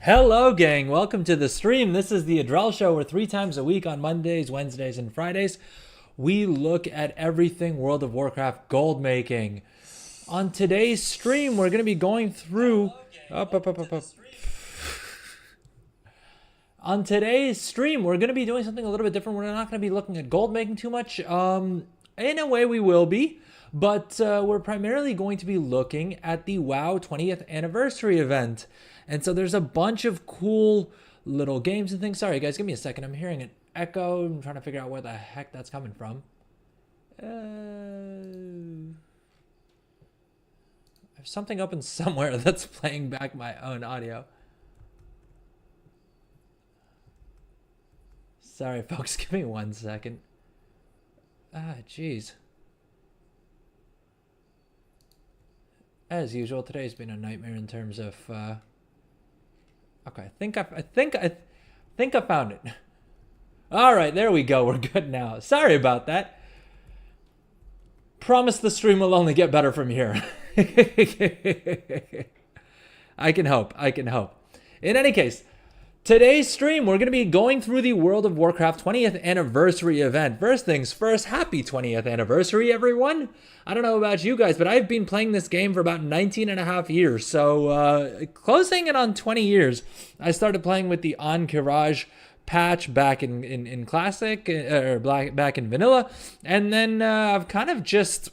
Hello, gang. Welcome to the stream. This is the Adrel Show, where 3 times a week on Mondays, Wednesdays, and Fridays, we look at everything World of Warcraft gold making. On today's stream, we're going to be going through... On today's stream, we're going to be doing something a little bit different. We're not going to be looking at gold making too much. In a way, we will be. But we're primarily going to be looking at the WoW 20th anniversary event. And so there's a bunch of cool little games and things. Sorry, guys, give me a second. I'm hearing an echo. I'm trying to figure out where the heck that's coming from. There's something open somewhere that's playing back my own audio. Sorry, folks. Give me 1 second. Jeez. As usual, today's been a nightmare in terms of... Okay, I think I found it. All right, there we go. We're good now. Sorry about that. Promise the stream will only get better from here. I can hope. In any case, today's stream, we're going to be going through the World of Warcraft 20th anniversary event. First things first, happy 20th anniversary, everyone. I don't know about you guys, but I've been playing this game for about 19 and a half years. So closing it on 20 years. I started playing with the Encourage patch back in Classic, or back in Vanilla. And then I've kind of just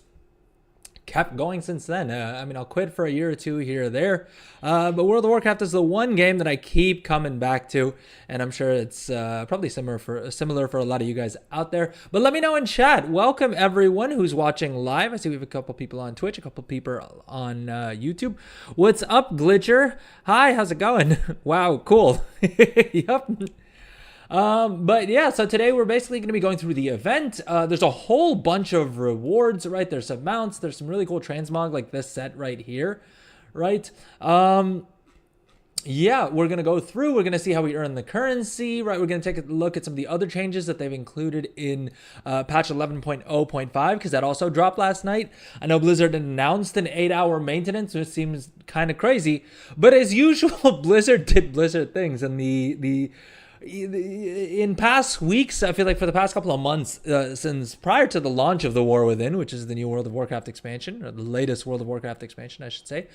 kept going since then. I mean, I'll quit for a year or two here or there. But World of Warcraft is the one game that I keep coming back to. And I'm sure it's probably similar for a lot of you guys out there. But let me know in chat. Welcome everyone who's watching live. I see we have a couple people on Twitch, a couple people on YouTube. What's up, Glitcher? Hi, how's it going? Wow, cool. Yep. But yeah, so today we're basically going to be going through the event. There's a whole bunch of rewards, right? There's some mounts. There's some really cool transmog like this set right here, right? Yeah, we're going to go through. We're going to see how we earn the currency, right? We're going to take a look at some of the other changes that they've included in patch 11.0.5, because that also dropped last night. I know Blizzard announced an 8-hour maintenance, which seems kind of crazy. But as usual, Blizzard did Blizzard things, and in past weeks, I feel like for the past couple of months, since prior to the launch of the War Within, which is the new World of Warcraft expansion, or the latest World of Warcraft expansion, I should say,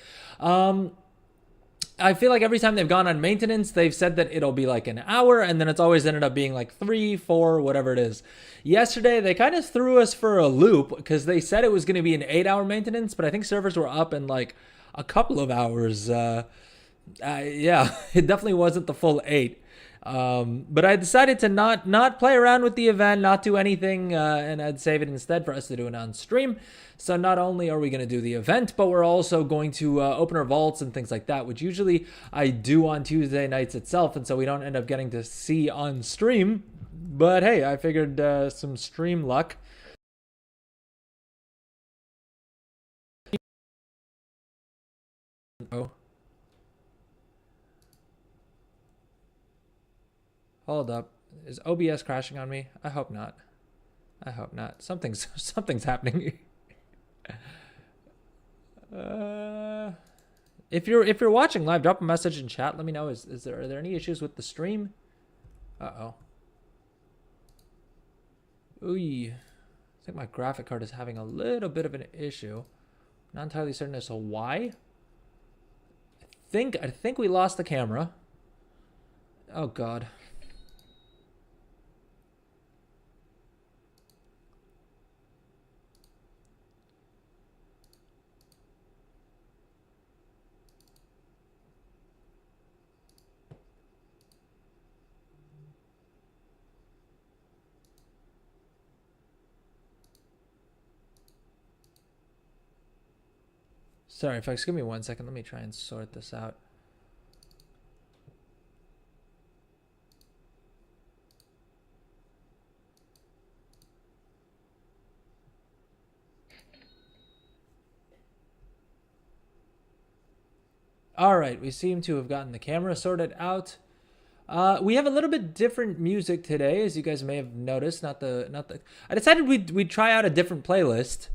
I feel like every time they've gone on maintenance, they've said that it'll be like an hour, and then it's always ended up being like 3, 4, whatever it is. Yesterday, they kind of threw us for a loop, because they said it was going to be an 8-hour maintenance, but I think servers were up in like a couple of hours. Yeah, it definitely wasn't the full 8. But I decided to not play around with the event, not do anything, and I'd save it instead for us to do it on stream. So not only are we going to do the event, but we're also going to open our vaults and things like that, which usually I do on Tuesday nights itself, and so we don't end up getting to see on stream. But hey, I figured some stream luck. Oh. Hold up. Is OBS crashing on me? I hope not. I hope not. Something's happening. If you're watching live, drop a message in chat. Let me know. Are there any issues with the stream? Uh-oh. Ooh. I think my graphic card is having a little bit of an issue. Not entirely certain as to why. I think we lost the camera. Oh god. Sorry, folks, give me 1 second. Let me try and sort this out. All right, we seem to have gotten the camera sorted out. We have a little bit different music today, as you guys may have noticed. I decided we'd try out a different playlist.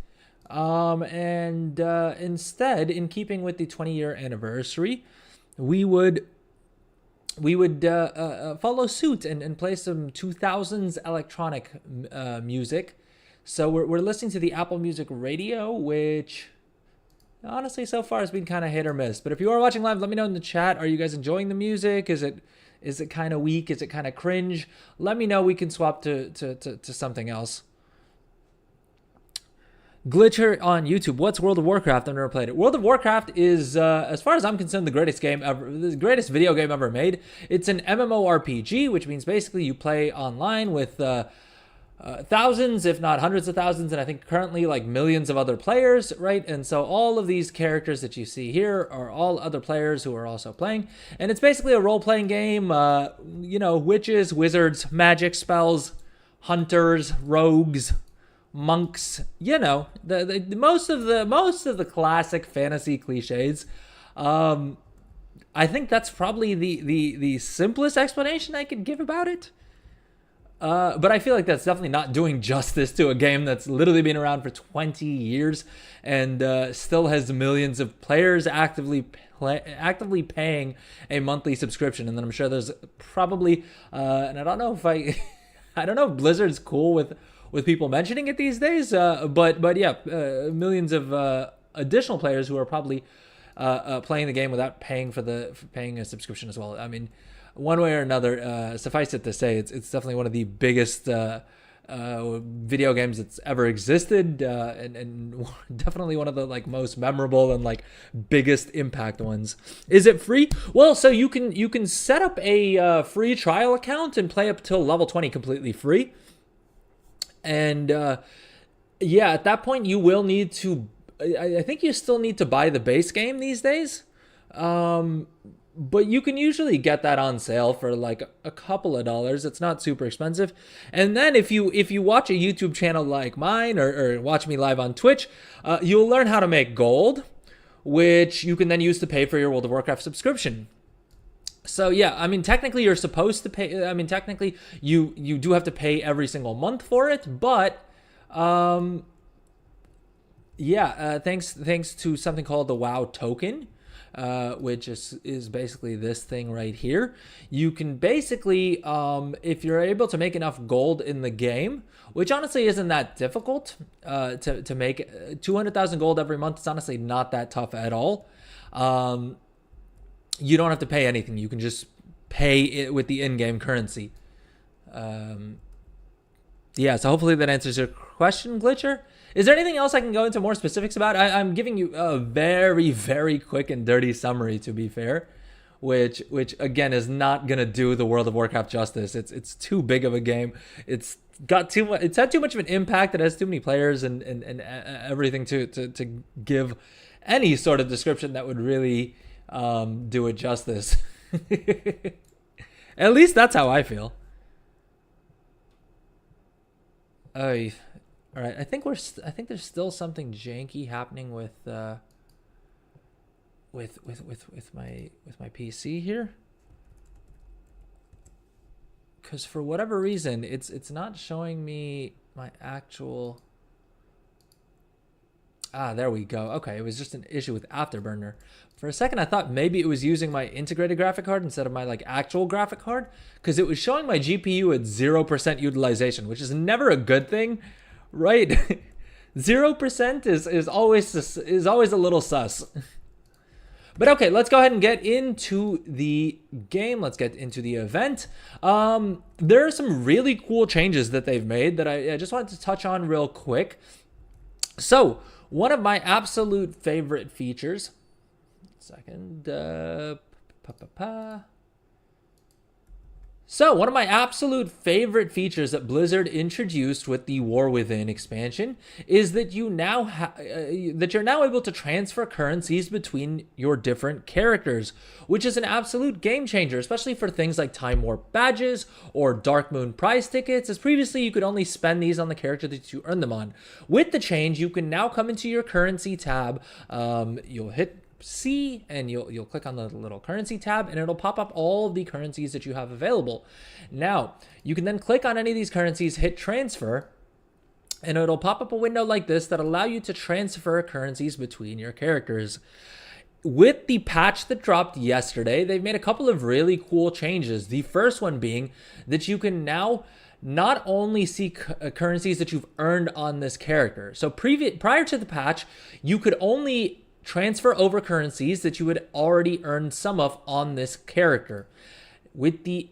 Instead, in keeping with the 20-year anniversary, we would we would follow suit and play some 2000s electronic music. So we're listening to the Apple Music Radio, which honestly so far has been kind of hit or miss. But if you are watching live, let me know in the chat. Are you guys enjoying the music? Is it kind of weak? Is it kind of cringe? Let me know. We can swap to something else. Glitcher on YouTube. What's World of Warcraft? I've never played it. World of Warcraft is, as far as I'm concerned, the greatest game ever, the greatest video game ever made. It's an MMORPG, which means basically you play online with thousands, if not hundreds of thousands, and I think currently like millions of other players, right? And so all of these characters that you see here are all other players who are also playing. And it's basically a role-playing game, witches, wizards, magic spells, hunters, rogues, monks, the most of the classic fantasy cliches. I think that's probably the simplest explanation I could give about it. But I feel like that's definitely not doing justice to a game that's literally been around for 20 years and still has millions of players actively paying a monthly subscription. And then I'm sure there's probably, and I don't know if I don't know if Blizzard's cool with people mentioning it these days, but yeah, millions of additional players who are probably playing the game without paying paying a subscription as well. I mean, one way or another, suffice it to say, it's definitely one of the biggest video games that's ever existed, and definitely one of the like most memorable and like biggest impact ones. Is it free? Well, so you can set up a free trial account and play up till level 20 completely free. And at that point you will need to, I think you still need to buy the base game these days. But you can usually get that on sale for like a couple of dollars. It's not super expensive. And then if you watch a YouTube channel like mine or watch me live on Twitch, you'll learn how to make gold, which you can then use to pay for your World of Warcraft subscription. So yeah, I mean, technically you're supposed to pay. I mean, technically you do have to pay every single month for it, but thanks to something called the WoW token, which is basically this thing right here. You can basically, if you're able to make enough gold in the game, which honestly isn't that difficult, to make 200,000 gold every month. It's honestly not that tough at all. You don't have to pay anything. You can just pay it with the in-game currency. So hopefully that answers your question, Glitcher. Is there anything else I can go into more specifics about? I'm giving you a very, very quick and dirty summary, to be fair, which again is not gonna do the World of Warcraft justice. It's too big of a game. It's got too much. It's had too much of an impact. It has too many players and everything to give any sort of description that would really do it justice. At least that's how I feel. All right. I think there's still something janky happening with my PC here. Because for whatever reason, it's not showing me my actual. There we go. Okay, it was just an issue with Afterburner. For a second, I thought maybe it was using my integrated graphic card instead of my like actual graphic card, because it was showing my GPU at 0% utilization, which is never a good thing, right? 0% is always a little sus. But okay, let's go ahead and get into the game. Let's get into the event. There are some really cool changes that they've made that I just wanted to touch on real quick. So, one of my absolute favorite features. So, one of my absolute favorite features that Blizzard introduced with the War Within expansion is that you're now able to transfer currencies between your different characters, which is an absolute game changer, especially for things like Time Warp badges or Dark Moon prize tickets, as previously you could only spend these on the character that you earn them on. With the change, you can now come into your currency tab. You'll hit C and you'll click on the little currency tab and it'll pop up all of the currencies that you have available. Now you can then click on any of these currencies, hit transfer, and it'll pop up a window like this that allow you to transfer currencies between your characters. with the patch that dropped yesterday, they've made a couple of really cool changes. The first one being that you can now not only see currencies that you've earned on this character. So prior to the patch, you could only transfer over currencies that you had already earned some of on this character. With the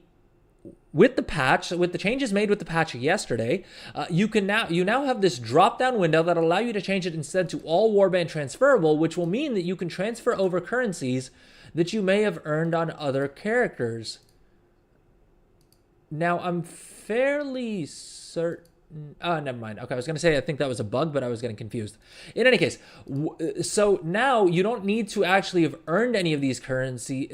changes made with the patch yesterday, you now have this drop-down window that allow you to change it instead to all warband transferable, which will mean that you can transfer over currencies that you may have earned on other characters. Now, I'm fairly certain... never mind. Okay, I was going to say I think that was a bug, but I was getting confused. In any case, so now you don't need to actually have earned any of this currency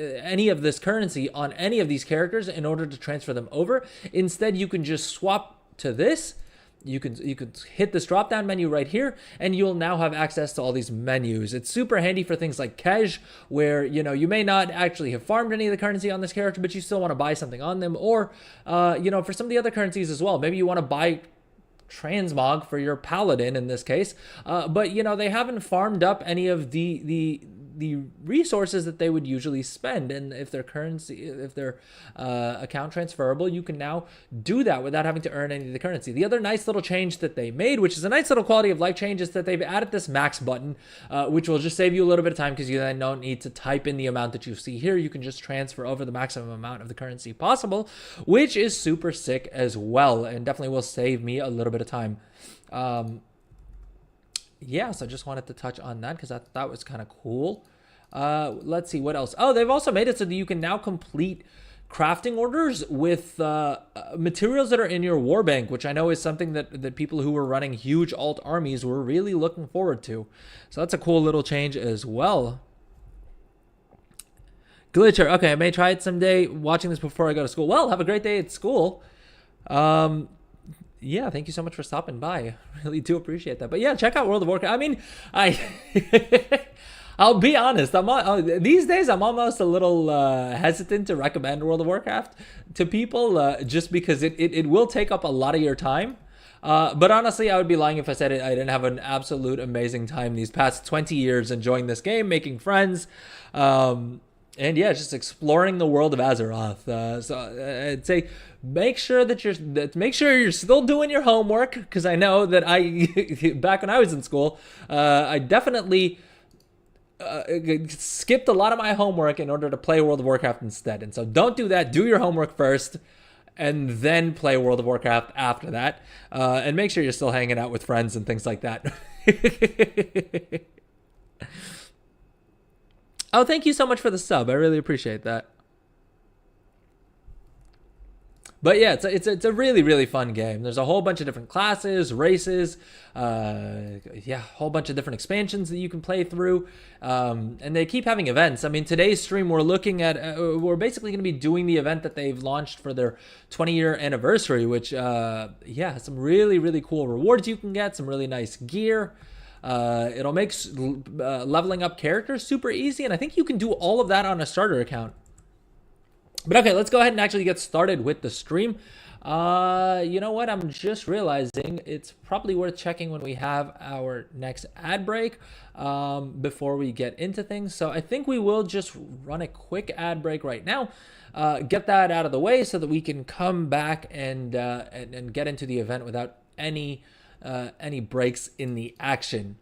on any of these characters in order to transfer them over. Instead, you can just swap to this. You could hit this drop down menu right here, and you'll now have access to all these menus. It's super handy for things like Kej, where you may not actually have farmed any of the currency on this character, but you still want to buy something on them, or for some of the other currencies as well. Maybe you want to buy transmog for your paladin in this case, but they haven't farmed up any of the resources that they would usually spend, and if their account transferable, you can now do that without having to earn any of the currency. The other nice little change that they made, which is a nice little quality of life change, is that they've added this max button, which will just save you a little bit of time because you then don't need to type in the amount that you see here. You can just transfer over the maximum amount of the currency possible, which is super sick as well, and definitely will save me a little bit of time. Yeah, so I just wanted to touch on that because I thought that was kind of cool. Let's see what else. Oh, they've also made it so that you can now complete crafting orders with materials that are in your war bank, which I know is something that people who were running huge alt armies were really looking forward to. So that's a cool little change as well. Glitcher, okay, I may try it someday. Watching this before I go to school. Well, have a great day at school. Yeah, thank you so much for stopping by. I really do appreciate that. But yeah, check out World of Warcraft. I mean, I'll be honest. These days, I'm almost a little hesitant to recommend World of Warcraft to people, just because it will take up a lot of your time. But honestly, I would be lying if I said I didn't have an absolute amazing time these past 20 years enjoying this game, making friends. And yeah, just exploring the world of Azeroth. So I'd say make sure you're still doing your homework, because I know that back when I was in school, I definitely skipped a lot of my homework in order to play World of Warcraft instead. And so don't do that. Do your homework first, and then play World of Warcraft after that. And make sure you're still hanging out with friends and things like that. Oh, thank you so much for the sub. I really appreciate that. But yeah, it's a really, really fun game. There's a whole bunch of different classes, races, a whole bunch of different expansions that you can play through. And they keep having events. I mean, today's stream, we're looking at, we're basically going to be doing the event that they've launched for their 20-year anniversary, which, has some really, really cool rewards you can get, some really nice gear. It'll make leveling up characters super easy, and I think you can do all of that on a starter account. But okay, let's go ahead and actually get started with the stream. You know what? I'm just realizing it's probably worth checking when we have our next ad break before we get into things. So I think we will just run a quick ad break right now, get that out of the way so that we can come back and get into the event without any breaks in the action.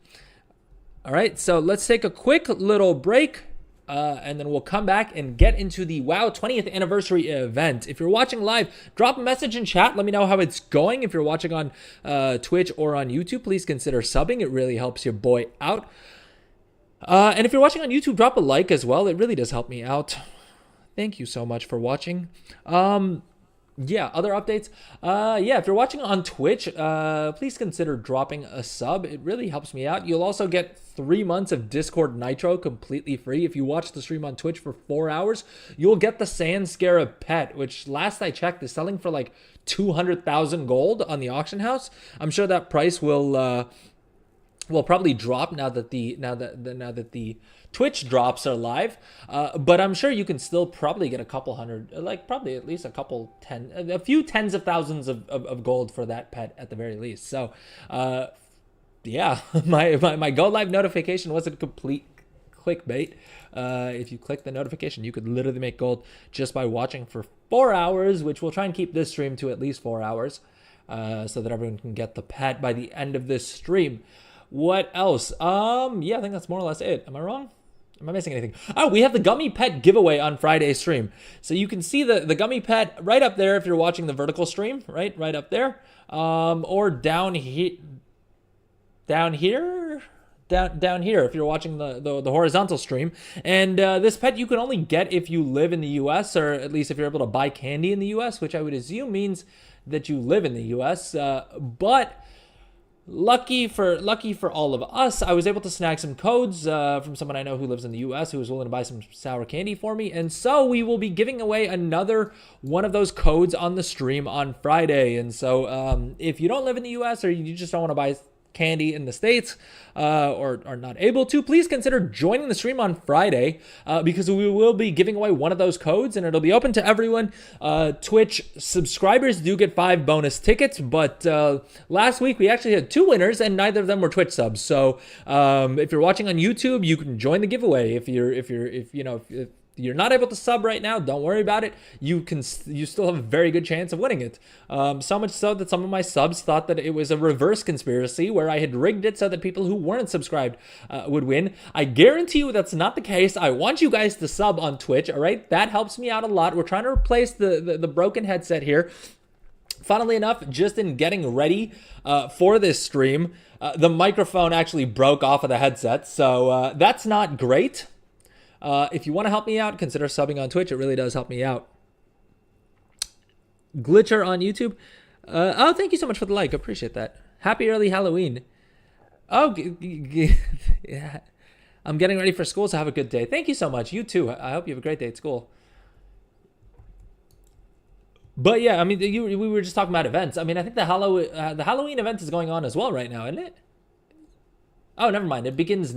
All right, so let's take a quick little break, and then we'll come back and get into the WoW 20th anniversary event. If you're watching live, drop a message in chat. Let me know how it's going. If you're watching on Twitch or on YouTube, please consider subbing. It really helps your boy out. And if you're watching on YouTube, drop a like as well. It really does help me out. Thank you so much for watching. Yeah, other updates. If you're watching on Twitch, please consider dropping a sub. It really helps me out. You'll also get 3 months of Discord Nitro completely free. If you watch the stream on Twitch for 4 hours, you'll get the Sand Scarab pet, which last I checked is selling for like 200,000 gold on the auction house. I'm sure that price will probably drop now that the Twitch drops are live, but I'm sure you can still probably get a couple hundred, like probably at least a few tens of thousands of gold for that pet at the very least. So, my go live notification wasn't clickbait. If you click the notification, you could literally make gold just by watching for 4 hours, which we'll try and keep this stream to at least 4 hours, so that everyone can get the pet by the end of this stream. What else? Yeah, I think that's more or less it. Am I wrong? Am I missing anything? Oh, we have the gummy pet giveaway on Friday's stream. So you can see the gummy pet right up there if you're watching the vertical stream, right up there. Or down here if you're watching the horizontal stream. And this pet you can only get if you live in the US, or at least if you're able to buy candy in the US, which I would assume means that you live in the US. But lucky for all of us, I was able to snag some codes from someone I know who lives in the US who was willing to buy some sour candy for me. And so we will be giving away another one of those codes on the stream on Friday. And so if you don't live in the US, or you just don't want to buy candy in the States, or are not able to, please consider joining the stream on Friday, because we will be giving away one of those codes, and it'll be open to everyone. Twitch subscribers do get 5 bonus tickets, but last week we actually had 2 winners, and neither of them were Twitch subs. So if you're watching on YouTube, you can join the giveaway. If you're not able to sub right now, don't worry about it. You still have a very good chance of winning it. So much so that some of my subs thought that it was a reverse conspiracy where I had rigged it so that people who weren't subscribed would win. I guarantee you that's not the case. I want you guys to sub on Twitch, all right? That helps me out a lot. We're trying to replace the broken headset here. Funnily enough, just in getting ready for this stream, the microphone actually broke off of the headset. So that's not great. If you want to help me out, consider subbing on Twitch. It really does help me out. Glitcher on YouTube. Oh, thank you so much for the like. Appreciate that. Happy early Halloween. Oh, yeah. I'm getting ready for school, so have a good day. Thank you so much. You too. I hope you have a great day at school. But yeah, I mean, we were just talking about events. I mean, I think the Halloween event is going on as well right now, isn't it? Oh, never mind. It begins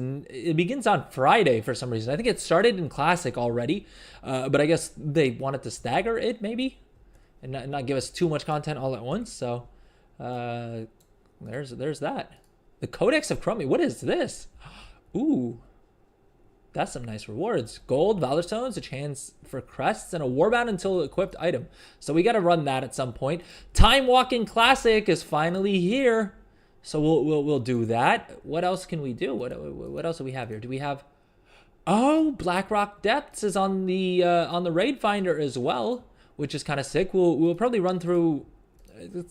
on Friday for some reason. I think it started in Classic already, but I guess they wanted to stagger it maybe, and not give us too much content all at once. So there's that. The Codex of Chromie. What is this? Ooh, that's some nice rewards. Gold, Valor Stones, a chance for crests, and a Warbound until equipped item. So we got to run that at some point. Time Walking Classic is finally here. So we'll do that. What else can we do? What else do we have here? Do we have? Oh, Blackrock Depths is on the raid finder as well, which is kind of sick. We'll probably run through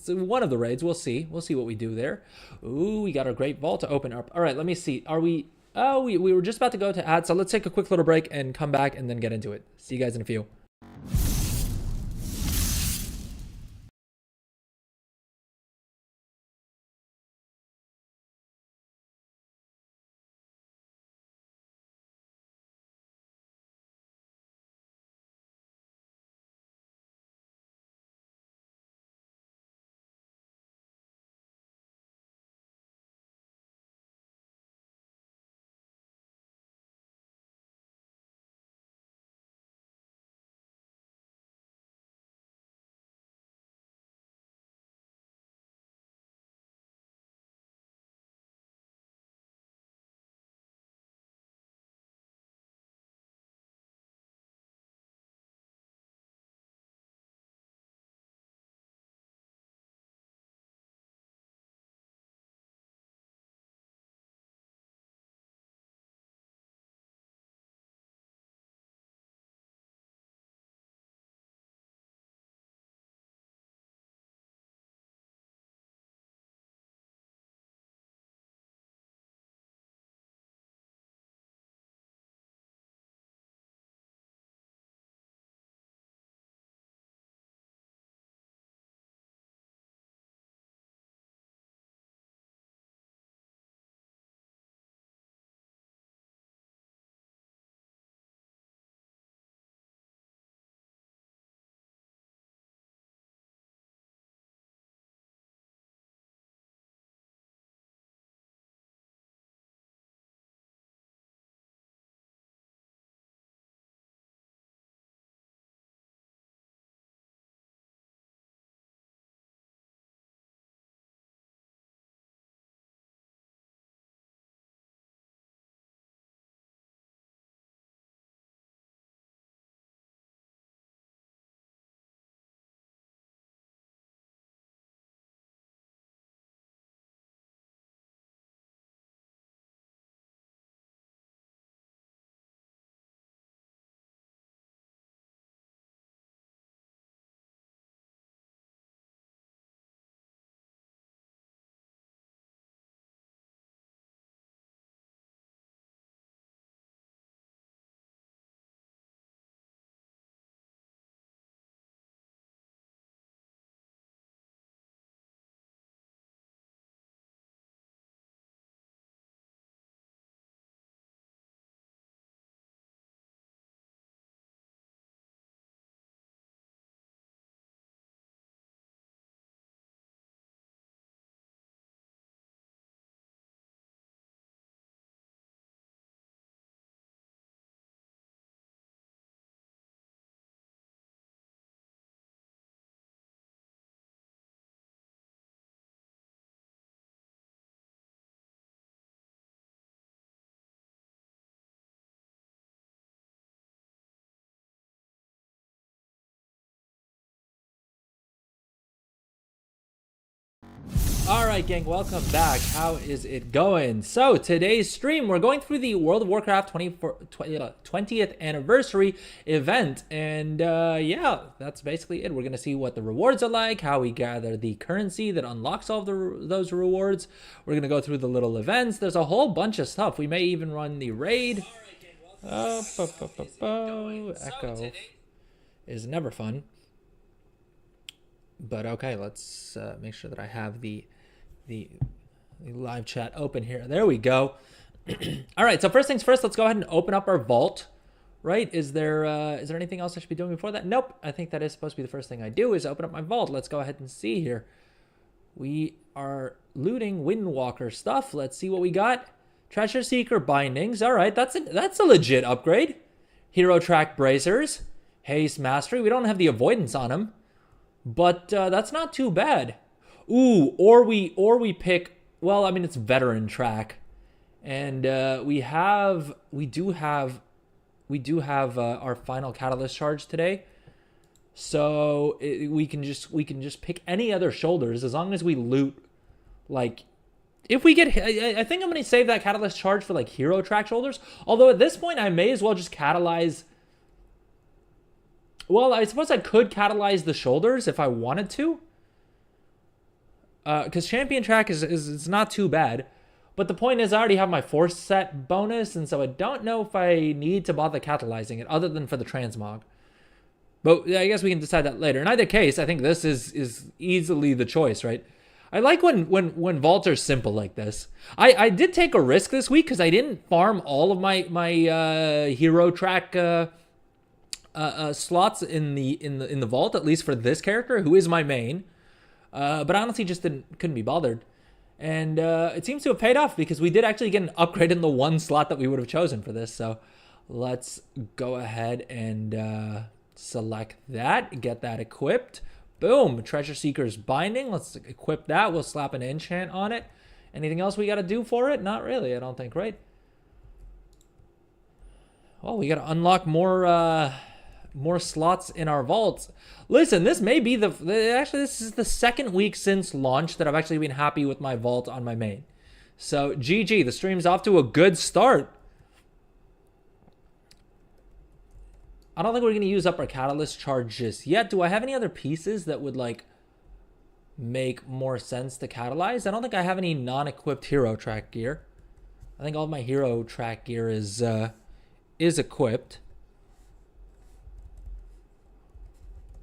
one of the raids. We'll see what we do there. Ooh, we got our Great Vault to open up. All right, let me see. Are we? Oh, we were just about to go to ads. So let's take a quick little break and come back and then get into it. See you guys in a few. Alright gang, welcome back. How is it going? So today's stream, we're going through the World of Warcraft 20th anniversary event, and yeah, that's basically it. We're going to see what the rewards are like, how we gather the currency that unlocks all of those rewards. We're going to go through the little events. There's a whole bunch of stuff. We may even run the raid. Echo is never fun. But okay, let's make sure that I have the live chat open here. There we go. All right, so first things first, let's go ahead and open up our vault. Right? Is there anything else I should be doing before that? Nope. I think that is supposed to be the first thing I do is open up my vault. Let's go ahead and see here. We are looting Windwalker stuff. Let's see what we got. Treasure Seeker bindings. All right, that's a legit upgrade. Hero Track bracers. Haste Mastery. We don't have the avoidance on them, but that's not too bad. Ooh, or we pick. Well, I mean, it's Veteran Track, and we do have our final Catalyst charge today, so we can just pick any other shoulders as long as we loot. Like, if we get, I think I'm gonna save that Catalyst charge for like Hero Track shoulders. Although at this point, I may as well just catalyze. Well, I suppose I could catalyze the shoulders if I wanted to. Because Champion Track is not too bad. But the point is I already have my Force Set bonus, and so I don't know if I need to bother catalyzing it other than for the transmog. But I guess we can decide that later. In either case, I think this is easily the choice, right? I like when vaults are simple like this. I did take a risk this week because I didn't farm all of my Hero Track slots in the vault, at least for this character, who is my main. But honestly, just couldn't be bothered. And it seems to have paid off because we did actually get an upgrade in the one slot that we would have chosen for this. So let's go ahead and select that, get that equipped. Boom, Treasure Seeker's binding. Let's equip that. We'll slap an enchant on it. Anything else we got to do for it? Not really, I don't think, right? Well, we got to unlock more slots in our vaults. Listen, this may be actually this is the second week since launch that I've actually been happy with my vault on my main. So GG, the stream's off to a good start. I don't think we're going to use up our Catalyst charge just yet. Do I have any other pieces that would like make more sense to catalyze? I don't think I have any non-equipped Hero Track gear. I think all of my Hero Track gear is equipped.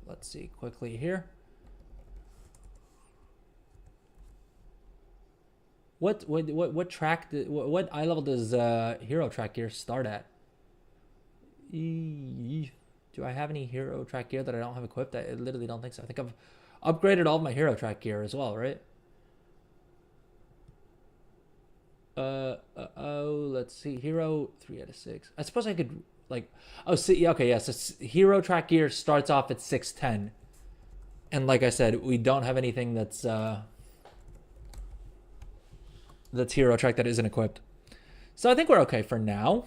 Let's see quickly here. What track? What eye level does Hero Track gear start at? Do I have any Hero Track gear that I don't have equipped? I literally don't think so. I think I've upgraded all of my Hero Track gear as well, right? Let's see. Hero 3 out of 6. I suppose I could like. Oh, see. Okay, yeah. So Hero Track gear starts off at 610, and like I said, we don't have anything that's Hero Track that isn't equipped. So I think we're okay for now.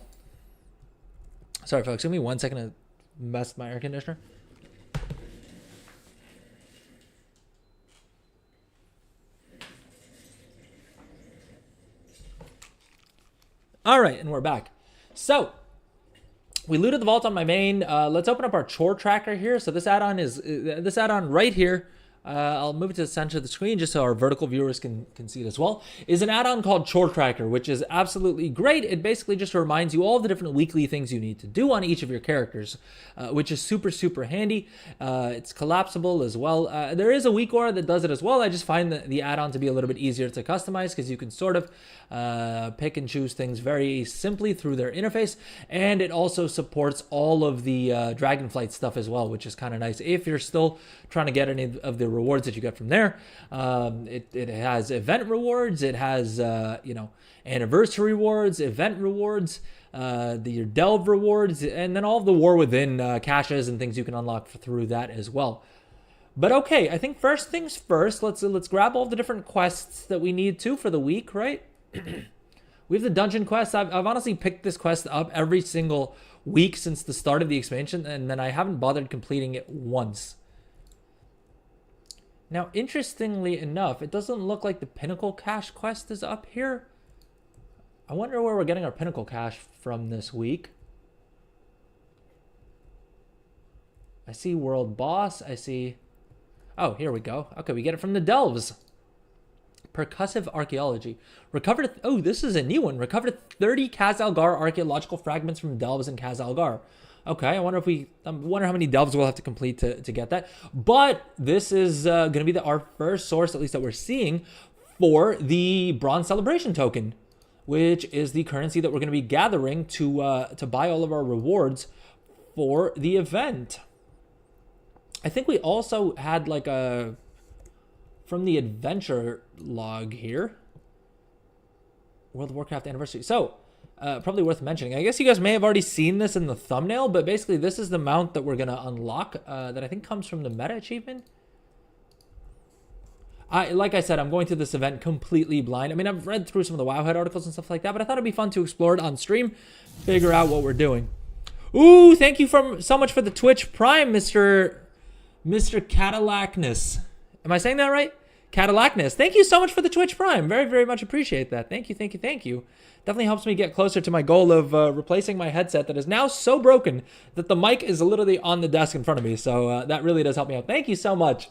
Sorry, folks. Give me 1 second to mess with my air conditioner. All right, and we're back. So we looted the vault on my main. Let's open up our chore tracker here. So this add-on is this add-on right here. I'll move it to the center of the screen just so our vertical viewers can see it as well, is an add-on called Chore Tracker, which is absolutely great. It basically just reminds you all the different weekly things you need to do on each of your characters, which is super, super handy. It's collapsible as well. There is a week aura that does it as well. I just find the add-on to be a little bit easier to customize because you can sort of pick and choose things very simply through their interface. And it also supports all of the Dragonflight stuff as well, which is kind of nice if you're still trying to get any of the rewards that you get from there. It has event rewards. It has anniversary rewards, event rewards, your delve rewards, and then all of the War Within caches and things you can unlock through that as well. But okay, I think first things first, let's grab all the different quests that we need to for the week, right? We have the dungeon quest. I've honestly picked this quest up every single week since the start of the expansion, and then I haven't bothered completing it once. Now, interestingly enough, it doesn't look like the Pinnacle Cache quest is up here. I wonder where we're getting our Pinnacle Cache from this week. I see World Boss. I see... Oh, here we go. Okay, we get it from the Delves. Percussive Archaeology. Recovered... Oh, this is a new one. Recovered 30 Khazalgar archaeological fragments from Delves and Khazalgar. Okay, I wonder how many Delves we'll have to complete to get that. But this is going to be our first source, at least that we're seeing, for the Bronze Celebration token, which is the currency that we're going to be gathering to buy all of our rewards for the event. I think we also had like a... From the adventure log here. World of Warcraft anniversary. So... probably worth mentioning. I guess you guys may have already seen this in the thumbnail, but basically this is the mount that we're going to unlock that I think comes from the meta achievement. Like I said, I'm going to this event completely blind. I mean, I've read through some of the Wowhead articles and stuff like that, but I thought it'd be fun to explore it on stream, figure out what we're doing. Ooh, thank you so much for the Twitch Prime, Mr. Cadillacness. Am I saying that right? Cadillacness. Thank you so much for the Twitch Prime. Very, very much appreciate that. Thank you, thank you, thank you. Definitely helps me get closer to my goal of replacing my headset that is now so broken that the mic is literally on the desk in front of me. So that really does help me out. Thank you so much.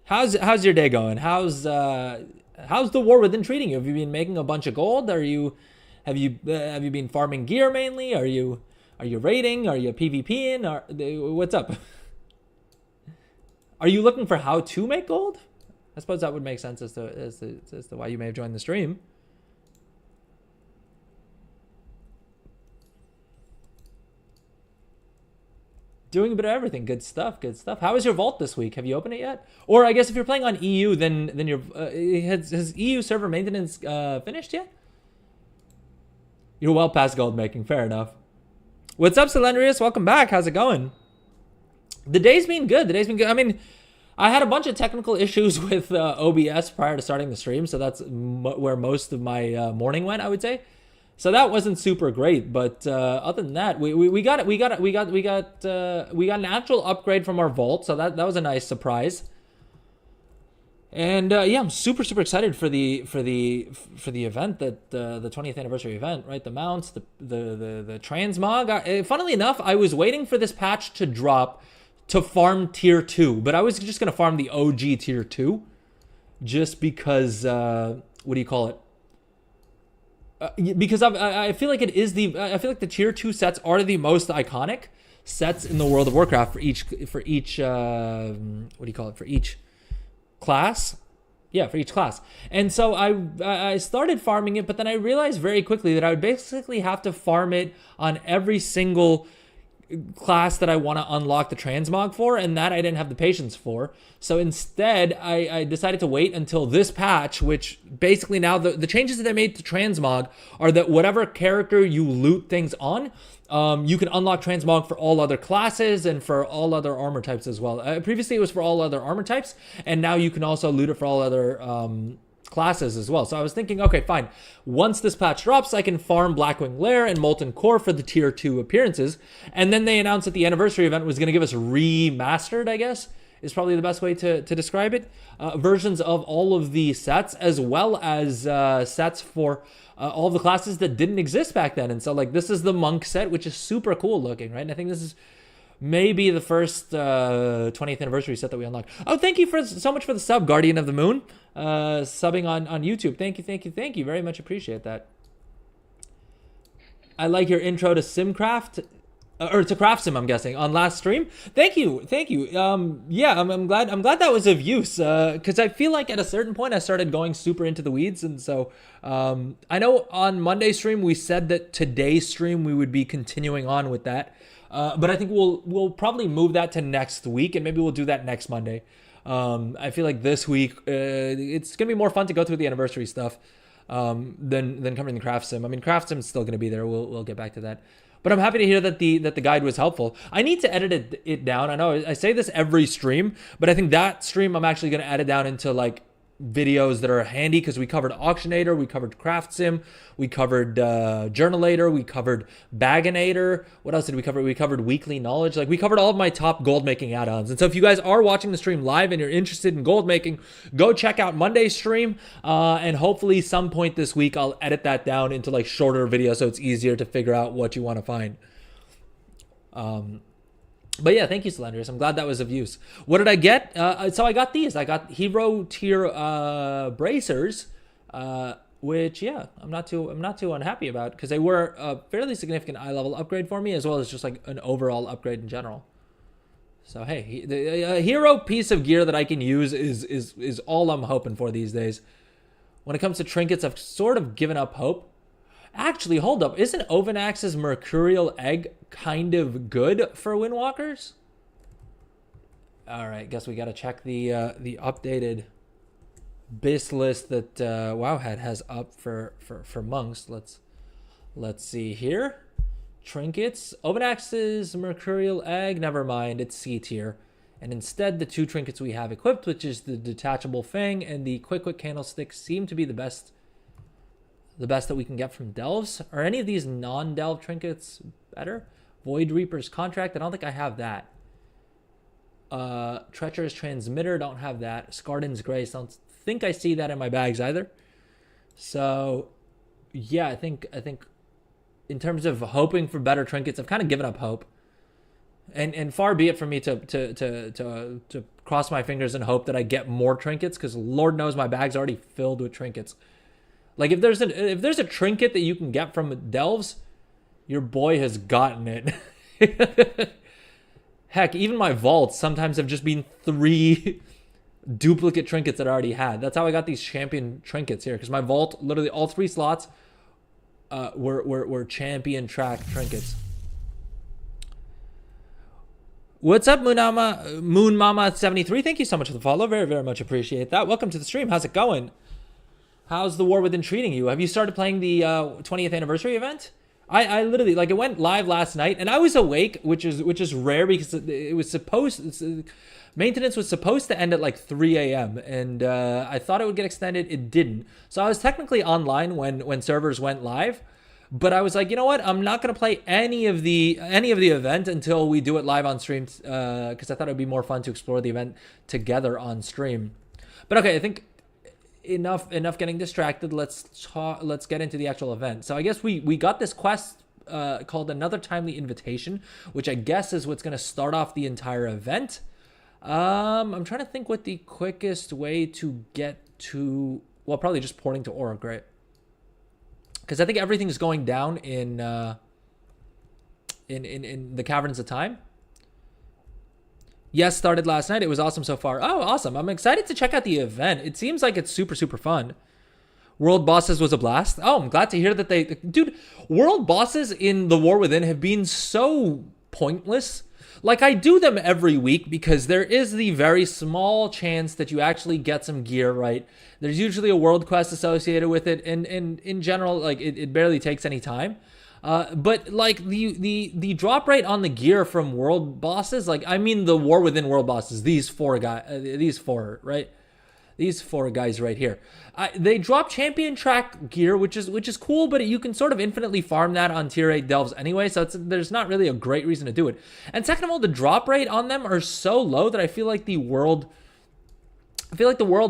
How's your day going? How's the War Within treating you? Have you been making a bunch of gold? Have you been farming gear mainly? Are you raiding? Are you PvPing? What's up? Are you looking for how to make gold? I suppose that would make sense as to why you may have joined the stream. Doing a bit of everything. Good stuff. Good stuff. How is your vault this week? Have you opened it yet? Or I guess if you're playing on EU, then your has EU server maintenance finished yet? You're well past gold making. Fair enough. What's up, Selendrius? Welcome back. How's it going? The day's been good. The day's been good. I mean, I had a bunch of technical issues with OBS prior to starting the stream, so that's where most of my morning went, I would say. So that wasn't super great, but other than that, we got an actual upgrade from our vault, so that was a nice surprise. And yeah, I'm super excited for the event, that the 20th anniversary event, right? The mounts, the transmog. Funnily enough, I was waiting for this patch to drop to farm tier 2, but I was just gonna farm the OG tier 2, just because what do you call it? Because I feel like I feel like the tier 2 sets are the most iconic sets in the World of Warcraft for each what do you call it, for each class. Yeah, for each class. And so I started farming it, but then I realized very quickly that I would basically have to farm it on every single class that I want to unlock the transmog for, and that I didn't have the patience for. So instead, I decided to wait until this patch, which basically now the changes that they made to transmog are that whatever character you loot things on, you can unlock transmog for all other classes and for all other armor types as well. Previously, it was for all other armor types, and now you can also loot it for all other classes as well. So I was thinking, okay, fine. Once this patch drops, I can farm Blackwing Lair and Molten Core for the tier 2 appearances. And then they announced that the anniversary event was going to give us remastered, I guess, is probably the best way to describe it, versions of all of the sets, as well as sets for all the classes that didn't exist back then. And so like this is the Monk set, which is super cool looking, right? And I think this is maybe the first 20th anniversary set that we unlocked. Oh, thank you so much for the sub, Guardian of the Moon, subbing on YouTube. Thank you. Very much appreciate that. I like your intro to Simcraft, or to Craft Sim, I'm guessing, on last stream. Thank you. Yeah, I'm glad that was of use, because I feel like at a certain point I started going super into the weeds, and so I know on Monday's stream we said that today's stream we would be continuing on with that. But I think we'll probably move that to next week, and maybe we'll do that next Monday. I feel like this week it's gonna be more fun to go through the anniversary stuff than covering the Craft Sim. I mean, Craft Sim's still gonna be there. We'll get back to that. But I'm happy to hear that the guide was helpful. I need to edit it down. I know I say this every stream, but I think that stream I'm actually gonna edit down into like videos that are handy because we covered Auctionator, we covered Craft Sim, we covered Journalator, we covered Baginator. What else did we cover? We covered Weekly Knowledge. Like, we covered all of my top gold making add-ons. And so if you guys are watching the stream live and you're interested in gold making, go check out Monday's stream. And hopefully some point this week I'll edit that down into like shorter videos so it's easier to figure out what you want to find. But yeah, thank you, Slendrius. I'm glad that was of use. What did I get? So I got these. I got hero tier bracers, which yeah, I'm not too unhappy about because they were a fairly significant eye level upgrade for me, as well as just like an overall upgrade in general. So hey, the hero piece of gear that I can use is all I'm hoping for these days. When it comes to trinkets, I've sort of given up hope. Actually, hold up. Isn't Ovanax's Mercurial Egg kind of good for Windwalkers? All right, guess we got to check the updated BIS list that Wowhead has up for monks. Let's see here. Trinkets. Ovanax's Mercurial Egg. Never mind, it's C tier. And instead, the two trinkets we have equipped, which is the Detachable Fang and the Quick Candlestick, seem to be the best that we can get from Delves. Are any of these non-Delve trinkets better? Void Reaper's Contract, I don't think I have that. Treacherous Transmitter, don't have that. Scarden's Grace, don't think I see that in my bags either. So yeah, I think in terms of hoping for better trinkets, I've kind of given up hope. And far be it from me to cross my fingers and hope that I get more trinkets, because Lord knows my bag's already filled with trinkets. Like, if there's a trinket that you can get from Delves, your boy has gotten it. Heck, even my vaults sometimes have just been 3 duplicate trinkets that I already had. That's how I got these champion trinkets here, because my vault, literally all 3 slots were champion track trinkets. What's up, Moon Mama 73? Thank you so much for the follow. Very, very much appreciate that. Welcome to the stream. How's it going? How's the War Within treating you? Have you started playing the 20th anniversary event? I literally, like, it went live last night, and I was awake, which is rare because it was maintenance was supposed to end at like 3 a.m. and I thought it would get extended. It didn't. So I was technically online when servers went live, but I was like, you know what? I'm not gonna play any of the event until we do it live on stream, because I thought it would be more fun to explore the event together on stream. But okay, I think enough getting distracted. Let's get into the actual event. So I guess we got this quest called Another Timely Invitation, which I guess is what's going to start off the entire event. I'm trying to think what the quickest way to get to, well, probably just porting to Aura, right? Because I think everything's going down in the Caverns of Time. Yes, started last night. It was awesome so far. Oh, awesome. I'm excited to check out the event. It seems like it's super, super fun. World Bosses was a blast. Oh, I'm glad to hear that Dude, World Bosses in the War Within have been so pointless. Like, I do them every week because there is the very small chance that you actually get some gear, right? There's usually a world quest associated with it, and in general, like, it barely takes any time. But like the drop rate on the gear from world bosses, like, I mean the War Within world bosses, these four guys right here, they drop champion track gear, which is cool, but you can sort of infinitely farm that on tier 8 delves anyway, so there's not really a great reason to do it. And second of all, the drop rate on them are so low that I feel like the world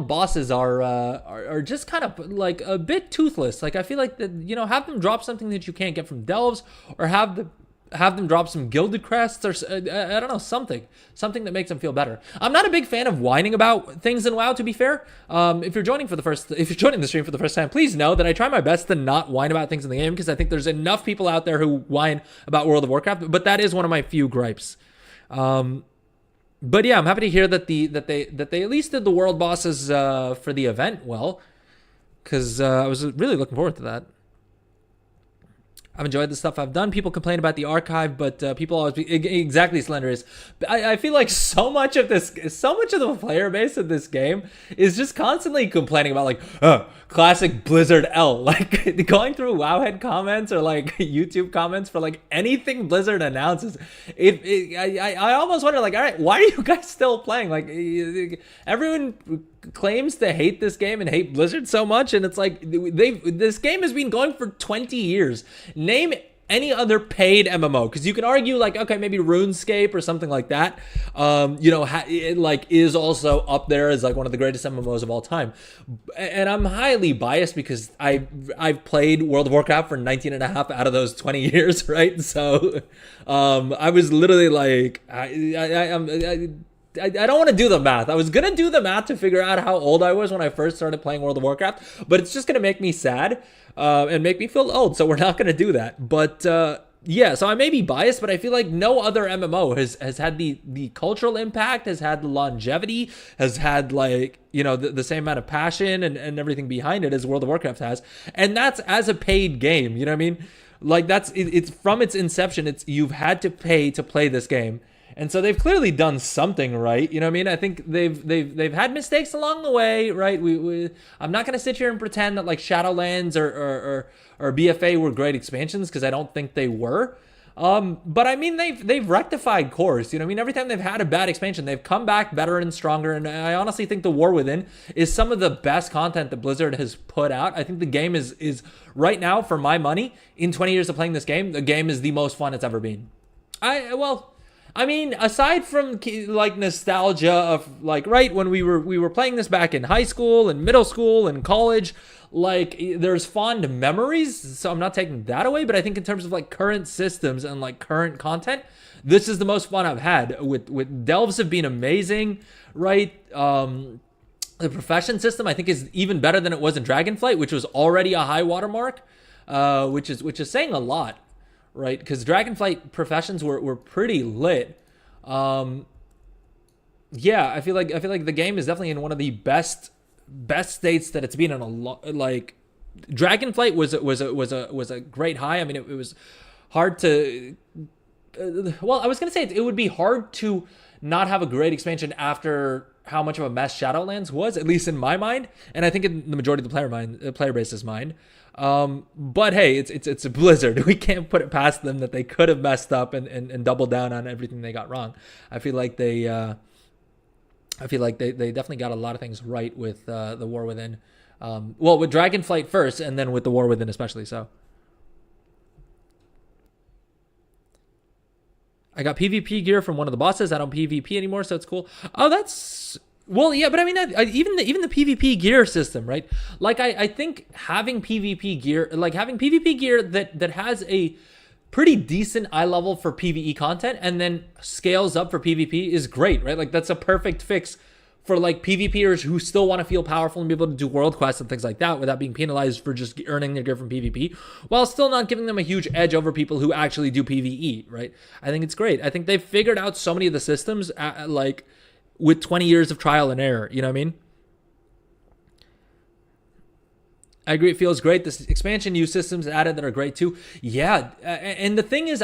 bosses are just kind of like a bit toothless. Like, I feel like have them drop something that you can't get from delves, or have them drop some gilded crests, or I don't know, something that makes them feel better. I'm not a big fan of whining about things in WoW, to be fair. If you're joining the stream for the first time, please know that I try my best to not whine about things in the game, because I think there's enough people out there who whine about World of Warcraft, but that is one of my few gripes. But yeah, I'm happy to hear that they at least did the world bosses for the event well, because I was really looking forward to that. I've enjoyed the stuff I've done. People complain about the archive, but people always be exactly Slenderous. I feel like so much of the player base of this game is just constantly complaining about like, classic Blizzard L. Like going through Wowhead comments or like YouTube comments for like anything Blizzard announces. I almost wonder like, all right, why are you guys still playing? Like everyone claims to hate this game and hate Blizzard so much, and it's like this game has been going for 20 years. Name any other paid MMO, because you can argue like, okay, maybe RuneScape or something like that, it like is also up there as like one of the greatest MMOs of all time. And I'm highly biased because I've played World of Warcraft for 19 and a half out of those 20 years, right? So I was literally like, I don't want to do the math. I was going to do the math to figure out how old I was when I first started playing World of Warcraft, but it's just going to make me sad and make me feel old, so we're not going to do that. But yeah, so I may be biased, but I feel like no other MMO has had the cultural impact, has had the longevity, has had like, the same amount of passion and everything behind it as World of Warcraft has. And that's as a paid game, you know what I mean? Like it's from its inception, you've had to pay to play this game. And so they've clearly done something right. You know what I mean? I think they've had mistakes along the way, right? I'm not going to sit here and pretend that like Shadowlands or BFA were great expansions, because I don't think they were. But I mean, they've rectified course. You know what I mean? Every time they've had a bad expansion, they've come back better and stronger. And I honestly think The War Within is some of the best content that Blizzard has put out. I think the game is right now, for my money, in 20 years of playing this game, the game is the most fun it's ever been. I mean, aside from like nostalgia of like, right, when we were playing this back in high school and middle school and college, like there's fond memories, so I'm not taking that away, but I think in terms of like current systems and like current content, this is the most fun I've had. With Delves have been amazing, right? The profession system I think is even better than it was in Dragonflight, which was already a high watermark, which is saying a lot. Right, because Dragonflight professions were pretty lit. Yeah, I feel like the game is definitely in one of the best states that it's been in a lot. Like Dragonflight was a great high. I mean, it was hard to. Well, I was gonna say it would be hard to not have a great expansion after how much of a mess Shadowlands was, at least in my mind, and I think in the majority of the player base's mind. But hey, it's a Blizzard. We can't put it past them that they could have messed up and doubled down on everything they got wrong. I feel like they definitely got a lot of things right with the War Within. Well, with Dragonflight first, and then with the War Within especially. So I got PvP gear from one of the bosses. I don't PvP anymore, so it's cool. Oh, that's. Well, yeah, but I mean, even the PvP gear system, right? Like, I think having PvP gear, that has a pretty decent eye level for PvE content and then scales up for PvP is great, right? Like, that's a perfect fix for like PvPers who still want to feel powerful and be able to do world quests and things like that without being penalized for just earning their gear from PvP, while still not giving them a huge edge over people who actually do PvE, right? I think it's great. I think they've figured out so many of the systems, with 20 years of trial and error, you know what I mean? I agree, it feels great. This expansion, new systems added that are great too. Yeah, and the thing is,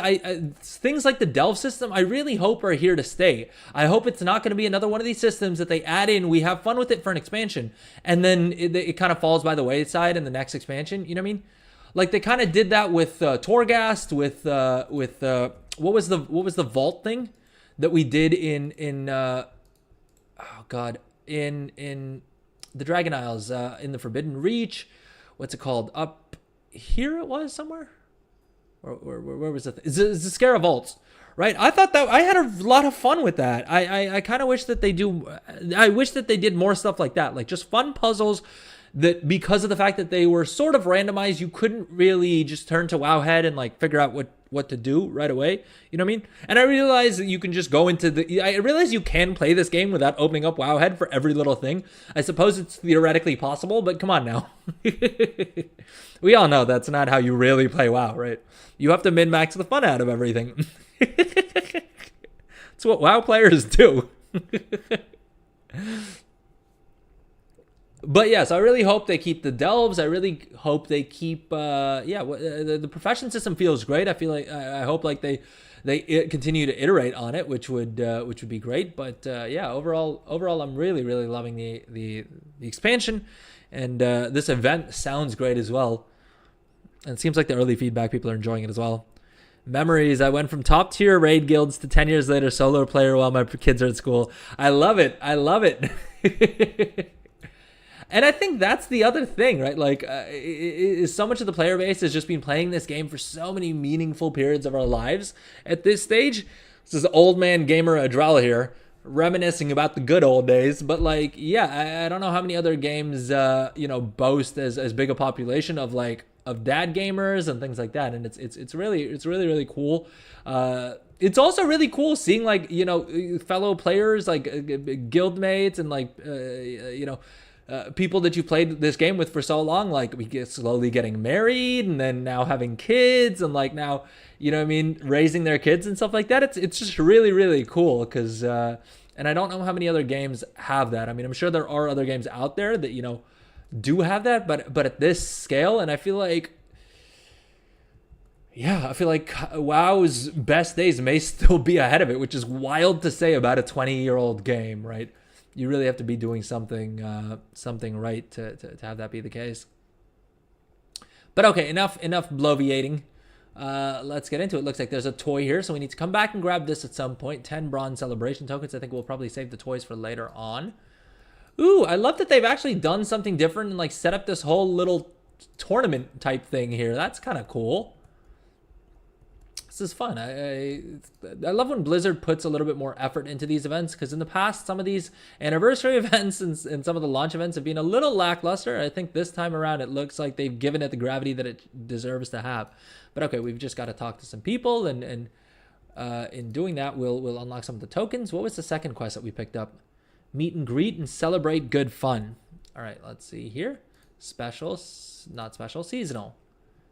things like the Delve system, I really hope are here to stay. I hope it's not going to be another one of these systems that they add in, we have fun with it for an expansion, and then it kind of falls by the wayside in the next expansion, you know what I mean? Like they kind of did that with Torghast, with what was the vault thing that we did in the Dragon Isles, in the Forbidden Reach. What's it called? Up here it was somewhere? Where was it? It's the Scara Vaults, right? I thought that I had a lot of fun with that. I kind of wish that they do. I wish that they did more stuff like that, like just fun puzzles that, because of the fact that they were sort of randomized, you couldn't really just turn to Wowhead and like figure out what to do right away. You know what I mean? And I realize that you can just go into I realize you can play this game without opening up Wowhead for every little thing. I suppose it's theoretically possible, but come on now. We all know that's not how you really play WoW, right? You have to min-max the fun out of everything. That's what WoW players do. But yeah, so I really hope they keep the delves. I really hope they keep the profession system feels great. I feel like I hope like they continue to iterate on it, which would be great. But yeah, overall I'm really loving the expansion, and this event sounds great as well. And it seems like the early feedback, people are enjoying it as well. Memories. I went from top tier raid guilds to 10 years later solo player while my kids are at school. I love it. And I think that's the other thing, right? Like, is so much of the player base has just been playing this game for so many meaningful periods of our lives at this stage. This is old man gamer Adrel here, reminiscing about the good old days. But like, yeah, I don't know how many other games, boast as big a population of dad gamers and things like that. And it's really cool. It's also really cool seeing fellow players, guildmates and people that you played this game with for so long, like we get slowly getting married and then now having kids and now, raising their kids and stuff like that. It's just really cool because, and I don't know how many other games have that. I mean, I'm sure there are other games out there that, do have that, but at this scale, and I feel like WoW's best days may still be ahead of it, which is wild to say about a 20-year-old game, right? You really have to be doing something right to have that be the case. But okay, enough bloviating. Let's get into it. Looks like there's a toy here, so we need to come back and grab this at some point. 10 bronze celebration tokens. I think we'll probably save the toys for later on. Ooh, I love that they've actually done something different and set up this whole little tournament type thing here. That's kind of cool. This is fun. I love when Blizzard puts a little bit more effort into these events, because in the past, some of these anniversary events and some of the launch events have been a little lackluster. I think this time around, it looks like they've given it the gravity that it deserves to have. But okay, we've just got to talk to some people, and in doing that, we'll unlock some of the tokens. What was the second quest that we picked up? Meet and greet and celebrate good fun. All right, let's see here. Special, not special, seasonal.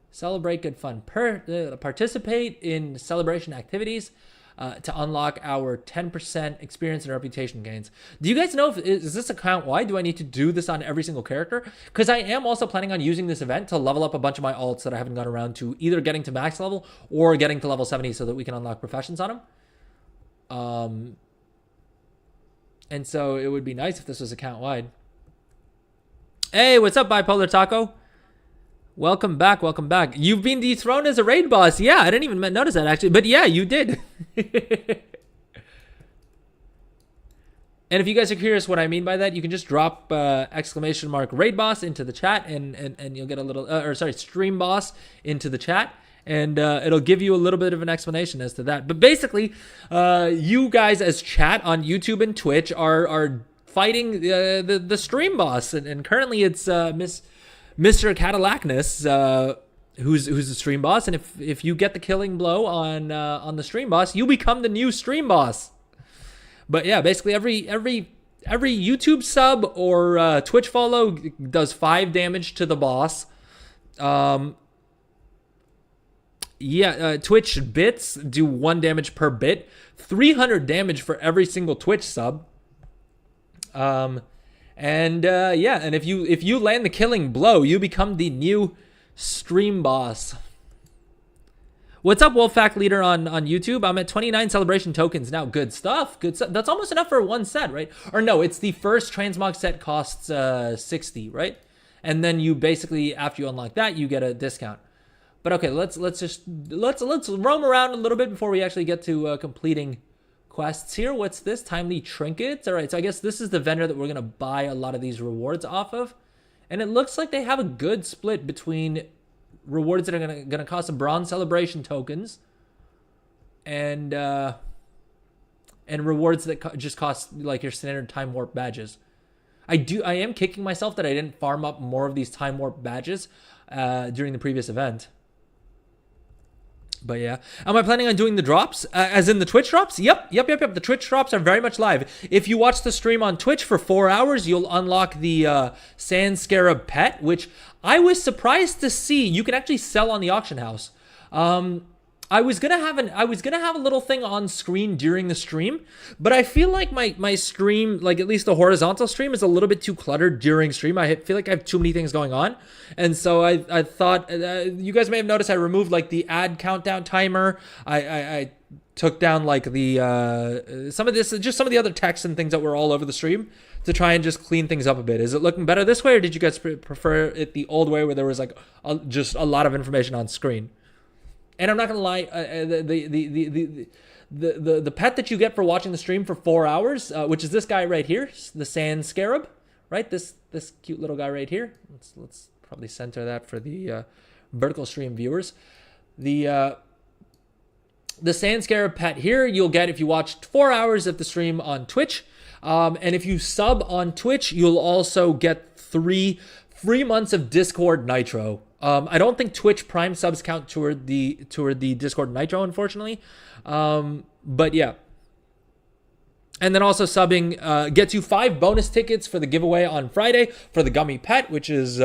Celebrate good fun. Participate in celebration activities to unlock our 10% experience and reputation gains. Do you guys know, is this account wide? Do I need to do this on every single character? Because I am also planning on using this event to level up a bunch of my alts that I haven't got around to, either getting to max level or getting to level 70 so that we can unlock professions on them. And so it would be nice if this was account wide. Hey, what's up, Bipolar Taco? Welcome back. You've been dethroned as a raid boss. Yeah, I didn't even notice that, actually. But yeah, you did. And if you guys are curious what I mean by that, you can just drop exclamation mark raid boss into the chat, and you'll get a little, stream boss into the chat. And it'll give you a little bit of an explanation as to that. But basically, you guys as chat on YouTube and Twitch are fighting the stream boss. And currently it's Mr. Catalacnus, who's the stream boss, and if you get the killing blow on the stream boss, you become the new stream boss. But yeah, basically every YouTube sub or Twitch follow does 5 damage to the boss. Twitch bits do 1 damage per bit, 300 damage for every single Twitch sub. And if you land the killing blow, you become the new stream boss. What's up, Wolfpack Leader on YouTube? I'm at 29 celebration tokens now. Good stuff. That's almost enough for one set, right? Or no, it's the first transmog set costs 60, right? And then you basically, after you unlock that, you get a discount. But okay, let's roam around a little bit before we actually get to completing quests here. What's this? Timely trinkets. All right, so I guess this is the vendor that we're gonna buy a lot of these rewards off of, and it looks like they have a good split between rewards that are gonna cost some bronze celebration tokens, and rewards that just cost like your standard time warp badges. I am kicking myself that I didn't farm up more of these time warp badges during the previous event. But yeah, am I planning on doing the drops? As in the Twitch drops? Yep. The Twitch drops are very much live. If you watch the stream on Twitch for 4 hours, you'll unlock the Sand Scarab pet, which I was surprised to see you can actually sell on the auction house. I was gonna have a little thing on screen during the stream, but I feel like my stream, like at least the horizontal stream, is a little bit too cluttered during stream. I feel like I have too many things going on, and so I thought you guys may have noticed I removed like the ad countdown timer. I took down like the some of the other text and things that were all over the stream to try and just clean things up a bit. Is it looking better this way, or did you guys prefer it the old way where there was like just a lot of information on screen? And I'm not gonna lie, the pet that you get for watching the stream for 4 hours, which is this guy right here, the sand scarab, right? This cute little guy right here. Let's probably center that for the vertical stream viewers. The sand scarab pet here you'll get if you watched 4 hours of the stream on Twitch, and if you sub on Twitch, you'll also get 3 free months of Discord Nitro. I don't think Twitch Prime subs count toward the Discord Nitro, unfortunately. But yeah. And then also subbing gets you 5 bonus tickets for the giveaway on Friday for the gummy pet, which is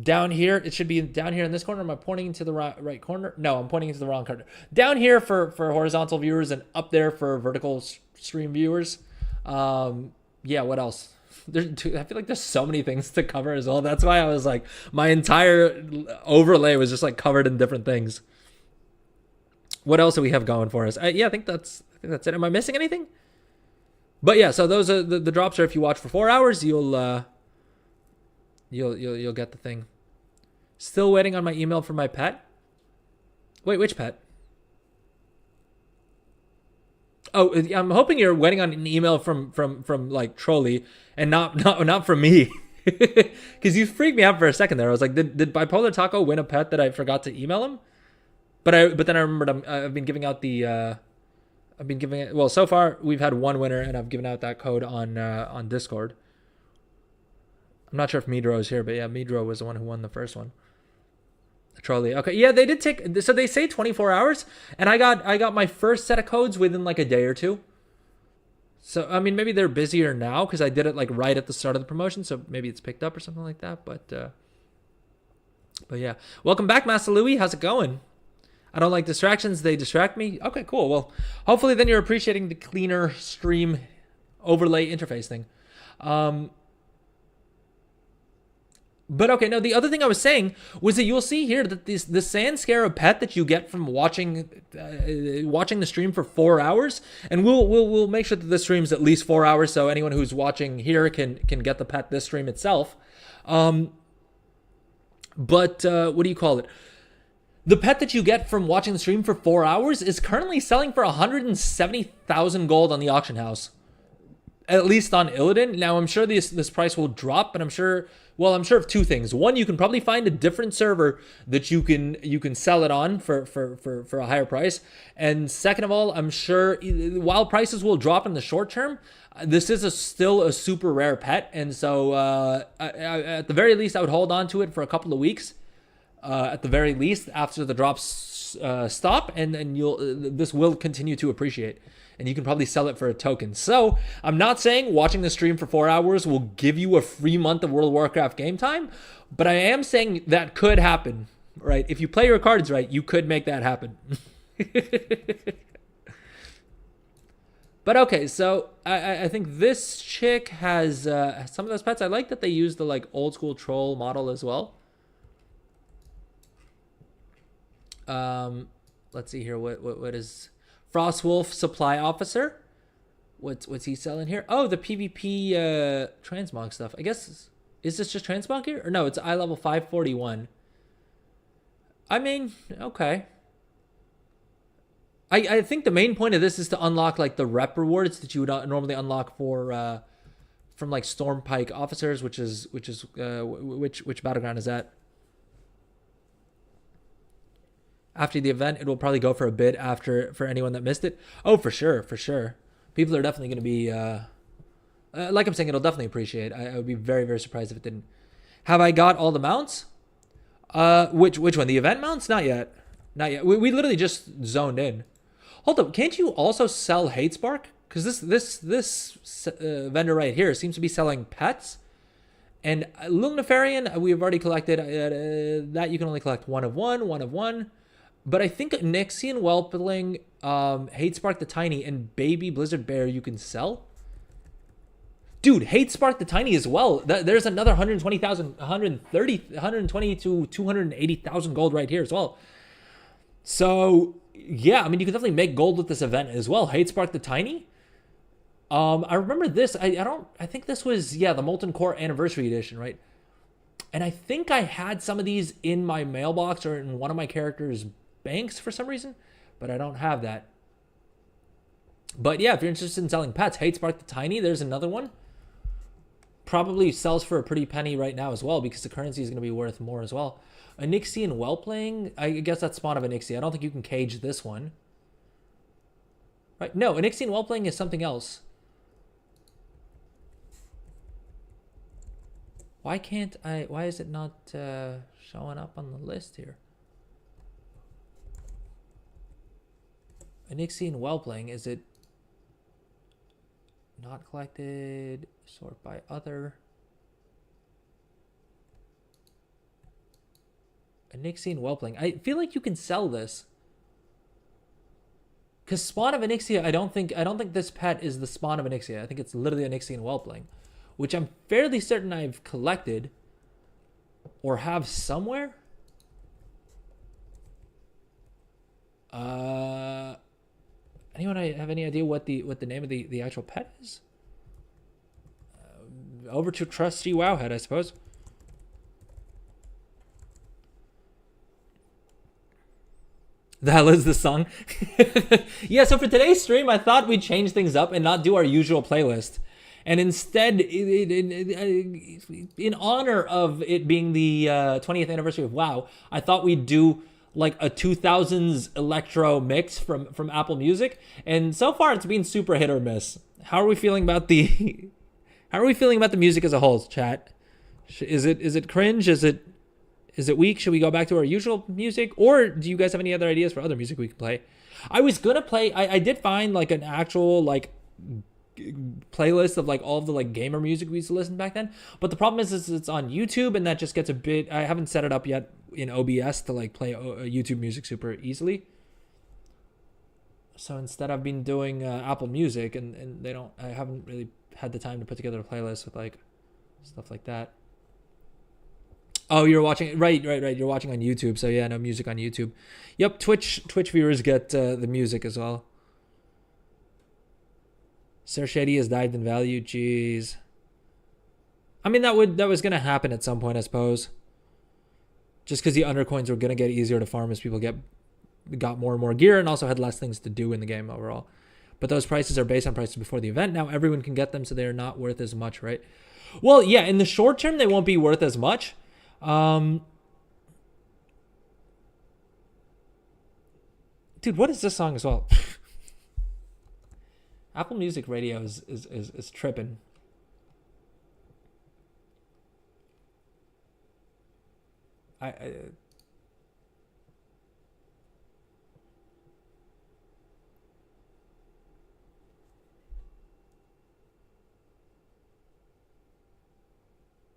down here. It should be down here in this corner. Am I pointing to the right corner? No, I'm pointing to the wrong corner. Down here for horizontal viewers and up there for vertical stream viewers. Yeah, what else? I feel like there's so many things to cover as well. That's why I was like, my entire overlay was just like covered in different things. What else do we have going for us? Yeah, I think that's it. Am I missing anything? But yeah, so those are the drops. Are if you watch for 4 hours, you'll get the thing. Still waiting on my email for my pet. Wait, which pet? Oh, I'm hoping you're waiting on an email from like Trolley and not from me, because you freaked me out for a second there. I was like, did Bipolar Taco win a pet that I forgot to email him? But then I remembered I've been giving out the well, so far we've had one winner and I've given out that code on Discord. I'm not sure if Midro is here, but yeah, Midro was the one who won the first one. Trolley. Okay, yeah, they did take. So they say 24 hours, and I got my first set of codes within like a day or two. So I mean, maybe they're busier now because I did it like right at the start of the promotion, so maybe it's picked up or something like that. But yeah, welcome back, Master Louie. How's it going? I don't like distractions; they distract me. Okay, cool. Well, hopefully then you're appreciating the cleaner stream overlay interface thing. But okay, no, the other thing I was saying was that you'll see here that the Sand Scarab pet that you get from watching the stream for 4 hours, and we'll make sure that the stream's at least 4 hours, so anyone who's watching here can get the pet this stream itself. But what do you call it? The pet that you get from watching the stream for 4 hours is currently selling for 170,000 gold on the auction house, at least on Illidan. Now I'm sure this price will drop, but I'm sure of two things. One, you can probably find a different server that you can sell it on for a higher price. And second of all, I'm sure while prices will drop in the short term, this is still a super rare pet. And so at the very least, I would hold on to it for a couple of weeks. At the very least, after the drops stop, and this will continue to appreciate. And you can probably sell it for a token. So I'm not saying watching the stream for 4 hours will give you a free month of World of Warcraft game time, but I am saying that could happen, right? If you play your cards right, you could make that happen. But okay, so I think this chick has some of those pets. I like that they use the like old school troll model as well. Let's see here. What is Frostwolf Supply Officer? What's he selling here? Oh, the PvP transmog stuff. I guess is this just transmog here? Or no, it's eye level 541. I mean, okay. I think the main point of this is to unlock like the rep rewards that you would normally unlock for from like Stormpike officers, which battleground is that? After the event, it will probably go for a bit for anyone that missed it. Oh, for sure. People are definitely going to be, like I'm saying, it'll definitely appreciate. I would be very, very surprised if it didn't. Have I got all the mounts? Which one? The event mounts? Not yet. We literally just zoned in. Hold up, can't you also sell Hatespark? Because this vendor right here seems to be selling pets. And Lugnifarian, we've already collected. That you can only collect one of one. But I think Nixian Whelpling, Hate Spark the Tiny, and Baby Blizzard Bear you can sell. Dude, Hate Spark the Tiny as well. There's another 120,000, 130, 120 to 280,000 gold right here as well. So yeah, I mean, you can definitely make gold with this event as well. Hate Spark the Tiny. I remember this. I think this was, the Molten Core Anniversary Edition, right? And I think I had some of these in my mailbox or in one of my characters' banks for some reason, but I don't have that. But yeah, if you're interested in selling pets, Hate Spark the Tiny, there's another one. Probably sells for a pretty penny right now as well because the currency is going to be worth more as well. Onyxian Whelpling, I guess that's spawn of Onyxia. I don't think you can cage this one. Right? No, Onyxian Whelpling is something else. Why is it not showing up on the list here? Onyxian Whelpling, is it not collected? Sort by other. Onyxian Whelpling. I feel like you can sell this. Because spawn of Onyxia, I don't think this pet is the spawn of Onyxia. I think it's literally Onyxian Whelpling, which I'm fairly certain I've collected or have somewhere. Anyone have any idea what the name of the actual pet is? Over to trusty Wowhead, I suppose. That was the song. Yeah, so for today's stream, I thought we'd change things up and not do our usual playlist. And instead, in honor of it being the 20th anniversary of WoW, I thought we'd do like a 2000s electro mix from Apple Music. And so far, it's been super hit or miss. How are we feeling about the music as a whole, chat? Is it cringe? Is it weak? Should we go back to our usual music? Or do you guys have any other ideas for other music we can play? I was gonna play, I did find like an actual like playlist of like all of the like gamer music we used to listen back then. But the problem is it's on YouTube and that just gets a bit, I haven't set it up yet in OBS to like play YouTube music super easily. So instead I've been doing Apple Music and I haven't really had the time to put together a playlist with like stuff like that. Oh, you're watching, right. You're watching on YouTube. So yeah, no music on YouTube. Yep, Twitch viewers get the music as well. Sir Shady has dived in value. Jeez. I mean, that was gonna happen at some point, I suppose. Just because the undercoins were gonna get easier to farm as people got more and more gear and also had less things to do in the game overall. But those prices are based on prices before the event. Now everyone can get them, so they're not worth as much, right? Well, yeah, in the short term, they won't be worth as much. Dude, what is this song as well? Apple Music Radio is tripping.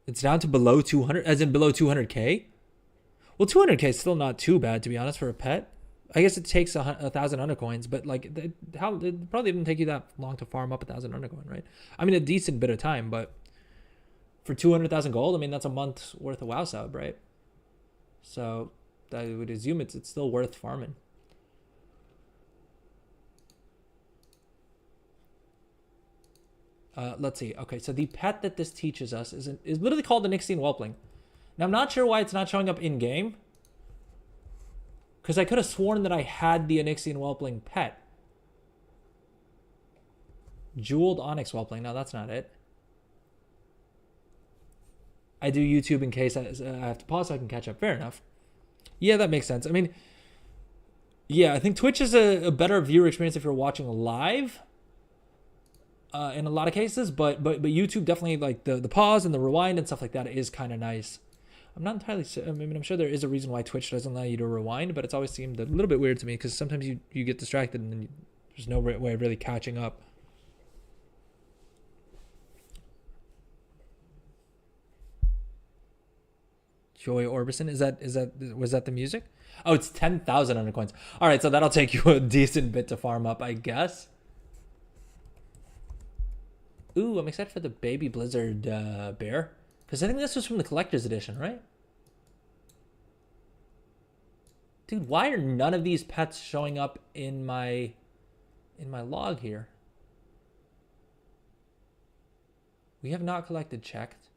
It's down to below 200, as in below 200K. Well, 200K is still not too bad, to be honest, for a pet. I guess it takes 1,000 undercoins, but like, it probably didn't take you that long to farm up 1,000 undercoin, right? I mean, a decent bit of time, but for 200,000 gold, I mean, that's a month's worth of WoW sub, right? So I would assume it's still worth farming. Let's see. Okay, so the pet that this teaches us is literally called the Onyxian Whelpling. Now, I'm not sure why it's not showing up in-game. Because I could have sworn that I had the Onyxian Whelpling pet. Jeweled Onyx Whelpling. No, that's not it. I do YouTube in case I have to pause so I can catch up. Fair enough. Yeah, that makes sense. I mean, yeah, I think Twitch is a better viewer experience if you're watching live. In a lot of cases, but YouTube definitely, like the pause and the rewind and stuff like that is kind of nice. I'm not entirely sure. I mean, I'm sure there is a reason why Twitch doesn't allow you to rewind, but it's always seemed a little bit weird to me because sometimes you get distracted and then there's no way of really catching up. Joy Orbison. Was that the music? Oh, it's 10,000 under coins. All right, so that'll take you a decent bit to farm up, I guess. Ooh, I'm excited for the baby Blizzard bear, because I think this was from the collector's edition, right? Dude, why are none of these pets showing up in my log here? We have not collected checked.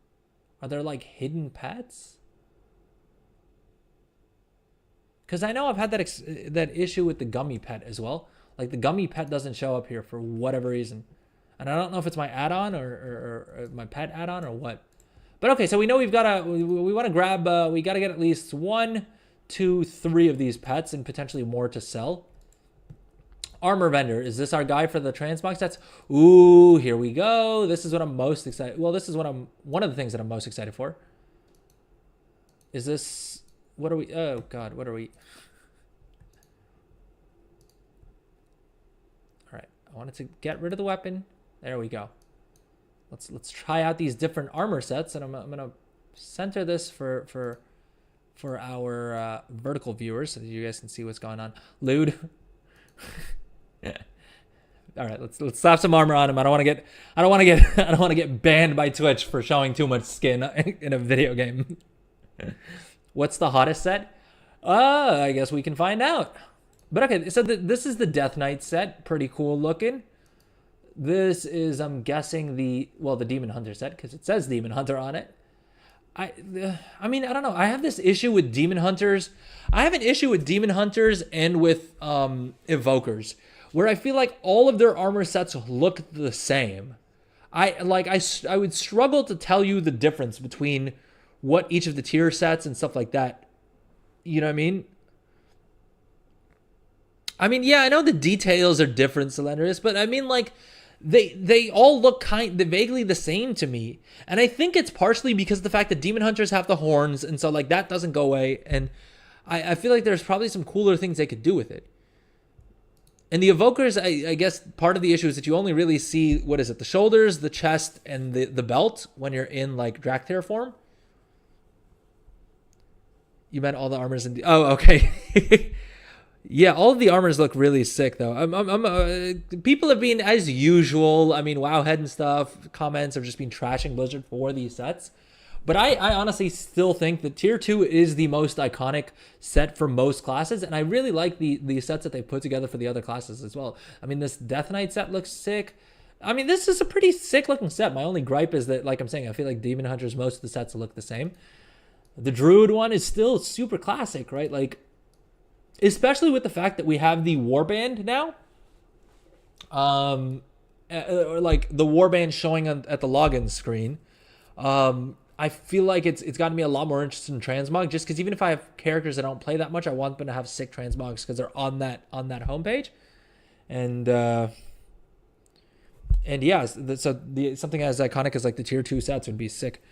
Are there like hidden pets? Because I know I've had that issue with the gummy pet as well. Like the gummy pet doesn't show up here for whatever reason. And I don't know if it's my add-on or my pet add-on or what. But okay, so we know we want to grab, we got to get at least 1, 2, 3 of these pets and potentially more to sell. Armor vendor. Is this our guy for the transmog sets? Ooh, here we go. This is what I'm most excited. Well, this is what one of the things that I'm most excited for. Is this, what are we, oh God, what are we? All right, I wanted to get rid of the weapon. There we go. Let's try out these different armor sets, and I'm gonna center this for our vertical viewers so that you guys can see what's going on. Lewd. All right, let's slap some armor on him. I don't want to get banned by Twitch for showing too much skin in a video game. What's the hottest set? I guess we can find out. But okay, so this is the Death Knight set. Pretty cool looking. This is, I'm guessing, the Demon Hunter set, because it says Demon Hunter on it. I mean, I don't know. I have this issue with Demon Hunters. I have an issue with Demon Hunters and with Evokers, where I feel like all of their armor sets look the same. I would struggle to tell you the difference between what each of the tier sets and stuff like that. You know what I mean? I mean, yeah, I know the details are different, Cylindrus, but I mean, like, they all look vaguely the same to me. And I think it's partially because of the fact that Demon Hunters have the horns, and so, like, that doesn't go away. And I feel like there's probably some cooler things they could do with it. And the Evokers, I guess part of the issue is that you only really see, what is it, the shoulders, the chest, and the belt when you're in, like, Drakthir form. You meant all the armors in... Oh, okay. Yeah, all of the armors look really sick, though. People have been, as usual, I mean, Wowhead and stuff, comments have just been trashing Blizzard for these sets. But I honestly still think that Tier 2 is the most iconic set for most classes, and I really like the sets that they put together for the other classes as well. I mean, this Death Knight set looks sick. I mean, this is a pretty sick-looking set. My only gripe is that, like I'm saying, I feel like Demon Hunters, most of the sets look the same. The Druid one is still super classic, right? Like, especially with the fact that we have the warband now. Or like the warband showing at the login screen. I feel like it's gotten me a lot more interested in transmog, just because even if I have characters that don't play that much, I want them to have sick transmogs because they're on that homepage. And yeah, so something as iconic as like the Tier 2 sets would be sick.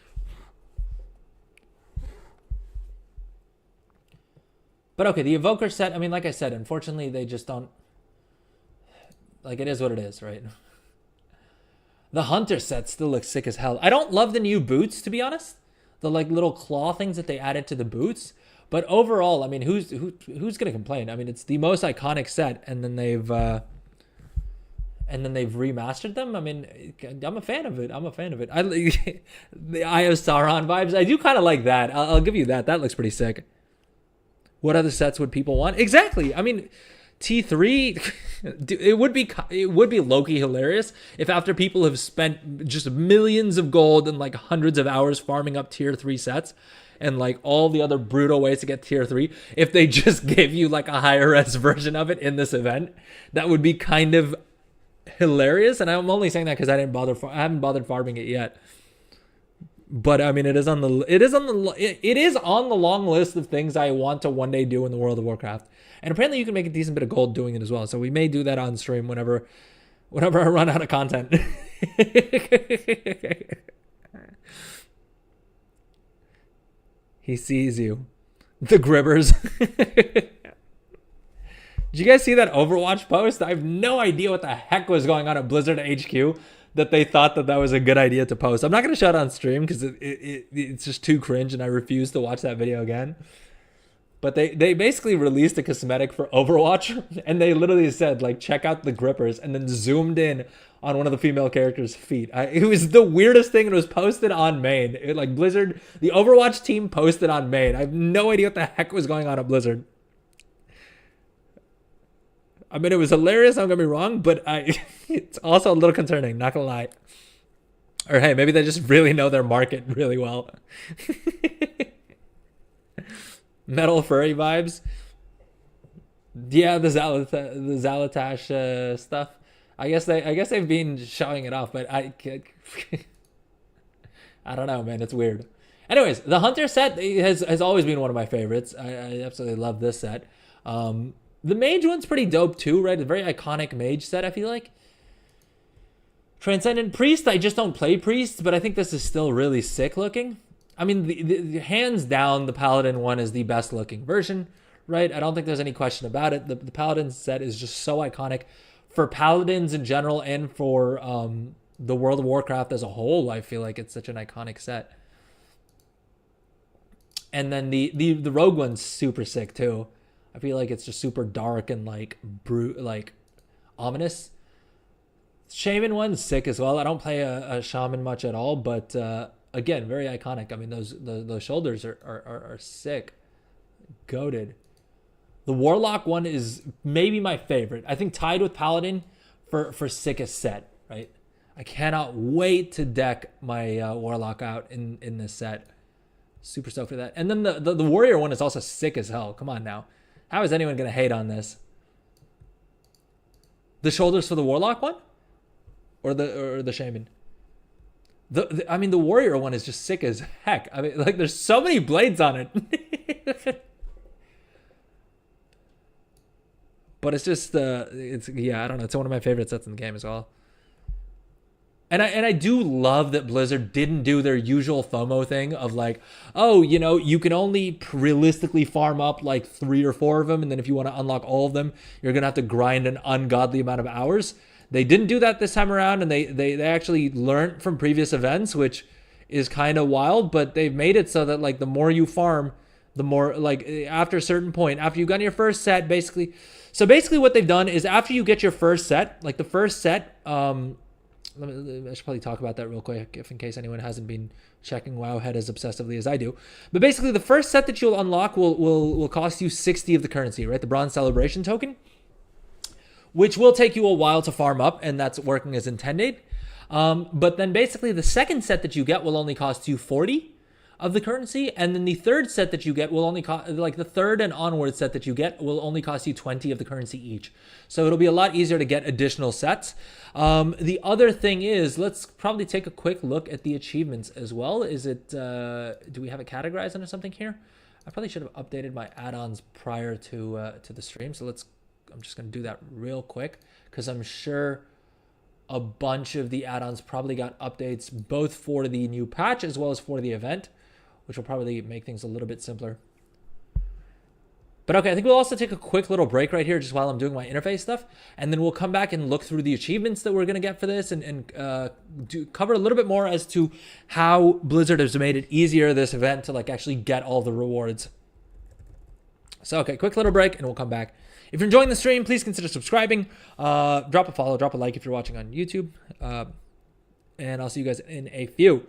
But okay, the Evoker set, I mean, like I said, unfortunately, they just don't... Like, it is what it is, right? The Hunter set still looks sick as hell. I don't love the new boots, to be honest. The, like, little claw things that they added to the boots. But overall, I mean, who's going to complain? I mean, it's the most iconic set, and then they've remastered them. I mean, I'm a fan of it. The Eye of Sauron vibes, I do kind of like that. I'll give you that. That looks pretty sick. What other sets would people want? Exactly. I mean, T3, it would be low-key hilarious if after people have spent just millions of gold and like hundreds of hours farming up Tier 3 sets and like all the other brutal ways to get Tier 3, if they just gave you like a higher res version of it in this event. That would be kind of hilarious. And I'm only saying that because I haven't bothered farming it yet. But I mean, it is on the long list of things I want to one day do in the World of Warcraft. And apparently you can make a decent bit of gold doing it as well. So we may do that on stream whenever I run out of content. He sees you. The Gribbers. Did you guys see that Overwatch post? I have no idea what the heck was going on at Blizzard HQ that they thought that that was a good idea to post. I'm not going to show it on stream because it's just too cringe and I refuse to watch that video again. But they basically released a cosmetic for Overwatch and they literally said, like, check out the grippers, and then zoomed in on one of the female characters' feet. It was the weirdest thing, and it was posted on main. Like, Blizzard, the Overwatch team posted on main. I have no idea what the heck was going on at Blizzard. I mean, it was hilarious, don't get me wrong, but it's also a little concerning, not gonna lie. Or hey, maybe they just really know their market really well. Metal furry vibes. Yeah, the Zalatash stuff. I guess they've been showing it off, but I don't know, man. It's weird. Anyways, the Hunter set has always been one of my favorites. I absolutely love this set. The Mage one's pretty dope too, right? A very iconic Mage set, I feel like. Transcendent Priest, I just don't play Priest, but I think this is still really sick looking. I mean, the hands down, the Paladin one is the best looking version, right? I don't think there's any question about it. The Paladin set is just so iconic for Paladins in general and for the World of Warcraft as a whole. I feel like it's such an iconic set. And then the Rogue one's super sick too. I feel like it's just super dark and like ominous. Shaman one's sick as well. I don't play a shaman much at all, but again, very iconic. I mean, those shoulders are sick. Goated. The Warlock one is maybe my favorite. I think tied with Paladin for sickest set, right? I cannot wait to deck my Warlock out in this set. Super stoked for that. And then the Warrior one is also sick as hell. Come on now. How is anyone going to hate on this? The shoulders for the Warlock one? Or the Shaman? I mean, the Warrior one is just sick as heck. I mean, like, there's so many blades on it. But it's just, yeah, I don't know. It's one of my favorite sets in the game as well. And I do love that Blizzard didn't do their usual FOMO thing of like, oh, you know, you can only realistically farm up like 3 or 4 of them, and then if you want to unlock all of them, you're going to have to grind an ungodly amount of hours. They didn't do that this time around, and they actually learned from previous events, which is kind of wild, but they've made it so that like the more you farm, the more, like, after a certain point, after you've gotten your first set, basically. So basically what they've done is after you get your first set, like the first set, I should probably talk about that real quick if in case anyone hasn't been checking Wowhead as obsessively as I do. But basically the first set that you'll unlock will cost you 60 of the currency, right? The Bronze Celebration token, which will take you a while to farm up, and that's working as intended. But then basically the second set that you get will only cost you 40 of the currency, and then the third set that you get will only cost, like the third and onward set that you get will only cost you 20 of the currency each. So it'll be a lot easier to get additional sets. The other thing is, let's probably take a quick look at the achievements as well. Is it, do we have it categorized under something here? I probably should have updated my add-ons prior to the stream. So I'm just going to do that real quick because I'm sure a bunch of the add-ons probably got updates both for the new patch as well as for the event, which will probably make things a little bit simpler. But okay, I think we'll also take a quick little break right here just while I'm doing my interface stuff, and then we'll come back and look through the achievements that we're going to get for this and cover a little bit more as to how Blizzard has made it easier this event to like actually get all the rewards. So okay, quick little break and we'll come back. If you're enjoying the stream, please consider subscribing. Drop a follow, drop a like if you're watching on YouTube. And I'll see you guys in a few.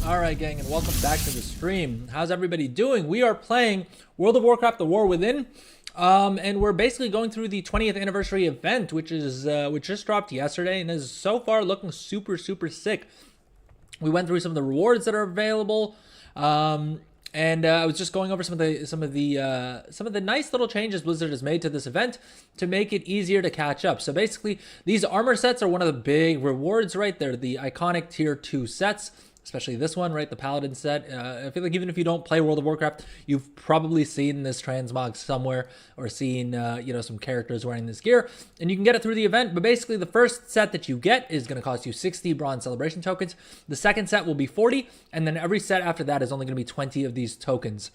Alright gang, and welcome back to the stream. How's everybody doing? We are playing World of Warcraft The War Within. And we're basically going through the 20th anniversary event, which just dropped yesterday and is so far looking super sick. We went through some of the rewards that are available. And I was just going over some of the nice little changes Blizzard has made to this event to make it easier to catch up. So basically, these armor sets are one of the big rewards, right? They're the iconic tier 2 sets, especially this one, right? The Paladin set. I feel like even if you don't play World of Warcraft, you've probably seen this transmog somewhere or seen, some characters wearing this gear, and you can get it through the event. But basically, the first set that you get is going to cost you 60 bronze celebration tokens. The second set will be 40, and then every set after that is only going to be 20 of these tokens.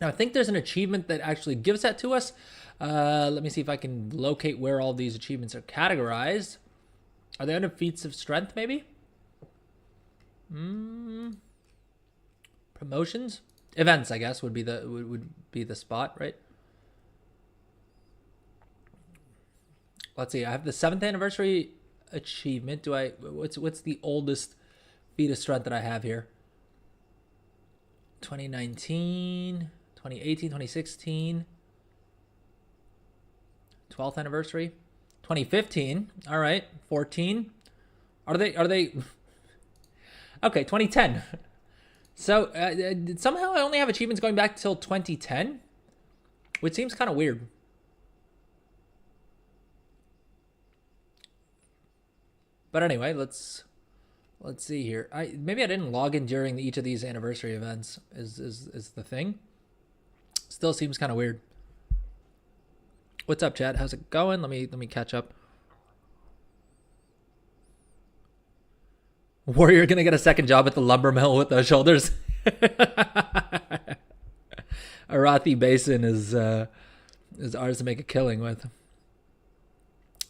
Now, I think there's an achievement that actually gives that to us. Let me see if I can locate where all these achievements are categorized. Are they under feats of strength, maybe? Promotions, events, I guess would be the spot, right? Let's see. I have the 7th anniversary achievement. What's the oldest feat of strength that I have here? 2019, 2018, 2016, 12th anniversary, 2015. All right, 14. Are they? Okay, 2010. So somehow I only have achievements going back till 2010, which seems kind of weird. But anyway, let's see here. Maybe I didn't log in during each of these anniversary events. Is the thing? Still seems kind of weird. What's up, chat? How's it going? Let me catch up. Warrior gonna get a second job at the lumber mill with those shoulders. Arathi Basin is ours to make a killing with.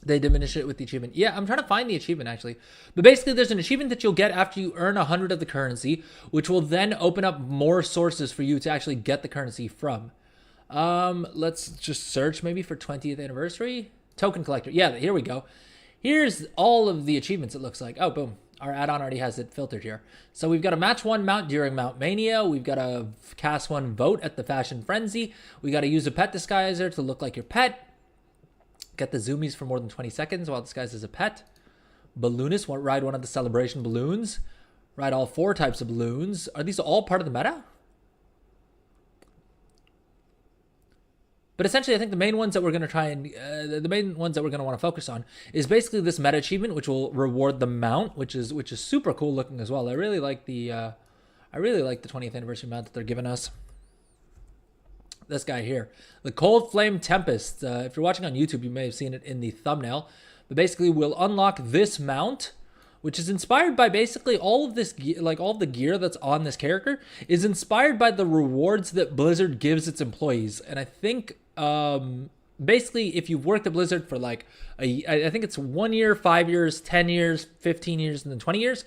They diminish it with the achievement. Yeah, I'm trying to find the achievement actually. But basically there's an achievement that you'll get after you earn 100 of the currency, which will then open up more sources for you to actually get the currency from. Let's just search maybe for 20th anniversary. Token collector. Yeah, here we go. Here's all of the achievements, it looks like. Oh, boom. Our add-on already has it filtered here. So we've got a match 1 mount during Mount Mania. We've got a cast 1 vote at the Fashion Frenzy. We got to use a pet disguiser to look like your pet. Get the zoomies for more than 20 seconds while disguised as a pet. Balloonist, ride one of the celebration balloons. Ride all 4 types of balloons. Are these all part of the meta? But essentially, I think the main ones that we're going to try and the main ones that we're going to want to focus on is basically this meta achievement, which will reward the mount, which is super cool looking as well. I really like the 20th anniversary mount that they're giving us. This guy here, the Cold Flame Tempest. If you're watching on YouTube, you may have seen it in the thumbnail. But basically, we'll unlock this mount, which is inspired by basically all of this, all of the gear that's on this character is inspired by the rewards that Blizzard gives its employees. And I think basically if you've worked at Blizzard for like I think it's 1 year, 5 years, 10 years, 15 years, and then 20 years,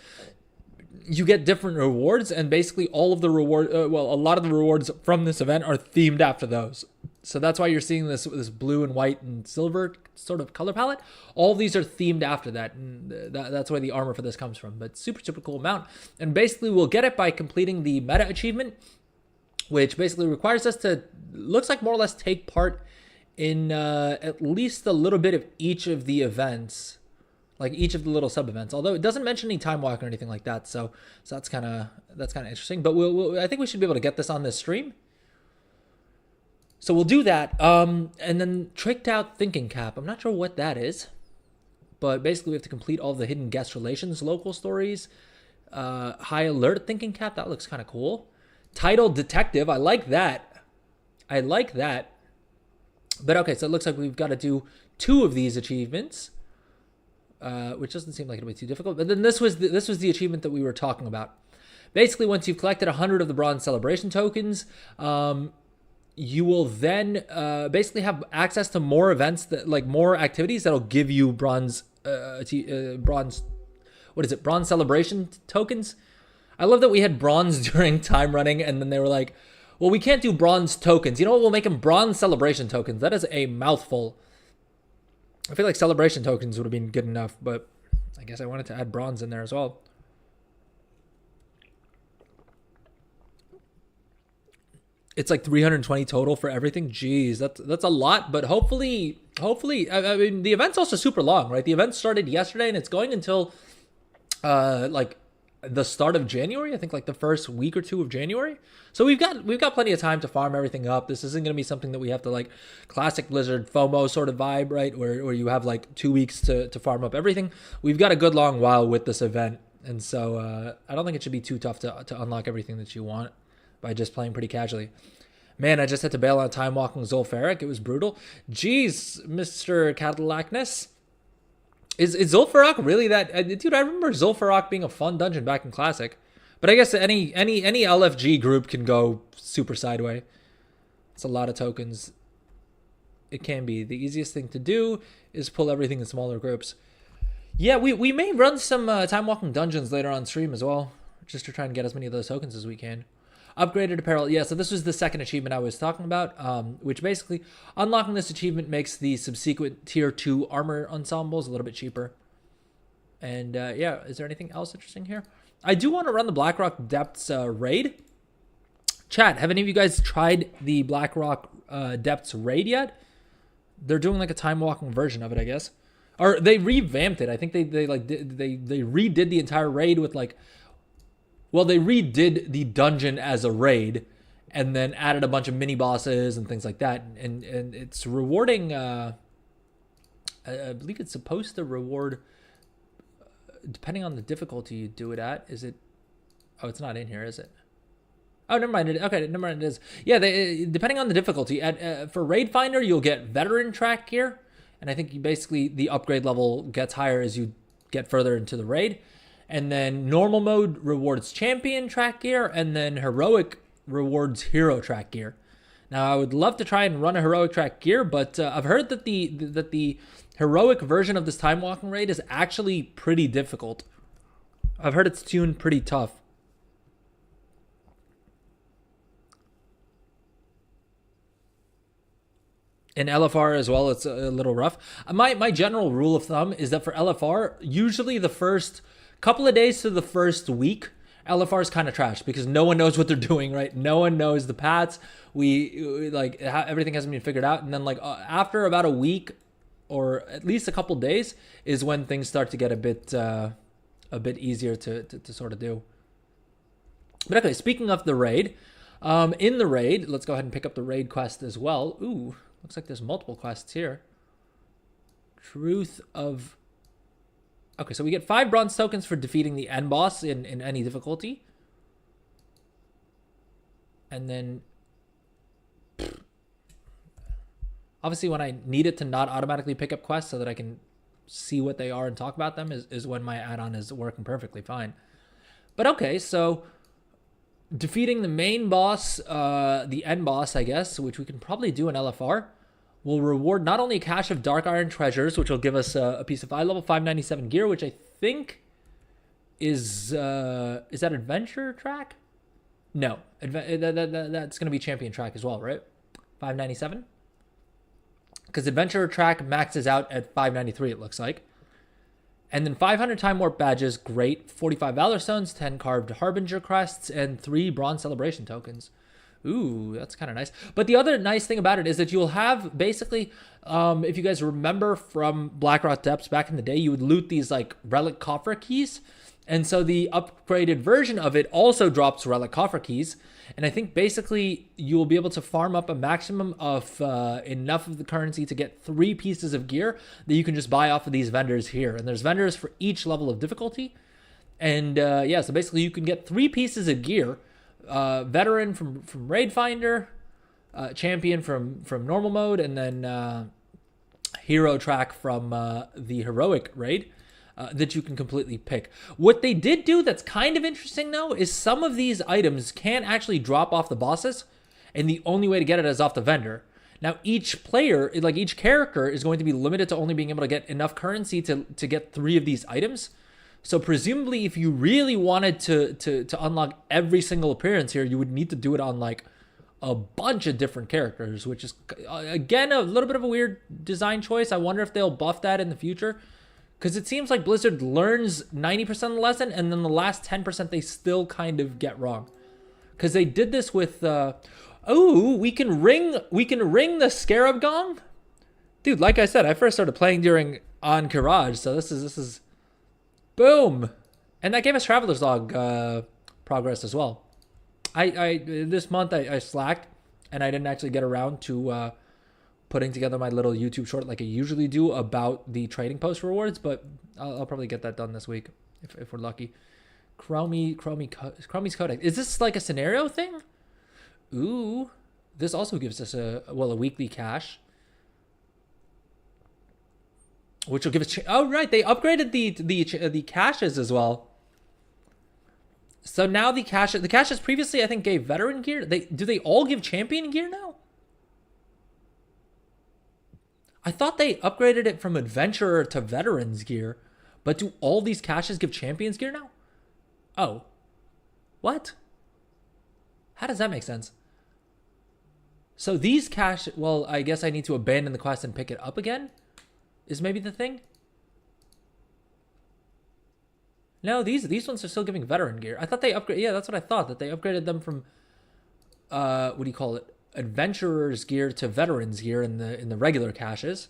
you get different rewards. And basically all of the a lot of the rewards from this event are themed after those. So that's why you're seeing this blue and white and silver sort of color palette. All of these are themed after that, and that's where the armor for this comes from. But super cool mount. And basically we'll get it by completing the meta achievement, which basically requires us to, looks like more or less take part in at least a little bit of each of the events, like each of the little sub events. Although it doesn't mention any time walk or anything like that, so that's kind of interesting. But I think we should be able to get this on this stream. So we'll do that, and then Tricked Out Thinking Cap. I'm not sure what that is, but basically we have to complete all the hidden guest relations, local stories, High Alert Thinking Cap. That looks kind of cool. Title Detective. I like that. But okay, so it looks like we've got to do 2 of these achievements, which doesn't seem like it'll be too difficult. But then this was the achievement that we were talking about. Basically, once you've collected 100 of the bronze celebration tokens, you will then basically have access to more events, that like more activities that'll give you bronze celebration tokens. I love that we had bronze during time running, and then they were like, well, we can't do bronze tokens. You know what? We'll make them bronze celebration tokens. That is a mouthful. I feel like celebration tokens would have been good enough, but I guess I wanted to add bronze in there as well. It's like 320 total for everything. Jeez, that's a lot. But hopefully, I mean, the event's also super long, right? The event started yesterday and it's going until like the start of January. I think like the first week or two of January. So we've got plenty of time to farm everything up. This isn't going to be something that we have to like classic Blizzard FOMO sort of vibe, right? Where you have like 2 weeks to farm up everything. We've got a good long while with this event. And so I don't think it should be too tough to unlock everything that you want by just playing pretty casually. Man, I just had to bail on time walking Zul'Farrak. It was brutal. Jeez, Mr. Cadillacness. Is Zul'Farrak really that... Dude, I remember Zul'Farrak being a fun dungeon back in Classic. But I guess any LFG group can go super sideway. It's a lot of tokens. It can be. The easiest thing to do is pull everything in smaller groups. Yeah, we may run some time walking dungeons later on stream as well, just to try and get as many of those tokens as we can. Upgraded apparel. Yeah, so this was the second achievement I was talking about, which basically unlocking this achievement makes the subsequent tier 2 armor ensembles a little bit cheaper. And yeah, is there anything else interesting here? I do want to run the Blackrock Depths raid. Chat, have any of you guys tried the Blackrock Depths raid yet? They're doing like a time walking version of it, I guess. Or they revamped it. I think they redid the entire raid with like, well, they redid the dungeon as a raid and then added a bunch of mini bosses and things like that. And it's rewarding. I believe it's supposed to reward, depending on the difficulty you do it at. Is it? Oh, it's not in here, is it? Oh, never mind. Okay, never mind. It is. Yeah, depending on the difficulty. For Raid Finder, you'll get veteran track gear. And I think basically the upgrade level gets higher as you get further into the raid. And then normal mode rewards champion track gear. And then heroic rewards hero track gear. Now, I would love to try and run a heroic track gear, but I've heard that the heroic version of this time walking raid is actually pretty difficult. I've heard it's tuned pretty tough. In LFR as well, it's a little rough. My general rule of thumb is that for LFR, usually the first couple of days to the first week, LFR is kind of trash because no one knows what they're doing, right? No one knows the paths. We like everything hasn't been figured out, and then like after about a week or at least a couple days is when things start to get a bit easier to sort of do. But okay, speaking of the raid, in the raid, let's go ahead and pick up the raid quest as well. Ooh. Looks like there's multiple quests here. Truth of... Okay, so we get 5 bronze tokens for defeating the end boss in any difficulty. And then... Obviously, when I need it to not automatically pick up quests so that I can see what they are and talk about them is when my add-on is working perfectly fine. But okay, so... defeating the main boss, the end boss, I guess, which we can probably do in LFR, will reward not only a cache of Dark Iron treasures, which will give us a piece of level 597 gear, which I think is that adventure track? No, that's going to be champion track as well, right? 597? Because adventure track maxes out at 593, it looks like. And then 500 Time Warp badges, great. 45 Valor Stones, 10 carved Harbinger crests, and 3 Bronze Celebration tokens. Ooh, that's kind of nice. But the other nice thing about it is that you'll have basically, if you guys remember from Blackrock Depths back in the day, you would loot these like relic coffer keys. And so the upgraded version of it also drops relic coffer keys. And I think basically you will be able to farm up a maximum of enough of the currency to get 3 pieces of gear that you can just buy off of these vendors here. And there's vendors for each level of difficulty. And yeah, so basically you can get 3 pieces of gear. Veteran from Raid Finder, champion from normal mode, and then hero track from the heroic raid. That you can completely pick. What they did do that's kind of interesting, though, is some of these items can actually drop off the bosses, and the only way to get it is off the vendor. Now, each player, like each character, is going to be limited to only being able to get enough currency to get 3 of these items. So presumably, if you really wanted to unlock every single appearance here, you would need to do it on like a bunch of different characters, which is, again, a little bit of a weird design choice. I wonder if they'll buff that in the future. Because it seems like Blizzard learns 90% of the lesson, and then the last 10% they still kind of get wrong. Because they did this with... Oh, we can ring the scarab gong, dude. Like I said, I first started playing during on Courage, so this is boom, and that gave us Traveler's Log progress as well. I this month I slacked and I didn't actually get around to putting together my little YouTube short like I usually do about the trading post rewards, but I'll probably get that done this week if we're lucky. Chromie's Codex. Is this like a scenario thing? Ooh, this also gives us a weekly cache, which will give us. Oh right, they upgraded the caches as well. So now the caches previously I think gave veteran gear. Do they all give champion gear now? I thought they upgraded it from adventurer to veterans gear, but do all these caches give champions gear now? Oh, what? How does that make sense? So these cache, well, I guess I need to abandon the quest and pick it up again, is maybe the thing. No, these ones are still giving veteran gear. I thought they upgrade. Yeah, that's what I thought, that they upgraded them from what do you call it? Adventurers gear to veterans gear in the regular caches.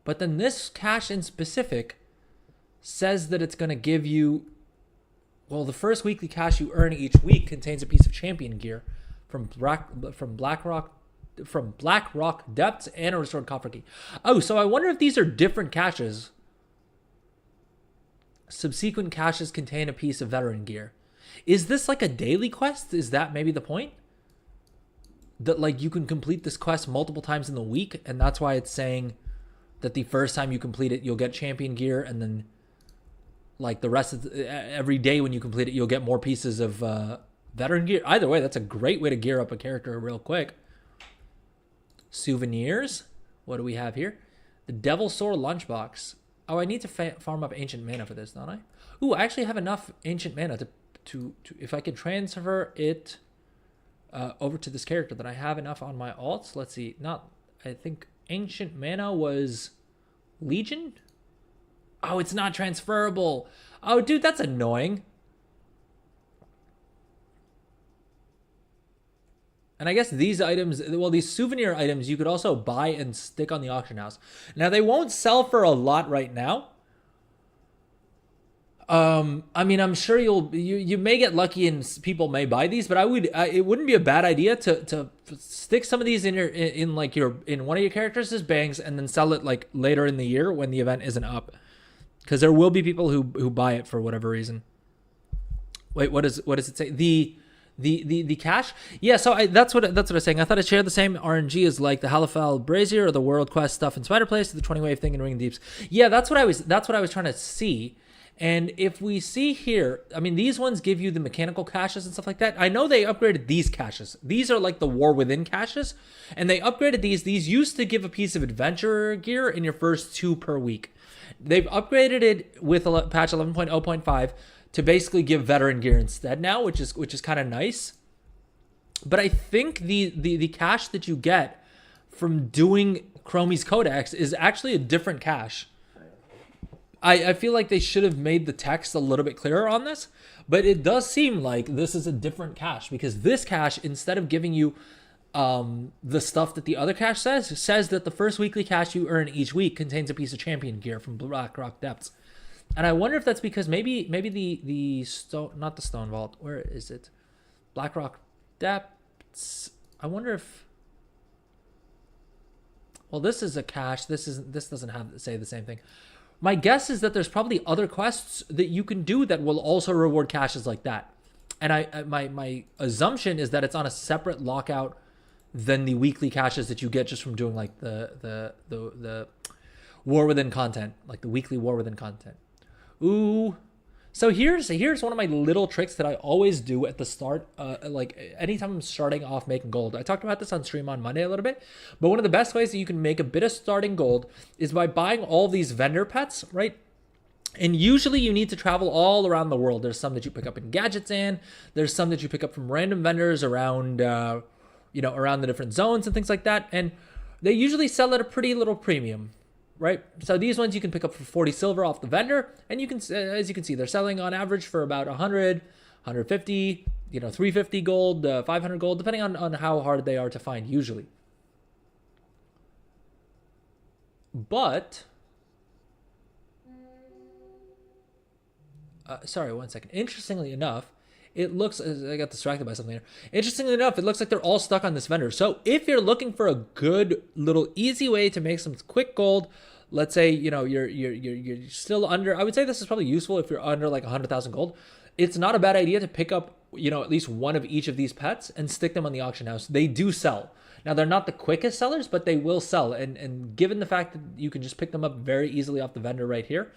But then this cache in specific says that it's going to give you, well, the first weekly cache you earn each week contains a piece of champion gear from Black Rock Depths and a restored copper key. Oh, so I wonder if these are different caches. Subsequent caches contain a piece of veteran gear. Is this like a daily quest? Is that maybe the point? That like you can complete this quest multiple times in the week, and that's why it's saying that the first time you complete it, you'll get champion gear, and then like the rest of every day when you complete it, you'll get more pieces of veteran gear. Either way, that's a great way to gear up a character real quick. Souvenirs. What do we have here? The Devil Sword lunchbox. Oh, I need to farm up ancient mana for this, don't I? Ooh, I actually have enough ancient mana to if I could transfer it over to this character, that I have enough on my alts. Let's see. I think ancient mana was Legion. Oh, it's not transferable. Oh, dude, that's annoying. And I guess these items, well, these souvenir items, you could also buy and stick on the auction house. Now, they won't sell for a lot right now. I mean, I'm sure you may get lucky and people may buy these, but it wouldn't be a bad idea to stick some of these in one of your characters as banks, and then sell it like later in the year when the event isn't up, because there will be people who buy it for whatever reason. Wait, what does it say? The cache? Yeah, so that's what I was saying. I thought it shared the same RNG as like the Halifal Brazier or the World Quest stuff in Spider Place, the 20 wave thing in Ring Deeps. Yeah, that's what I was trying to see. And if we see here, I mean, these ones give you the mechanical caches and stuff like that. I know they upgraded these caches. These are like the War Within caches, and they upgraded these. These used to give a piece of adventurer gear in your first 2 per week. They've upgraded it with patch 11.0.5 to basically give veteran gear instead now, which is kind of nice. But I think the cache that you get from doing Chromie's Codex is actually a different cache. I feel like they should have made the text a little bit clearer on this, but it does seem like this is a different cache, because this cache, instead of giving you the stuff that the other cache says that the first weekly cache you earn each week contains a piece of champion gear from Black Rock Depths. And I wonder if that's because maybe the stone, not the stone vault, where is it? Black Rock Depths. I wonder if, well, this is a cache. This doesn't have to say the same thing. My guess is that there's probably other quests that you can do that will also reward caches like that. And my assumption is that it's on a separate lockout than the weekly caches that you get just from doing like the War Within content, like the weekly War Within content. Ooh. So here's one of my little tricks that I always do at the start, like anytime I'm starting off making gold. I talked about this on stream on Monday a little bit, but one of the best ways that you can make a bit of starting gold is by buying all these vendor pets, right? And usually you need to travel all around the world. There's some that you pick up in Gadgetzan. There's some that you pick up from random vendors around, around the different zones and things like that. And they usually sell at a pretty little premium. Right, so these ones you can pick up for 40 silver off the vendor, and you can, as you can see, they're selling on average for about 100, 150, you know, 350 gold, 500 gold, depending on how hard they are to find usually. But, sorry, one second. Interestingly enough, it looks, I got distracted by something here. Interestingly enough, it looks like they're all stuck on this vendor. So if you're looking for a good little easy way to make some quick gold, let's say, you know, you're still under, I would say this is probably useful if you're under like 100,000 gold. It's not a bad idea to pick up, you know, at least one of each of these pets and stick them on the auction house. They do sell. Now, they're not the quickest sellers, but they will sell. And given the fact that you can just pick them up very easily off the vendor right here,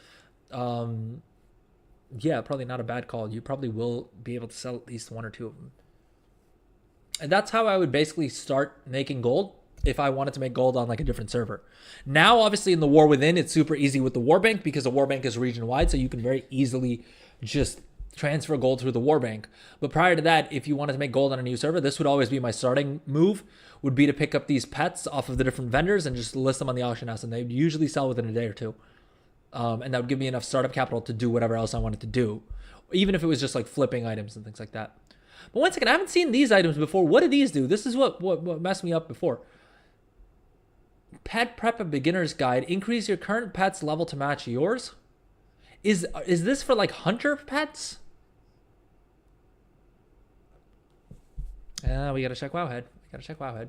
yeah, probably not a bad call. You probably will be able to sell at least one or two of them. And that's how I would basically start making gold if I wanted to make gold on like a different server. Now, obviously, in the War Within, it's super easy with the Warbank because the Warbank is region-wide, so you can very easily just transfer gold through the Warbank. But prior to that, if you wanted to make gold on a new server, this would always be my starting move, would be to pick up these pets off of the different vendors and just list them on the auction house, and they usually sell within a day or two. And that would give me enough startup capital to do whatever else I wanted to do, even if it was just like flipping items and things like that. But one second, I haven't seen these items before. What do these do? This is what messed me up before. Pet Prep a Beginner's Guide. Increase your current pet's level to match yours. Is this for like hunter pets? We gotta check Wowhead.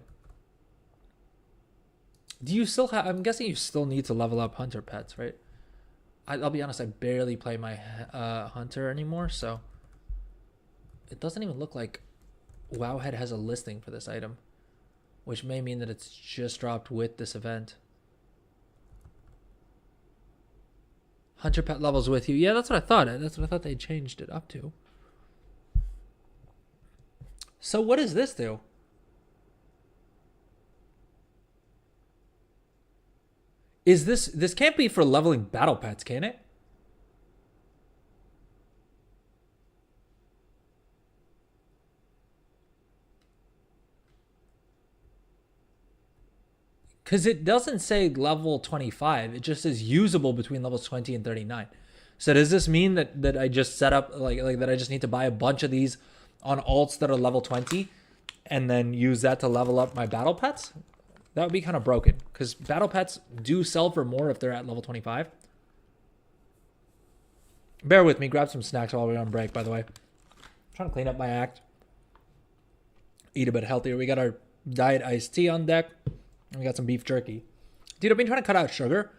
Do you still have... I'm guessing you still need to level up hunter pets, right? I'll be honest, I barely play my hunter anymore, so... It doesn't even look like Wowhead has a listing for this item, which may mean that it's just dropped with this event. Hunter pet levels with you. Yeah, that's what I thought. That's what I thought they changed it up to. So what does this do? Is this can't be for leveling battle pets, can it? Because it doesn't say level 25. It just says usable between levels 20 and 39. So does this mean that I just set up, like that I just need to buy a bunch of these on alts that are level 20 and then use that to level up my battle pets? That would be kind of broken because battle pets do sell for more if they're at level 25. Bear with me. Grab some snacks while we're on break, by the way. I'm trying to clean up my act. Eat a bit healthier. We got our diet iced tea on deck. And we got some beef jerky. Dude, I've been trying to cut out sugar.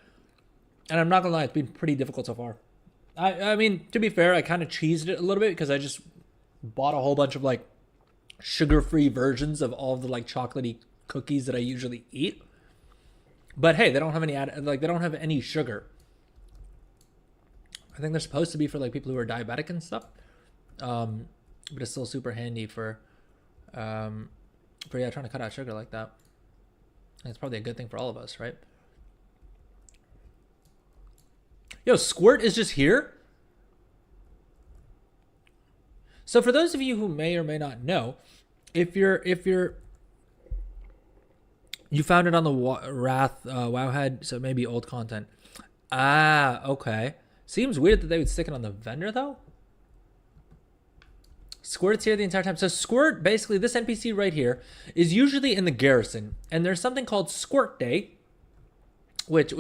And I'm not going to lie, it's been pretty difficult so far. I mean, to be fair, I kind of cheesed it a little bit because I just bought a whole bunch of like sugar-free versions of all of the like chocolatey cookies that I usually eat. But hey, they don't have any they don't have any sugar. I think they're supposed to be for like people who are diabetic and stuff. But it's still super handy for trying to cut out sugar like that. And it's probably a good thing for all of us, right? Yo, Squirt is just here. So for those of you who may or may not know, if you found it on the Wrath Wowhead, so maybe old content. Ah, okay. Seems weird that they would stick it on the vendor though. Squirt's here the entire time. So Squirt, basically this NPC right here is usually in the garrison, and there's something called Squirt Day, which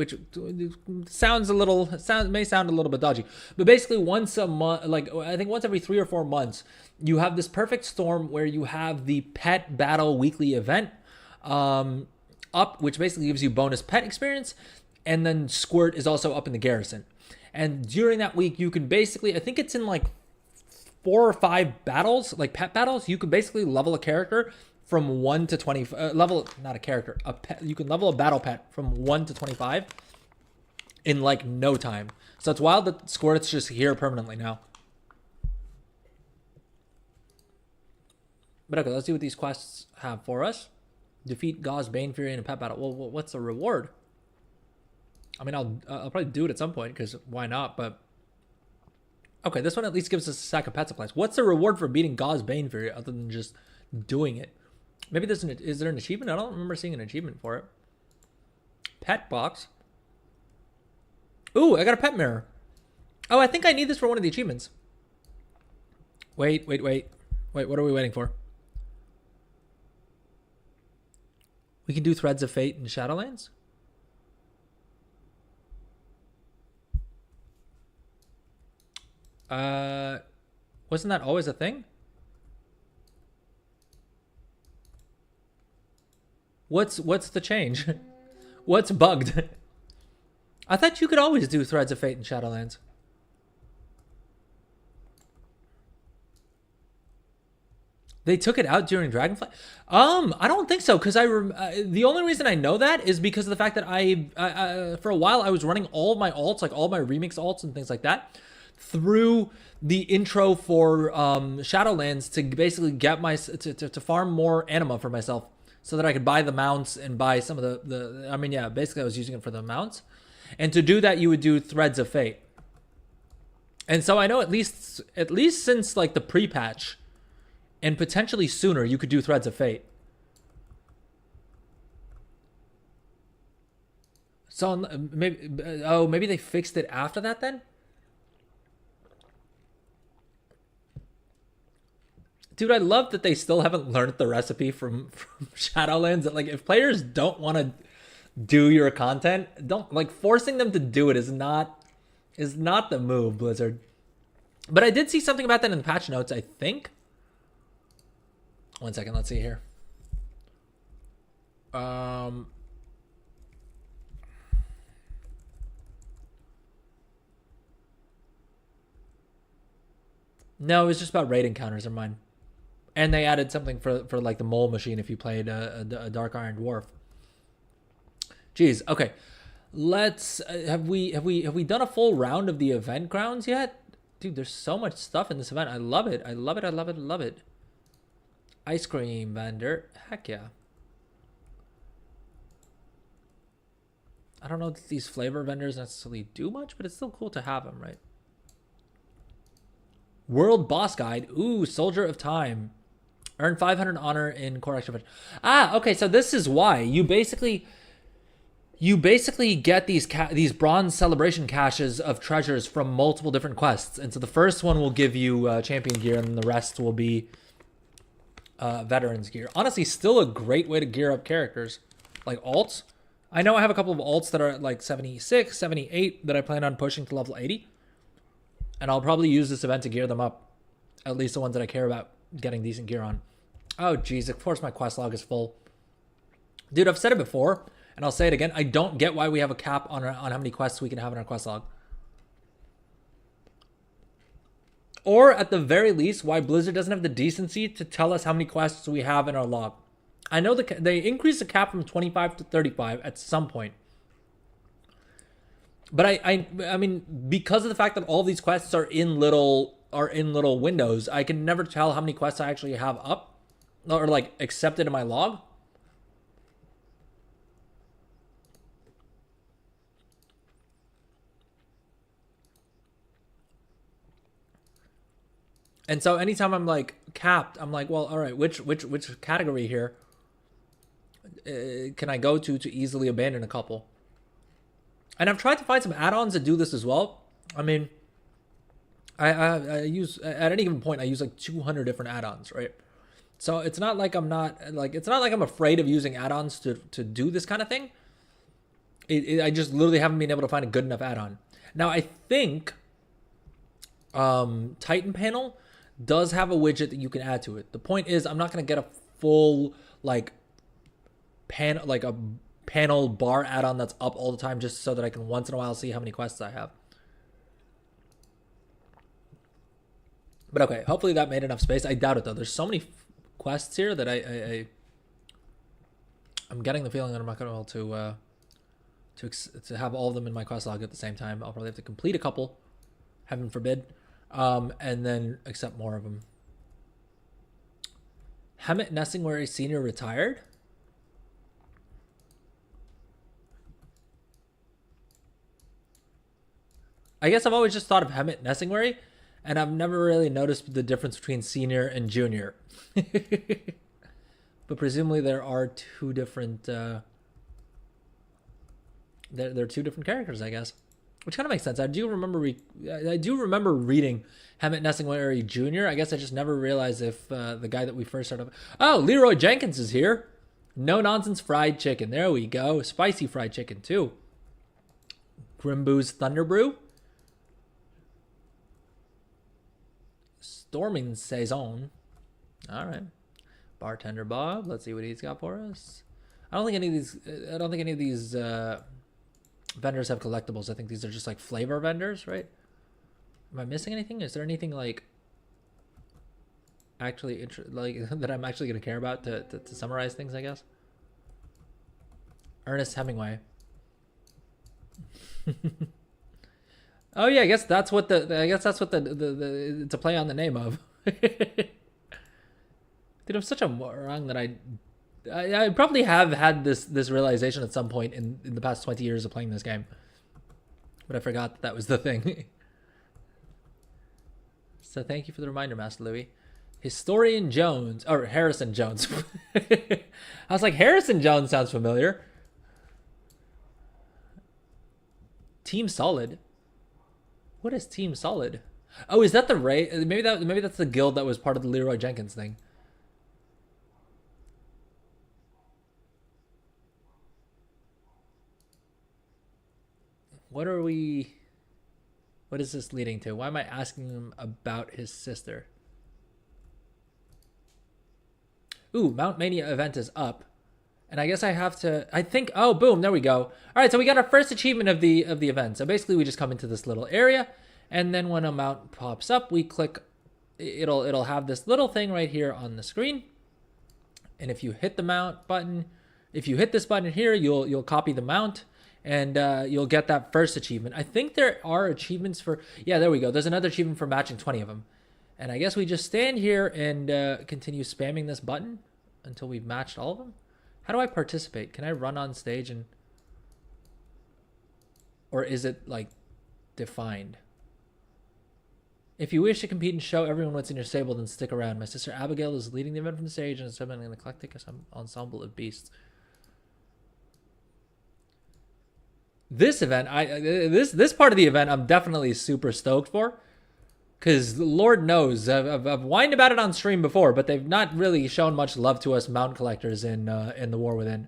may sound a little bit dodgy, but basically once a month, like I think once every 3 or 4 months, you have this perfect storm where you have the pet battle weekly event up, which basically gives you bonus pet experience, and then Squirt is also up in the garrison. And during that week, you can basically, I think it's in like 4 or 5 battles, like pet battles, you can basically level a character from 1 to 20, not a character, a pet. You can level a battle pet from 1 to 25 in like no time. So it's wild that Squirt's just here permanently now. But okay, let's see what these quests have for us. Defeat Gauss, Bane Fury in a pet battle. Well, what's the reward? I mean, I'll probably do it at some point because why not? But okay, this one at least gives us a stack of pet supplies. What's the reward for beating Gauss, Bane Fury other than just doing it? Maybe is there an achievement? I don't remember seeing an achievement for it. Pet box. Ooh, I got a pet mirror. Oh, I think I need this for one of the achievements. Wait. Wait, what are we waiting for? We can do Threads of Fate and Shadowlands? Wasn't that always a thing? What's the change? What's bugged? I thought you could always do Threads of Fate and Shadowlands. They took it out during Dragonflight. I don't think so, because the only reason I know that is because of the fact that I for a while I was running all of my alts, like all my remix alts and things like that, through the intro for Shadowlands to basically get to farm more anima for myself, so that I could buy the mounts and buy some of the. I mean, yeah, basically I was using it for the mounts, and to do that you would do Threads of Fate. And so I know at least since like the pre-patch, and potentially sooner, you could do Threads of Fate. So maybe they fixed it after that then? Dude, I love that they still haven't learned the recipe from Shadowlands. That like, if players don't want to do your content, don't like forcing them to do it is not the move, Blizzard. But I did see something about that in the patch notes, I think. 1 second, let's see here. No, it was just about raid encounters of mine. And they added something for like the mole machine if you played a Dark Iron Dwarf. Jeez, okay. Let's have we done a full round of the event grounds yet? Dude, there's so much stuff in this event. I love it. I love it. I love it. I love it. Ice cream vendor. Heck yeah. I don't know if these flavor vendors necessarily do much, but it's still cool to have them, right? World Boss Guide. Ooh, Soldier of Time. Earn 500 honor in core extra. Okay, so this is why. You basically get these bronze celebration caches of treasures from multiple different quests. And so the first one will give you champion gear, and the rest will be veterans gear. Honestly, still a great way to gear up characters. Like alts. I know I have a couple of alts that are at like 76, 78 that I plan on pushing to level 80. And I'll probably use this event to gear them up. At least the ones that I care about getting decent gear on. Oh, geez. Of course my quest log is full. Dude, I've said it before, and I'll say it again. I don't get why we have a cap on how many quests we can have in our quest log. Or, at the very least, why Blizzard doesn't have the decency to tell us how many quests we have in our log. I know they increased the cap from 25 to 35 at some point. But I mean, because of the fact that all these quests are in little windows, I can never tell how many quests I actually have up or like accepted in my log. And so anytime I'm like capped, I'm like, well, all right, which category here can I go to easily abandon a couple? And I've tried to find some add-ons that do this as well. I mean, I use, at any given point, I use like 200 different add-ons, right? So it's not like I'm afraid of using add-ons to do this kind of thing. I just literally haven't been able to find a good enough add-on. Now, I think Titan Panel does have a widget that you can add to it. The point is, I'm not going to get a full a panel bar add-on that's up all the time just so that I can once in a while see how many quests I have. But okay, hopefully that made enough space. I doubt it though. There's so many quests here that I'm getting the feeling that I'm not going to be able to have all of them in my quest log at the same time. I'll probably have to complete a couple, heaven forbid, and then accept more of them. Hemet Nessingwary Senior retired? I guess I've always just thought of Hemet Nessingwary, and I've never really noticed the difference between senior and junior. But presumably there are two different... They're two different characters, I guess. which kind of makes sense. I do remember reading Hammett Nessingwary Jr. I guess I just never realized if the guy that we first started. Oh, Leroy Jenkins is here. No nonsense fried chicken. There we go. Spicy fried chicken too. Grimboo's Thunder Brew. Storming Saison. All right. Bartender Bob. Let's see what he's got for us. I don't think any of these vendors have collectibles. I think these are just like flavor vendors, right? Am I missing anything? Is there anything like actually that I'm actually going to care about to summarize things, I guess? Ernest Hemingway. Oh yeah, I guess that's what the it's a play on the name of. Dude, I'm such a moron that I probably have had this realization at some point in the past 20 years of playing this game. But I forgot that was the thing. So thank you for the reminder, Master Louis. Historian Jones, or Harrison Jones. I was like, Harrison Jones sounds familiar. Team Solid. What is Team Solid? Oh, is that the Ray? Maybe that's the guild that was part of the Leroy Jenkins thing. What is this leading to? Why am I asking him about his sister? Ooh, Mount Mania event is up. And I guess I have to, I think, oh, boom, there we go. All right, so we got our first achievement of the event. So basically we just come into this little area, and then when a mount pops up, we click, it'll have this little thing right here on the screen. And if you hit the mount button, if you hit this button here, you'll copy the mount, and you'll get that first achievement. I think there are achievements for, yeah, there we go. There's another achievement for matching 20 of them. And I guess we just stand here and continue spamming this button until we've matched all of them. How do I participate? Can I run on stage and, or is it like defined? If you wish to compete and show everyone what's in your stable, then stick around. My sister Abigail is leading the event from the stage and assembling an eclectic ensemble of beasts. This event, this part of the event, I'm definitely super stoked for, because Lord knows I've whined about it on stream before, but they've not really shown much love to us mount collectors in the War Within.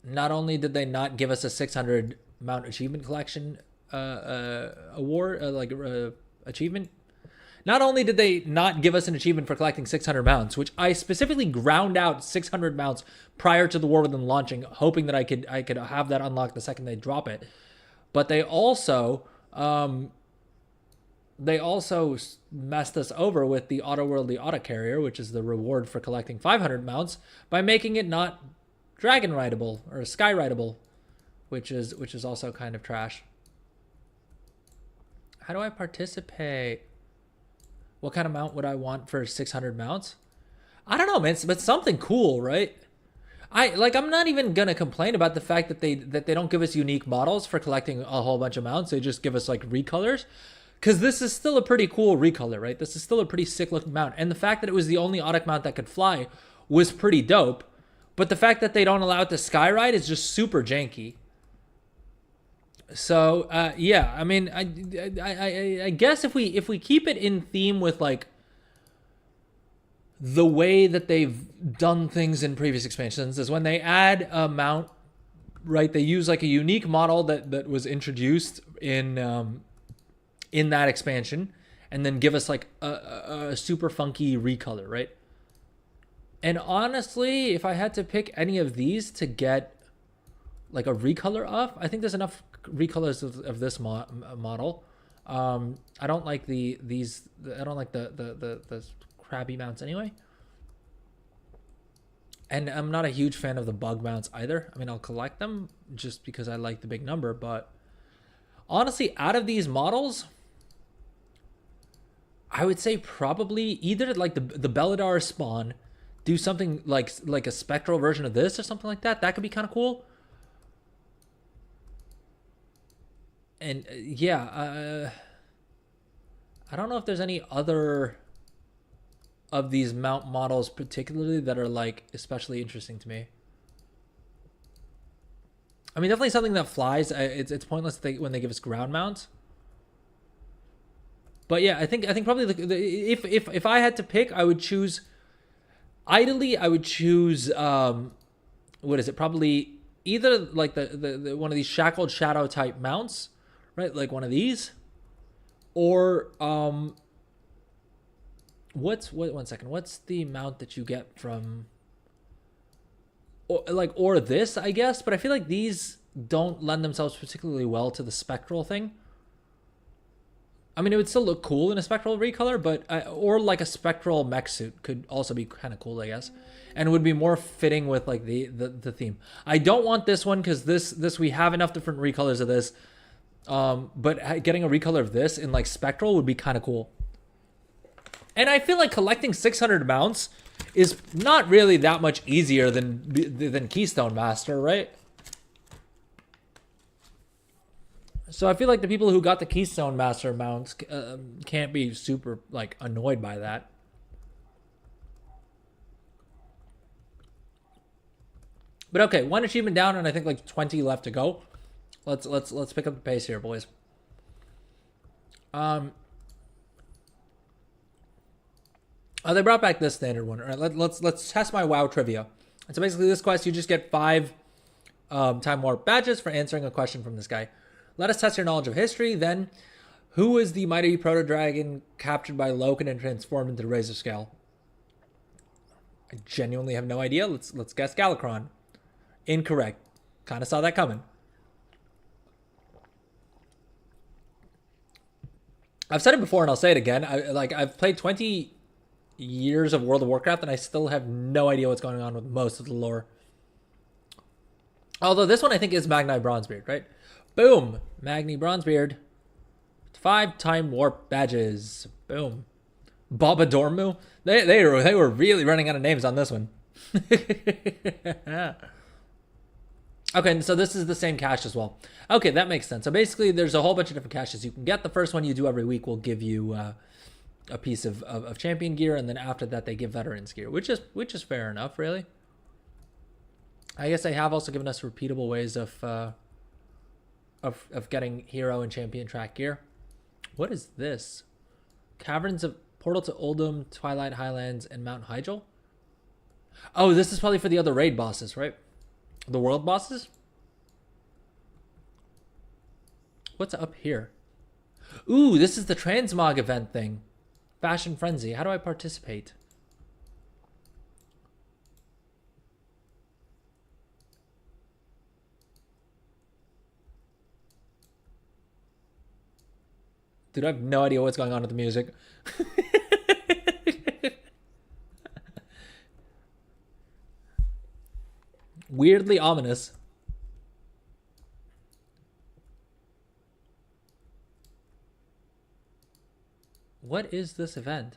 Not only did they not give us a 600 mount achievement collection award, achievement. Not only did they not give us an achievement for collecting 600 mounts, which I specifically ground out 600 mounts prior to the War Within launching, hoping that I could have that unlocked the second they drop it. But they also messed us over with the Autoworldly Autocarrier, which is the reward for collecting 500 mounts, by making it not dragon rideable or sky rideable, which is also kind of trash. How do I participate? What kind of mount would I want for 600 mounts? I don't know, man, but something cool, right? I'm not even gonna complain about the fact that they don't give us unique models for collecting a whole bunch of mounts. They just give us like recolors, because this is still a pretty cool recolor, right? This is still a pretty sick looking mount, and the fact that it was the only Audic mount that could fly was pretty dope. But the fact that they don't allow it to skyride is just super janky. So yeah, I mean, I guess if we keep it in theme with like the way that they've done things in previous expansions, is when they add a mount, right, they use like a unique model that was introduced in that expansion, and then give us like a super funky recolor, right? And honestly, if I had to pick any of these to get like a recolor of, I think there's enough recolors of this model. I don't like the crabby mounts anyway. And I'm not a huge fan of the bug mounts either. I mean, I'll collect them just because I like the big number, but honestly, out of these models, I would say probably either like the Belladar spawn, do something like a spectral version of this or something like that. That could be kind of cool. And yeah, I don't know if there's any other of these mount models particularly that are like especially interesting to me. I mean, definitely something that flies. It's pointless when they give us ground mounts. But yeah, I think probably if I had to pick, I would choose. Ideally, I would choose. What is it? Probably either like the one of these shackled shadow type mounts, right? Like one of these, or one second? What's the mount that you get from? Or this, I guess, but I feel like these don't lend themselves particularly well to the spectral thing. I mean, it would still look cool in a spectral recolor, but or like a spectral mech suit could also be kind of cool, I guess, and would be more fitting with like the theme. I don't want this one because this we have enough different recolors of this, but getting a recolor of this in like spectral would be kind of cool. And I feel like collecting 600 mounts is not really that much easier than Keystone Master, right? So I feel like the people who got the Keystone Master mounts can't be super like annoyed by that. But okay, one achievement down, and I think like 20 left to go. Let's pick up the pace here, boys. Oh, they brought back this standard one. All right, let's test my WoW trivia. And so basically, this quest you just get 5 time warp badges for answering a question from this guy. Let us test your knowledge of history. Then, who is the mighty proto dragon captured by Loken and transformed into the Razor Scale? I genuinely have no idea. Let's guess Galakron. Incorrect. Kind of saw that coming. I've said it before and I'll say it again. I've played 20 years of World of Warcraft and I still have no idea what's going on with most of the lore. Although this one I think is Magni Bronzebeard, right? Boom! Magni Bronzebeard. 5 time warp badges. Boom. Baba Dormu. They were really running out of names on this one. Okay, so this is the same cache as well. Okay, that makes sense. So basically, there's a whole bunch of different caches you can get. The first one you do every week will give you a piece of champion gear, and then after that they give veterans gear, which is fair enough, really. I guess they have also given us repeatable ways of getting hero and champion track gear. What is this? Caverns of Portal to Uldum, Twilight Highlands, and Mount Hyjal? Oh, this is probably for the other raid bosses, right? The world bosses? What's up here? Ooh, this is the Transmog event thing. Fashion Frenzy. How do I participate? Dude, I have no idea what's going on with the music. Weirdly ominous. What is this event?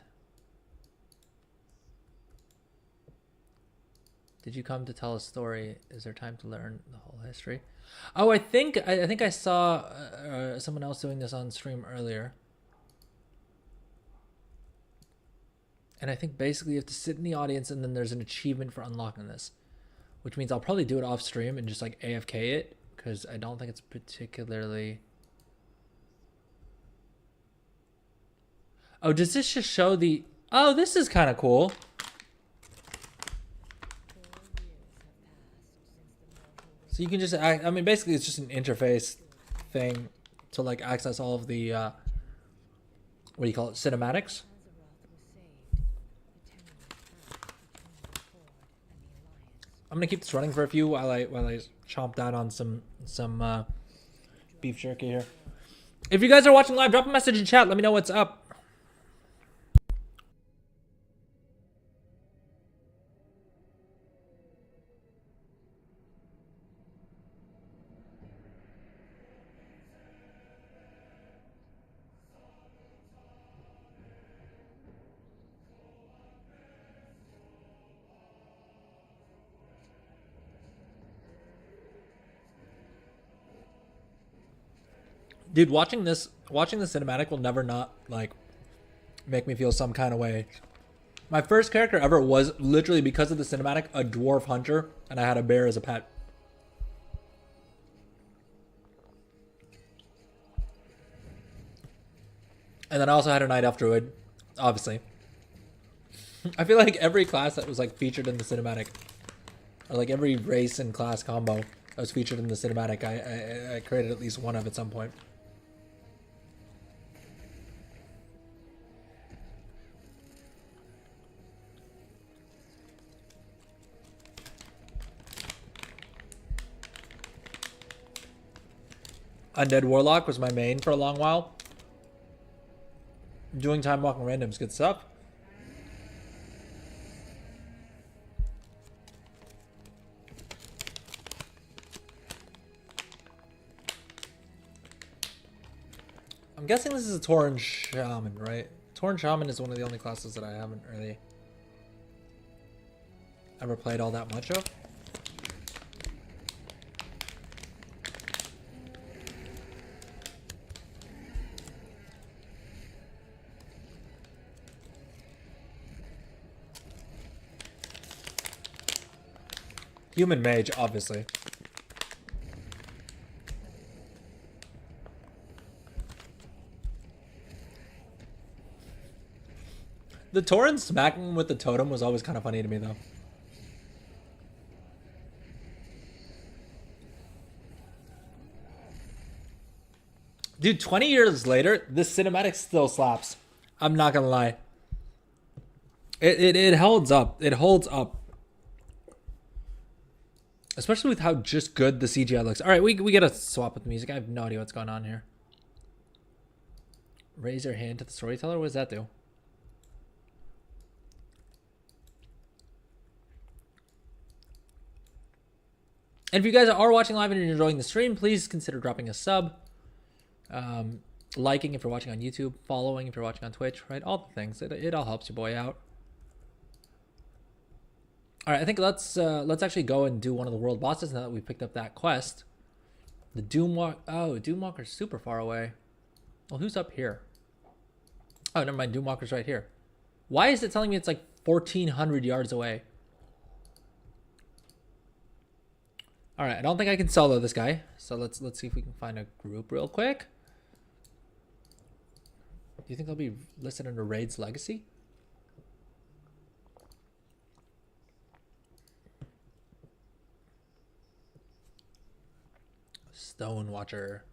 Did you come to tell a story? Is there time to learn the whole history? Oh, I think I saw someone else doing this on stream earlier. And I think basically you have to sit in the audience and then there's an achievement for unlocking this. Which means I'll probably do it off stream and just like AFK it. Because I don't think it's particularly... Oh, does this just show the... Oh, this is kind of cool. So you can just... I mean, basically it's just an interface thing to like access all of the... what do you call it? Cinematics? I'm gonna keep this running for a few while I chomp down on some beef jerky here. If you guys are watching live, drop a message in chat. Let me know what's up. Dude, watching the cinematic will never not like make me feel some kind of way. My first character ever was literally because of the cinematic a dwarf hunter, and I had a bear as a pet. And then I also had a Night Elf Druid, obviously. I feel like every class that was like featured in the cinematic, or like every race and class combo that was featured in the cinematic, I created at least one of at some point. Undead Warlock was my main for a long while. Doing time walking randoms, good stuff. I'm guessing this is a Tauren Shaman, right? Tauren Shaman is one of the only classes that I haven't really ever played all that much of. Human Mage, obviously. The Tauren smacking with the totem was always kind of funny to me, though. Dude, 20 years later, this cinematic still slaps. I'm not gonna lie. It holds up. It holds up. Especially with how just good the CGI looks. All right, we gotta swap with the music. I have no idea what's going on here. Raise your hand to the storyteller. What does that do? And if you guys are watching live and you're enjoying the stream, please consider dropping a sub, liking if you're watching on YouTube, following if you're watching on Twitch, right? All the things. It all helps your boy out. All right, I think let's actually go and do one of the world bosses now that we picked up that quest. The Doomwalker. Oh, Doomwalker's super far away. Well, who's up here? Oh, never mind. Doomwalker's right here. Why is it telling me it's like 1,400 yards away? All right, I don't think I can solo this guy. So let's see if we can find a group real quick. Do you think they'll be listed under Raid's Legacy? Stone Watcher.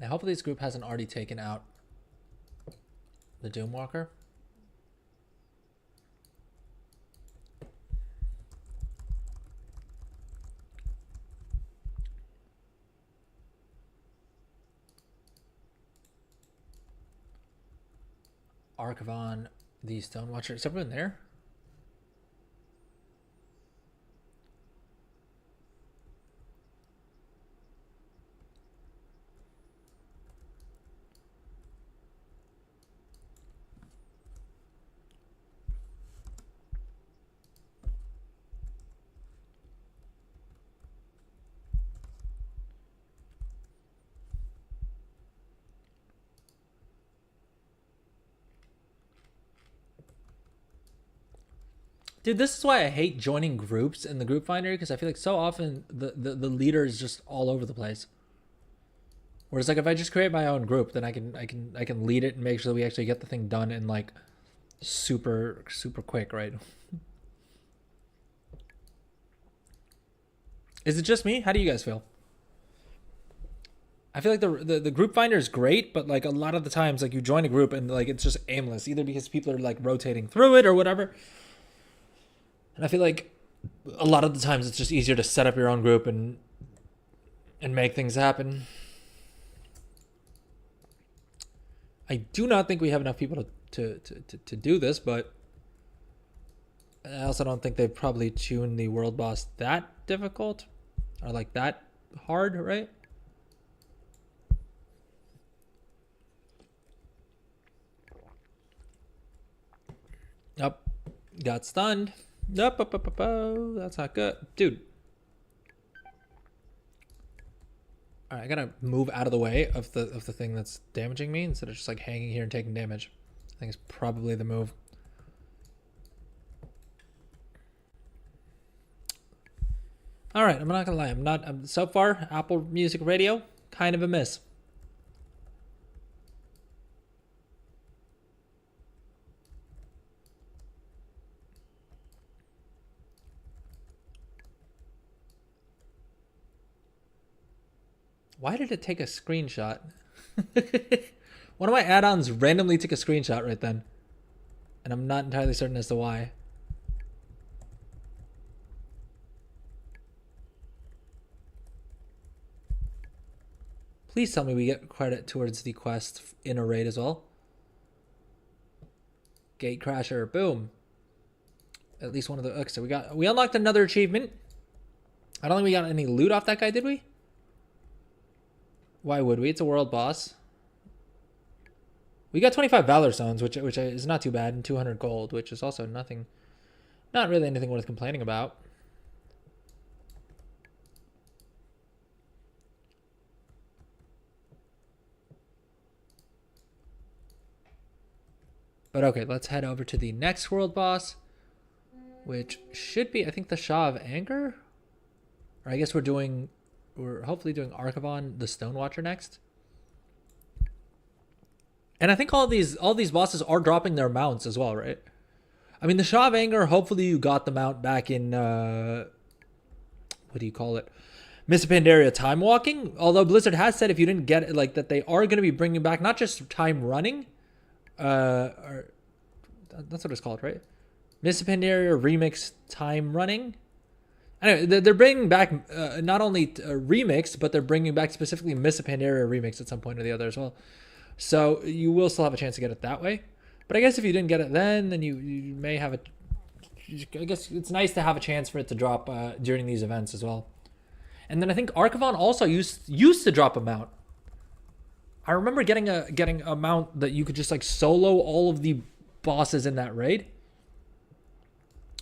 Now, hopefully this group hasn't already taken out the Doomwalker. Archivon, the Stone Watcher. Is everyone there? Dude, this is why I hate joining groups in the group finder, because I feel like so often the leader is just all over the place. Whereas like if I just create my own group, then I can lead it and make sure that we actually get the thing done in like super quick, right? Is it just me? How do you guys feel? I feel like the group finder is great, but like a lot of the times like you join a group and like it's just aimless, either because people are like rotating through it or whatever. And I feel like a lot of the times it's just easier to set up your own group and make things happen. I do not think we have enough people to do this, but I also don't think they've probably tuned the world boss that difficult or like that hard, right? Up, got stunned. Up, that's not good, dude. All right, I gotta move out of the way of the thing that's damaging me instead of just like hanging here and taking damage. I think it's probably the move. All right, I'm not gonna lie. I'm so far Apple Music Radio kind of a miss. Why did it take a screenshot? One of my add-ons randomly took a screenshot right then. And I'm not entirely certain as to why. Please tell me we get credit towards the quest in a raid as well. Gate Crasher, boom. At least one of the... Okay, so we unlocked another achievement. I don't think we got any loot off that guy, did we? Why would we? It's a world boss. We got 25 Valor Stones, which is not too bad, and 200 gold, which is also nothing... Not really anything worth complaining about. But okay, let's head over to the next world boss, which should be, I think, the Shah of Anger. Or I guess we're hopefully doing Archivon, the Stone Watcher next. And I think all these bosses are dropping their mounts as well, right? I mean, the Shah of Anger, hopefully you got the mount back in, what do you call it? Miss Pandaria Time Walking. Although Blizzard has said if you didn't get it, like that they are going to be bringing back not just time running, or that's what it's called, right? Miss Pandaria Remix Time Running. Anyway, they're bringing back not only remix, but they're bringing back specifically Miss Pandaria Remix at some point or the other as well. So you will still have a chance to get it that way. But I guess if you didn't get it then you may have a... I guess it's nice to have a chance for it to drop during these events as well. And then I think Archivon also used to drop a mount. I remember getting a mount that you could just like solo all of the bosses in that raid.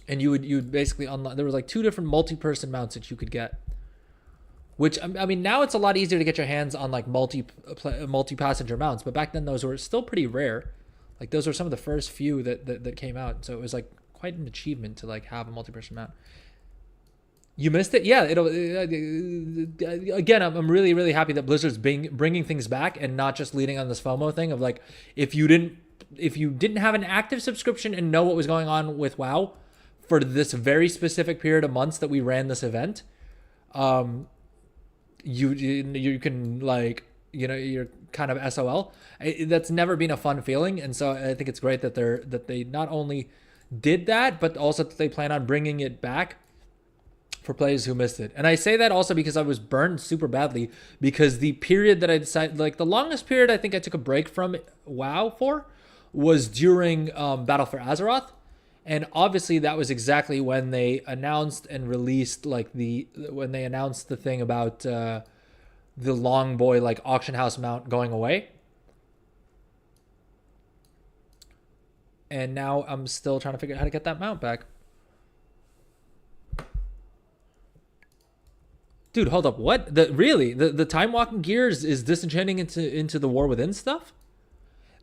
And you would basically unlock... There was like 2 different multi-person mounts that you could get. Which, I mean, now it's a lot easier to get your hands on like multi-passenger mounts. But back then those were still pretty rare. Like those were some of the first few that came out. So it was like quite an achievement to like have a multi-person mount. You missed it? Yeah, again, I'm really, really happy that Blizzard's bringing things back and not just leading on this FOMO thing of like, if you didn't have an active subscription and know what was going on with WoW for this very specific period of months that we ran this event, you can like, you know, you're kind of SOL. That's never been a fun feeling, and so I think it's great that they not only did that, but also that they plan on bringing it back for players who missed it. And I say that also because I was burned super badly, because the period that I decided, like the longest period I think I took a break from WoW for was during Battle for Azeroth. And obviously that was exactly when they announced and released like when they announced the thing about the long boy like auction house mount going away. And now I'm still trying to figure out how to get that mount back. Dude, hold up. What? Really? The time walking gear is disenchanting into the War Within stuff?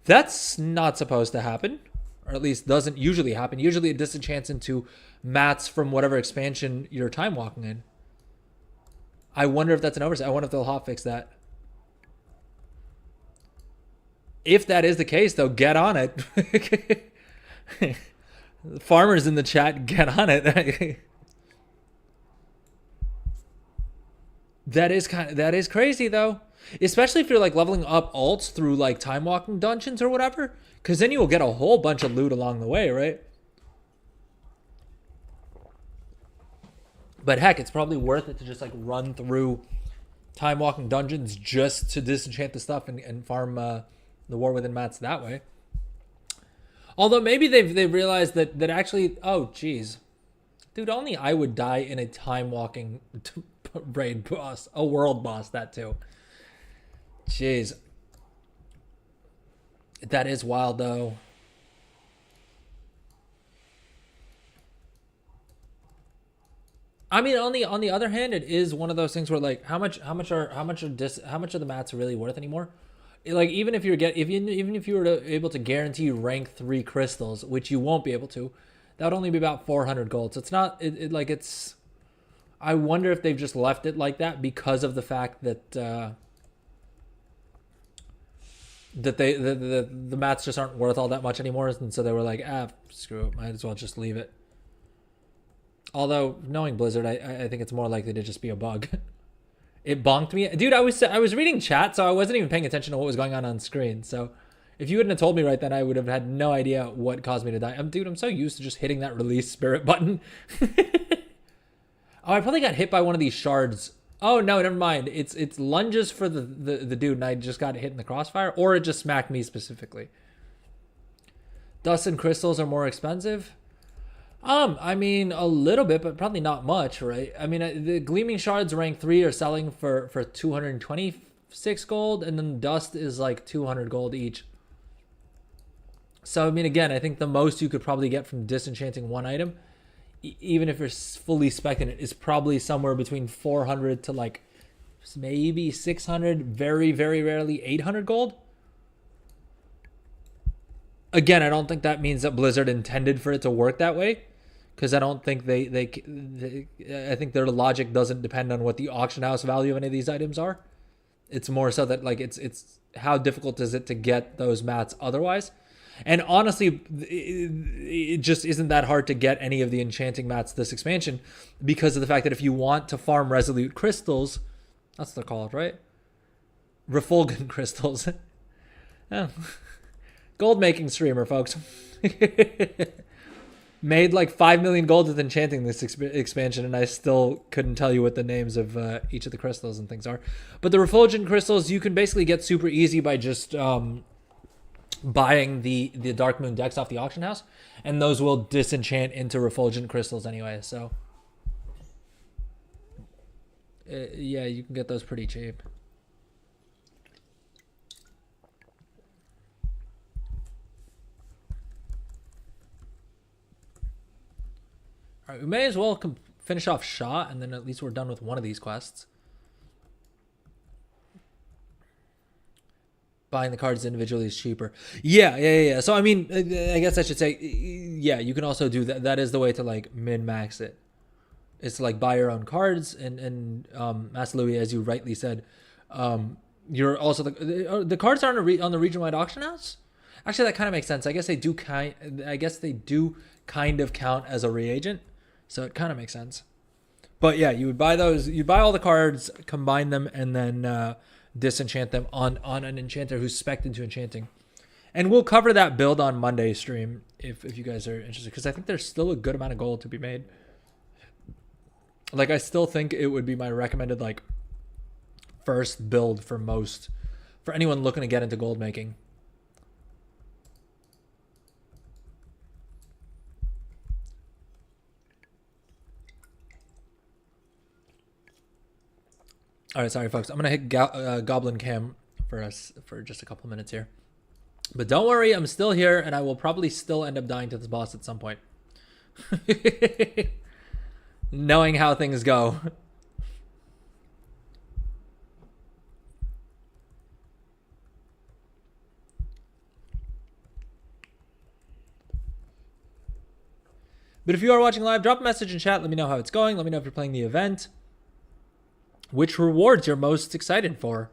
That's not supposed to happen. Or at least doesn't usually happen. Usually it disenchants into mats from whatever expansion you're time walking in. I wonder if that's an oversight. I wonder if they'll hotfix that. If that is the case, though, get on it. Farmers in the chat, get on it. That is crazy though. Especially if you're like leveling up alts through like time walking dungeons or whatever. Because then you will get a whole bunch of loot along the way, right? But heck, it's probably worth it to just like run through time walking dungeons just to disenchant the stuff and farm the War Within mats that way. Although maybe they've realized that actually, oh geez, dude, only I would die in a time walking raid boss, a world boss, that too. Jeez. That is wild though. I mean, on the other hand, it is one of those things where like how much are the mats really worth anymore? Like even if you were able to guarantee rank 3 crystals, which you won't be able to, that would only be about 400 gold. So it's not it's. I wonder if they've just left it like that because of the fact that the mats just aren't worth all that much anymore, and so they were like, screw it, might as well just leave it. Although knowing Blizzard, I think it's more likely to just be a bug. it bonked me. Dude, I was reading chat, so I wasn't even paying attention to what was going on screen. So if you wouldn't have told me right then, I would have had no idea what caused me to die. Dude, I'm so used to just hitting that release spirit button. Oh, I probably got hit by one of these shards. Oh, no, never mind. It's lunges for the dude, and I just got hit in the crossfire, or it just smacked me specifically. Dust and crystals are more expensive. I mean, a little bit, but probably not much, right? I mean, the Gleaming Shards rank 3 are selling for 226 gold, and then Dust is like 200 gold each. So, I mean, again, I think the most you could probably get from disenchanting one item, even if you're fully spec'ing it, is probably somewhere between 400 to like maybe 600, very, very rarely 800 gold. Again, I don't think that means that Blizzard intended for it to work that way, because I don't think they I think their logic doesn't depend on what the auction house value of any of these items are. It's more so that like it's how difficult is it to get those mats otherwise. And honestly, it just isn't that hard to get any of the enchanting mats this expansion, because of the fact that if you want to farm resolute crystals, that's what they're called, right? Refulgent crystals. Oh. Gold making streamer, folks. Made like 5 million gold with enchanting this expansion, and I still couldn't tell you what the names of each of the crystals and things are. But the refulgent crystals you can basically get super easy by just buying the Dark Moon decks off the auction house, and those will disenchant into refulgent crystals anyway. So yeah, you can get those pretty cheap. All right, we may as well finish off Shah, and then at least we're done with one of these quests. Buying the cards individually is cheaper. Yeah. So, I mean, I guess I should say, yeah, you can also do that. That is the way to, like, min-max it. Is to, like, buy your own cards. And Master Louis, as you rightly said, you're also... The cards are on the region-wide auction house? Actually, that kind of makes sense. I guess they do kind of count as a reagent. So it kind of makes sense. But yeah, you would buy those. You'd buy all the cards, combine them, and then disenchant them on an enchanter who's spec'd into enchanting. And we'll cover that build on Monday's stream if you guys are interested, because I think there's still a good amount of gold to be made. Like, I still think it would be my recommended, like, first build for anyone looking to get into gold making. All right, sorry, folks. I'm going to hit Goblin Cam for us for just a couple minutes here. But don't worry, I'm still here, and I will probably still end up dying to this boss at some point. Knowing how things go. But if you are watching live, drop a message in chat. Let me know how it's going. Let me know if you're playing the event. Which rewards you're most excited for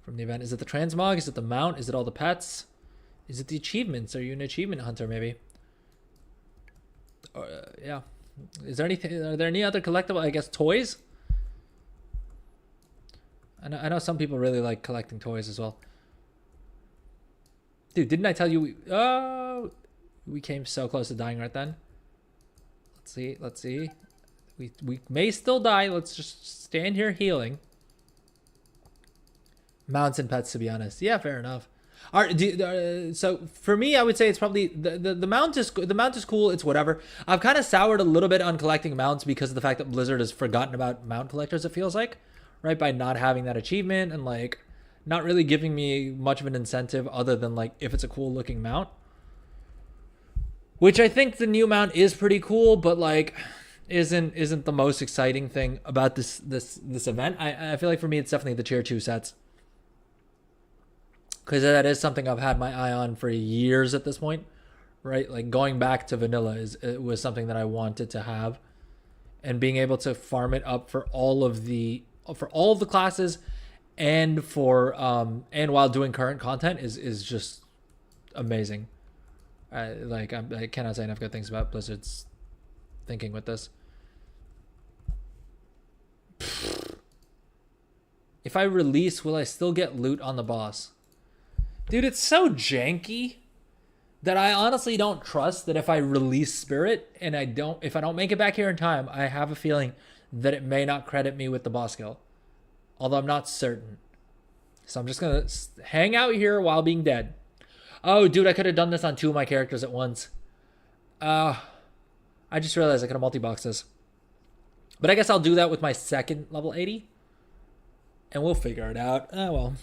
from the event? Is it the transmog? Is it the mount? Is it all the pets? Is it the achievements? Are you an achievement hunter, maybe? Yeah. Is there anything? Are there any other collectible? I guess toys. I know some people really like collecting toys as well. Dude, didn't I tell you? We came so close to dying right then. Let's see. We may still die. Let's just stand here healing. Mounts and pets, to be honest. Yeah, fair enough. All right, so for me, I would say it's probably the mount is cool. It's whatever. I've kind of soured a little bit on collecting mounts because of the fact that Blizzard has forgotten about mount collectors. It feels like, right, by not having that achievement and like not really giving me much of an incentive other than like if it's a cool looking mount. Which I think the new mount is pretty cool, but like isn't the most exciting thing about this event. I feel like for me it's definitely the tier 2 sets. Because that is something I've had my eye on for years at this point, right? Like going back to vanilla it was something that I wanted to have, and being able to farm it up for all of the classes, and for and while doing current content is just amazing. I cannot say enough good things about Blizzard's thinking with this. If I release, will I still get loot on the boss? Dude, it's so janky that I honestly don't trust that if I release Spirit and if I don't make it back here in time, I have a feeling that it may not credit me with the boss kill. Although I'm not certain. So I'm just going to hang out here while being dead. Oh, dude, I could have done this on 2 of my characters at once. I just realized I could have multi-boxed this. But I guess I'll do that with my second level 80. And we'll figure it out. Oh, well.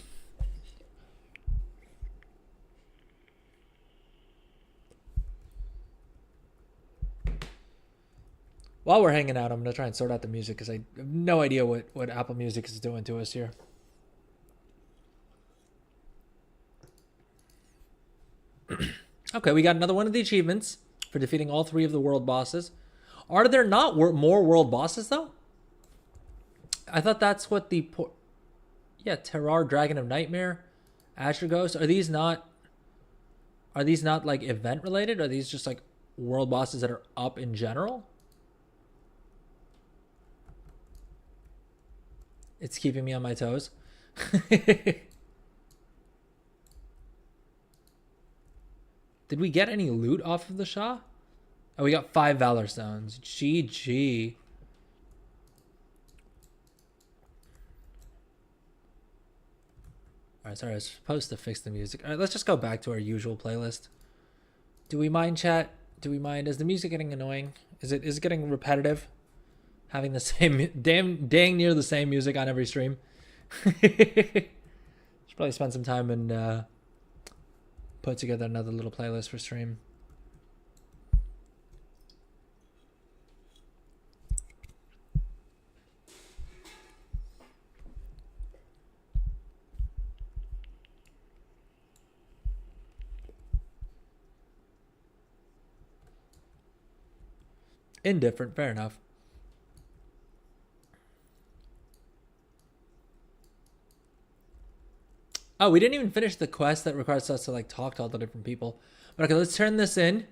While we're hanging out, I'm going to try and sort out the music because I have no idea what Apple Music is doing to us here. Okay, we got another one of the achievements for defeating all 3 of the world bosses. Are there not more world bosses, though? I thought that's what the... Yeah, Terrar, Dragon of Nightmare, Azure Ghost. Are these not like event related? Are these just like world bosses that are up in general? It's keeping me on my toes. Did we get any loot off of the Shah? Oh, we got 5 Valor Stones. GG. Alright, sorry, I was supposed to fix the music. Alright, let's just go back to our usual playlist. Do we mind, chat? Do we mind? Is the music getting annoying? Is it getting repetitive? Having the same dang near the same music on every stream. Should probably spend some time and put together another little playlist for stream. Indifferent, fair enough. Oh, we didn't even finish the quest that requires us to like talk to all the different people. But okay, let's turn this in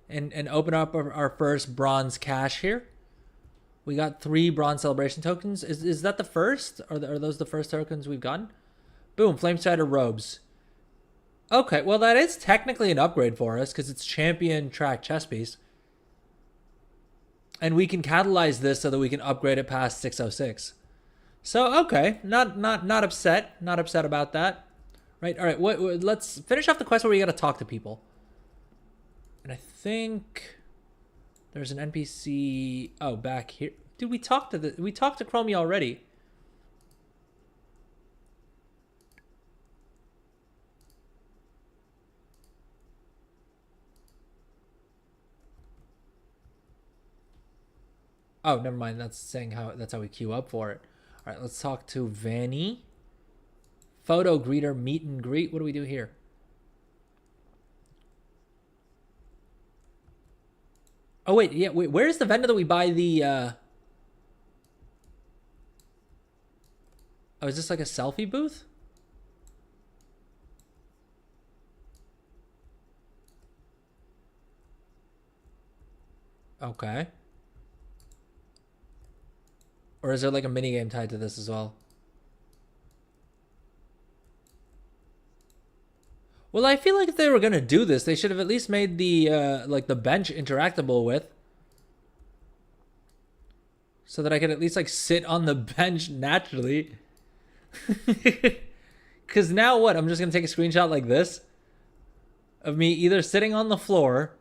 and open up our first bronze cache here. We got 3 bronze celebration tokens. Is that the first? Are those the first tokens we've gotten? Boom, Flamestrider robes. Okay, well that is technically an upgrade for us because it's champion track chest piece. And we can catalyze this so that we can upgrade it past 606. So, okay, not upset. Not upset about that. Right, all right, let's finish off the quest where we got to talk to people. And I think there's an NPC, oh, back here. Dude, we talked to Chromie already. Oh, never mind. That's how we queue up for it. All right, let's talk to Vanny. Photo greeter, meet and greet. What do we do here? Oh wait, yeah. Wait, where's the vendor that we buy the? Oh, is this like a selfie booth? Okay. Or is there like a mini game tied to this as well? Well, I feel like if they were gonna do this, they should have at least made the like the bench interactable with, so that I could at least like sit on the bench naturally. Cause now what? I'm just gonna take a screenshot like this of me either sitting on the floor.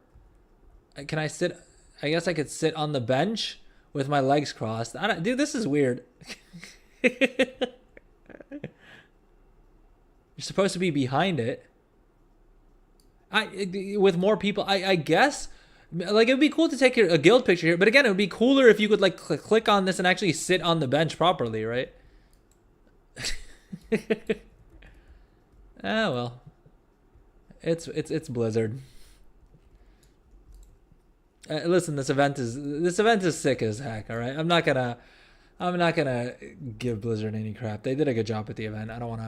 Can I sit? I guess I could sit on the bench with my legs crossed. Dude, this is weird. You're supposed to be behind it. With more people, I guess. Like, it would be cool to take a guild picture here. But again, it would be cooler if you could, like, click on this and actually sit on the bench properly, right? Ah, well. It's Blizzard. Listen, this event is sick as heck. All right, I'm not gonna give Blizzard any crap. They did a good job with the event. I don't want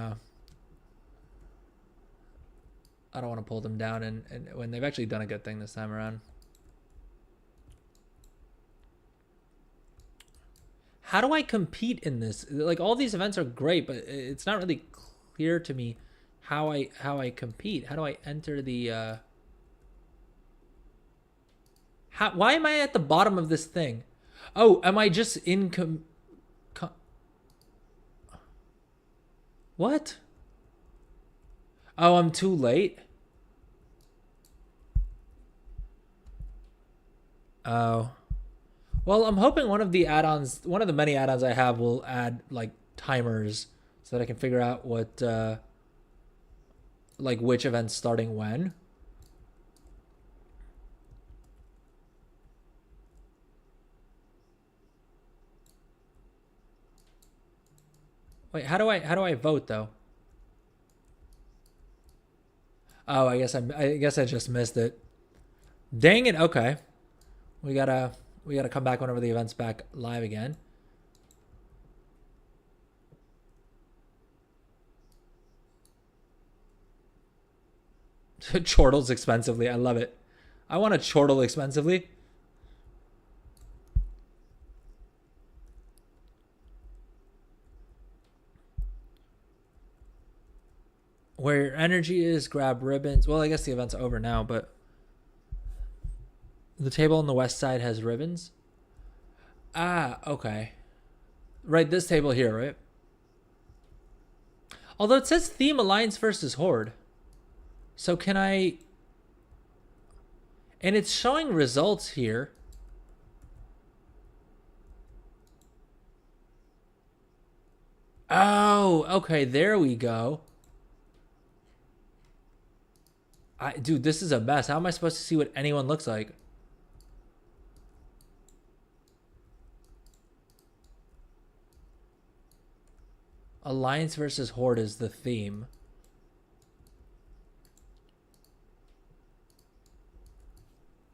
to pull them down, and when they've actually done a good thing this time around. how do I compete in this? Like, all these events are great, but it's not really clear to me how I compete. How do I enter the why am I at the bottom of this thing? Oh, am I just in what? Oh, I'm too late. Oh. Well, I'm hoping one of the add-ons, one of the many add-ons I have will add like timers so that I can figure out what like which event's starting when. Wait, how do I vote though? Oh, I guess I just missed it. Dang it. Okay. We gotta come back whenever the event's back live again. Chortles expensively. I love it. I want to chortle expensively. Where your energy is, grab ribbons. Well, I guess the event's over now, but the table on the west side has ribbons. Ah, okay. Right, this table here, right? Although it says theme alliance versus horde. So can I... And it's showing results here. Oh, okay, there we go. Dude, this is a mess. How am I supposed to see what anyone looks like? Alliance versus horde is the theme.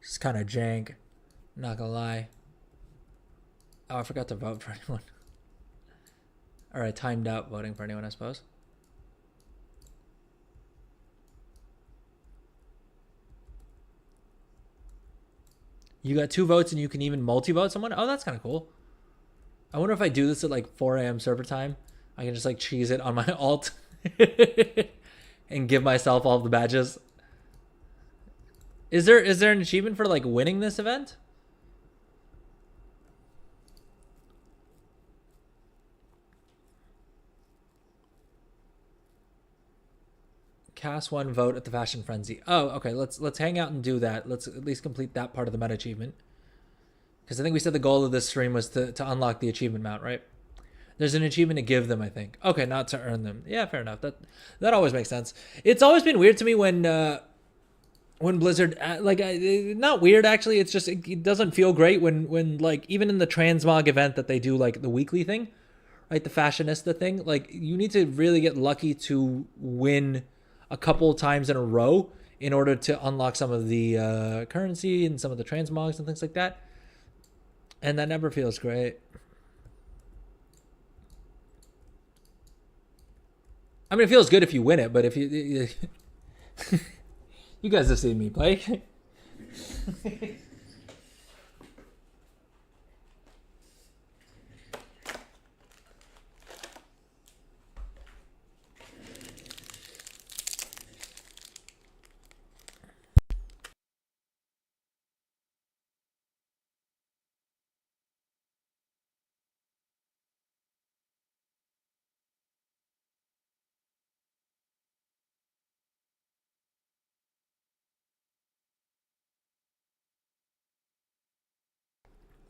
It's kind of jank. Not gonna lie. Oh, I forgot to vote for anyone. Or I timed out voting for anyone, I suppose. You got 2 votes and you can even multi-vote someone? Oh, that's kind of cool. I wonder if I do this at like 4 a.m. server time, I can just like cheese it on my alt and give myself all the badges. Is there an achievement for like winning this event? Cast 1 vote at the Fashion Frenzy. Oh, okay. Let's hang out and do that. Let's at least complete that part of the meta achievement. Because I think we said the goal of this stream was to unlock the achievement mount, right? There's an achievement to give them, I think. Okay, not to earn them. Yeah, fair enough. That always makes sense. It's always been weird to me when Blizzard not weird actually. It's just it doesn't feel great when like even in the transmog event that they do like the weekly thing, right? The fashionista thing. Like you need to really get lucky to win a couple times in a row in order to unlock some of the currency and some of the transmogs and things like that. And that never feels great. I mean, it feels good if you win it, but if you you guys have seen me play.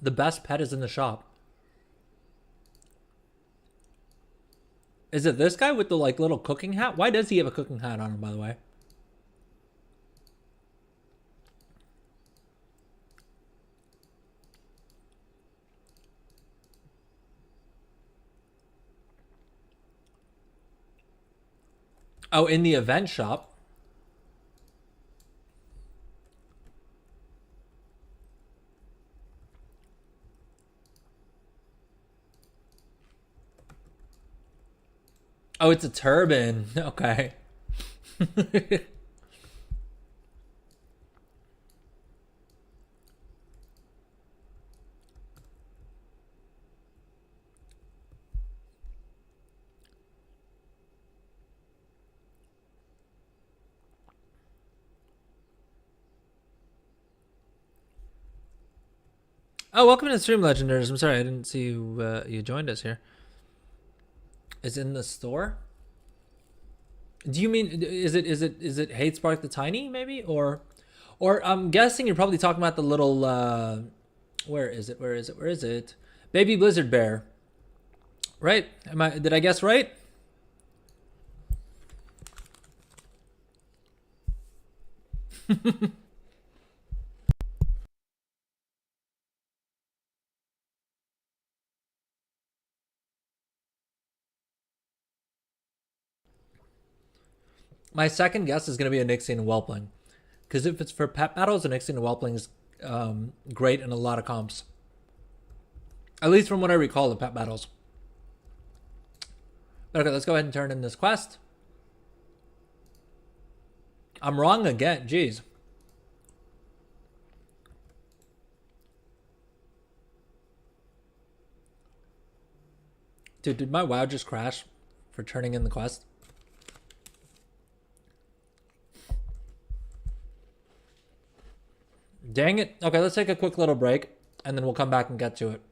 The best pet is in the shop. Is it this guy with the like little cooking hat? Why does he have a cooking hat on him, by the way? Oh, in the event shop. Oh, it's a turban. Okay. Oh, welcome to the stream, Legenders. I'm sorry, I didn't see you joined us here. Is in the store? Do you mean is it Hate Spark the Tiny maybe or I'm guessing you're probably talking about the little where is it? Where is it? Where is it? Baby Blizzard Bear. Right? Did I guess right? My second guess is going to be a Nixie and Whelpling. Because if it's for pet battles, a Nixie and Whelpling is great in a lot of comps. At least from what I recall of pet battles. Okay, let's go ahead and turn in this quest. I'm wrong again. Jeez. Dude, did my WoW just crash for turning in the quest? Dang it. Okay, let's take a quick little break, and then we'll come back and get to it.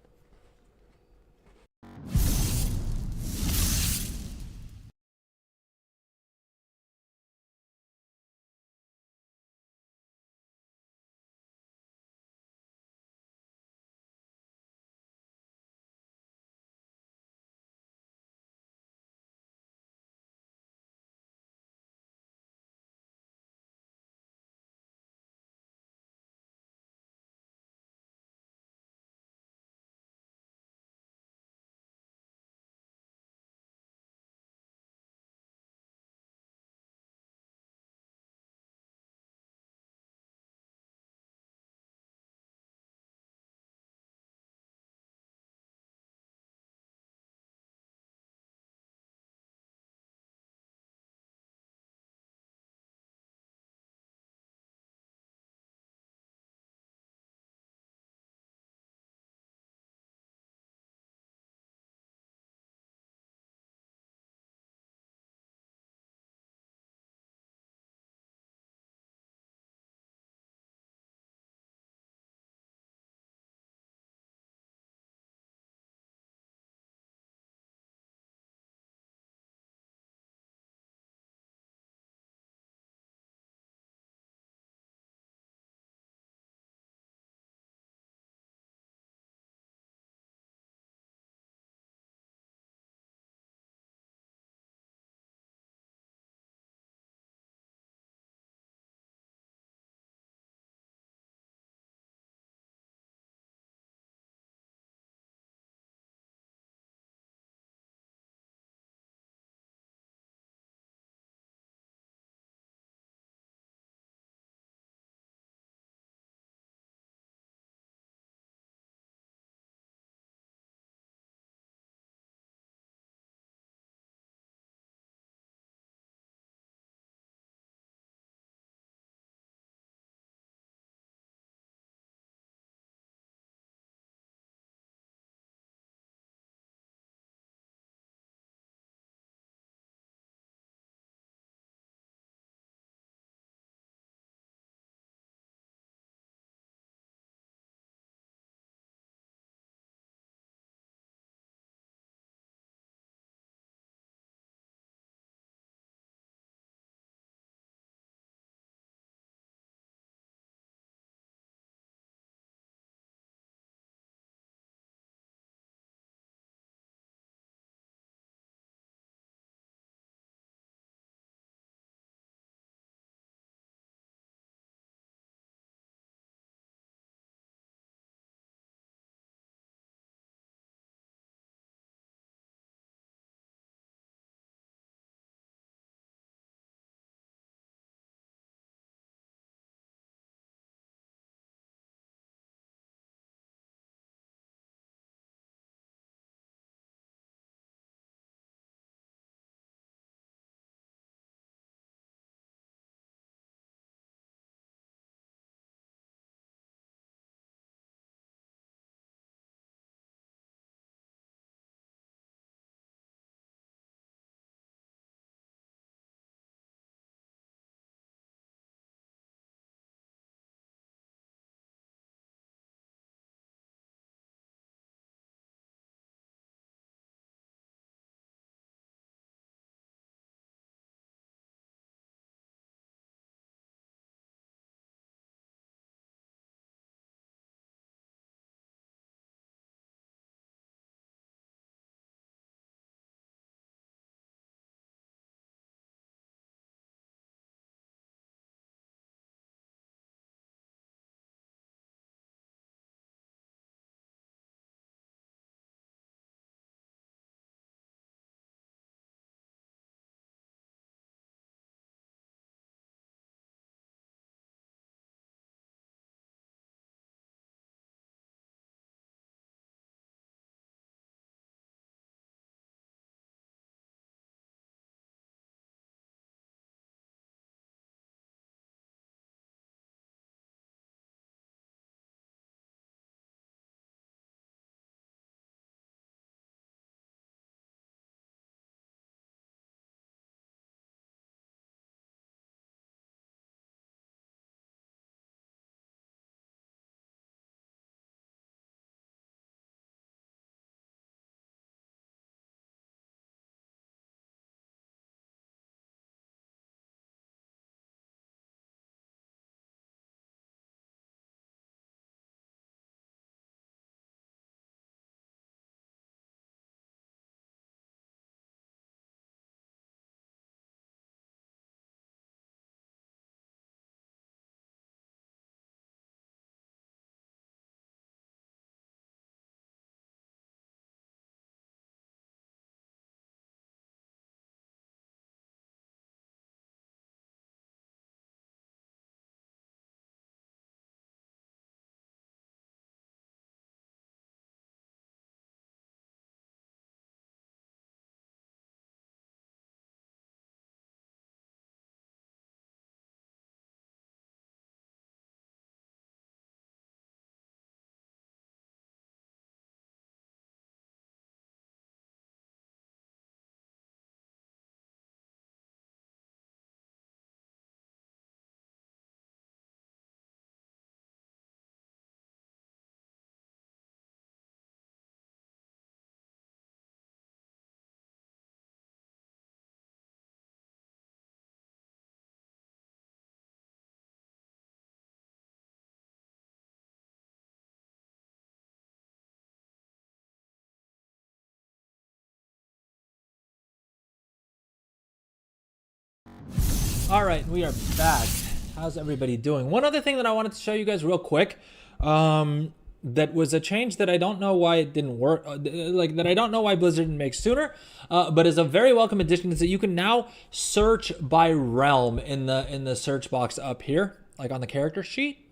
All right, we are back. How's everybody doing? One other thing that I wanted to show you guys real quick, that was a change that I don't know why it didn't work, that I don't know why Blizzard didn't make sooner, but is a very welcome addition, is that you can now search by realm in the search box up here, like on the character sheet.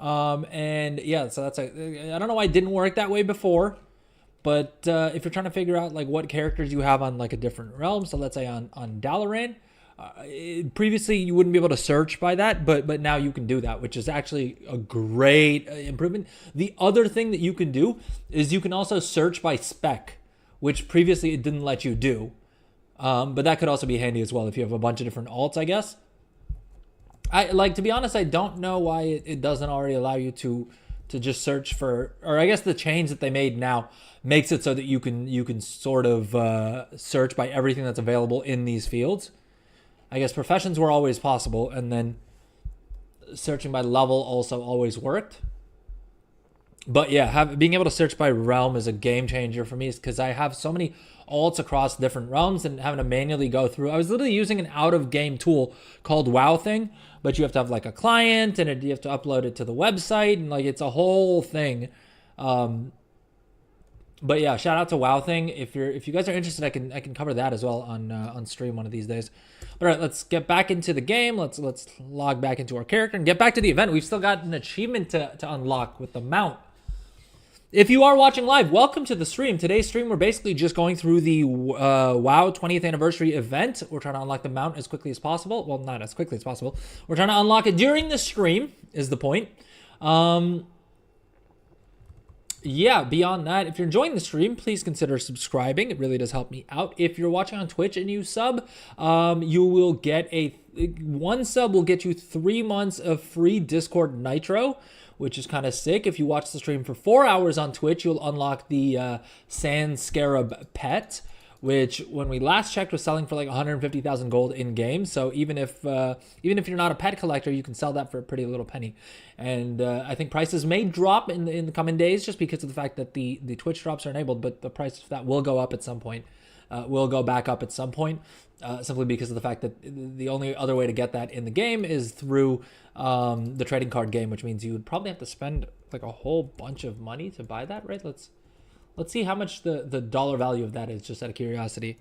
And yeah, so that's I don't know why it didn't work that way before. But if you're trying to figure out like what characters you have on like a different realm, so let's say on Dalaran, previously you wouldn't be able to search by that, but now you can do that, which is actually a great improvement. The other thing that you can do is you can also search by spec, which previously it didn't let you do. But that could also be handy as well if you have a bunch of different alts, I guess. To be honest, I don't know why it doesn't already allow you to just search for, or I guess the change that they made now makes it so that you can sort of search by everything that's available in these fields. I guess professions were always possible, and then searching by level also always worked. But yeah, being able to search by realm is a game changer for me, because I have so many alts across different realms and having to manually go through. I was literally using an out-of-game tool called Wow Thing, but you have to have like a client, and you have to upload it to the website, and like it's a whole thing. But yeah, shout out to Wow Thing. If you guys are interested, I can cover that as well on stream one of these days. All right, let's get back into the game. Let's log back into our character and get back to the event. We've still got an achievement to unlock with the mount. If you are watching live, welcome to the stream. Today's stream, we're basically just going through the WoW 20th anniversary event. We're trying to unlock the mount as quickly as possible. Well, not as quickly as possible. We're trying to unlock it during the stream is the point. Yeah, beyond that, if you're enjoying the stream, please consider subscribing. It really does help me out. If you're watching on Twitch and you sub, you will get one sub will get you 3 months of free Discord Nitro, which is kind of sick. If you watch the stream for 4 hours on Twitch, you'll unlock the Sand Scarab pet, which when we last checked was selling for like 150,000 gold in game. So even if you're not a pet collector, you can sell that for a pretty little penny. And I think prices may drop in the coming days just because of the fact that the Twitch drops are enabled, but the price of that will go up at some point. Will go back up at some point, simply because of the fact that the only other way to get that in the game is through the trading card game, which means you would probably have to spend like a whole bunch of money to buy that, right? Let's see how much the dollar value of that is, just out of curiosity.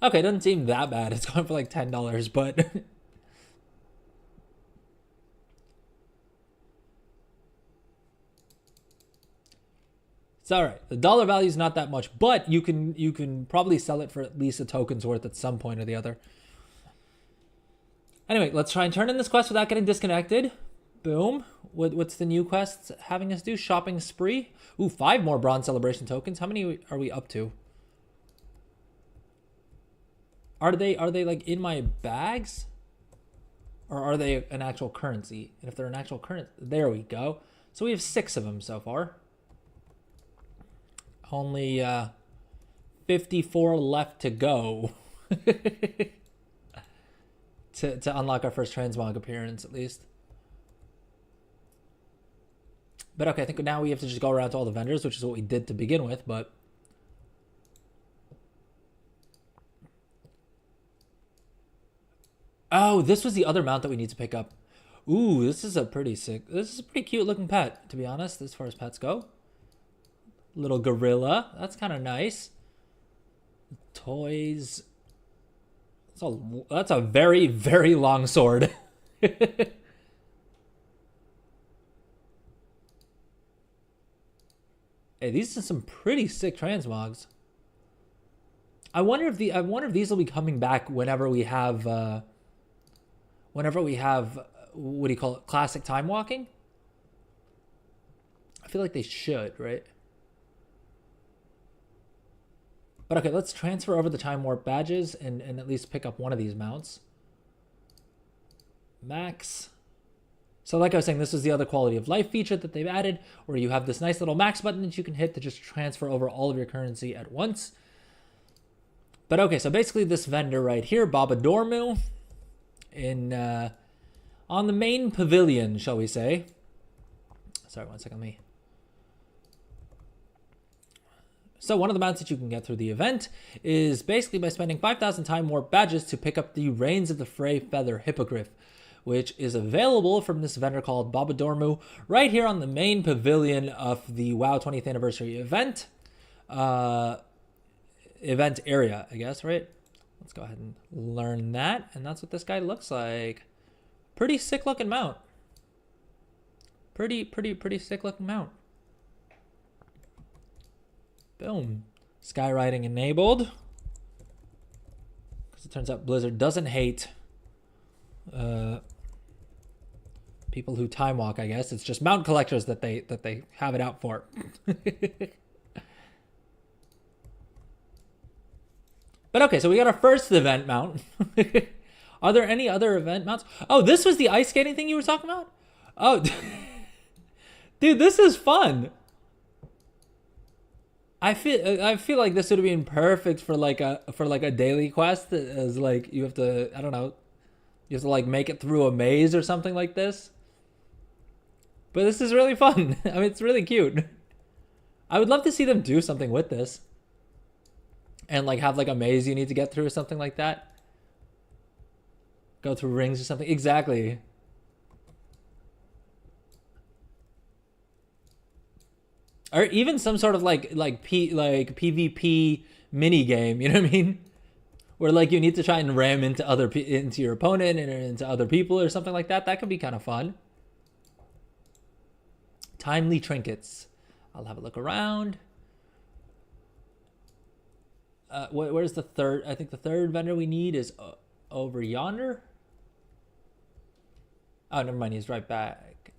Okay, it doesn't seem that bad. It's going for like $10, but it's all right. The dollar value is not that much, but you can probably sell it for at least a token's worth at some point or the other. Anyway, let's try and turn in this quest without getting disconnected. Boom. What's the new quest having us do? Shopping spree. Ooh, 5 more bronze celebration tokens. How many are we up to? Are they like in my bags? Or are they an actual currency? And if they're an actual currency, there we go. So we have 6 of them so far. Only 54 left to go. to unlock our first transmog appearance, at least. But okay, I think now we have to just go around to all the vendors, which is what we did to begin with, but... Oh, this was the other mount that we need to pick up. Ooh, this is a pretty cute looking pet, to be honest, as far as pets go. Little gorilla. That's kind of nice. Toys. That's a very, very long sword. Hey, these are some pretty sick transmogs. I wonder if these will be coming back whenever we have what do you call it? Classic time walking? I feel like they should, right? But okay, let's transfer over the time warp badges and at least pick up one of these mounts. Max. So like I was saying, this is the other quality of life feature that they've added, where you have this nice little max button that you can hit to just transfer over all of your currency at once. But okay, so basically this vendor right here, Baba Dormu, on the main pavilion, shall we say. Sorry, one second, let me So one of the mounts that you can get through the event is basically by spending 5,000 time warp badges to pick up the Reigns of the Frey Feather Hippogriff, which is available from this vendor called Babadormu right here on the main pavilion of the WoW 20th anniversary event area, I guess, right? Let's go ahead and learn that. And that's what this guy looks like. Pretty sick looking mount. Pretty sick looking mount. Boom. Skywriting enabled. Because it turns out Blizzard doesn't hate people who time walk, I guess. It's just mount collectors that they have it out for. But okay, so we got our first event mount. Are there any other event mounts? Oh, this was the ice skating thing you were talking about? Oh, dude, this is fun. I feel like this would have been perfect for like a daily quest, as like you have to, I don't know, you have to like make it through a maze or something like this. But this is really fun. I mean, it's really cute. I would love to see them do something with this. And like have like a maze you need to get through or something like that. Go through rings or something. Exactly. Or even some sort of like PvP mini game, you know what I mean? Where like you need to try and ram into into your opponent and into other people or something like that. That could be kind of fun. Timely trinkets. I'll have a look around. Where's the third? I think the third vendor we need is over yonder. Oh, never mind. He's right back.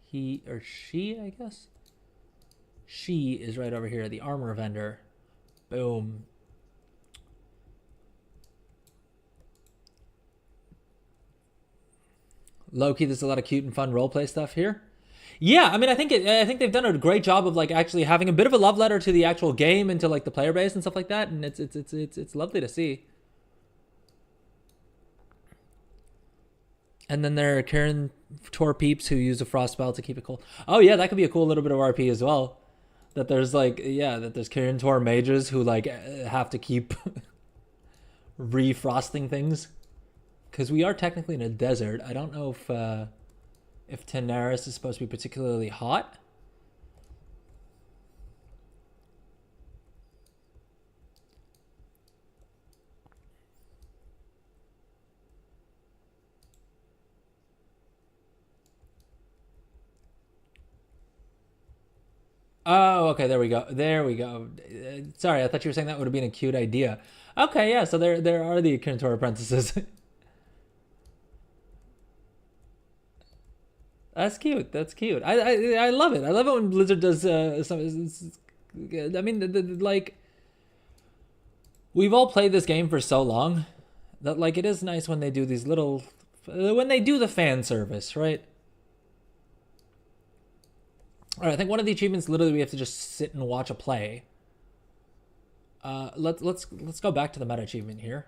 He or she, I guess. She is right over here. The armor vendor. Boom. Low-key, there's a lot of cute and fun roleplay stuff here. Yeah, I mean, I think they've done a great job of like actually having a bit of a love letter to the actual game and to like the player base and stuff like that, and it's lovely to see. And then there are Karen Tor peeps who use a frost spell to keep it cold. Oh yeah, that could be a cool little bit of RP as well. That there's like that there's Karen Tor mages who like have to keep refrosting things, because we are technically in a desert. I don't know if Tenaris is supposed to be particularly hot. Oh, okay, there we go. There we go. Sorry, I thought you were saying that would have been a cute idea. Okay, yeah, so there are the Kintor apprentices. That's cute. That's cute. I love it. I love it when Blizzard does some. I mean, like we've all played this game for so long that like it is nice when they do these little when they do the fan service, right? All right, I think one of the achievements literally we have to just sit and watch a play. Let's go back to the meta achievement here.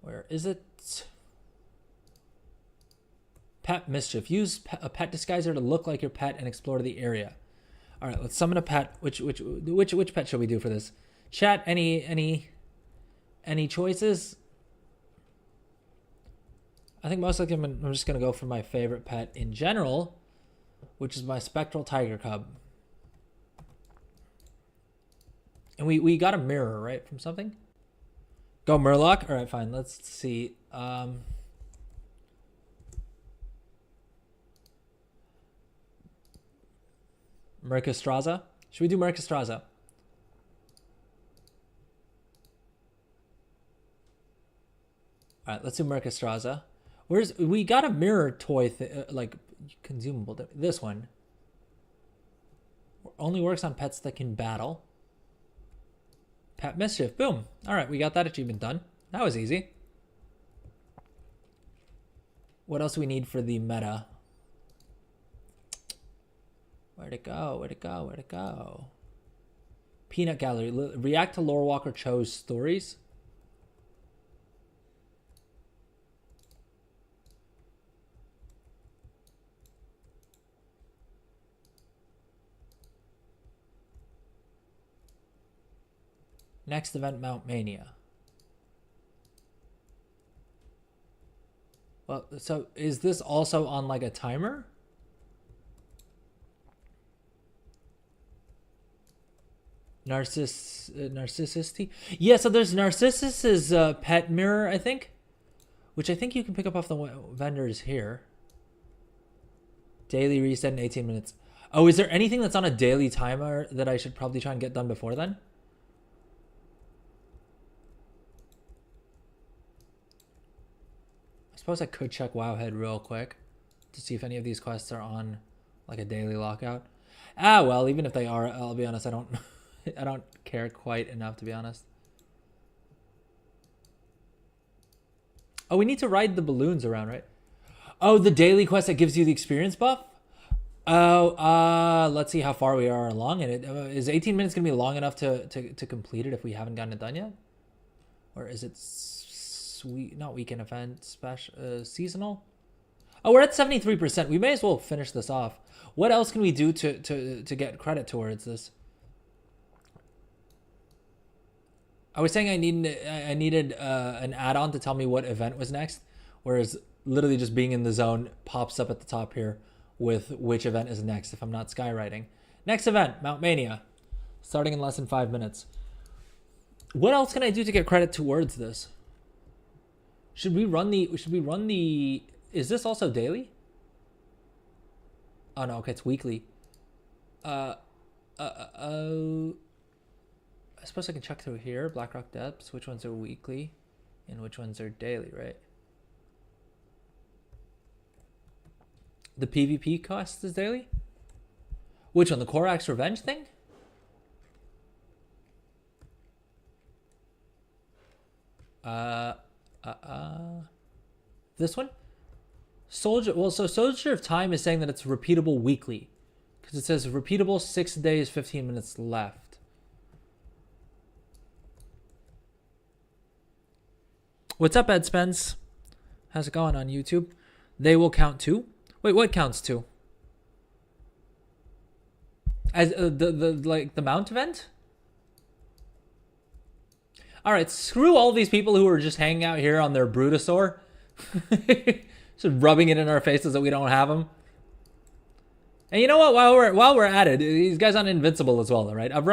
Where is it? Pet mischief. Use a pet disguiser to look like your pet and explore the area. All right, let's summon a pet. Which pet should we do for this? Chat. Any choices? I think most likely I'm just gonna go for my favorite pet in general, which is my spectral tiger cub. And we got a mirror, right, from something? Go Murloc. All right, fine. Let's see. Mercastraza. Should we do Mercastraza? All right, let's do Mercastraza. We got a mirror toy like consumable. This one only works on pets that can battle. Pet mischief. Boom. All right, we got that achievement done. That was easy. What else do we need for the meta? Where'd it go? Where'd it go? Where'd it go? Peanut Gallery. React to Lore Walker Cho's stories. Next event, Mount Mania. Well, so is this also on like a timer? Narcissisty? Yeah, so there's Narcissus's pet mirror, I think. Which I think you can pick up off the vendors here. Daily reset in 18 minutes. Oh, is there anything that's on a daily timer that I should probably try and get done before then? I suppose I could check Wowhead real quick to see if any of these quests are on like a daily lockout. Ah, well, even if they are, I'll be honest, I don't I don't care quite enough, to be honest. Oh, we need to ride the balloons around, right? Oh, the daily quest that gives you the experience buff? Oh, let's see how far we are along in it. Is 18 minutes going to be long enough to complete it if we haven't gotten it done yet? Or is it not weekend event, special, seasonal? Oh, we're at 73%. We may as well finish this off. What else can we do to get credit towards this? I was saying I needed an add-on to tell me what event was next, whereas literally just being in the zone pops up at the top here with which event is next if I'm not skywriting. Next event, Mount Mania, starting in less than 5 minutes. What else can I do to get credit towards this? Should we run the is this also daily? Oh no, okay, it's weekly. I suppose I can check through here. Blackrock Depths, which ones are weekly and which ones are daily, right? The PvP cost is daily? Which one? The Korax Revenge thing? This one? Soldier, well, so Soldier of Time is saying that it's repeatable weekly. Because it says repeatable 6 days, 15 minutes left. What's up, Ed Spence? How's it going on YouTube? They will count too. Wait, what counts too? As the mount event? All right, screw all these people who are just hanging out here on their Brutosaur, just rubbing it in our faces that we don't have them. And you know what? While we're at it, these guys on Invincible as well, right? I've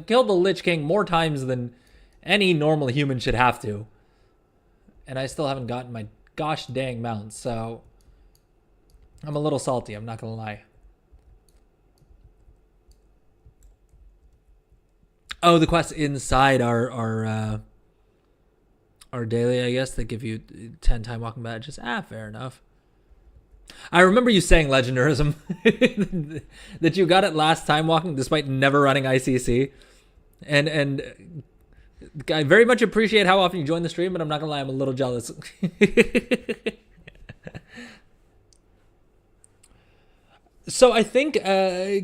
killed the Lich King more times than any normal human should have to. And I still haven't gotten my gosh dang mounts, so I'm a little salty, I'm not gonna lie. Oh, the quests inside our daily, I guess, that give you 10 time walking badges. Fair enough. I remember you saying, Legendarism, that you got it last time walking despite never running ICC. And I very much appreciate how often you join the stream, but I'm not gonna lie, I'm a little jealous. So I think,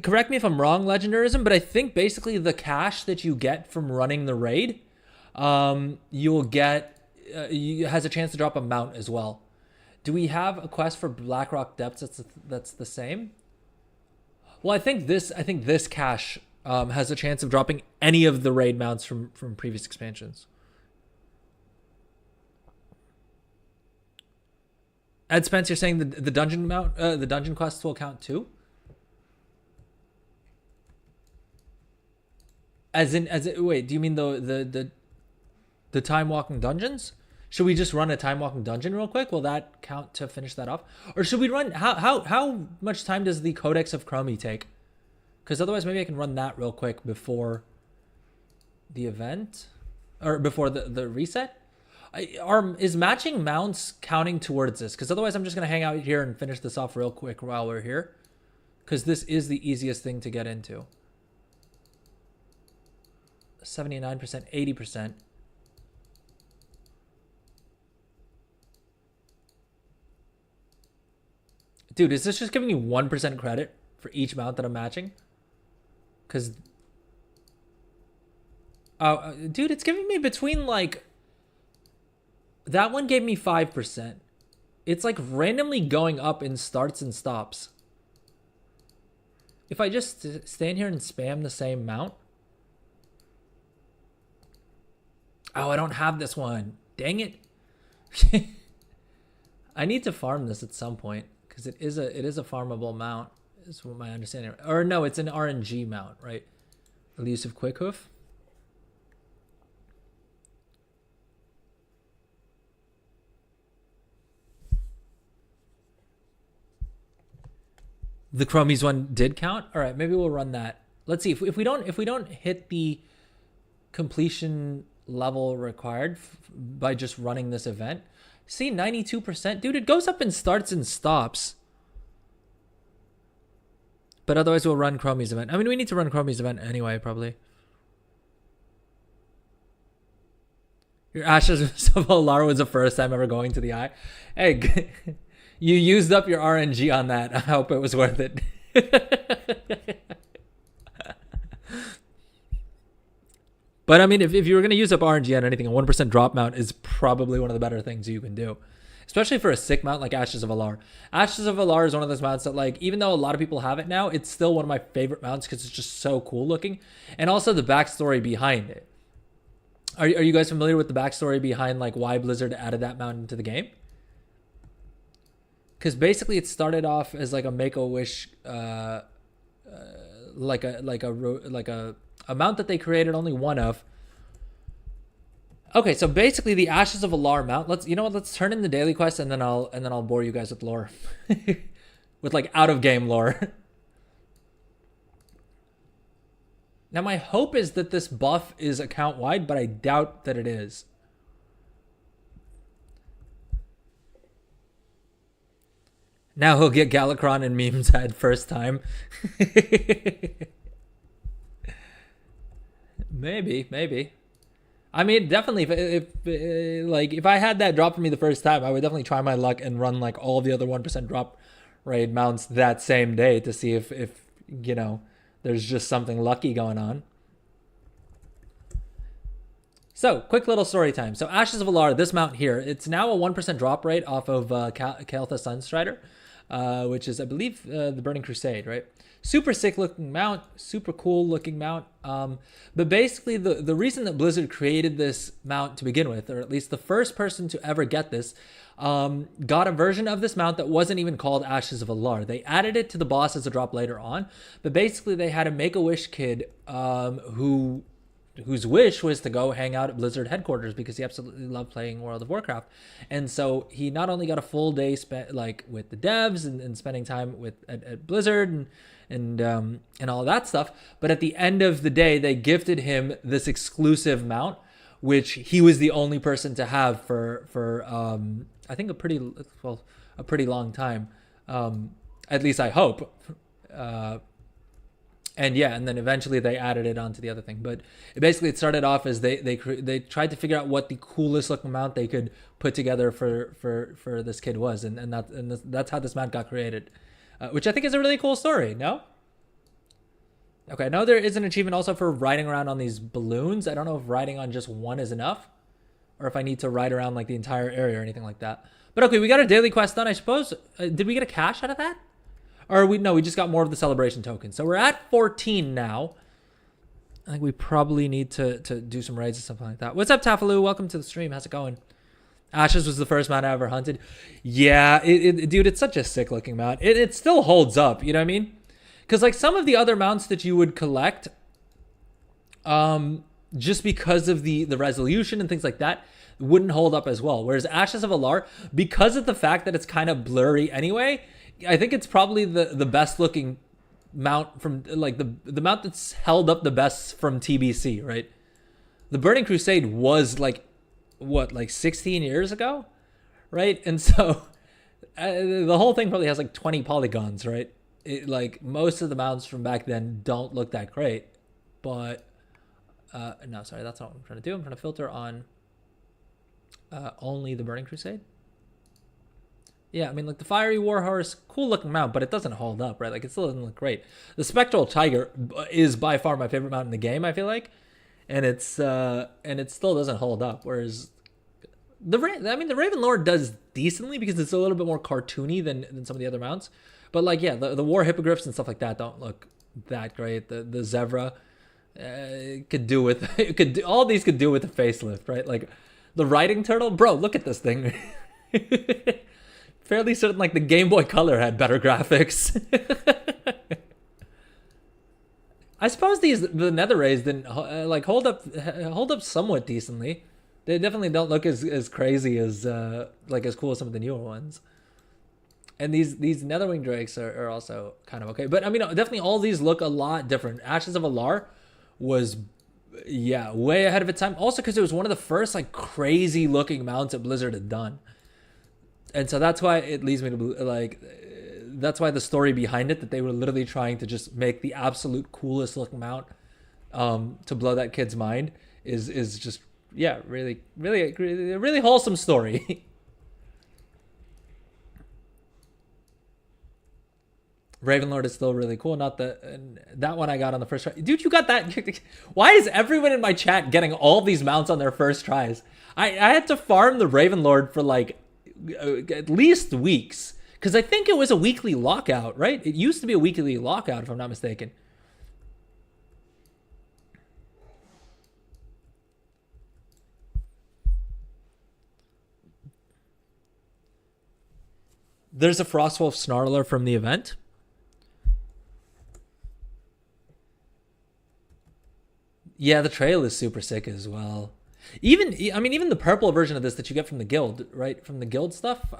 correct me if I'm wrong, Legendarism, but I think basically the cash that you get from running the raid, you'll get, has a chance to drop a mount as well. Do we have a quest for Blackrock Depths that's the same? Well, I think this cash has a chance of dropping any of the raid mounts from previous expansions. Ed Spence, you're saying the dungeon mount, the dungeon quests will count too? Wait, do you mean the time walking dungeons? Should we just run a time walking dungeon real quick? Will that count to finish that off? Or should we run, how much time does the Codex of Chromie take? Because otherwise maybe I can run that real quick before the event or before the reset. Is matching mounts counting towards this? Because otherwise I'm just going to hang out here and finish this off real quick while we're here. Because this is the easiest thing to get into. 79%, 80%. Dude, is this just giving me 1% credit for each mount that I'm matching? Because... dude, it's giving me between like... That one gave me 5%. It's like randomly going up in starts and stops. If I just stand here and spam the same mount. Oh, I don't have this one. Dang it. I need to farm this at some point because it is a farmable mount, is what my understanding. Or no, it's an RNG mount, right? Elusive Quick Hoof. The Chromies one did count. All right, maybe we'll run that. Let's see if we don't hit the completion level required by just running this event. See, 92%, dude. It goes up and starts and stops. But otherwise, we'll run Chromies event. I mean, we need to run Chromies event anyway, probably. Your Ashes of Alara was the first time ever going to the eye. Hey. You used up your RNG on that. I hope it was worth it. But I mean, if you were going to use up RNG on anything, a 1% drop mount is probably one of the better things you can do. Especially for a sick mount like Ashes of Alar. Ashes of Alar is one of those mounts that, like, even though a lot of people have it now, it's still one of my favorite mounts because it's just so cool looking. And also the backstory behind it. Are you guys familiar with the backstory behind, like, why Blizzard added that mount into the game? Because basically it started off as like a Make-A-Wish, like a amount that they created only one of. Okay, so basically the Ashes of Alar mount. Let's turn in the daily quest and then I'll bore you guys with lore, with like out of game lore. Now my hope is that this buff is account wide, but I doubt that it is. Now he'll get Galakron and memes head first time. Maybe. I mean, definitely. If I had that drop for me the first time, I would definitely try my luck and run like all the other 1% drop raid mounts that same day to see if you know there's just something lucky going on. So, quick little story time. So, Ashes of Alar, this mount here, it's now a 1% drop rate off of Kael'thas Sunstrider. Which is, I believe, the Burning Crusade, right? Super sick looking mount, super cool looking mount. But basically, the reason that Blizzard created this mount to begin with, or at least the first person to ever get this, got a version of this mount that wasn't even called Ashes of Alar. They added it to the boss as a drop later on. But basically, they had a Make-A-Wish kid whose wish was to go hang out at Blizzard headquarters because he absolutely loved playing World of Warcraft. And so he not only got a full day spent like with the devs and spending time at Blizzard and all that stuff, but at the end of the day, they gifted him this exclusive mount, which he was the only person to have for I think a pretty long time. At least I hope. And yeah, and then eventually they added it onto the other thing. But it started off as they tried to figure out what the coolest looking mount they could put together for this kid was, and that's how this mount got created, which I think is a really cool story. No? Okay, I know there is an achievement also for riding around on these balloons. I don't know if riding on just one is enough, or if I need to ride around like the entire area or anything like that. But okay, we got our daily quest done, I suppose. Did we get a cash out of that? Or we just got more of the celebration tokens. So we're at 14 now. I think we probably need to do some raids or something like that. What's up, Tafaloo? Welcome to the stream. How's it going? Ashes was the first mount I ever hunted. Yeah, dude, it's such a sick looking mount. It still holds up, you know what I mean? Because like some of the other mounts that you would collect, just because of the resolution and things like that, wouldn't hold up as well. Whereas Ashes of Alar, because of the fact that it's kind of blurry anyway, I think it's probably the best looking mount from like the mount that's held up the best from TBC, right? The Burning Crusade was like 16 years ago, right? And so the whole thing probably has like 20 polygons, right? Like most of the mounts from back then don't look that great, but no, sorry, that's not what I'm trying to do. I'm trying to filter on only the Burning Crusade. Yeah, I mean, like the Fiery Warhorse, cool looking mount, but it doesn't hold up, right? Like it still doesn't look great. The Spectral Tiger is by far my favorite mount in the game, I feel like, and it still doesn't hold up. Whereas the Raven Lord does decently because it's a little bit more cartoony than some of the other mounts. But like, yeah, the War Hippogriffs and stuff like that don't look that great. The Zevra, It could do with all these could do with a facelift, right? Like the riding turtle, bro. Look at this thing. Fairly certain, like the Game Boy Color had better graphics. I suppose the nether rays didn't like hold up somewhat decently. They definitely don't look as crazy as like as cool as some of the newer ones. And these netherwing drakes are also kind of okay. But I mean, definitely all these look a lot different. Ashes of Alar was, yeah, way ahead of its time. Also because it was one of the first like crazy looking mounts that Blizzard had done. And so that's why it leads me to like, that's why the story behind it, that they were literally trying to just make the absolute coolest looking mount to blow that kid's mind is just, yeah, really wholesome story. Ravenlord is still really cool. Not that one I got on the first try. Dude, you got that. Why is everyone in my chat getting all these mounts on their first tries? I had to farm the Ravenlord for like at least weeks. Because I think it was a weekly lockout, right? It used to be a weekly lockout, if I'm not mistaken. There's a Frostwolf Snarler from the event. Yeah, the trail is super sick as well. Even the purple version of this that you get from the guild, right? From the guild stuff.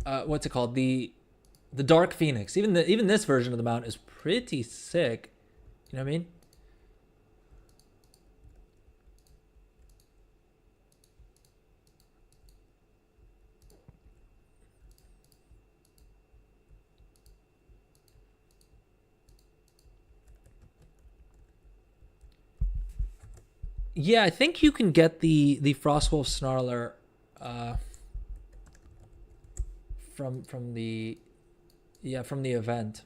What's it called? The Dark Phoenix. Even this version of the mount is pretty sick. You know what I mean? Yeah, I think you can get the Frostwolf Snarler from the event.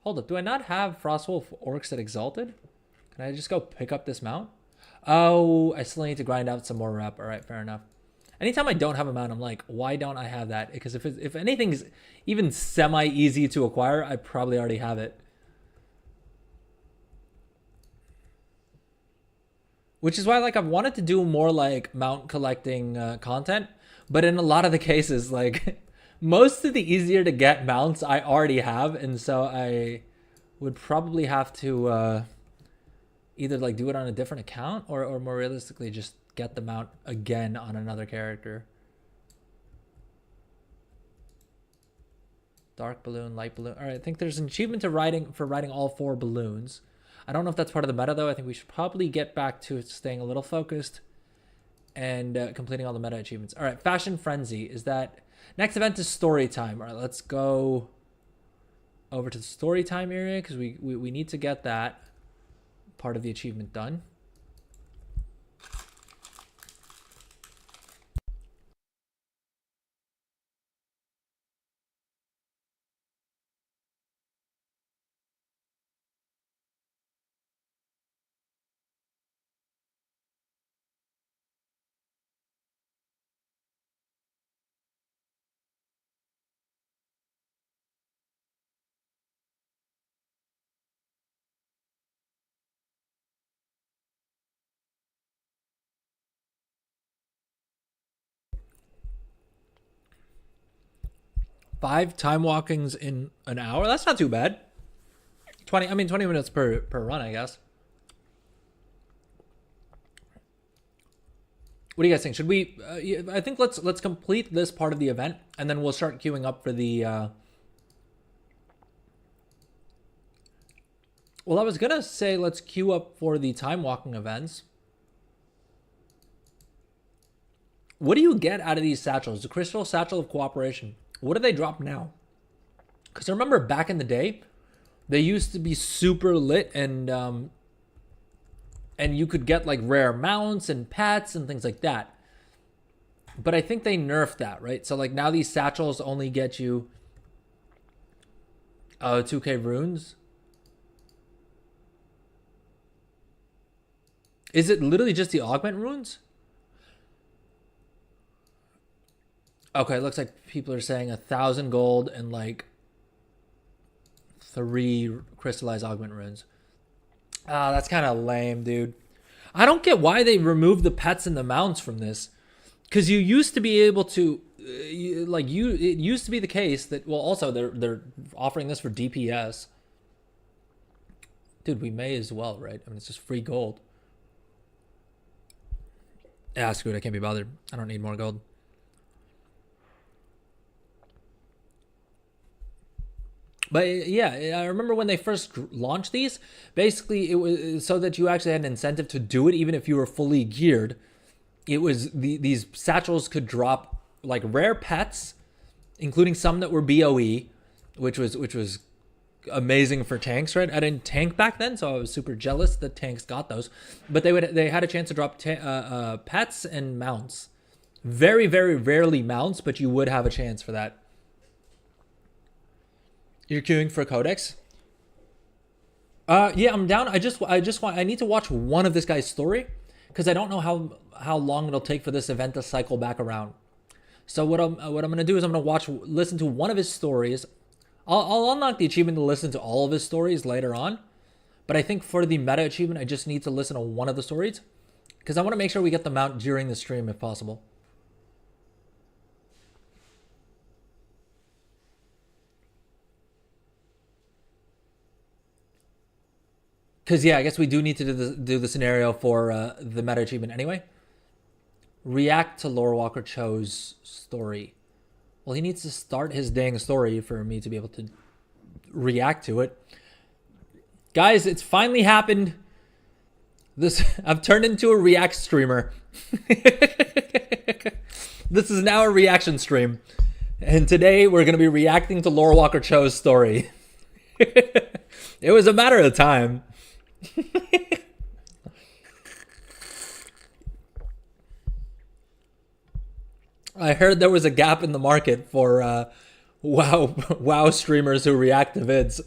Hold up, do I not have Frostwolf Orcs at Exalted? Can I just go pick up this mount? Oh, I still need to grind out some more rep. All right, fair enough. Anytime I don't have a mount, I'm like, why don't I have that? Because if anything's even semi easy to acquire, I probably already have it. Which is why, like, I've wanted to do more like mount collecting content, but in a lot of the cases, like most of the easier to get mounts I already have, and so I would probably have to either like do it on a different account or more realistically just get the mount again on another character. Dark balloon, light balloon. All right, I think there's an achievement for riding all 4 balloons. I don't know if that's part of the meta though. I think we should probably get back to staying a little focused and completing all the meta achievements. All right, Fashion Frenzy is that next event is story time. All right, let's go over to the story time area because we need to get that part of the achievement done. Five time walkings in an hour. That's not too bad. 20 minutes per run, I guess. What do you guys think? Should we I think let's complete this part of the event and then we'll start queuing up for the well, I was going to say let's queue up for the time walking events. What do you get out of these satchels? The Crystal Satchel of Cooperation. What do they drop now? Because I remember back in the day, they used to be super lit and you could get like rare mounts and pets and things like that. But I think they nerfed that, right? So like now these satchels only get you 2k runes. Is it literally just the augment runes? Okay, it looks like people are saying 1,000 gold and like 3 crystallized augment runes. Ah, that's kind of lame, dude. I don't get why they removed the pets and the mounts from this, because you used to be able to, it used to be the case that, well, also they're offering this for DPS. Dude, we may as well, right? I mean, it's just free gold. Yeah, screw it. I can't be bothered. I don't need more gold. But yeah, I remember when they first launched these, basically it was so that you actually had an incentive to do it even if you were fully geared. It was these satchels could drop like rare pets, including some that were BOE, which was amazing for tanks, right? I didn't tank back then, so I was super jealous that tanks got those. But they had a chance to drop pets and mounts. Very, very rarely mounts, but you would have a chance for that. You're queuing for Codex? Yeah, I'm down. I need to watch one of this guy's story because I don't know how long it'll take for this event to cycle back around. So what I'm gonna do is I'm gonna listen to one of his stories. I'll unlock the achievement to listen to all of his stories later on, but I think for the meta achievement, I just need to listen to one of the stories because I want to make sure we get them out during the stream if possible. Because yeah, I guess we do need to do the scenario for the meta achievement anyway. React to Lore Walker Cho's story. Well, he needs to start his dang story for me to be able to react to it. Guys, it's finally happened. I've turned into a React streamer. This is now a reaction stream. And today we're going to be reacting to Lore Walker Cho's story. It was a matter of time. I heard there was a gap in the market for WoW streamers who react to vids.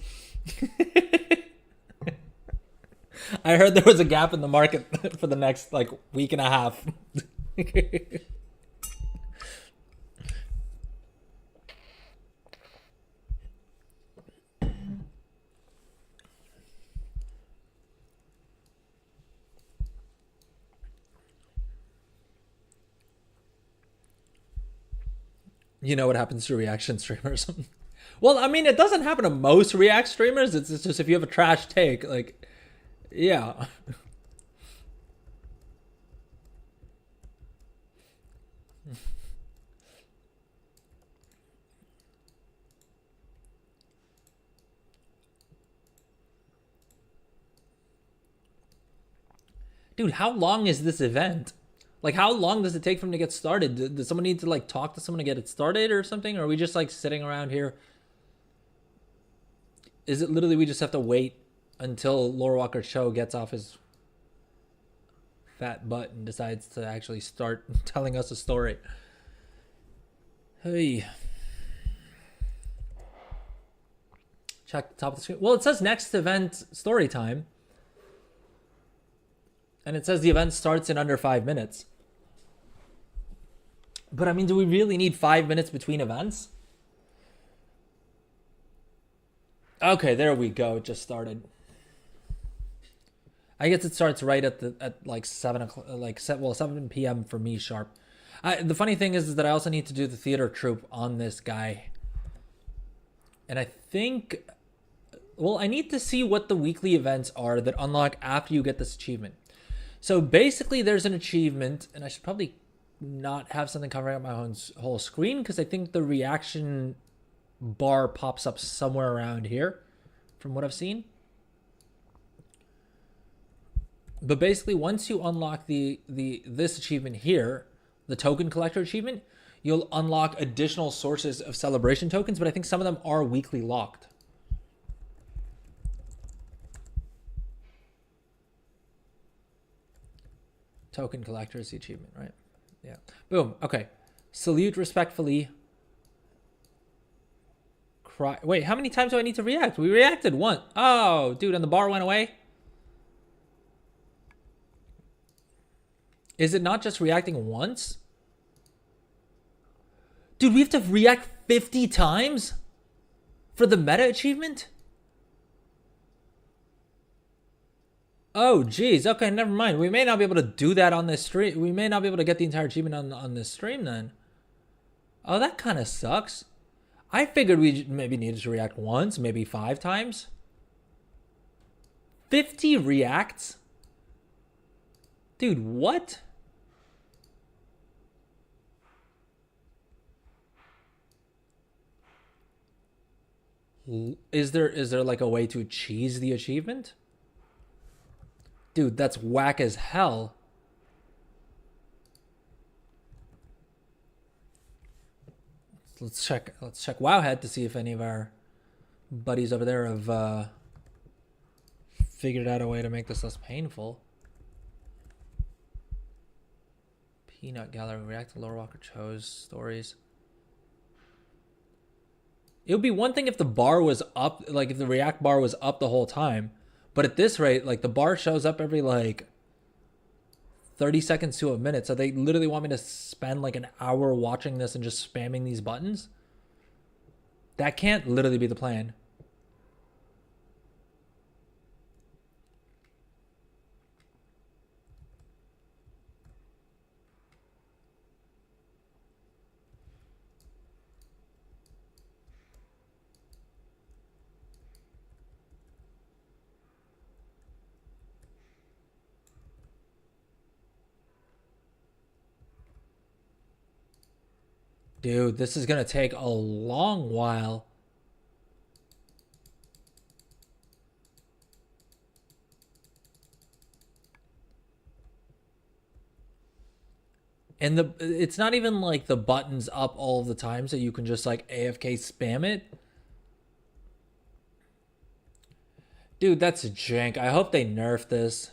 I heard there was a gap in the market for the next like week and a half. You know what happens to reaction streamers. Well, I mean, it doesn't happen to most React streamers. It's just if you have a trash take, like, yeah. Dude, how long is this event? Like, how long does it take for him to get started? Does someone need to, like, talk to someone to get it started or something? Or are we just, like, sitting around here? Is it literally we just have to wait until Lore Walker Cho gets off his fat butt and decides to actually start telling us a story? Hey. Check the top of the screen. Well, it says next event story time. And it says the event starts in under 5 minutes. But I mean, do we really need 5 minutes between events? Okay, there we go. It just started. I guess it starts right at like 7 o'clock, like 7 p.m. for me sharp. The funny thing is that I also need to do the theater troupe on this guy. And I think, well, I need to see what the weekly events are that unlock after you get this achievement. So basically there's an achievement, and I should probably not have something covering up my whole screen because I think the reaction bar pops up somewhere around here from what I've seen. But basically once you unlock this achievement here, the token collector achievement, you'll unlock additional sources of celebration tokens, but I think some of them are weekly locked. Token collector is the achievement, right? Yeah. Boom. Okay. Salute respectfully. Cry. Wait, how many times do I need to react? We reacted once. Oh, dude, and the bar went away? Is it not just reacting once? Dude, we have to react 50 times for the meta achievement? Oh, geez. Okay, never mind. We may not be able to do that on this stream. We may not be able to get the entire achievement on this stream then. Oh, that kind of sucks. I figured we maybe needed to react once, maybe 5 times. 50 reacts? Dude, what? Is there like a way to cheese the achievement? Dude, that's whack as hell. Let's check Wowhead to see if any of our buddies over there have figured out a way to make this less painful. Peanut Gallery, react to Lore Walker chose stories. It would be one thing if the bar was up, like if the react bar was up the whole time. But at this rate, like the bar shows up every like 30 seconds to a minute. So they literally want me to spend like an hour watching this and just spamming these buttons? That can't literally be the plan. Dude, this is going to take a long while. And it's not even like the button's up all the time so you can just like AFK spam it. Dude, that's a jank. I hope they nerf this.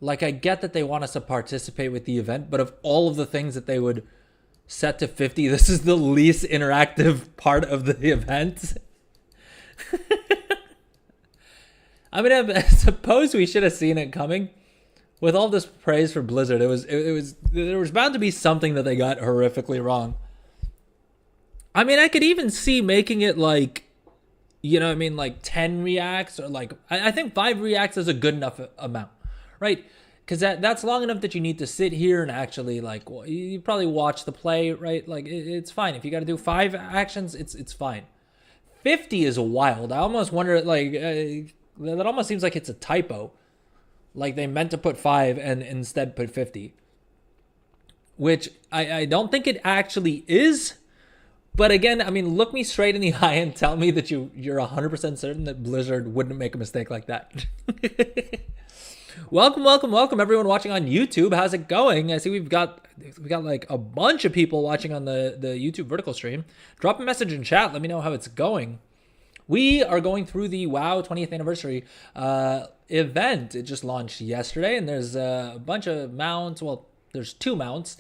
Like, I get that they want us to participate with the event, but of all of the things that they would set to 50, this is the least interactive part of the event. I mean, I suppose we should have seen it coming. With all this praise for Blizzard, there was bound to be something that they got horrifically wrong. I mean, I could even see making it like, you know what I mean, like 10 reacts, or like, I think 5 reacts is a good enough amount, right? Because that's long enough that you need to sit here and actually, like, you probably watch the play, right? Like, it's fine. If you got to do 5 actions, it's fine. 50 is wild. I almost wonder, like, that almost seems like it's a typo. Like, they meant to put 5 and instead put 50. Which I don't think it actually is. But again, I mean, look me straight in the eye and tell me that you're 100% certain that Blizzard wouldn't make a mistake like that. Welcome, everyone watching on YouTube. How's it going? I see we've got like a bunch of people watching on the YouTube vertical stream. Drop a message in chat. Let me know how it's going. We are going through the WoW 20th anniversary event. It just launched yesterday, and there's a bunch of mounts. Well, there's 2 mounts.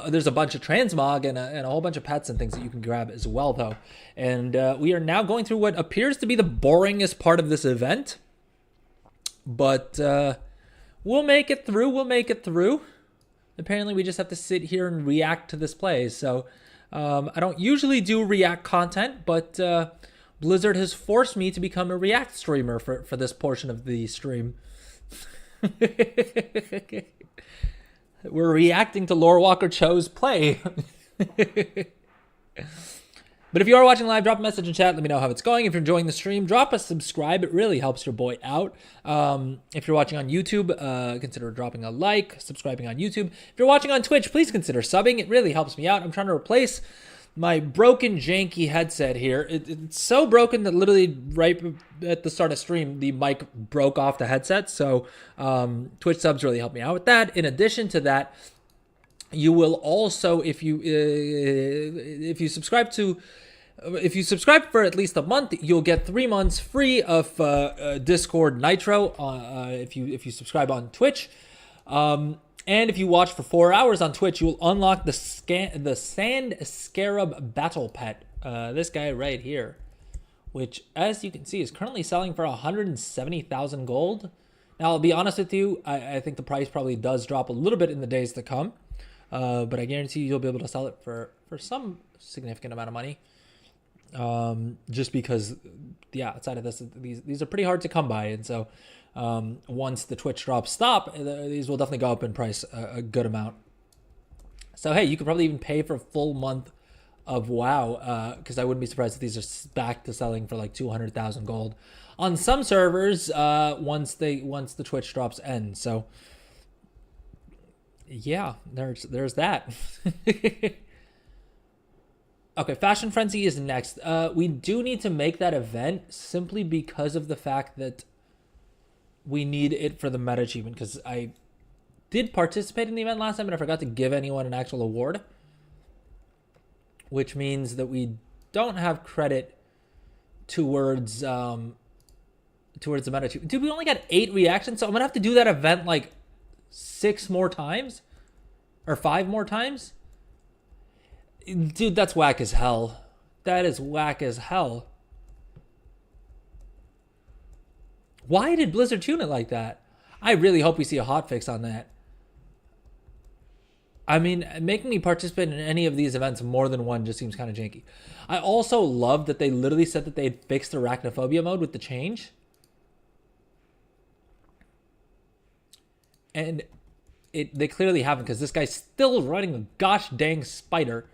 There's a bunch of transmog and a whole bunch of pets and things that you can grab as well, though. And we are now going through what appears to be the boringest part of this event. But we'll make it through. Apparently, we just have to sit here and react to this play. So I don't usually do react content, but Blizzard has forced me to become a react streamer for this portion of the stream. We're reacting to Lore Walker Cho's play. But if you are watching live, drop a message in chat. Let me know how it's going. If you're enjoying the stream, drop a subscribe. It really helps your boy out. If you're watching on YouTube, consider dropping a like, subscribing on YouTube. If you're watching on Twitch, please consider subbing. It really helps me out. I'm trying to replace my broken, janky headset here. It's so broken that literally right at the start of stream, the mic broke off the headset. So Twitch subs really help me out with that. In addition to that, you will also, if you subscribe for at least a month, you'll get 3 months free of Discord Nitro. If you subscribe on Twitch, and if you watch for 4 hours on Twitch, you will unlock the Sand Scarab Battle Pet. This guy right here, which, as you can see, is currently selling for 170,000 gold. Now, I'll be honest with you, I think the price probably does drop a little bit in the days to come. but I guarantee you'll be able to sell it for some significant amount of money. Just because, yeah, outside of this, these are pretty hard to come by, and so once the Twitch drops stop, these will definitely go up in price a good amount. So hey, you could probably even pay for a full month of WoW, because I wouldn't be surprised if these are back to selling for like 200,000 gold on some servers once the Twitch drops end. So yeah, there's that. Okay, Fashion Frenzy is next. We do need to make that event simply because of the fact that we need it for the meta achievement, because I did participate in the event last time, but I forgot to give anyone an actual award, which means that we don't have credit towards the meta achievement. Dude, we only got 8 reactions, so I'm gonna have to do that event like 6 more times or 5 more times. Dude, that's whack as hell. That is whack as hell. Why did Blizzard tune it like that? I really hope we see a hotfix on that. I mean, making me participate in any of these events more than one just seems kind of janky. I also love that they literally said that they had fixed arachnophobia mode with the change. And they clearly haven't, because this guy's still running a gosh dang spider.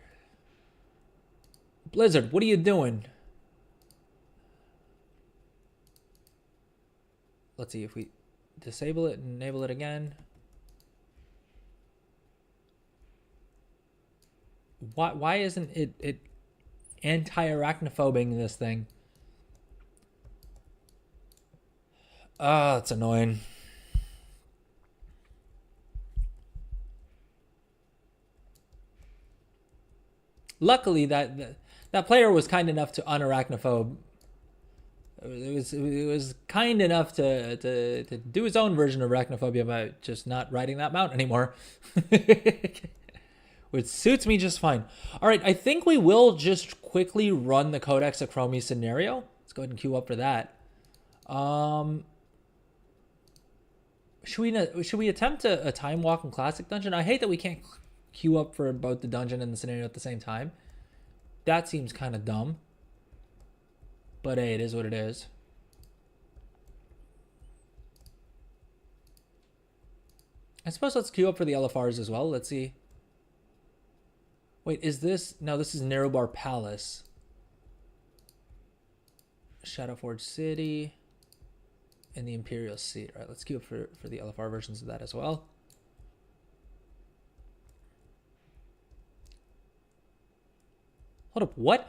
Blizzard, what are you doing? Let's see if we disable it and enable it again. Why isn't it anti-arachnophobing this thing? Ah, that's annoying. Luckily, that player was kind enough to unarachnophobe. It was kind enough to do his own version of arachnophobia by just not riding that mount anymore. Which suits me just fine. All right, I think we will just quickly run the Codex Acromi scenario. Let's go ahead and queue up for that. Should we attempt a time walk in Classic Dungeon? I hate that we can't queue up for both the dungeon and the scenario at the same time. That seems kind of dumb. But hey, it is what it is. I suppose let's queue up for the LFRs as well. Let's see. Wait, is this... No, this is Narrowbar Palace. Shadowforge City. And the Imperial Seat. All right, let's queue up for the LFR versions of that as well. Hold up, what?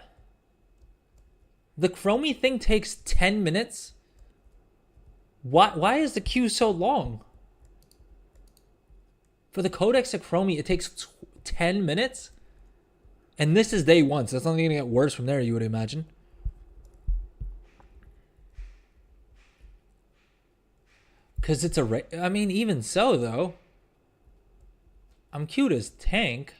The Chromie thing takes 10 minutes? Why is the queue so long? For the Codex Acromi, it takes 10 minutes? And this is day 1, so it's only going to get worse from there, you would imagine. Because it's I mean, even so, though. I'm queued as tank.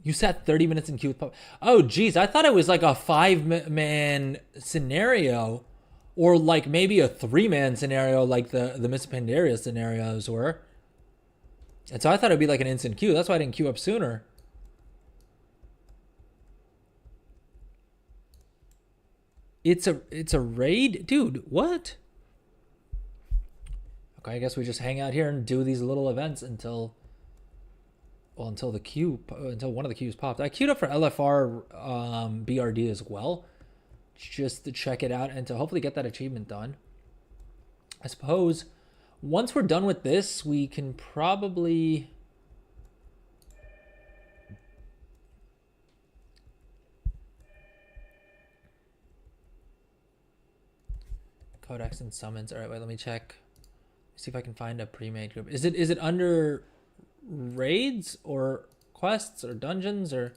You sat 30 minutes in queue with Pop. Oh, geez. I thought it was like a 5-man scenario. Or like maybe a 3-man scenario like the Miss Pandaria scenarios were. And so I thought it'd be like an instant queue. That's why I didn't queue up sooner. It's a raid? Dude, what? Okay, I guess we just hang out here and do these little events until one of the queues popped. I queued up for LFR BRD as well, just to check it out and to hopefully get that achievement done. I suppose once we're done with this, we can probably... Codex and summons. All right, wait, let me check. See if I can find a pre-made group. Is it under raids or quests or dungeons or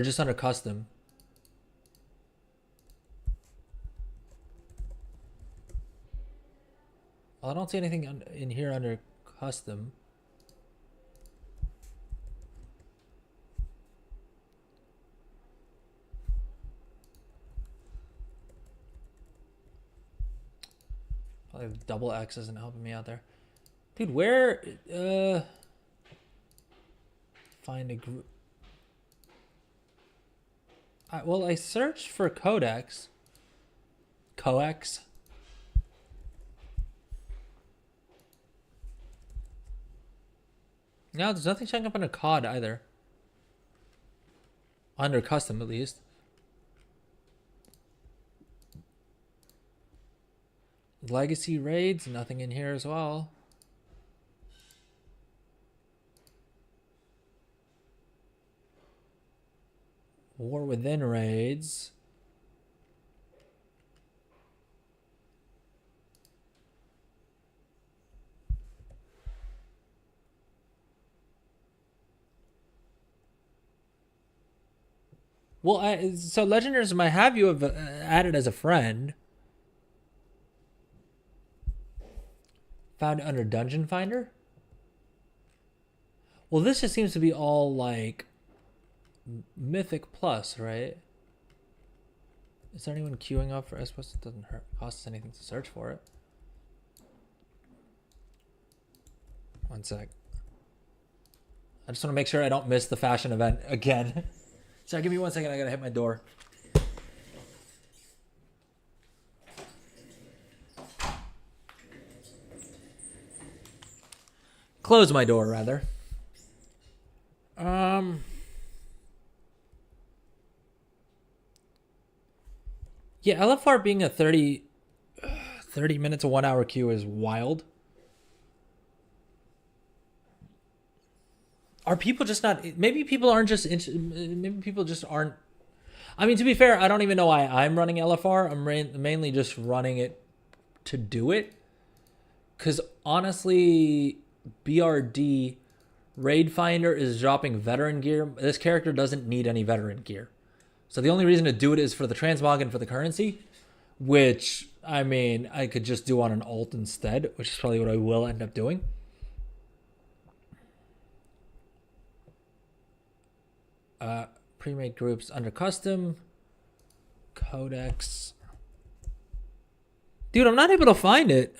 just under custom? Well, I don't see anything in here under custom. Probably the double X isn't helping me out there. Dude, where... find a group... well, I searched for Codex. Coex. No, there's nothing showing up under COD either. Under custom, at least. Legacy raids, nothing in here as well. War within raids. Well, so Legendarism, I have you added as a friend. Found under Dungeon Finder. Well, this just seems to be all like Mythic Plus, right? Is there anyone queuing up for? I suppose it doesn't cost us anything to search for it. One sec. I just want to make sure I don't miss the fashion event again. So give me 1 second. I gotta hit my door. Close my door, rather. Yeah, LFR being a 30 minutes to 1 hour queue is wild. Are people just not... Maybe people aren't just... Maybe people just aren't... I mean, to be fair, I don't even know why I'm running LFR. I'm mainly just running it to do it. Because honestly, BRD Raid Finder is dropping veteran gear. This character doesn't need any veteran gear. So the only reason to do it is for the transmog and for the currency. Which, I mean, I could just do on an alt instead. Which is probably what I will end up doing. Pre-made groups under custom. Codex. Dude, I'm not able to find it.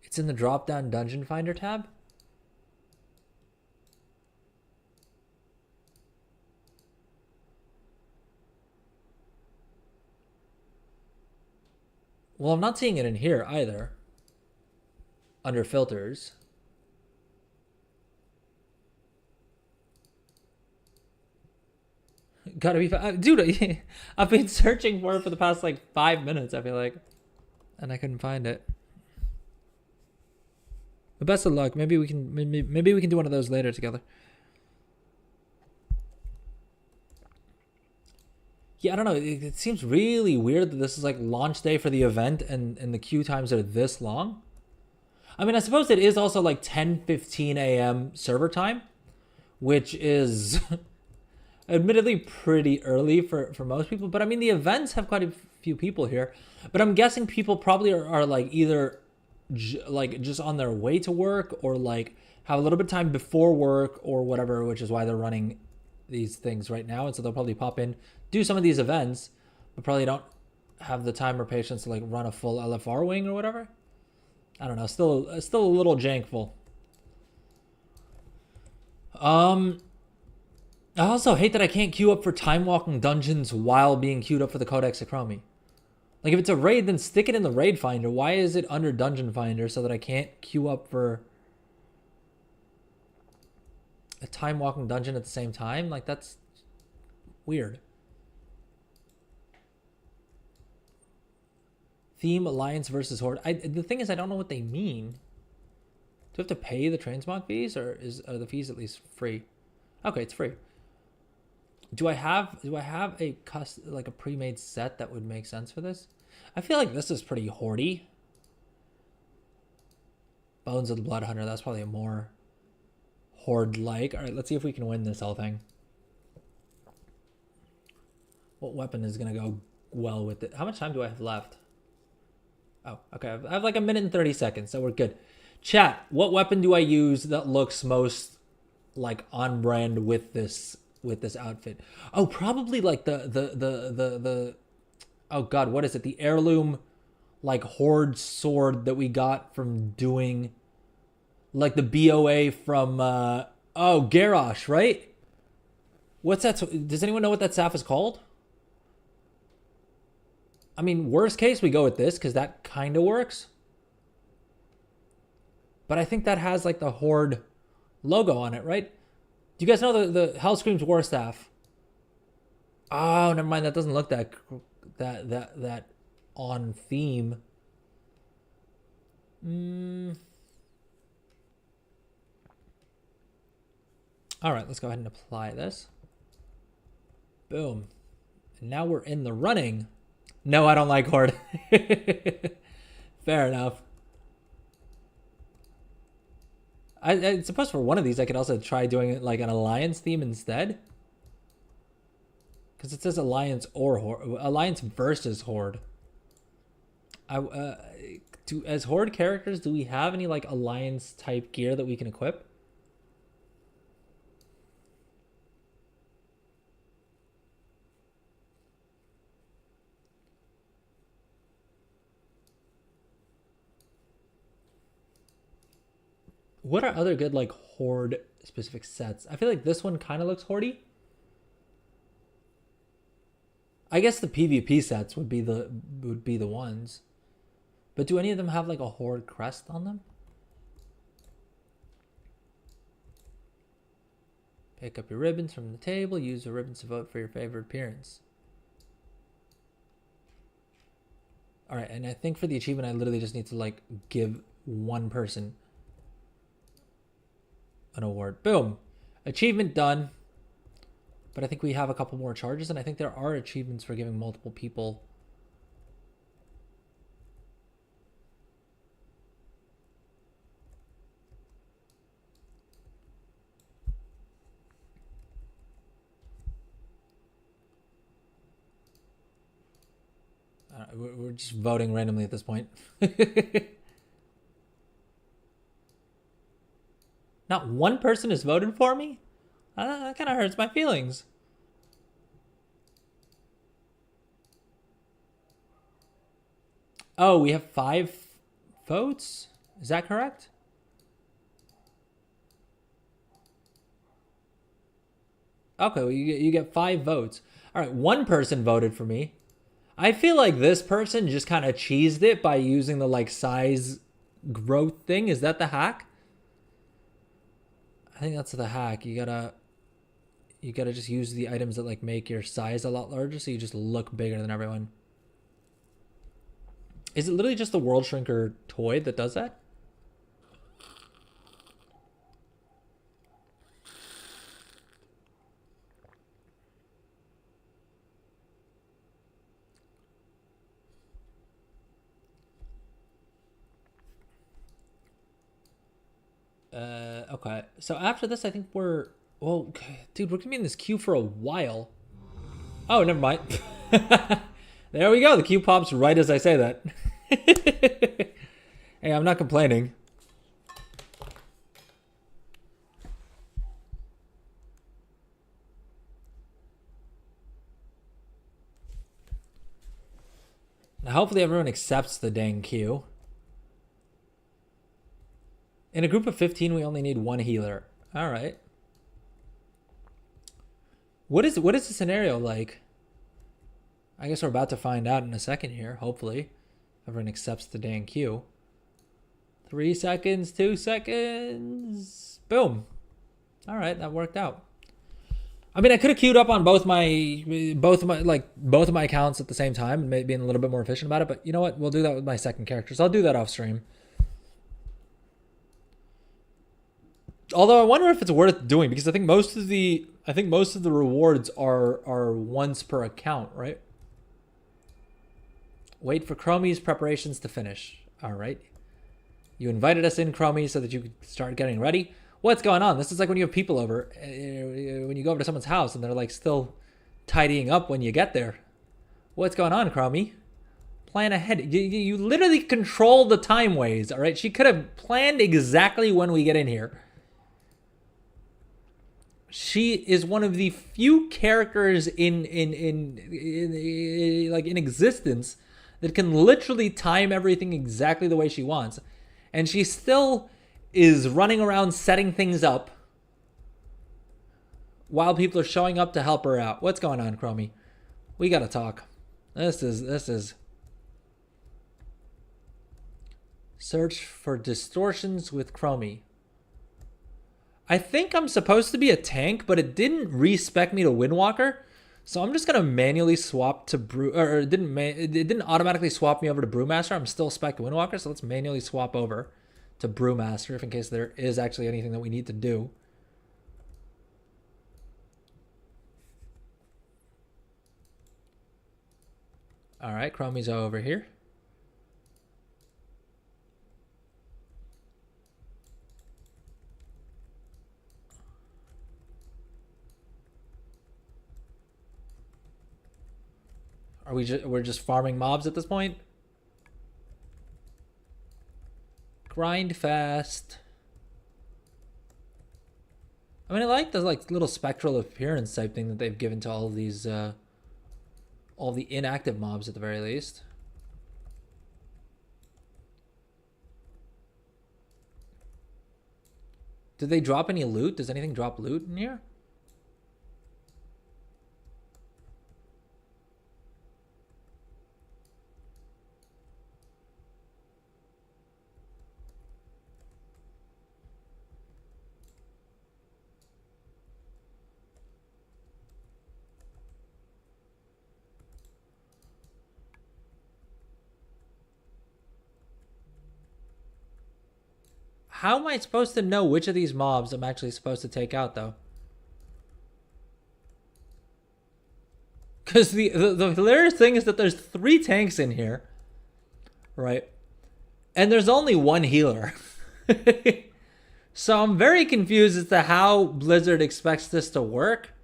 It's in the drop-down Dungeon Finder tab. Well, I'm not seeing it in here either. Under filters. Gotta be... Dude, I've been searching for it for the past like 5 minutes, I feel like. And I couldn't find it. But best of luck. Maybe we can do one of those later together. Yeah, I don't know. It seems really weird that this is like launch day for the event and the queue times are this long. I mean, I suppose it is also like 10:15 a.m. server time, which is admittedly pretty early for most people. But I mean, the events have quite a few people here. But I'm guessing people probably are like either like just on their way to work or like have a little bit of time before work or whatever, which is why they're running these things right now. And so they'll probably pop in, do some of these events, but probably don't have the time or patience to like run a full LFR wing or whatever. I don't know. Still a little jankful. I also hate that I can't queue up for time walking dungeons while being queued up for the Codex Acromi. Like, if it's a raid, then stick it in the raid finder. Why is it under Dungeon Finder so that I can't queue up for a time walking dungeon at the same time? Like, that's weird. Theme Alliance versus Horde. The thing is, I don't know what they mean. Do I have to pay the transmog fees, or are the fees at least free? Okay, it's free. Do I have a like a pre-made set that would make sense for this? I feel like this is pretty hoardy. Bones of the Blood Hunter. That's probably a more horde-like. All right, let's see if we can win this whole thing. What weapon is gonna go well with it? How much time do I have left? Oh, okay. I have like 1 minute and 30 seconds, so we're good. Chat, what weapon do I use that looks most like on brand with this with this outfit? Oh, probably like the oh god, what is it? The heirloom like horde sword that we got from doing like the BOA from Garrosh, right? What's that? Does anyone know what that staff is called? I mean, worst case, we go with this because that kind of works. But I think that has like the Horde logo on it, right? Do you guys know the Hellscream's War Staff? Oh, never mind. That doesn't look that on theme. All right, let's go ahead and apply this. Boom. And now we're in the running. No, I don't like Horde. Fair enough. I suppose for one of these, I could also try doing it like an Alliance theme instead. Because it says Alliance or Horde. Alliance versus Horde. As Horde characters, do we have any like Alliance type gear that we can equip? What are other good like Horde specific sets? I feel like this one kind of looks Horde-y. I guess the PvP sets would be the ones. But do any of them have like a Horde crest on them? Pick up your ribbons from the table. Use the ribbons to vote for your favorite appearance. All right, and I think for the achievement, I literally just need to like give one person an award. Boom. Achievement done. But I think we have a couple more charges, and I think there are achievements for giving multiple people. We're just voting randomly at this point. Not one person has voted for me? That kind of hurts my feelings. Oh, we have 5 votes? Is that correct? Okay, well, you get 5 votes. All right, one person voted for me. I feel like this person just kind of cheesed it by using the like size growth thing. Is that the hack? I think that's the hack. You gotta just use the items that like make your size a lot larger, so you just look bigger than everyone. Is it literally just the World Shrinker toy that does that? Okay. So after this, I think we're... Well, dude, we're going to be in this queue for a while. Oh, never mind. There we go. The queue pops right as I say that. Hey, I'm not complaining. Now, hopefully everyone accepts the dang queue. In a group of 15, we only need 1 healer. All right. What is the scenario like? I guess we're about to find out in a second here, hopefully. Everyone accepts the dang queue. 3 seconds, 2 seconds. Boom. All right, that worked out. I mean, I could have queued up on both of my accounts at the same time and maybe being a little bit more efficient about it, but you know what? We'll do that with my second character. So I'll do that off stream. Although I wonder if it's worth doing, because I think most of the rewards are once per account, right? Wait for Chromie's preparations to finish. All right. You invited us in, Chromie, so that you could start getting ready. What's going on? This is like when you have people over, when you go over to someone's house and they're like still tidying up when you get there. What's going on, Chromie? Plan ahead. You literally control the time ways, all right? She could have planned exactly when we get in here. she is one of the few characters in like in existence that can literally time everything exactly the way she wants. And she still is running around setting things up while people are showing up to help her out. What's going on, Chromie? We gotta talk. This is search for distortions with Chromie. I think I'm supposed to be a tank, but it didn't respec me to Windwalker. So I'm just gonna manually swap to Brew, or it didn't automatically swap me over to Brewmaster. I'm still spec to Windwalker, so let's manually swap over to Brewmaster, if in case there is actually anything that we need to do. All right, Chromie's over here. Are we're just farming mobs at this point? Grind fast. I mean, I like the little spectral appearance type thing that they've given to all of these, all the inactive mobs at the very least. Did they drop any loot? Does anything drop loot in here? How am I supposed to know which of these mobs I'm actually supposed to take out, though? Because the hilarious thing is that there's 3 tanks in here, right? And there's only 1 healer. So I'm very confused as to how Blizzard expects this to work.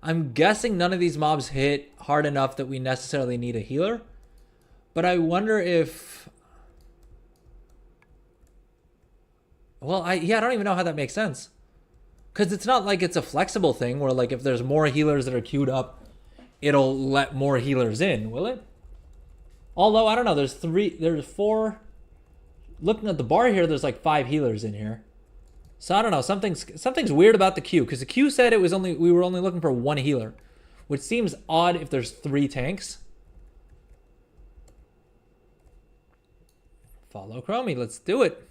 I'm guessing none of these mobs hit hard enough that we necessarily need a healer. But I wonder if... Well, I don't even know how that makes sense. Because it's not like it's a flexible thing where, like, if there's more healers that are queued up, it'll let more healers in, will it? Although, I don't know, there's 4... Looking at the bar here, there's like 5 healers in here. So I don't know, something's weird about the queue. Because the queue said we were only looking for 1 healer. Which seems odd if there's 3 tanks. Follow Chromie, let's do it.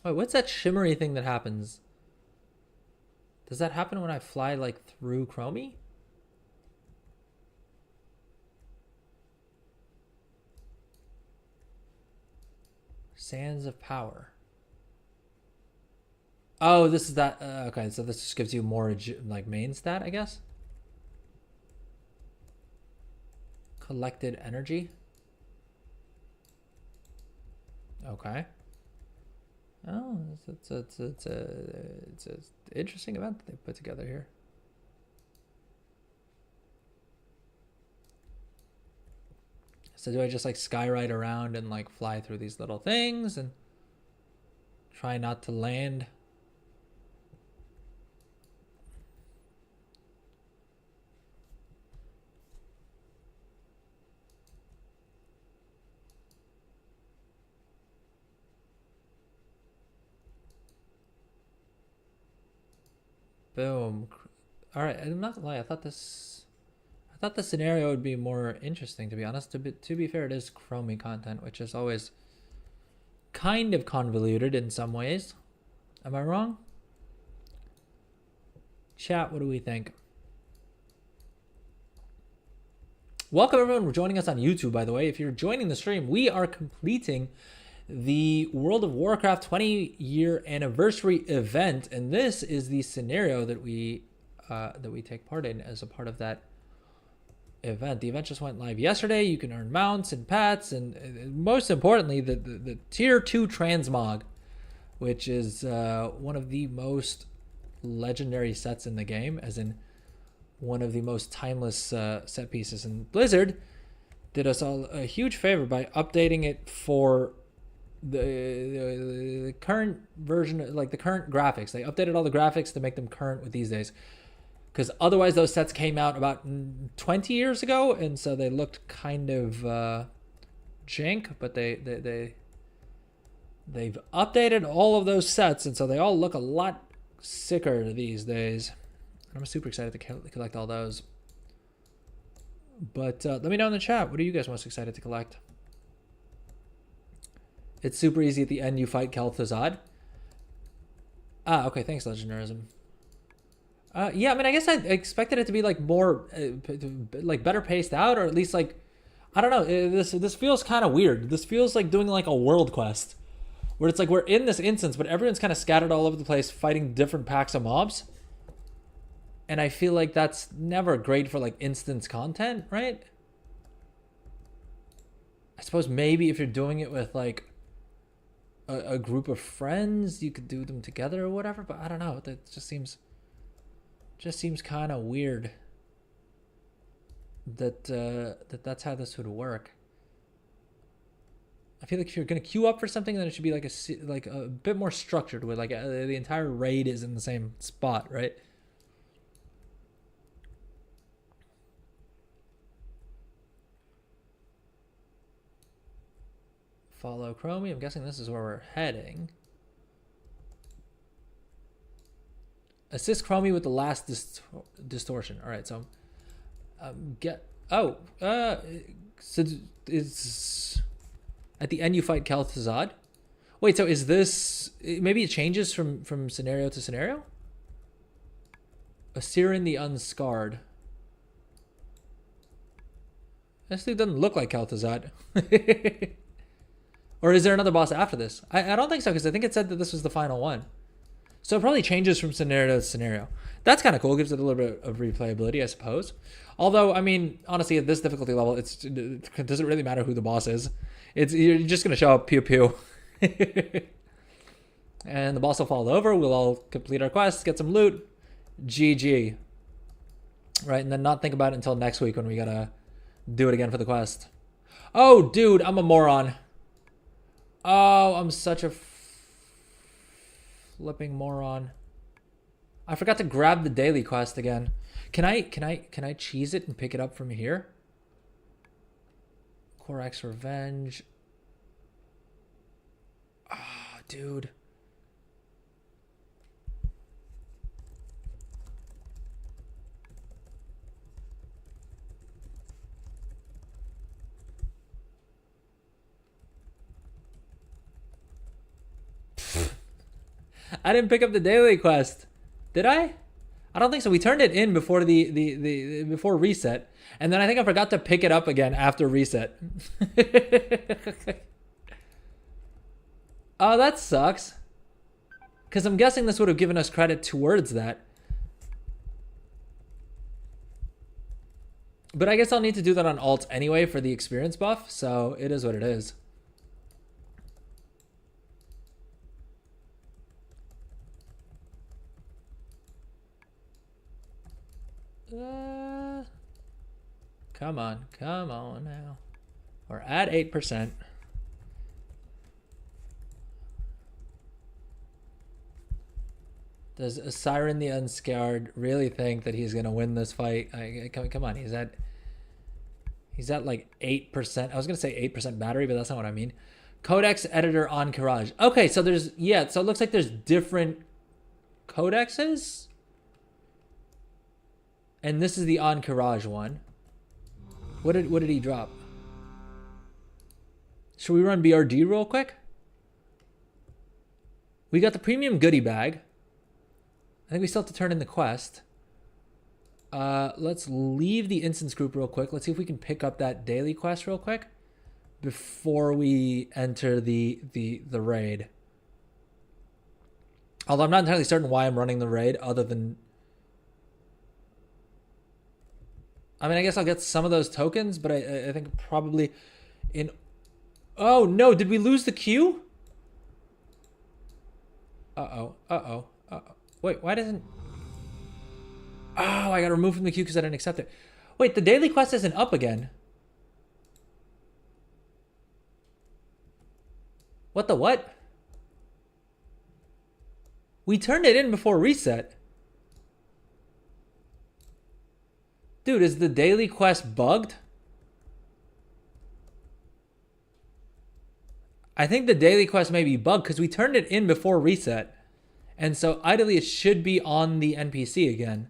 Wait, what's that shimmery thing that happens? Does that happen when I fly, like, through Chromie? Sands of Power. Oh, this is that. Okay, so this just gives you more, like, main stat, I guess? Collected energy. Okay. Oh, it's a interesting event that they put together here. So do I just like skyride around and like fly through these little things and try not to land? Boom. All right, I'm not gonna lie. I thought the scenario would be more interesting, to be honest. To be fair, it is Chromie content, which is always kind of convoluted in some ways. Am I wrong? Chat, what do we think? Welcome everyone for joining us on YouTube, by the way. If you're joining the stream, we are completing the World of Warcraft 20-year anniversary event, and this is the scenario that we take part in as a part of that event. The event just went live yesterday. You can earn mounts and pets, and most importantly, the tier 2 transmog, which is one of the most legendary sets in the game, as in one of the most timeless set pieces. And Blizzard did us all a huge favor by updating it for the current version, like the current graphics. They updated all the graphics to make them current with these days, because otherwise those sets came out about 20 years ago, and so they looked kind of jank. But they've updated all of those sets, and so they all look a lot sicker these days. I'm super excited to collect all those. But let me know in the chat, what are you guys most excited to collect? It's super easy at the end. You fight Kel'Thuzad. Ah, okay. Thanks, Legendarism. Yeah, I mean, I guess I expected it to be like more, like better paced out, or at least like, I don't know. This feels kind of weird. This feels like doing like a world quest, where it's like we're in this instance, but everyone's kind of scattered all over the place, fighting different packs of mobs. And I feel like that's never great for like instance content, right? I suppose maybe if you're doing it with like a group of friends, you could do them together or whatever, but I don't know. That just seems kind of weird that that's how this would work. I feel like if you're gonna queue up for something, then it should be like a bit more structured, where like the entire raid is in the same spot, right? Follow Chromie. I'm guessing this is where we're heading. Assist Chromie with the last distortion. All right, so so it's at the end you fight Kel'Thuzad. Wait, so is this, maybe it changes from scenario to scenario? Asirin the Unscarred. This dude doesn't look like Kel'Thuzad. Or is there another boss after this? I don't think so, because I think it said that this was the final one. So it probably changes from scenario to scenario. That's kind of cool. Gives it a little bit of replayability, I suppose. Although, I mean, honestly, at this difficulty level, it doesn't really matter who the boss is. You're just going to show up, pew pew. And the boss will fall over. We'll all complete our quests, get some loot. GG. Right, and then not think about it until next week when we got to do it again for the quest. Oh, dude, I'm a moron. Oh, I'm such a flipping moron. I forgot to grab the daily quest again. Can I cheese it and pick it up from here? Korax Revenge. Ah, oh, dude. I didn't pick up the daily quest. Did I? I don't think so. We turned it in before before reset. And then I think I forgot to pick it up again after reset. Oh, that sucks. Because I'm guessing this would have given us credit towards that. But I guess I'll need to do that on alt anyway for the experience buff. So it is what it is. Come on now. We're at 8%. Does Siren the Unscarred really think that he's gonna win this fight? Come on, he's at like 8%. I was gonna say 8% battery, but that's not what I mean. Codex editor on Courage. Okay, so so it looks like there's different codexes. And this is the Encourage one. What did he drop? Should we run BRD real quick? We got the premium goodie bag. I think we still have to turn in the quest. Let's leave the instance group real quick. Let's see if we can pick up that daily quest real quick before we enter the raid. Although I'm not entirely certain why I'm running the raid, other than I mean, I guess I'll get some of those tokens, but I think probably in... Oh, no. Did we lose the queue? Uh-oh. Uh-oh. Uh-oh. Wait, why doesn't... Oh, I got removed from the queue because I didn't accept it. Wait, the daily quest isn't up again. What the what? We turned it in before reset. Dude, is the daily quest bugged? I think the daily quest may be bugged because we turned it in before reset. And so ideally it should be on the NPC again.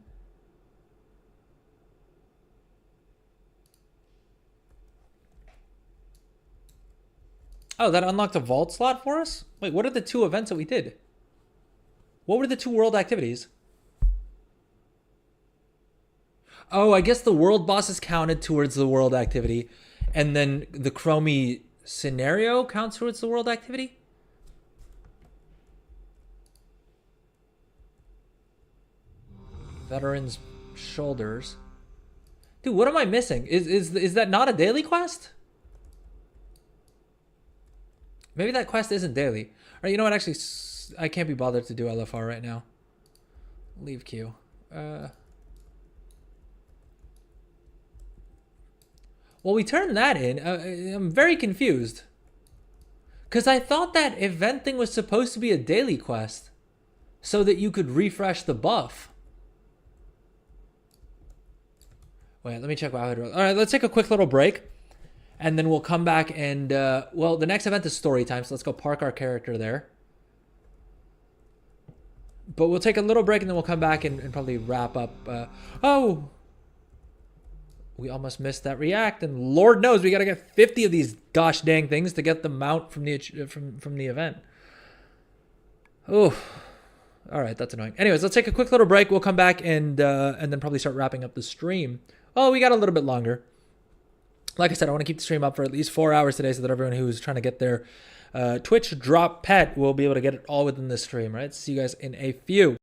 Oh, that unlocked a vault slot for us? Wait, what are the 2 events that we did? What were the 2 world activities? Oh, I guess the world bosses counted towards the world activity. And then the Chromie scenario counts towards the world activity? Veterans shoulders. Dude, what am I missing? Is that not a daily quest? Maybe that quest isn't daily. All right, you know what? Actually, I can't be bothered to do LFR right now. Leave queue. Well, we turned that in. I'm very confused. Because I thought that event thing was supposed to be a daily quest. So that you could refresh the buff. Wait, let me check WoW. All right, let's take a quick little break. And then we'll come back and, well, the next event is story time. So let's go park our character there. But we'll take a little break and then we'll come back and probably wrap up. Oh! We almost missed that react. And Lord knows we got to get 50 of these gosh dang things to get the mount from the event. Oh. All right, that's annoying. Anyways, let's take a quick little break. We'll come back and then probably start wrapping up the stream. Oh, we got a little bit longer. Like I said, I want to keep the stream up for at least 4 hours today so that everyone who's trying to get their Twitch drop pet will be able to get it all within this stream, right? See you guys in a few.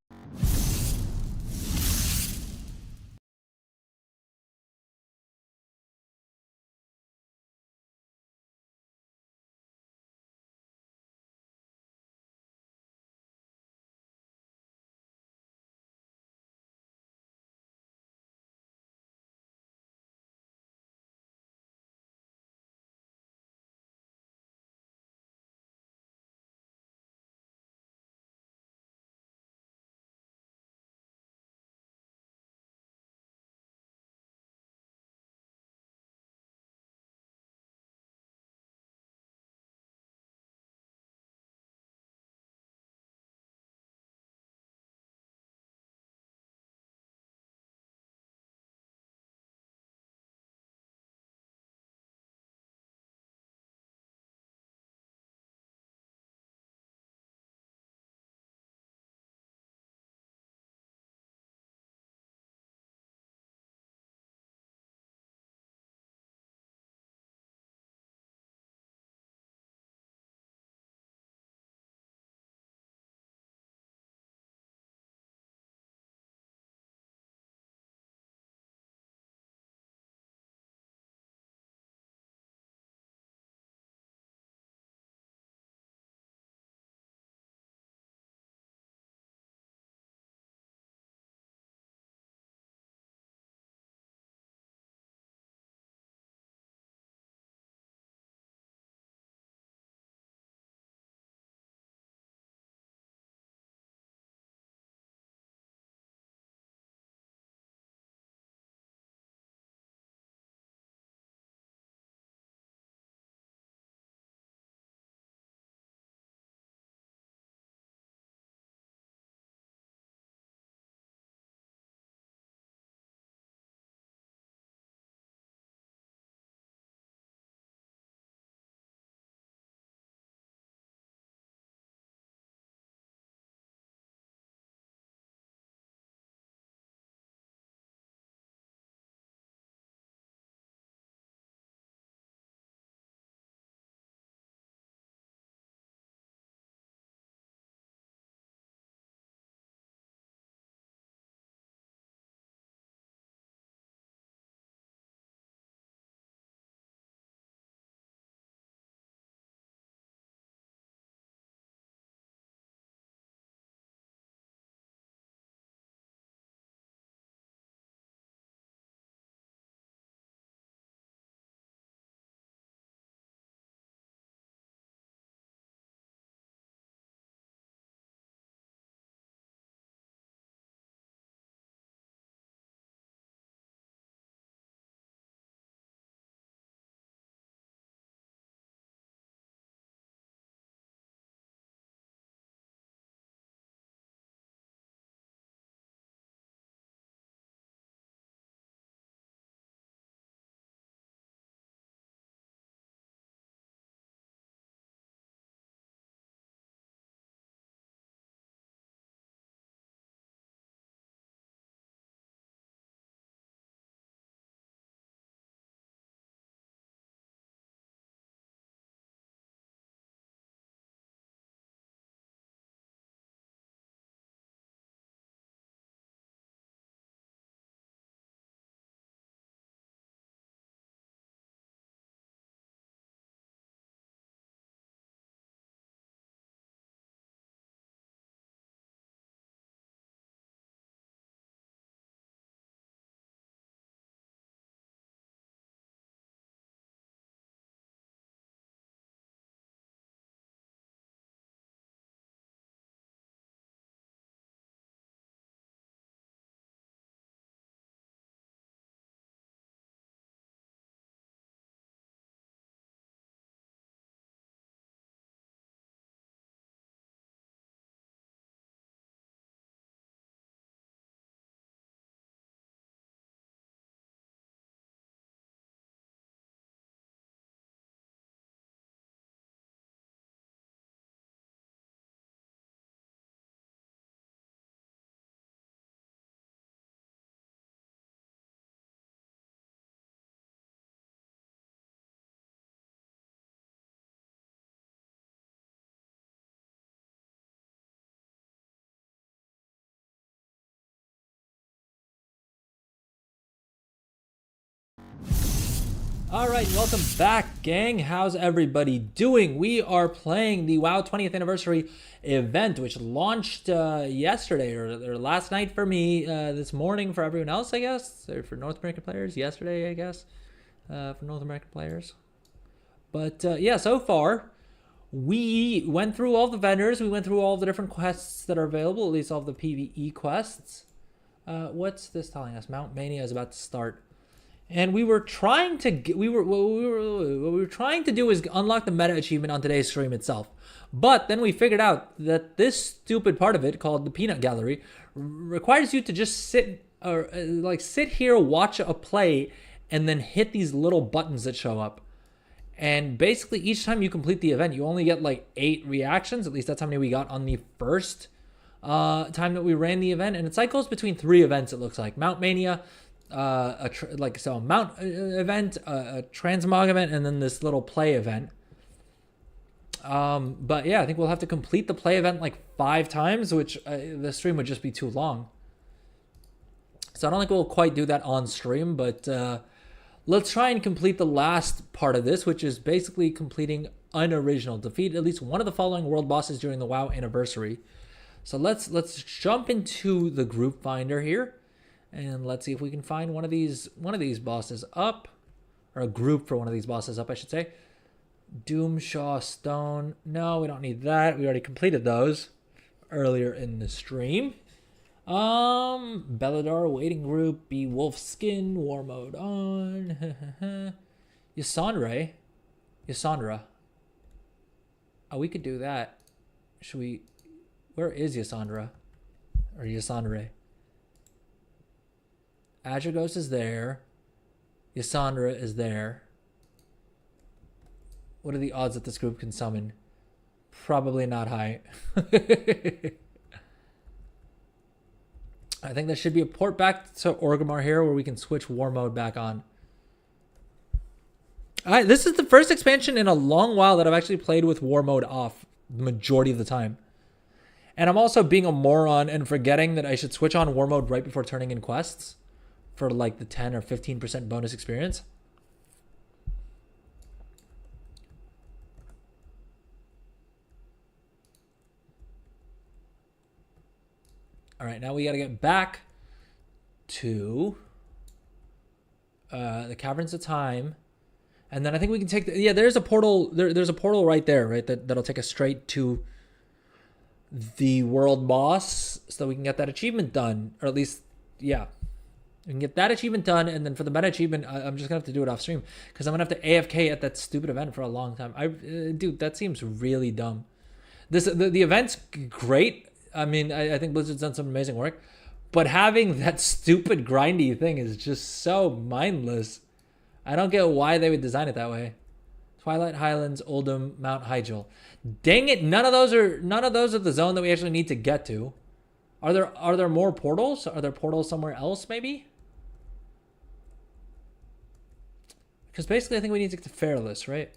Alright, welcome back, gang. How's everybody doing? We are playing the WoW 20th anniversary event, which launched yesterday, or last night for me, this morning for everyone else, I guess, or for North American players, yesterday, I guess, for North American players. But yeah, so far, we went through all the vendors, we went through all the different quests that are available, at least all the PvE quests. What's this telling us? Mount Mania is about to start. And we were trying to what we were trying to do is unlock the meta achievement on today's stream itself. But then we figured out that this stupid part of it, called the Peanut Gallery, requires you to just sit here, watch a play, and then hit these little buttons that show up. And basically, each time you complete the event, you only get like 8 reactions. At least that's how many we got on the first time that we ran the event. And it cycles between 3 events, it looks like. Mount Mania, a mount event, a transmog event, and then this little play event. But yeah, I think we'll have to complete the play event like 5 times, which the stream would just be too long. So I don't think we'll quite do that on stream, but let's try and complete the last part of this, which is basically completing unoriginal. Defeat at least one of the following world bosses during the WoW anniversary. So let's jump into the group finder here. And let's see if we can find one of these bosses up, or a group for one of these bosses up, I should say. Doomshaw Stone. No, we don't need that. We already completed those earlier in the stream. Belladar waiting group. Be Wolf Skin. War mode on. Yasandra. Oh, we could do that. Should we? Where is Yasandra? Or Yasandra? Azure Ghost is there. Yasandra is there. What are the odds that this group can summon? Probably not high. I think there should be a port back to Orgrimmar here where we can switch war mode back on. This is the first expansion in a long while that I've actually played with war mode off the majority of the time. And I'm also being a moron and forgetting that I should switch on war mode right before turning in quests for like the 10 or 15% bonus experience. All right, now we got to get back to the Caverns of Time. And then I think we can take there's a portal. There's a portal right there, right? That'll take us straight to the world boss so we can get that achievement done. Or at least, yeah. We can get that achievement done, and then for the meta achievement, I'm just gonna have to do it off stream because I'm gonna have to AFK at that stupid event for a long time. Dude, that seems really dumb. The event's great. I mean, I think Blizzard's done some amazing work, but having that stupid grindy thing is just so mindless. I don't get why they would design it that way. Twilight Highlands, Oldham, Mount Hyjal. Dang it! None of those are the zone that we actually need to get to. Are there more portals? Are there portals somewhere else, maybe? Because basically, I think we need to get to Fairless, right?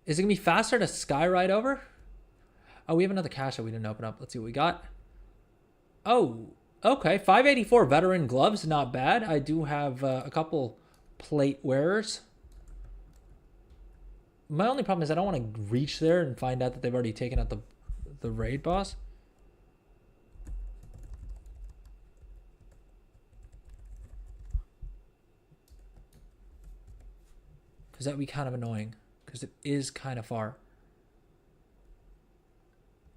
Is it going to be faster to skyride over? Oh, we have another cache that we didn't open up. Let's see what we got. Oh, okay. 584 veteran gloves. Not bad. I do have a couple plate wearers. My only problem is I don't want to reach there and find out that they've already taken out the raid boss. Because that would be kind of annoying. Because it is kind of far.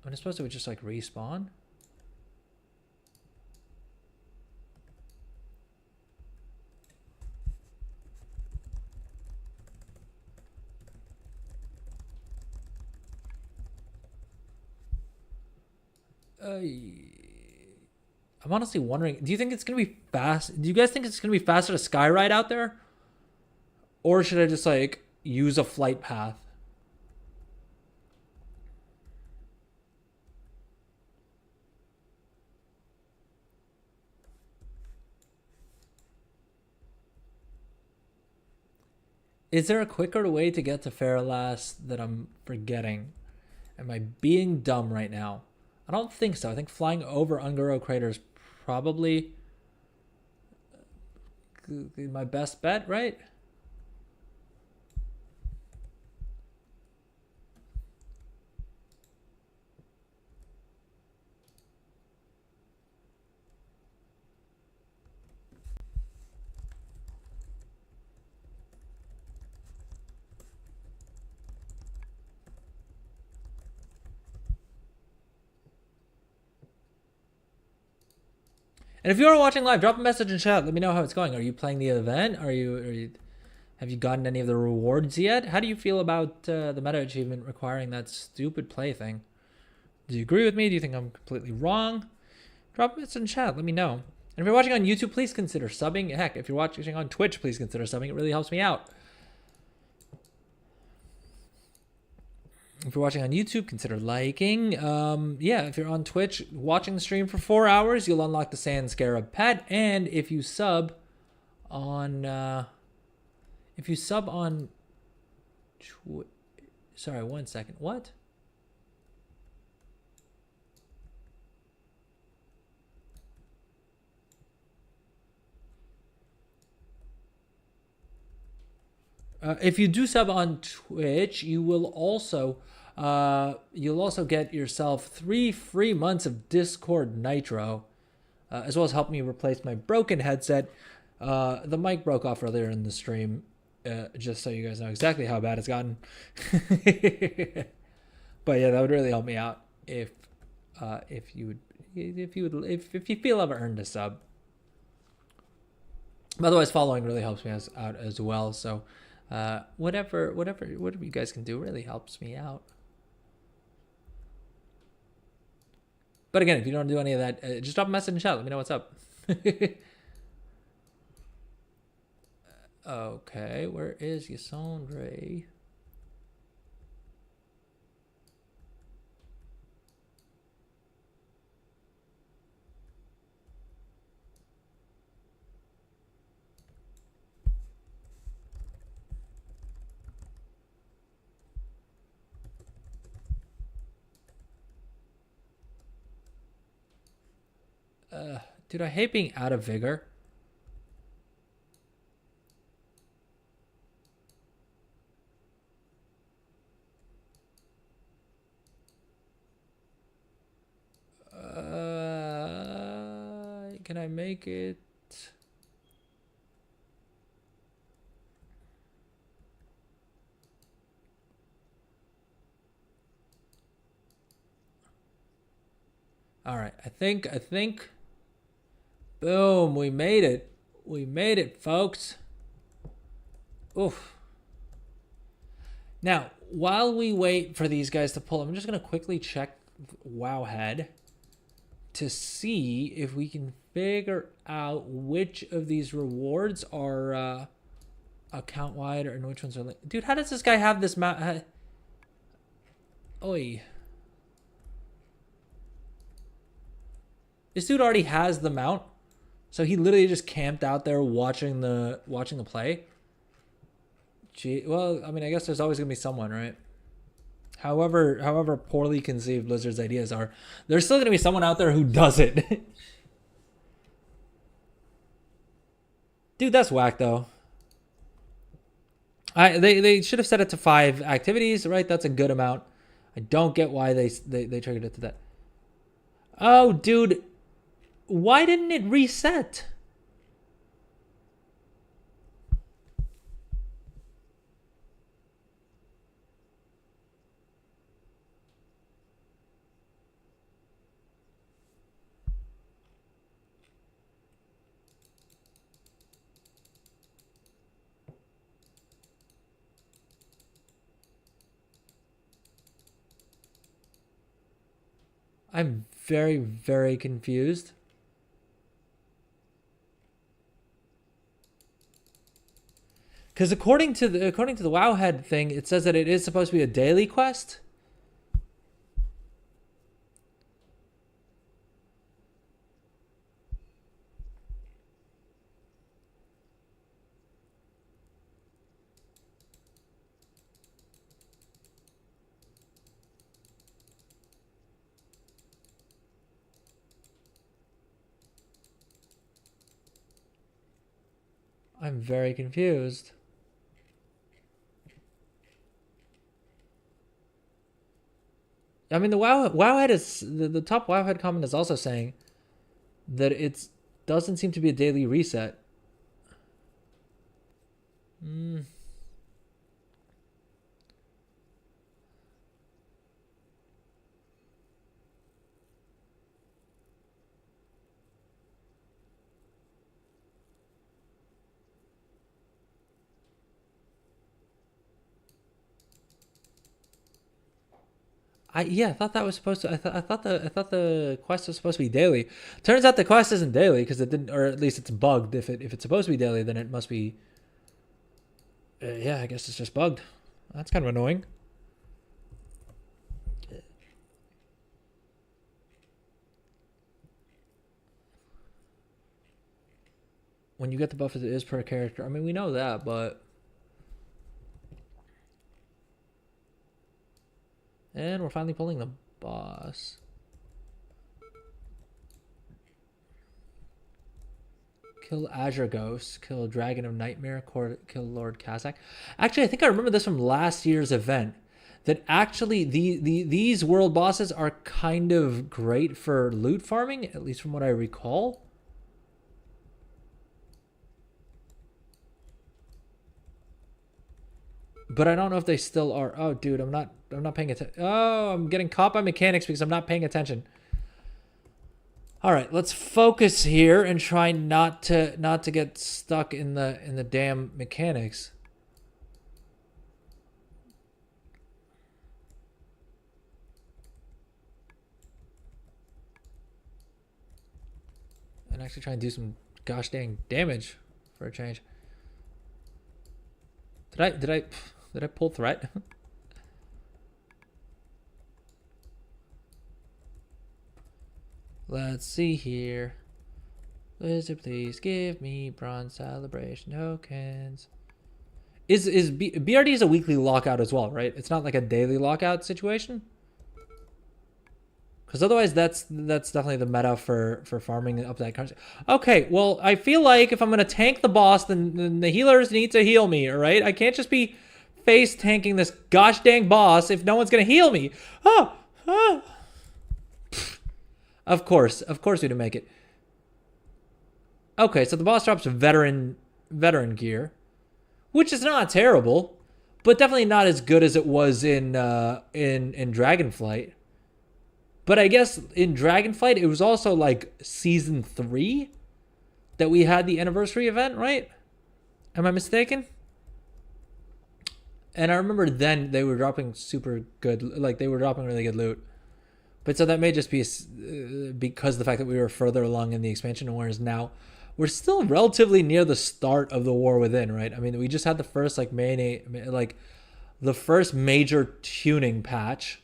I'm supposed it would just like respawn. I'm honestly wondering, do you think it's going to be fast? Do you guys think it's going to be faster to skyride out there? Or should I just like use a flight path? Is there a quicker way to get to Fairless that I'm forgetting? Am I being dumb right now? I don't think so. I think flying over Ungaro Crater is probably my best bet, right? And if you are watching live, drop a message in chat. Let me know how it's going. Are you playing the event? Have you gotten any of the rewards yet? How do you feel about the meta achievement requiring that stupid play thing? Do you agree with me? Do you think I'm completely wrong? Drop a message in chat. Let me know. And if you're watching on YouTube, please consider subbing. Heck, if you're watching on Twitch, please consider subbing. It really helps me out. If you're watching on YouTube, consider liking. Yeah, if you're on Twitch watching the stream for 4 hours, you'll unlock the Sand Scarab pet. And if you sub on, sorry, 1 second. What? If you do sub on Twitch, you will also get yourself 3 free months of Discord Nitro, as well as help me replace my broken headset. The mic broke off earlier in the stream, just so you guys know exactly how bad it's gotten. But yeah, that would really help me out if you feel I've earned a sub. Otherwise, following really helps me out as well. So. Whatever you guys can do really helps me out. But again, if you don't do any of that, just drop a message in chat. Let me know what's up. Okay, where is Yasondre? Dude, I hate being out of vigor. Can I make it? All right, I think. Boom, we made it. We made it, folks. Oof. Now, while we wait for these guys to pull, I'm just going to quickly check Wowhead to see if we can figure out which of these rewards are account-wide and which ones are linked. Dude, how does this guy have this map? Oi. This dude already has the mount. So he literally just camped out there watching the play. Gee, well, I mean, I guess there's always gonna be someone, right? However poorly conceived Blizzard's ideas are, there's still gonna be someone out there who does it. Dude, that's whack though. They should have set it to 5 activities, right? That's a good amount. I don't get why they triggered it to that. Oh, dude. Why didn't it reset? I'm very, very confused. Because according to the Wowhead thing, it says that it is supposed to be a daily quest. I'm very confused. I mean, the Wowhead is the top Wowhead comment is also saying that it doesn't seem to be a daily reset. I thought that was supposed to. I thought the quest was supposed to be daily. Turns out the quest isn't daily because it didn't, or at least it's bugged. If it's supposed to be daily, then it must be. Yeah, I guess it's just bugged. That's kind of annoying. When you get the buff, it is per character. I mean, we know that, but. And we're finally pulling the boss. Kill Azure Ghost. Kill Dragon of Nightmare. Kill Lord Kazakh. Actually, I think I remember this from last year's event. That actually these world bosses are kind of great for loot farming, at least from what I recall. But I don't know if they still are. Oh, dude, I'm not paying attention. Oh, I'm getting caught by mechanics because I'm not paying attention. All right, let's focus here and try not to get stuck in the damn mechanics. And actually try and do some gosh dang damage for a change. Did I pull threat? Let's see here. Blizzard, please give me bronze celebration tokens. BRD is a weekly lockout as well, right? It's not like a daily lockout situation. Because otherwise, that's definitely the meta for farming up that currency. Okay, well, I feel like if I'm gonna tank the boss, then the healers need to heal me. All right, I can't just be face tanking this gosh dang boss if no one's gonna heal me. Of course we didn't make it. Okay, so the boss drops veteran gear, which is not terrible, but definitely not as good as it was in Dragonflight. But I guess in Dragonflight, it was also like season 3 that we had the anniversary event, right? Am I mistaken? And I remember then they were dropping super good, like they were dropping really good loot. But so that may just be because of the fact that we were further along in the expansion, whereas now we're still relatively near the start of the War Within, right? I mean, we just had the first the first major tuning patch.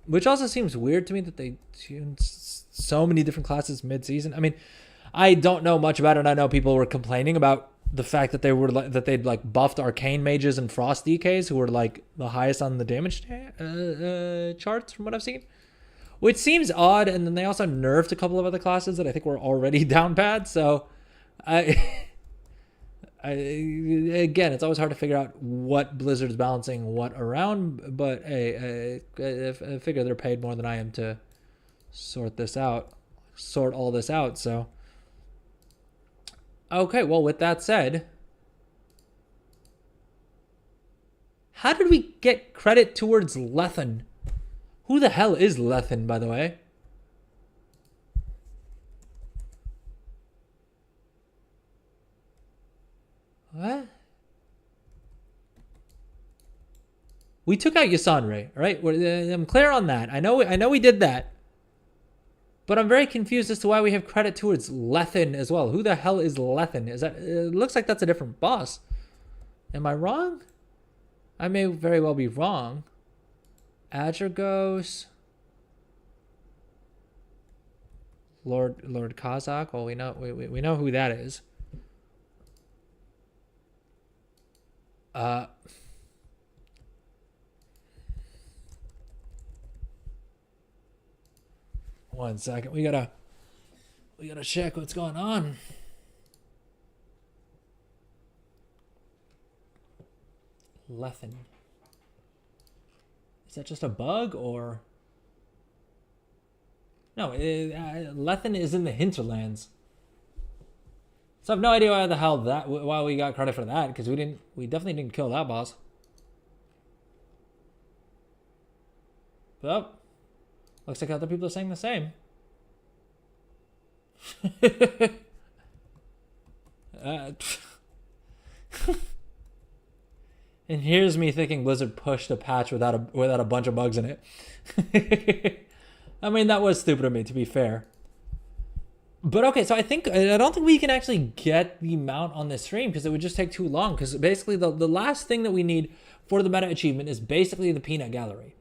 Which also seems weird to me that they tuned so many different classes mid-season. I mean, I don't know much about it. I know people were complaining about the fact that they'd buffed arcane mages and frost DKs, who were like the highest on the damage charts from what I've seen, which seems odd. And then they also nerfed a couple of other classes that I think were already down bad. So, again, it's always hard to figure out what Blizzard's balancing what around, but hey, I figure they're paid more than I am to sort all this out. So, okay, well, with that said, how did we get credit towards Lethen? Who the hell is Lethen, by the way? What? We took out Yasanre, right? I'm clear on that. I know we did that. But I'm very confused as to why we have credit towards Lethen as well. Who the hell is Lethen? Is that? It looks like that's a different boss. Am I wrong? I may very well be wrong. Azure Ghost. Lord Kazakh. Well, we know who that is. One second. We gotta check what's going on. Lethen. Is that just a bug or? No, Lethen is in the hinterlands. So I have no idea why we got credit for that, because we definitely didn't kill that boss. But looks like other people are saying the same. And here's me thinking Blizzard pushed a patch without a bunch of bugs in it. I mean, that was stupid of me, to be fair. But okay, so I don't think we can actually get the mount on this stream because it would just take too long. Because basically the last thing that we need for the meta achievement is basically the peanut gallery.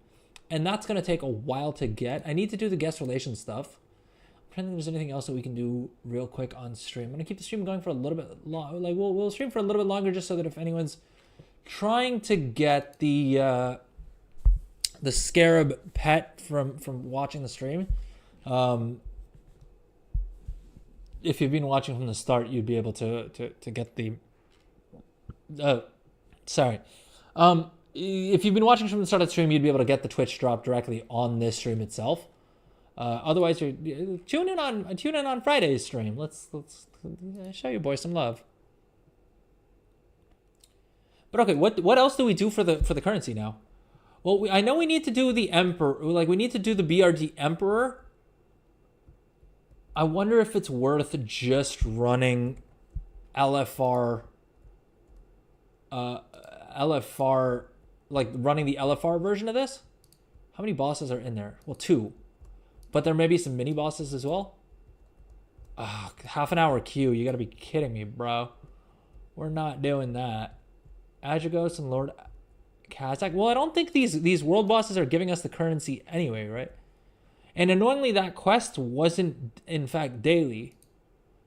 And that's going to take a while to get. I need to do the guest relations stuff. I'm trying to think if there's anything else that we can do real quick on stream. I'm going to keep the stream going for a little bit long. Like we'll stream for a little bit longer just so that if anyone's trying to get the scarab pet from watching the stream, if you've been watching from the start, you'd be able to get the if you've been watching from the start of the stream, you'd be able to get the Twitch drop directly on this stream itself. Otherwise, tune in on Friday's stream. Let's show you boys some love. But okay, what else do we do for the currency now? Well, I know we need to do the Emperor. Like, we need to do the BRD Emperor. I wonder if it's worth just running LFR, like running the LFR version of this. How many bosses are in there? Well, 2. But there may be some mini bosses as well. Half an hour queue. You gotta be kidding me, bro. We're not doing that. Agagos and Lord Kazakh. Well, I don't think these world bosses are giving us the currency anyway, right? And annoyingly, that quest wasn't, in fact, daily.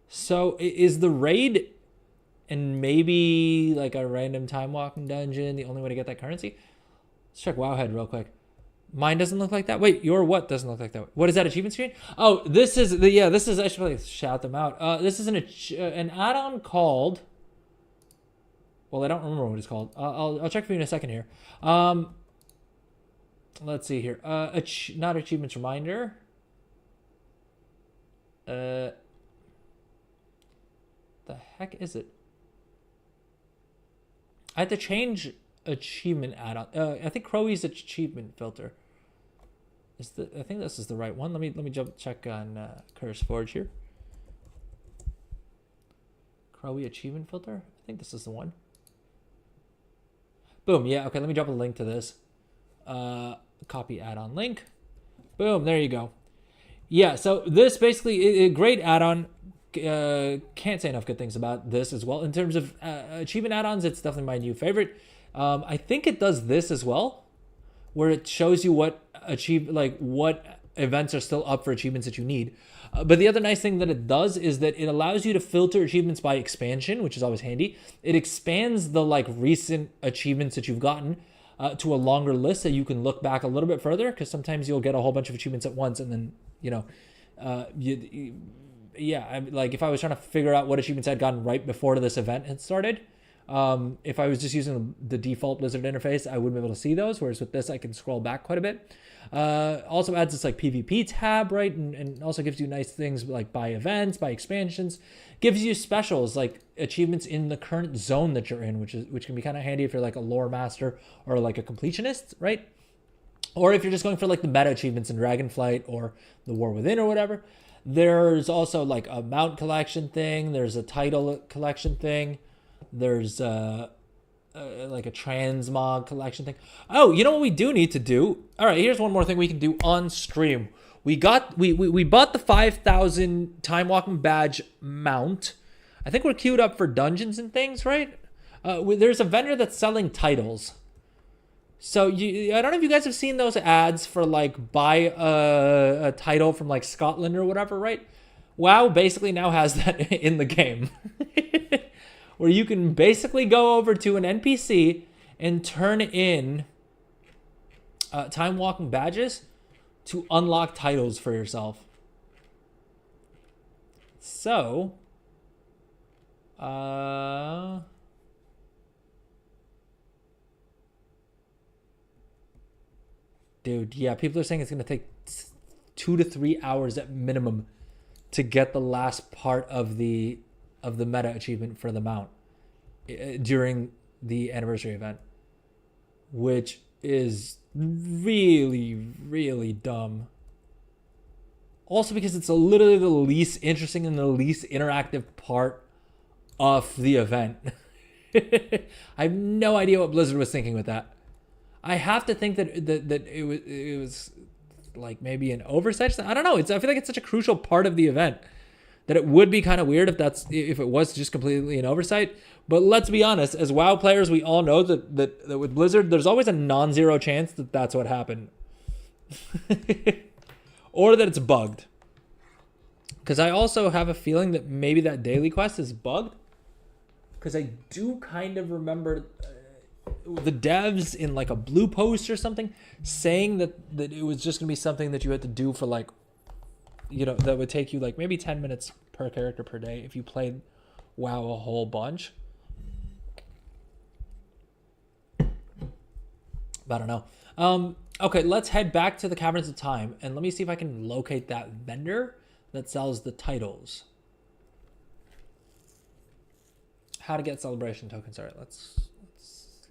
So is the raid and maybe like a random time walking dungeon the only way to get that currency? Let's check Wowhead real quick. Mine doesn't look like that. Wait, your what doesn't look like that? What is that achievement screen? Oh, this is I should probably shout them out. This is an add-on called. Well, I don't remember what it's called. I'll check for you in a second here. Let's see here. Not achievements reminder. The heck is it? I had to change achievement add-on. I think Crowie's achievement filter. I think this is the right one. Let me check on Curse Forge here. Crowie achievement filter. I think this is the one. Boom. Yeah. Okay. Let me drop a link to this. Copy add-on link. Boom. There you go. Yeah. So this basically a great add-on. Can't say enough good things about this as well. In terms of achievement add-ons, it's definitely my new favorite. I think it does this as well, where it shows you what events are still up for achievements that you need. But the other nice thing that it does is that it allows you to filter achievements by expansion, which is always handy. It expands the recent achievements that you've gotten to a longer list, so you can look back a little bit further, because sometimes you'll get a whole bunch of achievements at once, and then if I was trying to figure out what achievements I'd gotten right before this event had started, if I was just using the default Blizzard interface, I wouldn't be able to see those, whereas with this I can scroll back quite a bit. Also adds this PvP tab, right, and also gives you nice things like by events, by expansions, gives you specials like achievements in the current zone that you're in, which can be kind of handy if you're like a lore master or like a completionist, right? Or if you're just going for like the meta achievements in Dragonflight or the War Within or whatever. There's also like a mount collection thing. There's a title collection thing. There's like a transmog collection thing. Oh, you know what we do need to do? All right, here's one more thing we can do on stream. We bought the 5,000 time walking badge mount. I think we're queued up for dungeons and things, right? There's a vendor that's selling titles. So I don't know if you guys have seen those ads for like buy a title from like Scotland or whatever, right? WoW basically now has that in the game. Where you can basically go over to an NPC and turn in time walking badges to unlock titles for yourself. So, Dude, yeah, people are saying it's going to take 2 to 3 hours at minimum to get the last part of the meta achievement for the mount during the anniversary event, which is really, really dumb. Also because it's literally the least interesting and the least interactive part of the event. I have no idea what Blizzard was thinking with that. I have to think that it was like maybe an oversight. I don't know. I feel like it's such a crucial part of the event that it would be kind of weird if it was just completely an oversight. But let's be honest, as WoW players, we all know that with Blizzard, there's always a non-zero chance that that's what happened. Or that it's bugged. Because I also have a feeling that maybe that daily quest is bugged. Because I do kind of remember the devs in like a blue post or something saying that it was just going to be something that you had to do for like, you know, that would take you like maybe 10 minutes per character per day if you played WoW a whole bunch. But I don't know. Okay, let's head back to the Caverns of Time and let me see if I can locate that vendor that sells the titles. How to get celebration tokens. All right,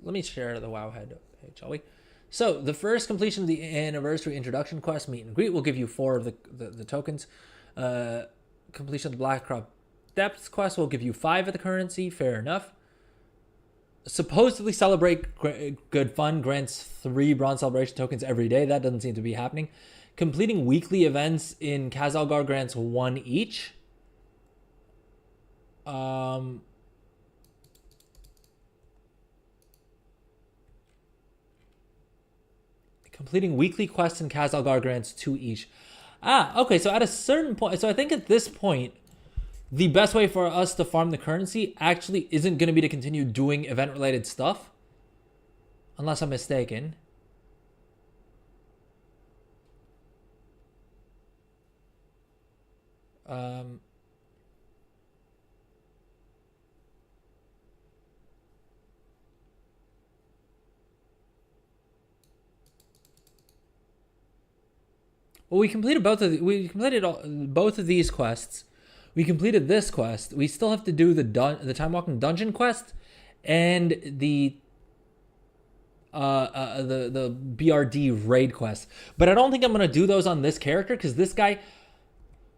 let me share the WoW head page, shall we? So the first completion of the anniversary introduction quest, meet and greet, will give you 4 of the tokens. Completion of the Blackcroft Depths quest will give you 5 of the currency. Fair enough. Supposedly celebrate good fun grants 3 bronze celebration tokens every day. That doesn't seem to be happening. Completing weekly events in Khazalgar grants 1 each. Completing weekly quests in Khazalgar grants 2 each. Okay, so at a certain point, so I think at this point, the best way for us to farm the currency actually isn't going to be to continue doing event-related stuff. Unless I'm mistaken. Well, we completed both of these quests. We completed this quest. We still have to do the Time Walking Dungeon quest and the BRD raid quest. But I don't think I'm gonna do those on this character because this guy,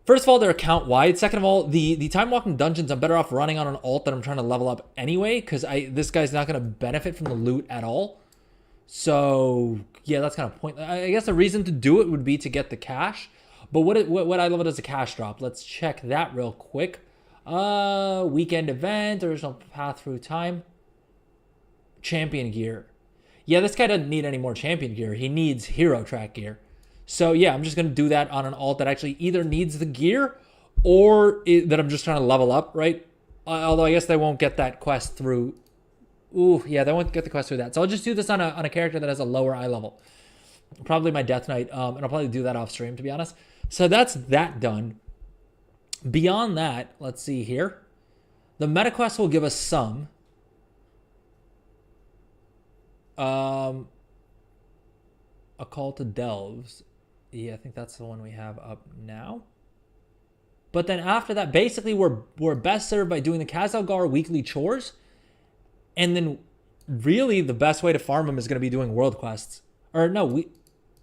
first of all, they're account wide. Second of all, the Time Walking Dungeons I'm better off running on an alt that I'm trying to level up anyway because this guy's not gonna benefit from the loot at all. So yeah, that's kind of pointless. I guess the reason to do it would be to get the cash. But what I love it as a cash drop. Let's check that real quick. Weekend event, original path through time. Champion gear. Yeah, this guy doesn't need any more champion gear. He needs hero track gear. So yeah, I'm just going to do that on an alt that actually either needs the gear or that I'm just trying to level up, right? Although I guess they won't get that quest through. Ooh, yeah, they won't get the quest through that. So I'll just do this on a character that has a lower eye level. Probably my Death Knight, and I'll probably do that off stream, to be honest. So that's that done. Beyond that, let's see here. The meta quest will give us some. A Call to Delves. Yeah, I think that's the one we have up now. But then after that, basically we're best served by doing the Khazalgar weekly chores. And then really the best way to farm them is going to be doing world quests. Or no,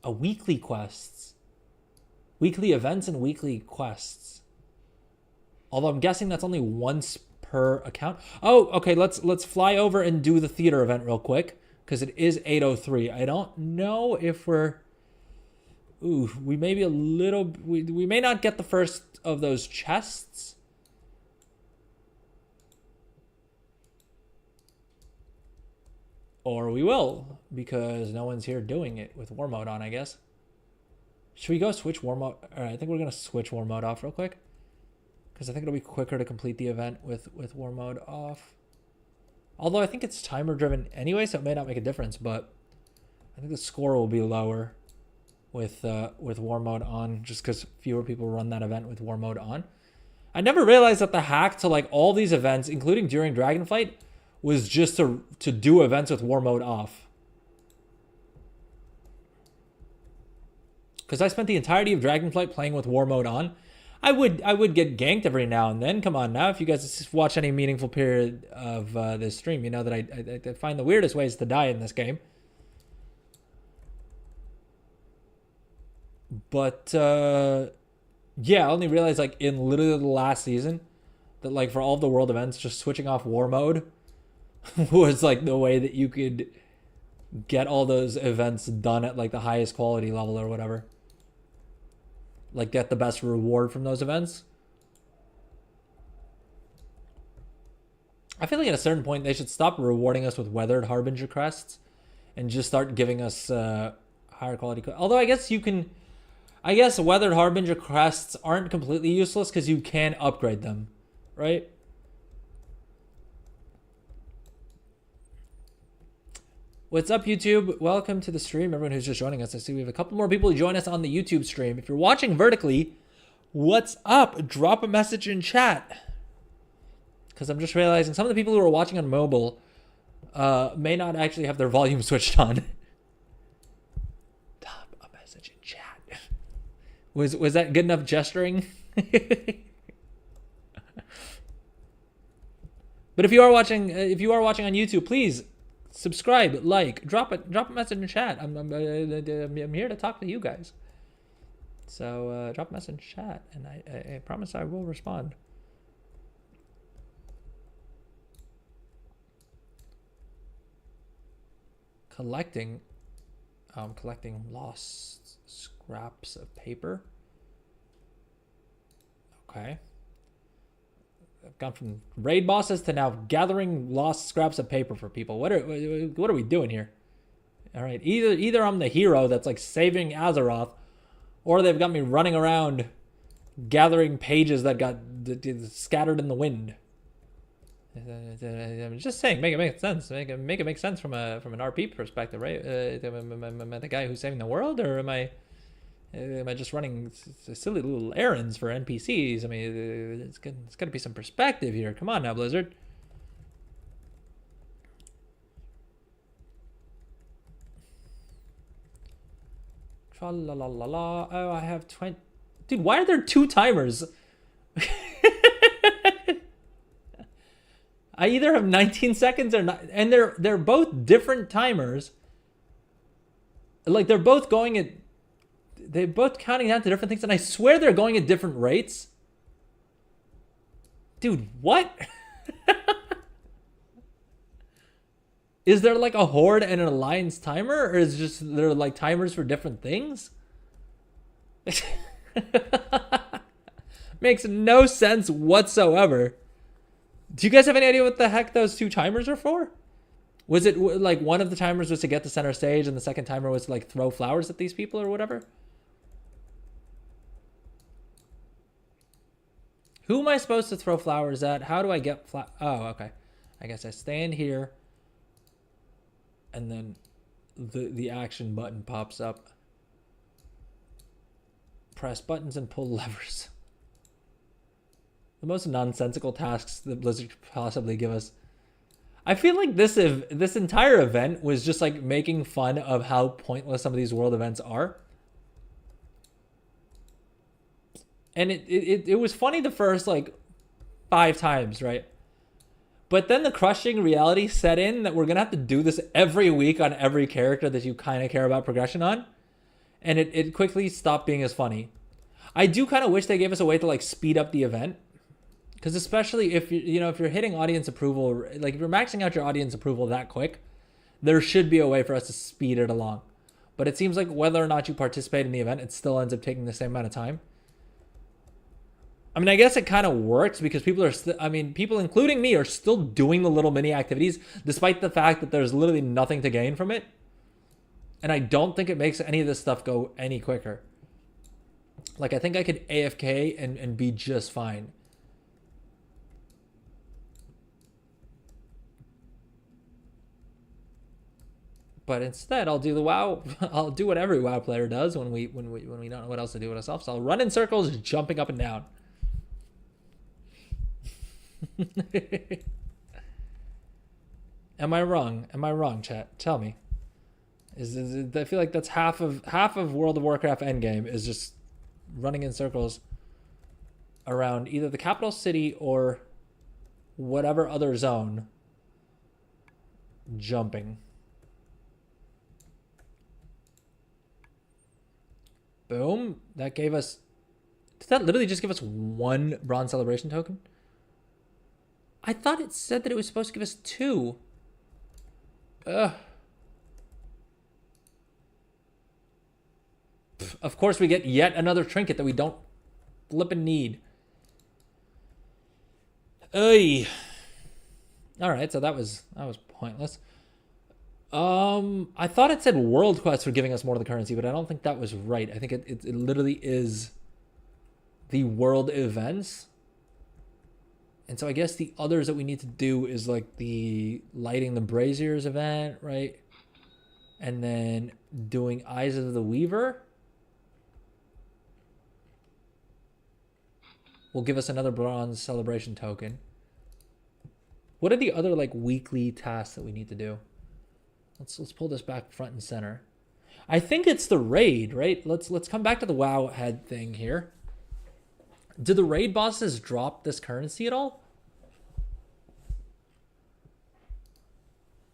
weekly quests. Weekly events and weekly quests. Although I'm guessing that's only once per account. Oh, okay, let's fly over and do the theater event real quick. Because it is 8:03. I don't know if we're... Ooh, we may be a little... We may not get the first of those chests. Or we will, because no one's here doing it with war mode on, I guess. Should we go switch war mode? All right, I think we're going to switch war mode off real quick. Because I think it'll be quicker to complete the event with war mode off. Although I think it's timer driven anyway, so it may not make a difference. But I think the score will be lower with war mode on, just because fewer people run that event with war mode on. I never realized that the hack to like all these events, including during Dragonflight, was just to do events with war mode off. Because I spent the entirety of Dragonflight playing with war mode on. I would get ganked every now and then. Come on now, if you guys watch any meaningful period of this stream, you know that I find the weirdest ways to die in this game. But yeah, I only realized like in literally the last season that like for all of the world events, just switching off war mode was like the way that you could get all those events done at like the highest quality level or whatever. Like get the best reward from those events. I feel like at a certain point they should stop rewarding us with weathered harbinger crests and just start giving us higher quality. Although I guess you can, I guess weathered harbinger crests aren't completely useless because you can upgrade them, right? What's up, YouTube? Welcome to the stream, everyone who's just joining us. I see we have a couple more people who join us on the YouTube stream. If you're watching vertically, what's up? Drop a message in chat. Because I'm just realizing some of the people who are watching on mobile may not actually have their volume switched on. Drop a message in chat. Was that good enough gesturing? But if you are watching on YouTube, please subscribe, like, drop a message in chat. I'm here to talk to you guys. So drop a message in chat, and I promise I will respond. Collecting lost scraps of paper. Okay. I've gone from raid bosses to now gathering lost scraps of paper for people. What are we doing here? All right, either I'm the hero that's like saving Azeroth, or they've got me running around gathering pages that got scattered in the wind. I'm just saying, make it make sense. Make it make sense from an RP perspective, right? Am I the guy who's saving the world, or am I just running silly little errands for NPCs? I mean, it's got to be some perspective here. Come on now, Blizzard. Tra la la la la. Oh, I have 20. Dude, why are there 2 timers? I either have 19 seconds or not, and they're both different timers. Like they're both counting down to different things, and I swear they're going at different rates. Dude, what? Is there like a horde and an alliance timer, or is just there like timers for different things? Makes no sense whatsoever. Do you guys have any idea what the heck those 2 timers are for? Was it like one of the timers was to get to center stage and the second timer was to like throw flowers at these people or whatever? Who am I supposed to throw flowers at? How do I get Oh, okay. I guess I stand here and then the action button pops up. Press buttons and pull levers. The most nonsensical tasks that Blizzard could possibly give us. I feel like this entire event was just like making fun of how pointless some of these world events are. And it was funny the first like 5 times, right? But then the crushing reality set in that we're going to have to do this every week on every character that you kind of care about progression on. And it quickly stopped being as funny. I do kind of wish they gave us a way to like speed up the event. Because especially if if you're hitting audience approval, like if you're maxing out your audience approval that quick, there should be a way for us to speed it along. But it seems like whether or not you participate in the event, it still ends up taking the same amount of time. I mean, I guess it kind of works because people are people including me are still doing the little mini activities despite the fact that there's literally nothing to gain from it. And I don't think it makes any of this stuff go any quicker. Like I think I could AFK and be just fine. But instead, I'll do the WoW. I'll do what every WoW player does when we don't know what else to do with ourselves. I'll run in circles, jumping up and down. Am I wrong? Am I wrong, chat? Tell me. I feel like that's half of World of Warcraft endgame is just running in circles around either the capital city or whatever other zone, jumping. Boom. That gave us... Did that literally just give us 1 bronze celebration token? I thought it said that it was supposed to give us 2. Ugh. Of course, we get yet another trinket that we don't flippin' need. Ay. All right, so that was pointless. I thought it said world quests were giving us more of the currency, but I don't think that was right. I think it literally is the world events. And so I guess the others that we need to do is like the lighting the braziers event, right? And then doing Eyes of the Weaver will give us another bronze celebration token. What are the other like weekly tasks that we need to do? Let's pull this back front and center. I think it's the raid, right? Let's come back to the WoW head thing here. Do the raid bosses drop this currency at all?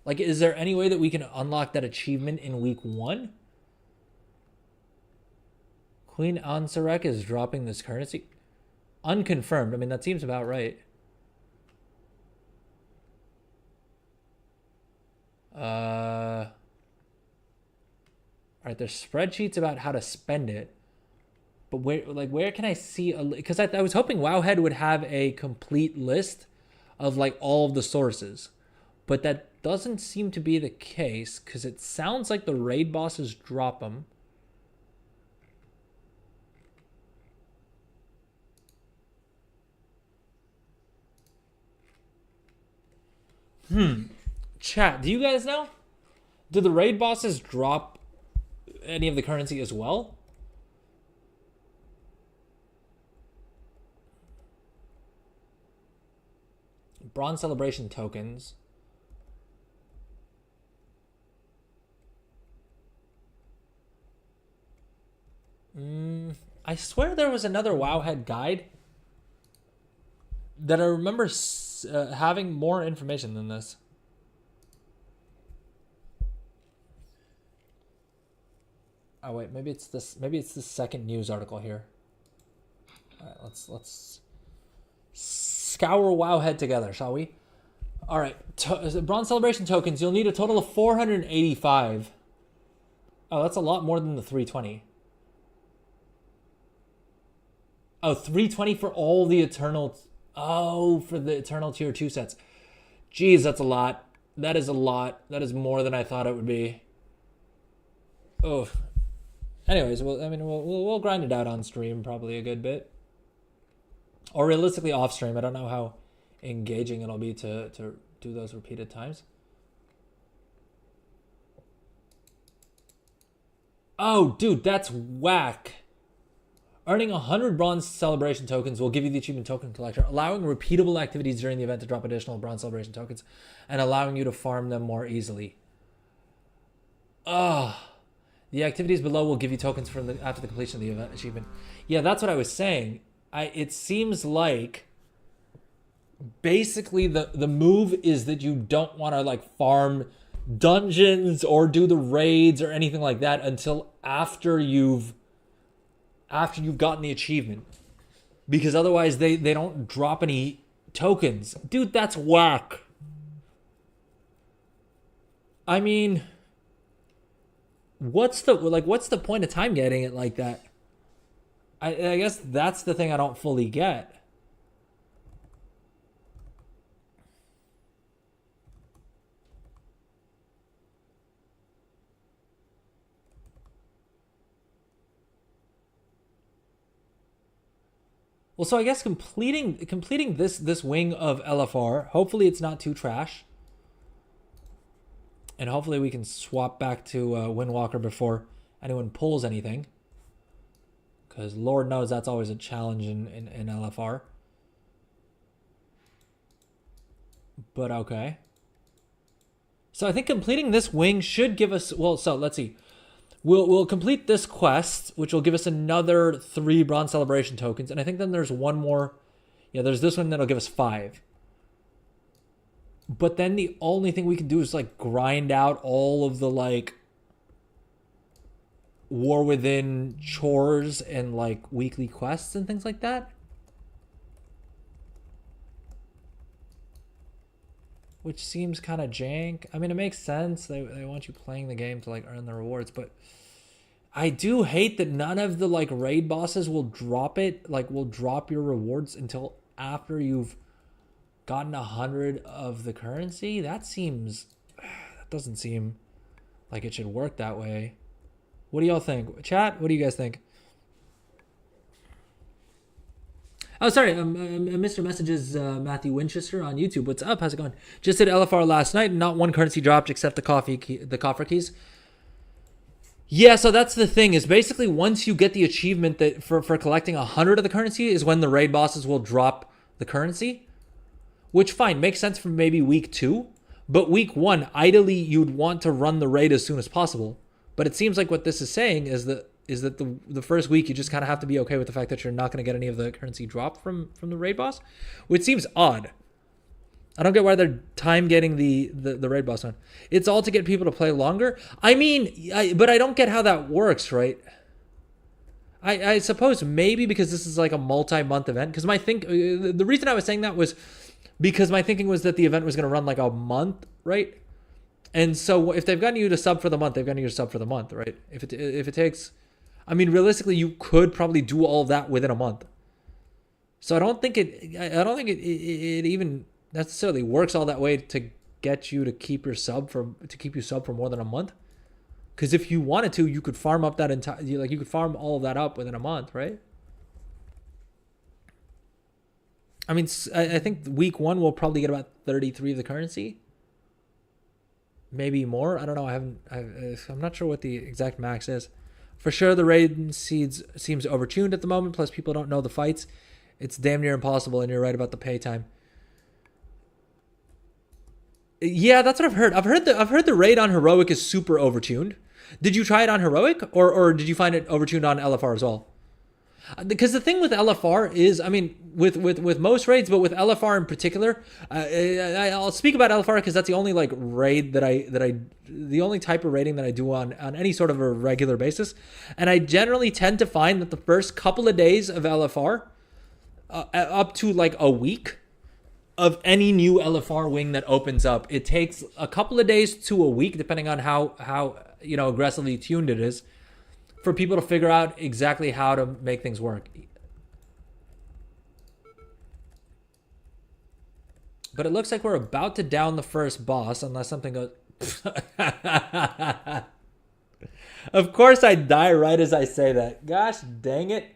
Like, is there any way that we can unlock that achievement in week 1? Queen Ansarek is dropping this currency. Unconfirmed. I mean, that seems about right. All right, there's spreadsheets about how to spend it. But where can I see because I was hoping Wowhead would have a complete list of like all of the sources, but that doesn't seem to be the case because it sounds like the raid bosses drop them. Chat, do you guys know? Do the raid bosses drop any of the currency as well? Bronze celebration tokens. I swear there was another Wowhead guide that I remember having more information than this. Oh wait, maybe it's this. Maybe it's the second news article here. All right, let's scour Wowhead together, shall we? All right, bronze celebration tokens. You'll need a total of 485. Oh, that's a lot more than the 320. Oh, 320 for all the eternal. Oh, for the eternal tier 2 sets. Jeez, that's a lot. That is a lot. That is more than I thought it would be. Oh. Anyways, we'll grind it out on stream probably a good bit, or realistically off stream. I don't know how engaging it'll be to do those repeated times. Oh, dude, that's whack. Earning 100 bronze celebration tokens will give you the achievement token collector, allowing repeatable activities during the event to drop additional bronze celebration tokens, and allowing you to farm them more easily. Ugh. The activities below will give you tokens after the completion of the event achievement. Yeah, that's what I was saying. It seems like basically the move is that you don't want to like farm dungeons or do the raids or anything like that until after you've gotten the achievement, because otherwise they don't drop any tokens. Dude, that's whack. I mean, what's the point of time getting it like that? I guess that's the thing I don't fully get. Well, so I guess completing this wing of LFR, hopefully it's not too trash. And hopefully we can swap back to Windwalker before anyone pulls anything. Because Lord knows that's always a challenge in LFR. But okay. So I think completing this wing should give us, well, so let's see. We'll complete this quest, which will give us another 3 Bronze Celebration tokens. And I think then there's one more. Yeah, there's this one that'll give us 5. But then the only thing we can do is like grind out all of the like War Within chores and like weekly quests and things like that. Which seems kind of jank. I mean, it makes sense. They want you playing the game to like earn the rewards, but I do hate that none of the like raid bosses will drop it, like will drop your rewards until after you've gotten 100 of the currency. That doesn't seem like it should work that way. What do y'all think? Chat, what do you guys think? Oh, sorry. Mr. Messages Matthew Winchester on YouTube. What's up? How's it going? Just did LFR last night. Not one currency dropped except the coffer keys. Yeah, so that's the thing. Is basically once you get the achievement that for collecting 100 of the currency is when the raid bosses will drop the currency. Which fine makes sense for maybe week 2, but week 1, ideally you'd want to run the raid as soon as possible. But it seems like what this is saying is that the first week you just kind of have to be okay with the fact that you're not going to get any of the currency dropped from the raid boss, which seems odd. I don't get why they're time getting the raid boss on. It's all to get people to play longer. I mean, but I don't get how that works, right? I suppose maybe because this is like a multi-month event. Because the reason I was saying that was because my thinking was that the event was going to run like a month, right? And so if they've gotten you to sub for the month, they've gotten you to sub for the month, right? If it takes, I mean, realistically, you could probably do all of that within a month. So I don't think it even necessarily works all that way to get you to keep you sub for more than a month. Because if you wanted to, you could farm up that you could farm all of that up within a month, right? I mean, I think week 1 we'll probably get about 33 of the currency. Maybe more. I don't know. I'm not sure what the exact max is. For sure, the raid seeds seems overtuned at the moment. Plus, people don't know the fights. It's damn near impossible, and you're right about the pay time. Yeah, that's what I've heard. I've heard the raid on Heroic is super overtuned. Did you try it on Heroic, or did you find it overtuned on LFR as well? Because the thing with LFR is, I mean, with most raids, but with LFR in particular, I'll speak about LFR because that's the only like raid the only type of raiding that I do on any sort of a regular basis, and I generally tend to find that the first couple of days of LFR, up to like a week of any new LFR wing that opens up, it takes a couple of days to a week, depending on how aggressively tuned it is, for people to figure out exactly how to make things work. But it looks like we're about to down the first boss unless something goes... Of course I die right as I say that. Gosh dang it.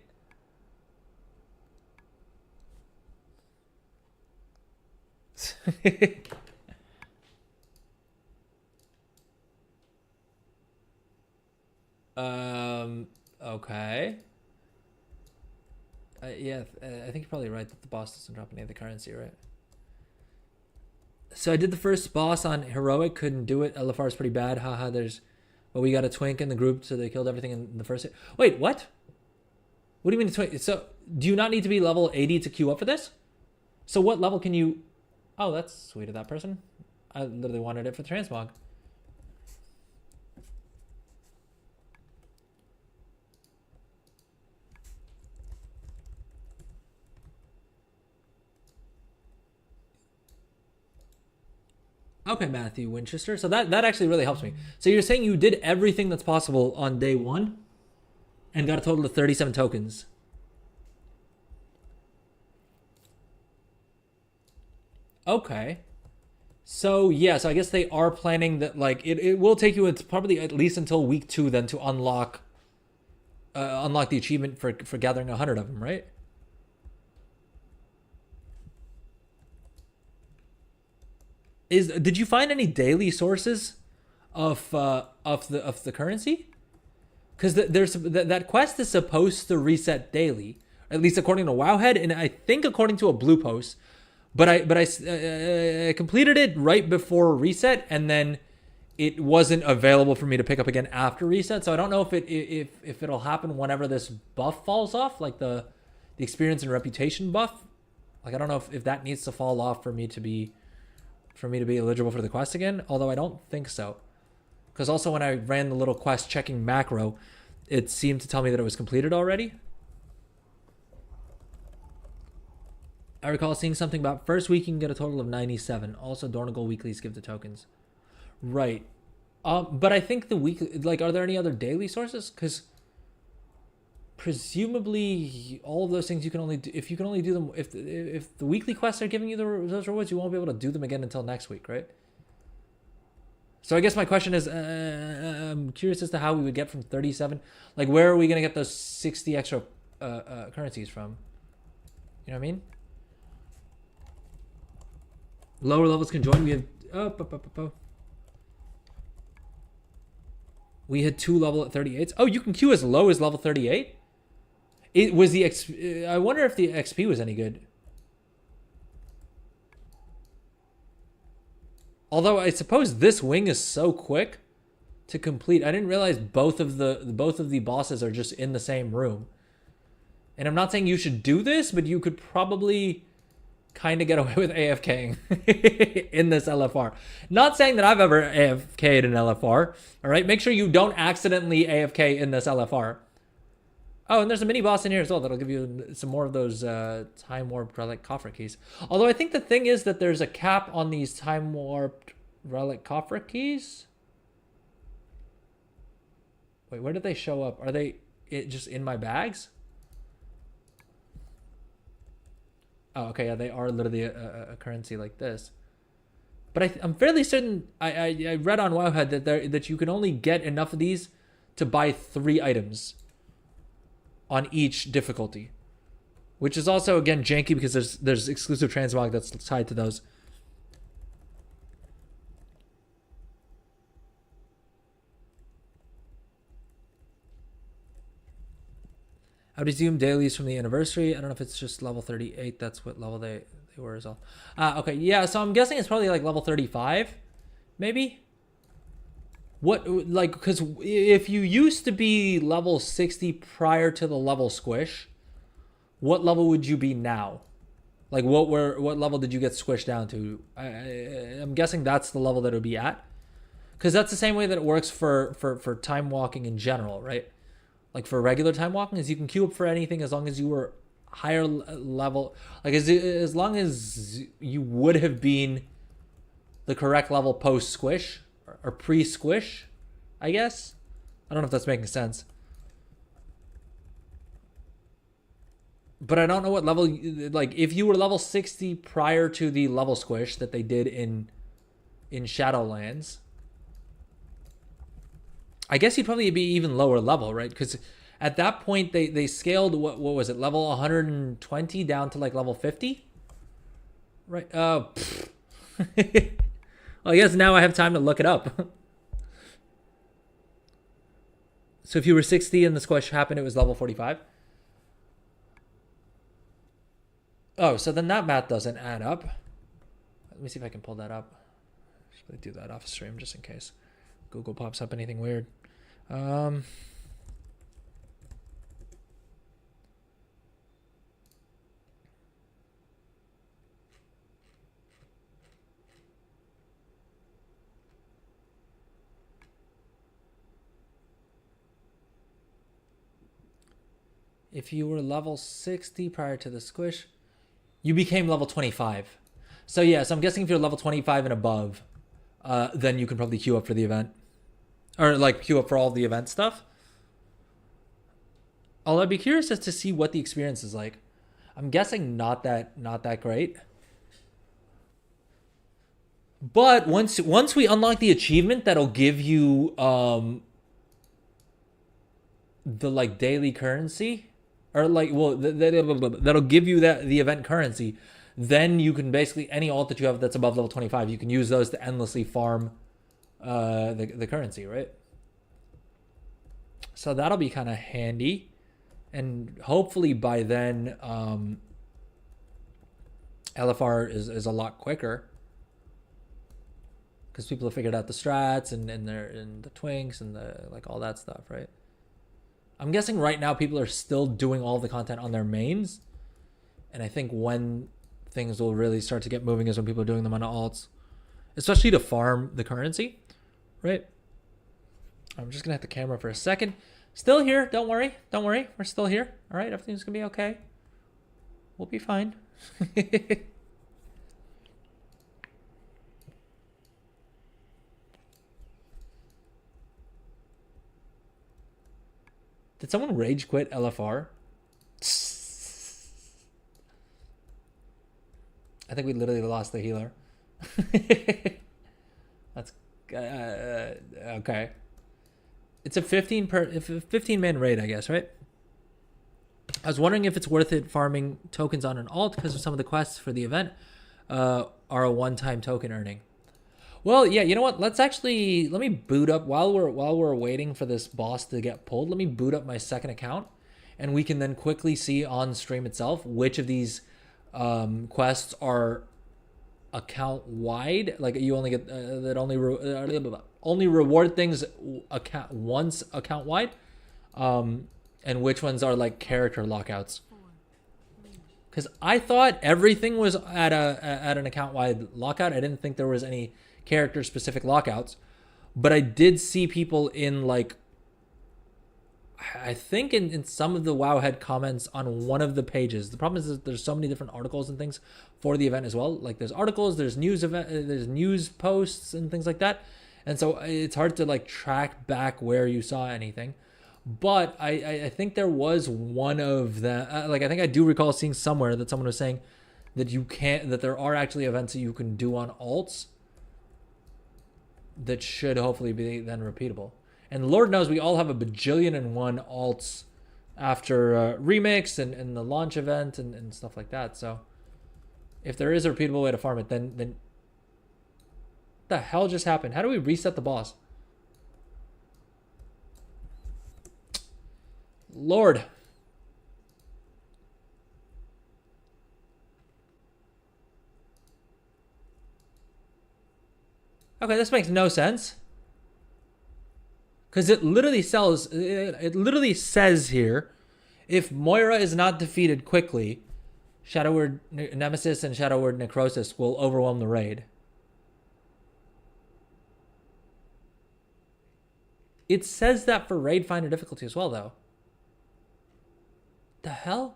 Okay. Yeah, I think you're probably right that the boss doesn't drop any of the currency, right? So I did the first boss on Heroic, couldn't do it. LFR is pretty bad. Haha, but we got a twink in the group, so they killed everything in the first hit. Wait, what? What do you mean a twink? So do you not need to be level 80 to queue up for this? So what level can you... Oh, that's sweet of that person. I literally wanted it for transmog. Okay, Matthew Winchester. So that actually really helps me. So you're saying you did everything that's possible on day 1 and got a total of 37 tokens. Okay. So yeah, so I guess they are planning that like it will take you, it's probably at least until week 2 then to unlock the achievement for gathering 100 of them, right? Did you find any daily sources of the currency? Because that quest is supposed to reset daily, at least according to Wowhead, and I think according to a blue post. But I completed it right before reset, and then it wasn't available for me to pick up again after reset. So I don't know if it'll happen whenever this buff falls off, like the experience and reputation buff. Like I don't know if that needs to fall off for me to be eligible for the quest again. Although I don't think so, because also when I ran the little quest checking macro, it seemed to tell me that it was completed already. I recall seeing something about first week you can get a total of 97. Also, Dornagle weeklies give the tokens. Right. But I think the weekly, like, are there any other daily sources? Because presumably all of those things you can only do, if you can only do them, if the weekly quests are giving you those rewards, you won't be able to do them again until next week, right? So I guess my question is, I'm curious as to how we would get from 37. Like, where are we going to get those 60 extra currencies from? You know what I mean? Lower levels can join. We have... We had 2 level at 38s. Oh, you can queue as low as level 38? It was the I wonder if the XP was any good. Although I suppose this wing is so quick to complete. I didn't realize both of the bosses are just in the same room. And I'm not saying you should do this, but you could probably kind of get away with AFKing in this LFR. Not saying that I've ever AFK'd in LFR. All right, make sure you don't accidentally AFK in this LFR. Oh, and there's a mini boss in here as well that'll give you some more of those time warped relic coffer keys. Although I think the thing is that there's a cap on these time warped relic coffer keys. Wait, where did they show up? Are they just in my bags? Oh, okay, yeah, they are literally a currency like this. But I'm fairly certain I read on Wowhead that you can only get enough of these to buy 3 items on each difficulty, which is also again janky because there's exclusive transmog that's tied to those. I would assume dailies from the anniversary. I don't know if it's just level 38. That's what level they were as well. Okay, yeah, so I'm guessing it's probably like level 35, maybe? What, like, because if you used to be level 60 prior to the level squish, what level would you be now? Like, what level did you get squished down to? I'm guessing that's the level that it would be at. Because that's the same way that it works for time walking in general, right? Like for regular time walking, is you can queue up for anything as long as you were higher level. Like as long as you would have been the correct level post squish or pre squish, I guess. I don't know if that's making sense. But I don't know what level, like if you were level 60 prior to the level squish that they did in Shadowlands, I guess you'd probably be even lower level, right? Because at that point they scaled what was it, level 120 down to like level 50, right? Well, I guess now I have time to look it up. So if you were 60 and the squish happened, it was level 45. Oh, so then that math doesn't add up. Let me see if I can pull that up. Should I do that off stream just in case Google pops up anything weird? If you were level 60 prior to the squish, you became level 25. So yeah, so I'm guessing if you're level 25 and above, then you can probably queue up for the event. Or like queue up for all the event stuff. Although I'd be curious as to see what the experience is like. I'm guessing not that great. But once we unlock the achievement that'll give you the like daily currency, or like, well, that'll give you the event currency, then you can basically, any alt that you have that's above level 25, you can use those to endlessly farm the currency, right? So that'll be kind of handy, and hopefully by then LFR is a lot quicker, because people have figured out the strats and the twinks and the like all that stuff, right? I'm guessing right now people are still doing all the content on their mains, and I think when things will really start to get moving is when people are doing them on alts, especially to farm the currency, right? I'm just gonna hit the camera for a second. Still here, don't worry, we're still here. All right, everything's gonna be okay. We'll be fine. Did someone rage quit LFR? I think we literally lost the healer. That's okay. It's a 15 man raid, I guess, right? I was wondering if it's worth it farming tokens on an alt because of some of the quests for the event are a one-time token earning. Well, yeah, you know what? Let me boot up while we're waiting for this boss to get pulled. Let me boot up my second account, and we can then quickly see on stream itself which of these quests are account wide. Like you only get that only reward things once account wide, and which ones are like character lockouts. Because I thought everything was at an account wide lockout. I didn't think there was any character specific lockouts, but I did see people in like, I think in some of the Wowhead comments on one of the pages. The problem is that there's so many different articles and things for the event as well. Like there's articles, there's there's news posts and things like that, and so it's hard to like track back where you saw anything. But I think there was one of the like I think I do recall seeing somewhere that someone was saying that there are actually events that you can do on alts that should hopefully be then repeatable. And Lord knows we all have a bajillion and one alts after remix and the launch event and stuff like that. So if there is a repeatable way to farm it, then what the hell just happened? How do we reset the boss? Lord. Okay, this makes no sense. Because it literally says here, if Moira is not defeated quickly, Shadow Word Nemesis and Shadow Word Necrosis will overwhelm the raid. It says that for raid finder difficulty as well, though. The hell?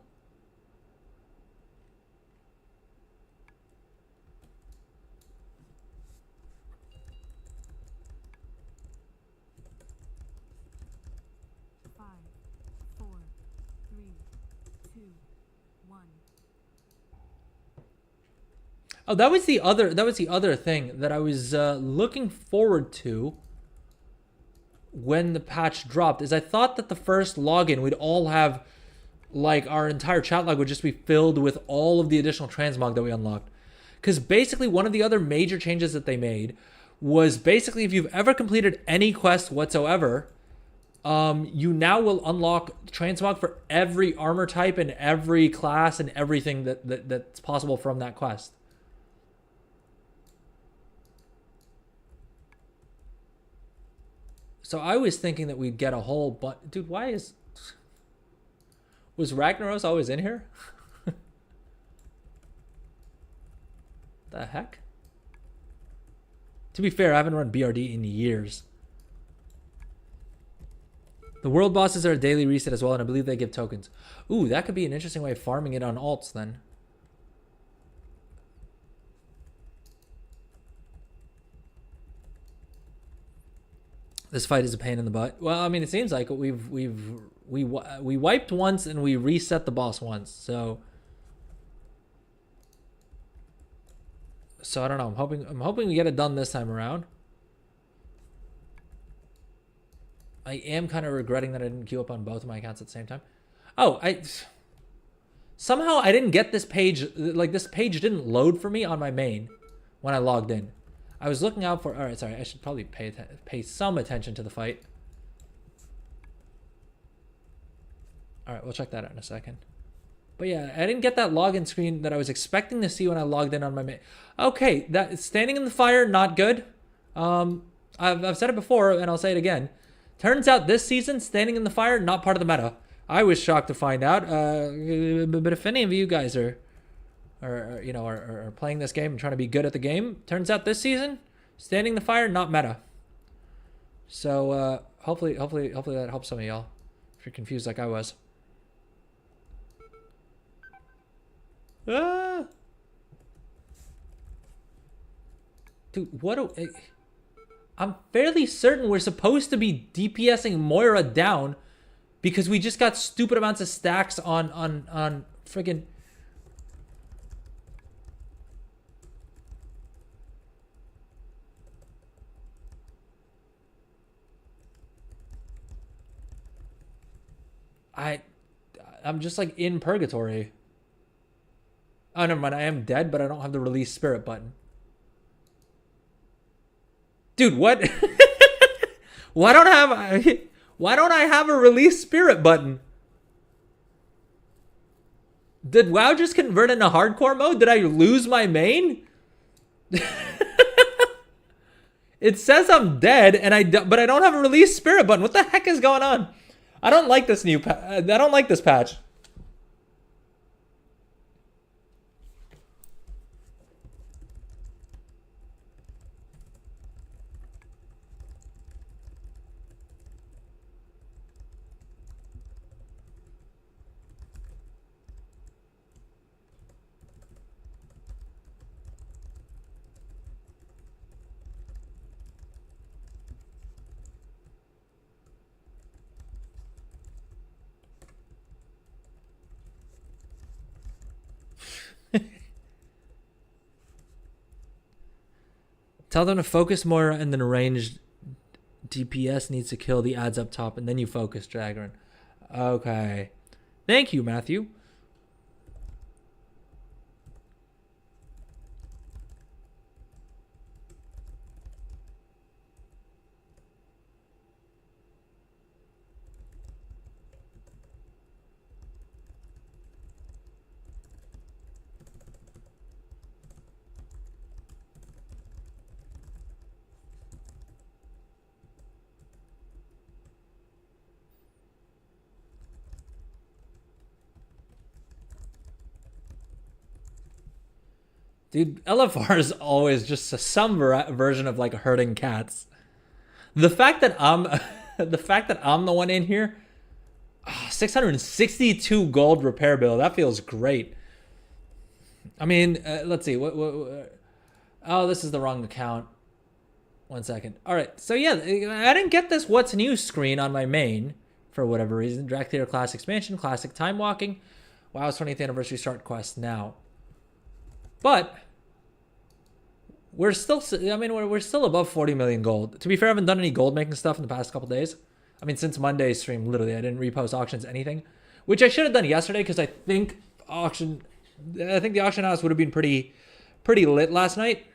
Oh, that was the other thing that I was looking forward to when the patch dropped. Is I thought that the first login we'd all have like our entire chat log would just be filled with all of the additional transmog that we unlocked. Because basically one of the other major changes that they made was basically if you've ever completed any quest whatsoever, you now will unlock transmog for every armor type and every class and everything that's possible from that quest. So I was thinking that we'd get a whole but dude, was Ragnaros always in here? The heck? To be fair, I haven't run BRD in years. The world bosses are a daily reset as well, and I believe they give tokens. Ooh, that could be an interesting way of farming it on alts then. This fight is a pain in the butt. Well, I mean, it seems like we wiped once and we reset the boss once. So I don't know. I'm hoping we get it done this time around. I am kind of regretting that I didn't queue up on both of my accounts at the same time. Oh, somehow I didn't get this page. Like this page didn't load for me on my main when I logged in. I was looking out for. All right, sorry. I should probably pay some attention to the fight. All right, we'll check that out in a second. But yeah, I didn't get that login screen that I was expecting to see when I logged in on my main. Okay, that standing in the fire, not good. I've said it before, and I'll say it again. Turns out this season, standing in the fire, not part of the meta. I was shocked to find out. But if any of you guys are playing this game and trying to be good at the game, turns out this season, standing in the fire, not meta. So hopefully that helps some of y'all. If you're confused like I was. Ah. Dude, I'm fairly certain we're supposed to be DPSing Moira down because we just got stupid amounts of stacks on friggin'. I'm just like in purgatory. Oh, never mind. I am dead, but I don't have the release spirit button. Dude, what? Why don't I have a release spirit button? Did WoW just convert into hardcore mode? Did I lose my main? It says I'm dead, but I don't have a release spirit button. What the heck is going on? I don't like this I don't like this patch. Tell them to focus more and then ranged DPS needs to kill the ads up top and then you focus Dragron. Okay. Thank you, Matthew. Dude, LFR is always just some version of like herding cats. The fact that I'm the one in here, 662 gold repair bill. That feels great. I mean, let's see. Oh, this is the wrong account. 1 second. All right. So yeah, I didn't get this what's new screen on my main for whatever reason. Drag Theater Class expansion, classic time walking. WoW's 20th anniversary start quest now. But we're still, we're still above 40 million gold. To be fair, I haven't done any gold making stuff in the past couple days. I mean, since Monday's stream, literally, I didn't repost auctions, anything, which I should have done yesterday because I think the auction house would have been pretty lit last night.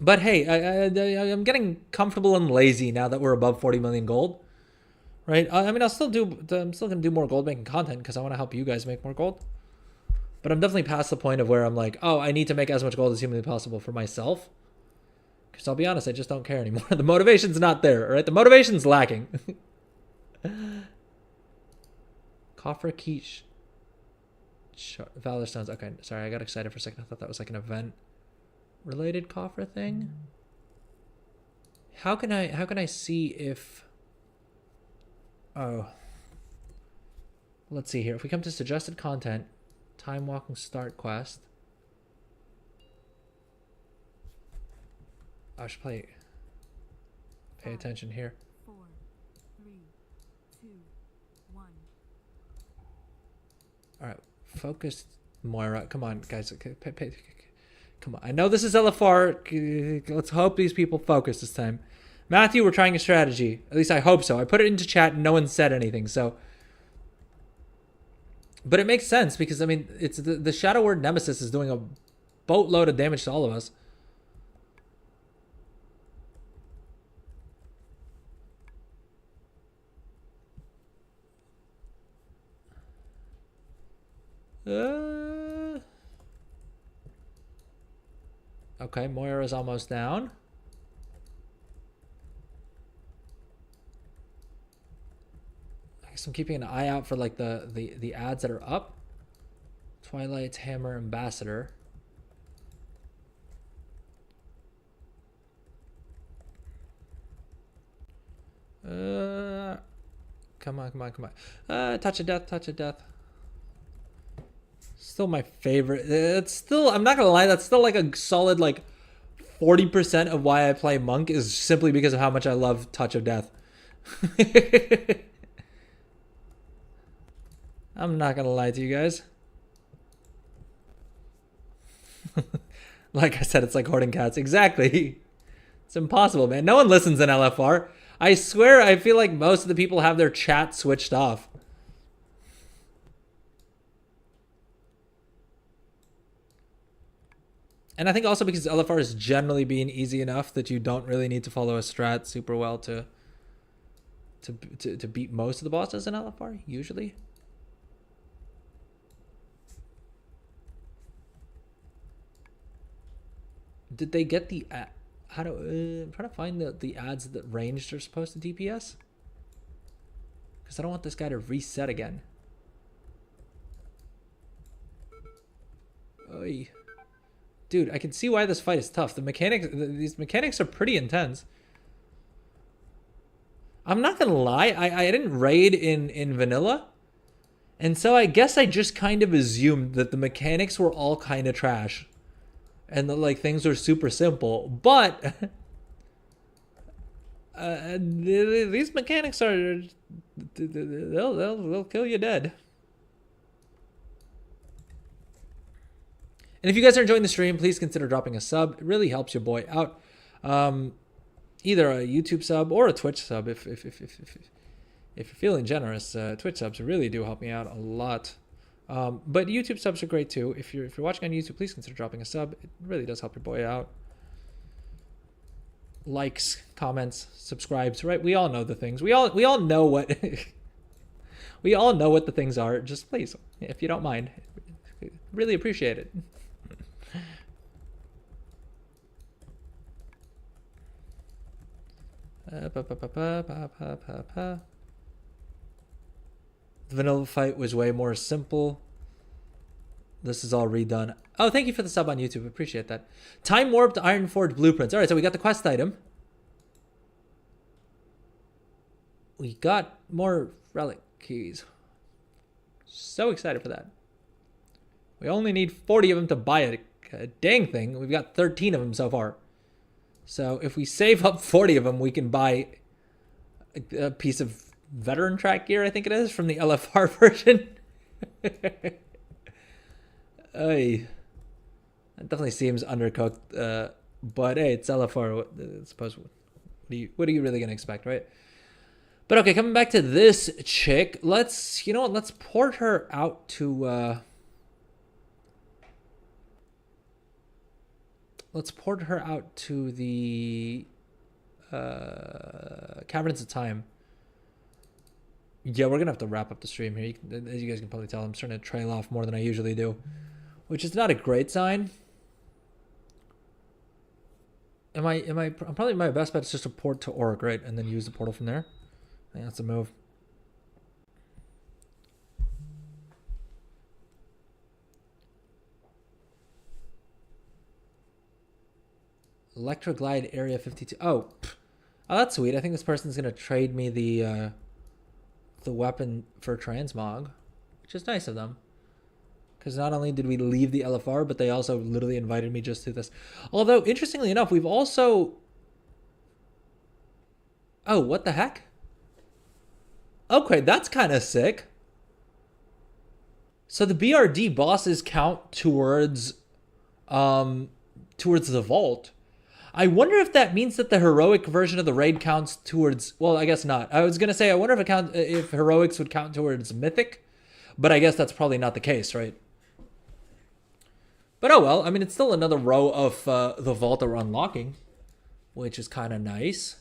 But hey, I'm getting comfortable and lazy now that we're above 40 million gold, right? I'm still gonna do more gold making content because I want to help you guys make more gold. But I'm definitely past the point of where I'm like, oh, I need to make as much gold as humanly possible for myself. Because I'll be honest, I just don't care anymore. The motivation's not there, all right? The motivation's lacking. Coffer Quiche. Valor Stones. Okay, sorry, I got excited for a second. I thought that was like an event-related coffer thing. How can I see if... Oh. Let's see here. If we come to suggested content... Time walking start quest. I should pay attention here. 4, 3, 2, 1. All right, focus, Moira. Come on, guys. Come on. I know this is LFR. Let's hope these people focus this time. Matthew, we're trying a strategy. At least I hope so. I put it into chat and no one said anything. So. But it makes sense because, I mean, it's the Shadow Word Nemesis is doing a boatload of damage to all of us. Okay, Moira is almost down. guess I'm keeping an eye out for like the ads that are up. Twilight's Hammer Ambassador. Come on. Touch of Death. Still my favorite. It's still, I'm not gonna lie, that's still like a solid like 40% of why I play Monk is simply because of how much I love Touch of Death. I'm not gonna lie to you guys. Like I said, it's like hoarding cats. Exactly. It's impossible, man. No one listens in LFR. I swear, I feel like most of the people have their chat switched off. And I think also because LFR is generally being easy enough that you don't really need to follow a strat super well to beat most of the bosses in LFR, usually. Did they get the... I'm trying to find the ads that ranged are supposed to DPS. Because I don't want this guy to reset again. Oy. Dude, I can see why this fight is tough. The mechanics, these mechanics are pretty intense. I'm not gonna lie, I didn't raid in vanilla. And so I guess I just kind of assumed that the mechanics were all kind of trash. And that like things were super simple. But these mechanics are, they'll kill you dead. And if you guys are enjoying the stream, please consider dropping a sub. It really helps your boy out. Either a YouTube sub or a Twitch sub. If you're feeling generous, Twitch subs really do help me out a lot. But YouTube subs are great too. If you're watching on YouTube, please consider dropping a sub. It really does help your boy out. Likes, comments, subscribes, right? We all know the things. We all know what we all know what the things are. Just please, if you don't mind, really appreciate it. The vanilla fight was way more simple. This is all redone. Oh, thank you for the sub on YouTube. Appreciate that. Time warped Ironforge blueprints. All right, so we got the quest item. We got more relic keys. So excited for that. We only need 40 of them to buy a dang thing. We've got 13 of them so far. So if we save up 40 of them, we can buy a piece of veteran track gear, I think it is, from the LFR version. That definitely seems undercooked. But hey, it's LFR. I suppose. What are you really gonna expect, right? But okay, coming back to this chick, let's port her out to. Let's port her out to the Caverns of Time. Yeah, we're gonna have to wrap up the stream here. As you guys can probably tell, I'm starting to trail off more than I usually do, which is not a great sign. Probably my best bet is just to port to Orc, right, and then use the portal from there. I think that's a move. Electroglide Area 52. Oh, that's sweet. I think this person's gonna trade me the weapon for transmog, which is nice of them. Because not only did we leave the LFR, but they also literally invited me just to this. Although, interestingly enough, we've also... Oh, what the heck? Okay, that's kind of sick. So the BRD bosses count towards the vault. I wonder if that means that the heroic version of the raid counts towards... Well, I guess not. I was going to say, I wonder if heroics would count towards mythic. But I guess that's probably not the case, right? But oh well. I mean, it's still another row of the vault that we're unlocking, which is kind of nice.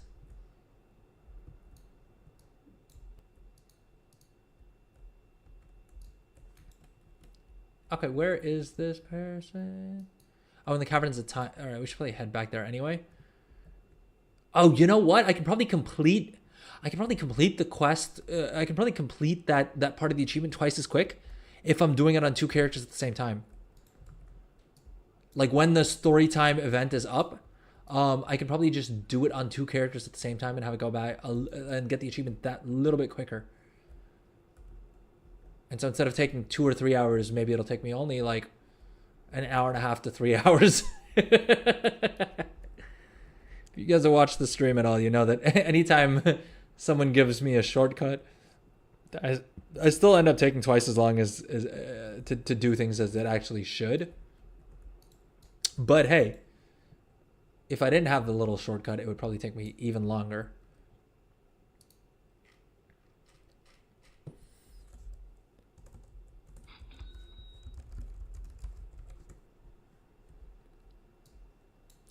Okay, where is this person? Oh, in the Caverns of Time. All right, we should probably head back there anyway. Oh, you know what? I can probably complete I can probably complete the quest. I can probably complete that part of the achievement twice as quick if I'm doing it on 2 characters at the same time. Like when the story time event is up, I can probably just do it on 2 characters at the same time and have it go by and get the achievement that little bit quicker. And so instead of taking 2 or 3 hours, maybe it'll take me only like an hour and a half to 3 hours. If you guys have watched the stream at all, you know that anytime someone gives me a shortcut, I still end up taking twice as long as to do things as it actually should. But hey, if I didn't have the little shortcut, it would probably take me even longer.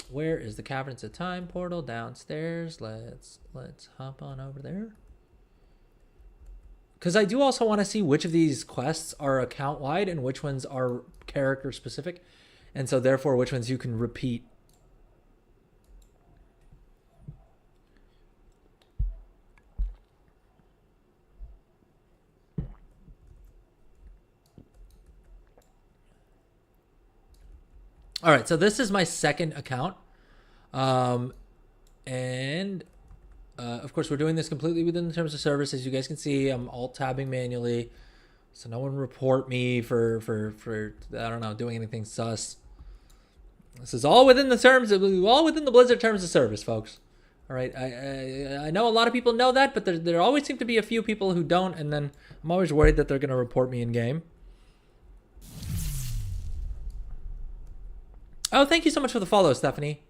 Where is the Caverns of Time portal? Downstairs. Let's hop on over there. Because I do also want to see which of these quests are account wide and which ones are character specific, and so therefore which ones you can repeat. All right, so this is my second account. And of course, we're doing this completely within the terms of service. As you guys can see, I'm alt-tabbing manually, so no one report me for I don't know, doing anything sus. This is all within the terms of, all within the Blizzard terms of service, folks. All right, I know a lot of people know that, but there always seem to be a few people who don't, and then I'm always worried that they're going to report me in game. Oh, thank you so much for the follow, Stephanie.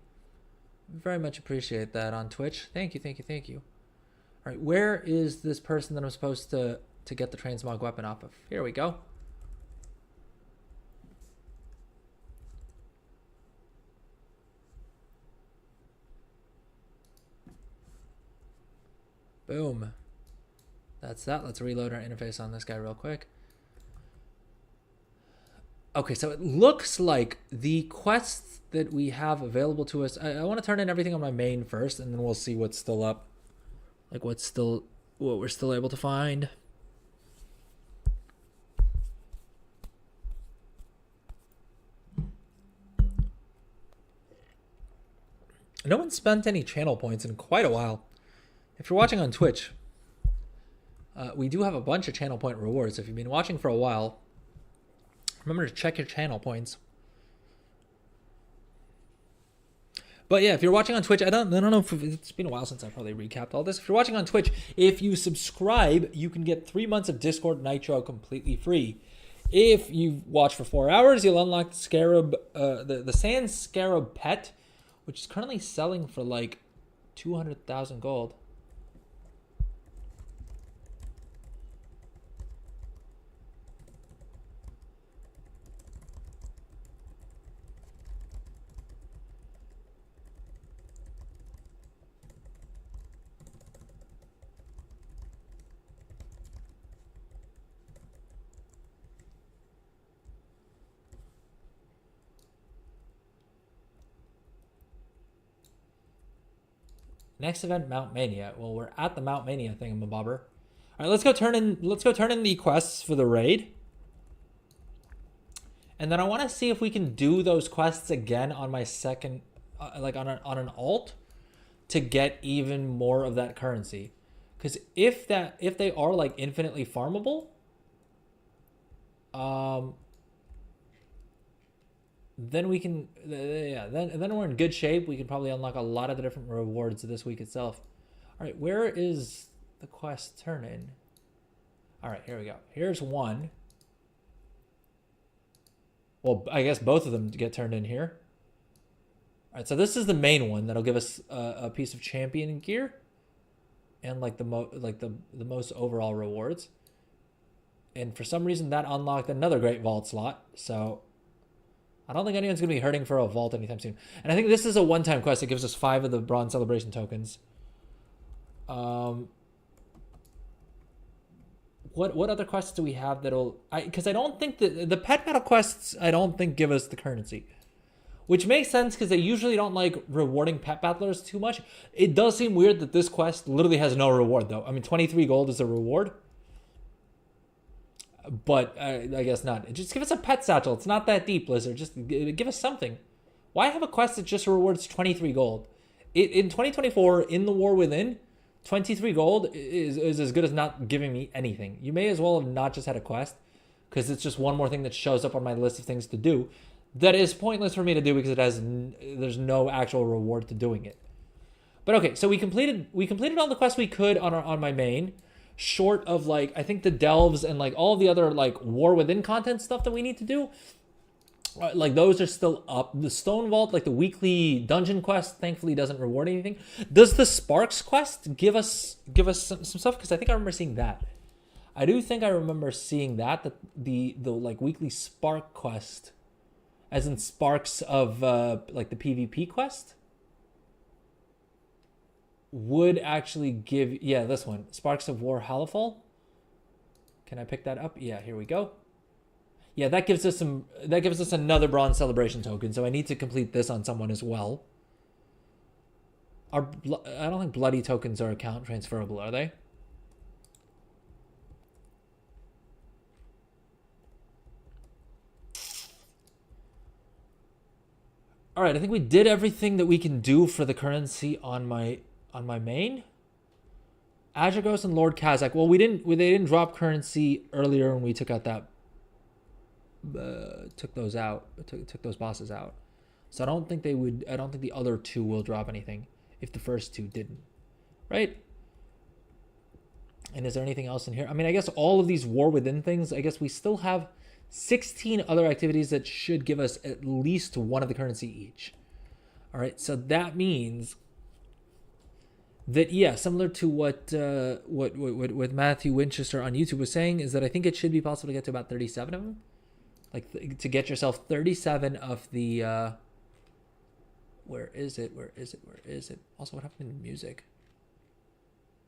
Very much appreciate that on Twitch. Thank you, thank you, thank you. All right, where is this person that I'm supposed to get the transmog weapon off of? Here we go. Boom. That's that. Let's reload our interface on this guy real quick. Okay, so it looks like the quests that we have available to us, I want to turn in everything on my main first, and then we'll see what's still up. Like what we're still able to find. No one spent any channel points in quite a while. If you're watching on Twitch, we do have a bunch of channel point rewards. If you've been watching for a while, remember to check your channel points. But yeah, if you're watching on Twitch, I don't know if it's been a while since I probably recapped all this. If you're watching on Twitch, if you subscribe, you can get 3 months of Discord Nitro completely free. If you watch for 4 hours, you'll unlock Scarab, the Sand Scarab pet, which is currently selling for like 200,000 gold. Next event, Mount Mania. Well, we're at the Mount Mania thingamabobber. All right, let's go turn in the quests for the raid. And then I want to see if we can do those quests again on my second, like on an alt, to get even more of that currency. Because if they are like infinitely farmable, then we can, then we're in good shape. We can probably unlock a lot of the different rewards this week itself. All right, where is the quest turn in? All right, here we go. Here's one. Well, I guess both of them get turned in here. All right, so this is the main one that'll give us a piece of champion gear and like the most overall rewards. And for some reason that unlocked another great vault slot. So I don't think anyone's going to be hurting for a vault anytime soon. And I think this is a one-time quest that gives us 5 of the Bronze Celebration tokens. What other quests do we have that'll... Because I don't think the pet battle quests, I don't think give us the currency. which makes sense because they usually don't like rewarding pet battlers too much. It does seem weird that this quest literally has no reward though. I mean, 23 gold is a reward, but I guess not. Just give us a pet satchel. It's not that deep, Blizzard. Just give us something. Why have a quest that just rewards 23 gold? In 2024, in the War Within, 23 gold is as good as not giving me anything. You may as well have not just had a quest, because it's just one more thing that shows up on my list of things to do that is pointless for me to do because there's no actual reward to doing it. But okay, so we completed all the quests we could on my main, short of like I think the delves and like all the other like War Within content stuff that we need to do. Like those are still up. The Stone Vault, like the weekly dungeon quest, thankfully doesn't reward anything. Does the Sparks quest give us some stuff? Because I think I remember seeing that. I do think I remember seeing that the like weekly Spark quest, as in sparks of like the PvP quest, would actually give this one, Sparks of War Halifal. Can I pick that up? Yeah, here we go. Yeah, that gives us another bronze celebration token, so I need to complete this on someone as well. I don't think bloody tokens are account transferable, are they? All right, I think we did everything that we can do for the currency on my main. Adragos and Lord Kazakh. Well, they didn't drop currency earlier when we took out that took those bosses out. So I don't think the other two will drop anything if the first two didn't. Right? And is there anything else in here? I mean, I guess all of these War Within things, I guess we still have 16 other activities that should give us at least one of the currency each. All right, so that means that, yeah, similar to what Matthew Winchester on YouTube was saying, is that I think it should be possible to get to about 37 of them. Like to get yourself 37 of the where is it? Also, what happened to the music?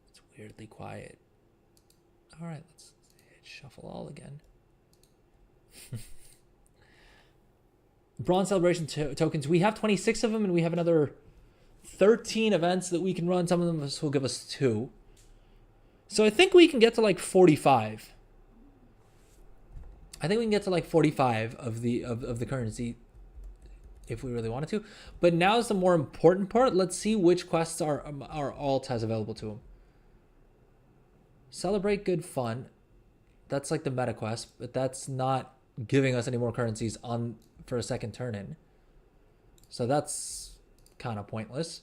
It's weirdly quiet. All right, let's hit shuffle all again. Bronze celebration tokens. We have 26 of them, and we have another 13 events that we can run. Some of them will give us 2. So I think we can get to like 45. I think we can get to like 45 of the currency if we really wanted to. But now is the more important part. Let's see which quests our alt has available to them. Celebrate good fun. That's like the meta quest, but that's not giving us any more currencies for a second turn in. So that's kind of pointless.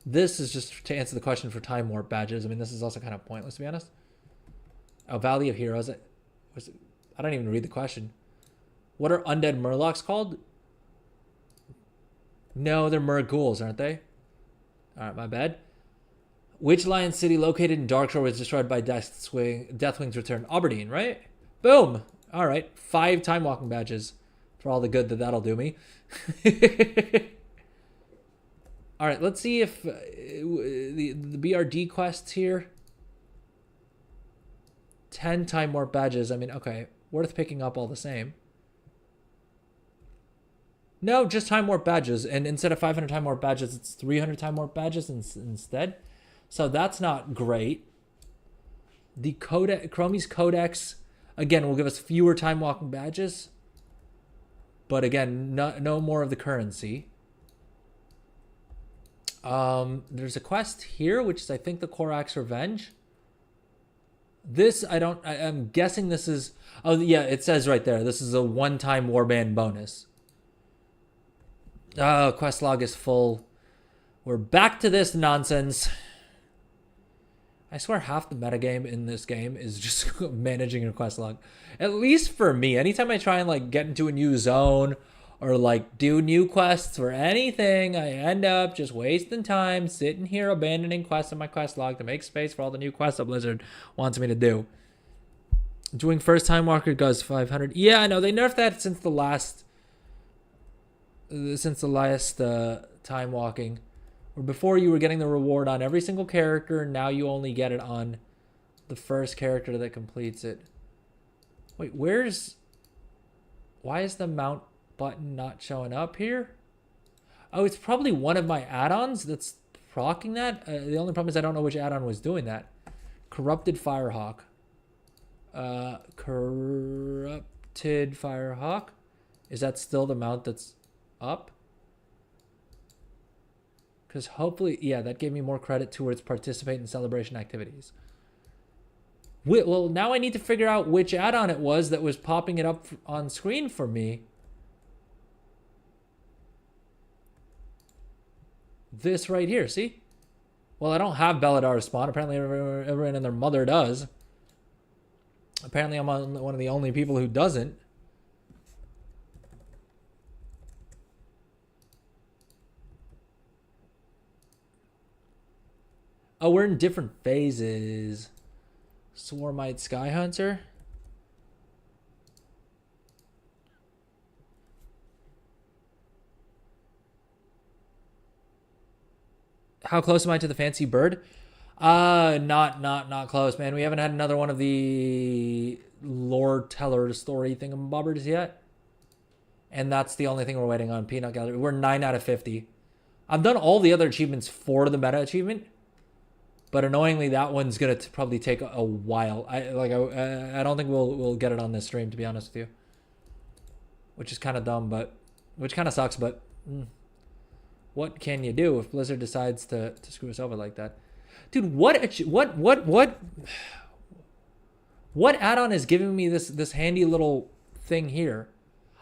This is just to answer the question for Time Warp badges. I mean, this is also kind of pointless, to be honest. Oh, Valley of Heroes. I don't even read the question. What are undead murlocs called? No, they're Murghouls, aren't they? All right, my bad. Which Lion City located in Darkshore was destroyed by Deathwing's return? Aberdeen, right? Boom. All right, 5 time walking badges for all the good that'll do me. All right, let's see if the BRD quests here. 10 time warp badges. I mean, okay, worth picking up all the same. No, just time warp badges, and instead of 500 time warp badges, it's 300 time warp badges instead. So that's not great. The Chromie's Codex, again, will give us fewer time walking badges, but again, no more of the currency. There's a quest here, which is I think the Korak's Revenge. This I'm guessing this is, oh yeah, it says right there, this is a one-time warband bonus. Oh, quest log is full. We're back to this nonsense. I swear half the metagame in this game is just managing your quest log. At least for me, anytime I try and like get into a new zone or like do new quests or anything, I end up just wasting time sitting here abandoning quests in my quest log to make space for all the new quests that Blizzard wants me to do. Doing first time walker goes 500. Yeah, I know they nerfed that since the last time walking. Or before you were getting the reward on every single character, now you only get it on the first character that completes it. Wait, why is the mount button not showing up here? Oh, it's probably one of my add-ons that's procking that. The only problem is I don't know which add-on was doing that. Corrupted Firehawk. Corrupted Firehawk. Is that still the mount that's up? Because hopefully, yeah, that gave me more credit towards participate in celebration activities. Well, now I need to figure out which add-on it was that was popping it up on screen for me. This right here, see? Well, I don't have Belladar spawn. Apparently everyone and their mother does. Apparently I'm one of the only people who doesn't. Oh, we're in different phases. Swarmite Skyhunter. How close am I to the fancy bird? Not close, man. We haven't had another one of the lore teller story thingamabobbers yet. And that's the only thing we're waiting on. Peanut Gallery. We're 9 out of 50. I've done all the other achievements for the meta achievement. But annoyingly, that one's gonna probably take a while. I don't think we'll get it on this stream, to be honest with you. Which is kind of dumb, but which kind of sucks. But what can you do if Blizzard decides to screw us over like that, dude? What add-on is giving me this handy little thing here?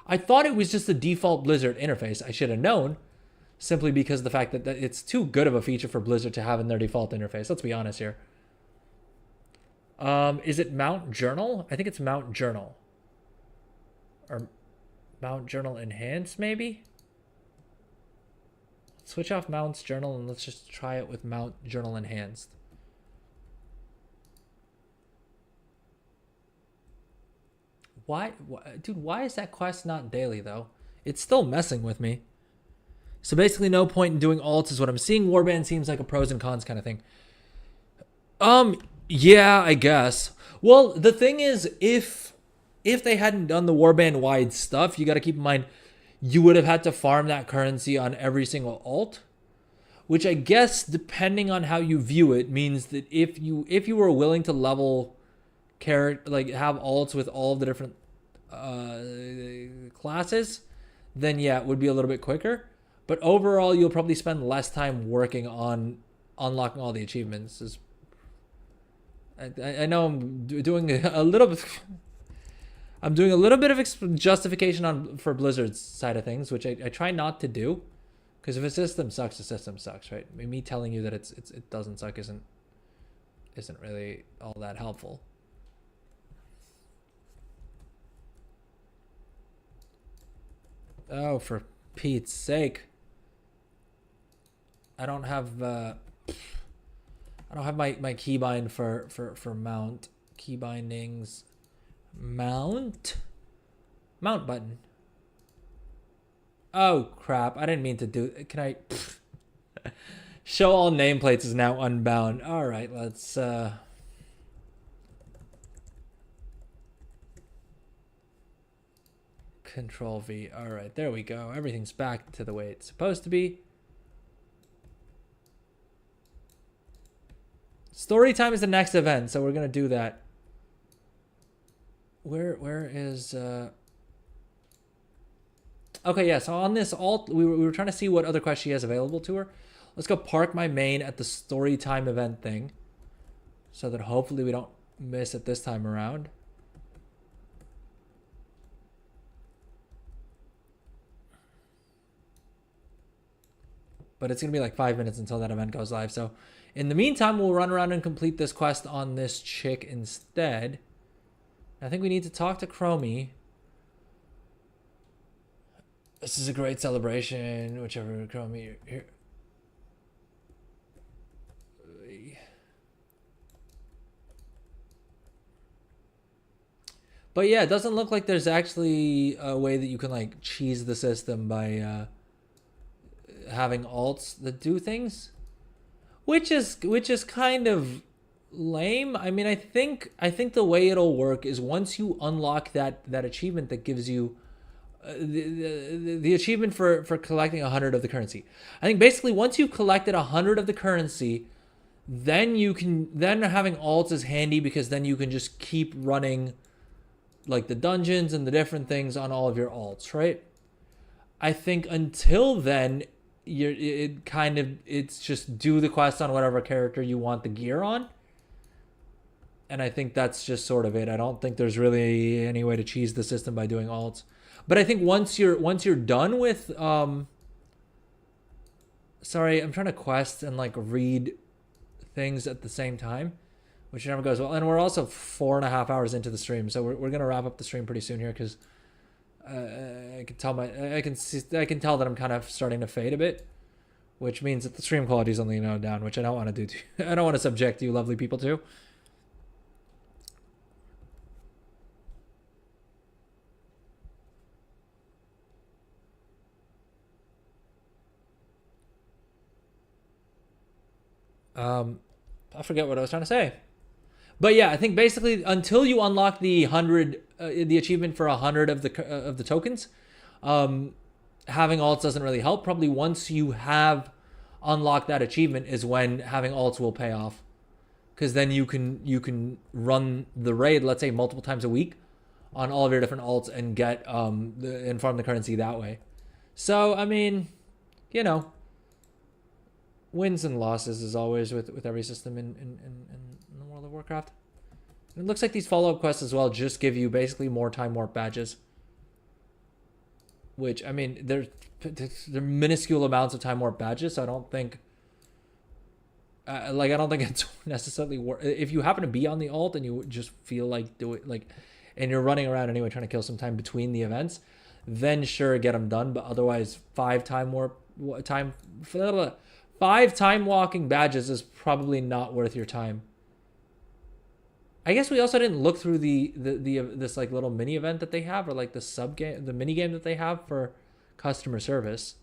I thought it was just the default Blizzard interface. I should have known. Simply because of the fact that it's too good of a feature for Blizzard to have in their default interface. Let's be honest here. Is it Mount Journal? I think it's Mount Journal. Or Mount Journal Enhanced, maybe? Switch off Mount's Journal and let's just try it with Mount Journal Enhanced. Why? Dude, why is that quest not daily, though? It's still messing with me. So basically no point in doing alts is what I'm seeing. Warband seems like a pros and cons kind of thing. Yeah, I guess. Well, the thing is, if they hadn't done the Warband wide stuff, you got to keep in mind, you would have had to farm that currency on every single alt, which I guess, depending on how you view it, means that if you were willing to level character, like have alts with all of the different classes, then yeah, it would be a little bit quicker. But overall, you'll probably spend less time working on unlocking all the achievements. I know I'm doing a little bit. I'm doing a little bit of justification for Blizzard's side of things, which I try not to do, because if a system sucks, the system sucks, right? I mean, me telling you that it doesn't suck isn't really all that helpful. Oh, for Pete's sake! I don't have my keybind for mount. Key bindings. Mount button. Oh crap, I didn't mean to do. Can I show all nameplates is now unbound. All right, let's Control V. All right, there we go. Everything's back to the way it's supposed to be. Story time is the next event, so we're gonna do that. Where is okay, yeah, so on this alt we were trying to see what other quests she has available to her. Let's go park my main at the story time event thing, so that hopefully we don't miss it this time around. But it's gonna be like 5 minutes until that event goes live, so in the meantime, we'll run around and complete this quest on this chick instead. I think we need to talk to Chromie. This is a great celebration, whichever Chromie here. But yeah, it doesn't look like there's actually a way that you can like cheese the system by having alts that do things. Which is kind of lame. I mean, I think the way it'll work is once you unlock that achievement that gives you the achievement for collecting 100 of the currency. I think basically once you've collected 100 of the currency, then having alts is handy because then you can just keep running like the dungeons and the different things on all of your alts, right? I think until then, it's just do the quest on whatever character you want the gear on. And I think that's just sort of it. I don't think there's really any way to cheese the system by doing alts. But I think once you're done with sorry, I'm trying to quest and like read things at the same time, which never goes well. And we're also 4.5 hours into the stream, so we're gonna wrap up the stream pretty soon here because I can tell that I'm kind of starting to fade a bit, which means that the stream quality is only down, which I don't want to do. I don't want to subject you lovely people to. I forget what I was trying to say. But yeah, I think basically until you unlock the the achievement for 100 of the tokens, having alts doesn't really help. Probably once you have unlocked that achievement is when having alts will pay off, because then you can run the raid, let's say multiple times a week, on all of your different alts and get and farm the currency that way. So I mean, wins and losses as always with every system in the World of Warcraft. And it looks like these follow-up quests as well just give you basically more time warp badges, which I mean they're minuscule amounts of time warp badges, so I don't think I don't think it's necessarily if you happen to be on the alt and you just feel like and you're running around anyway trying to kill some time between the events, then sure, get them done. But otherwise 5 time walking badges is probably not worth your time. I guess we also didn't look through this like little mini event that they have, or like the mini game that they have for customer service.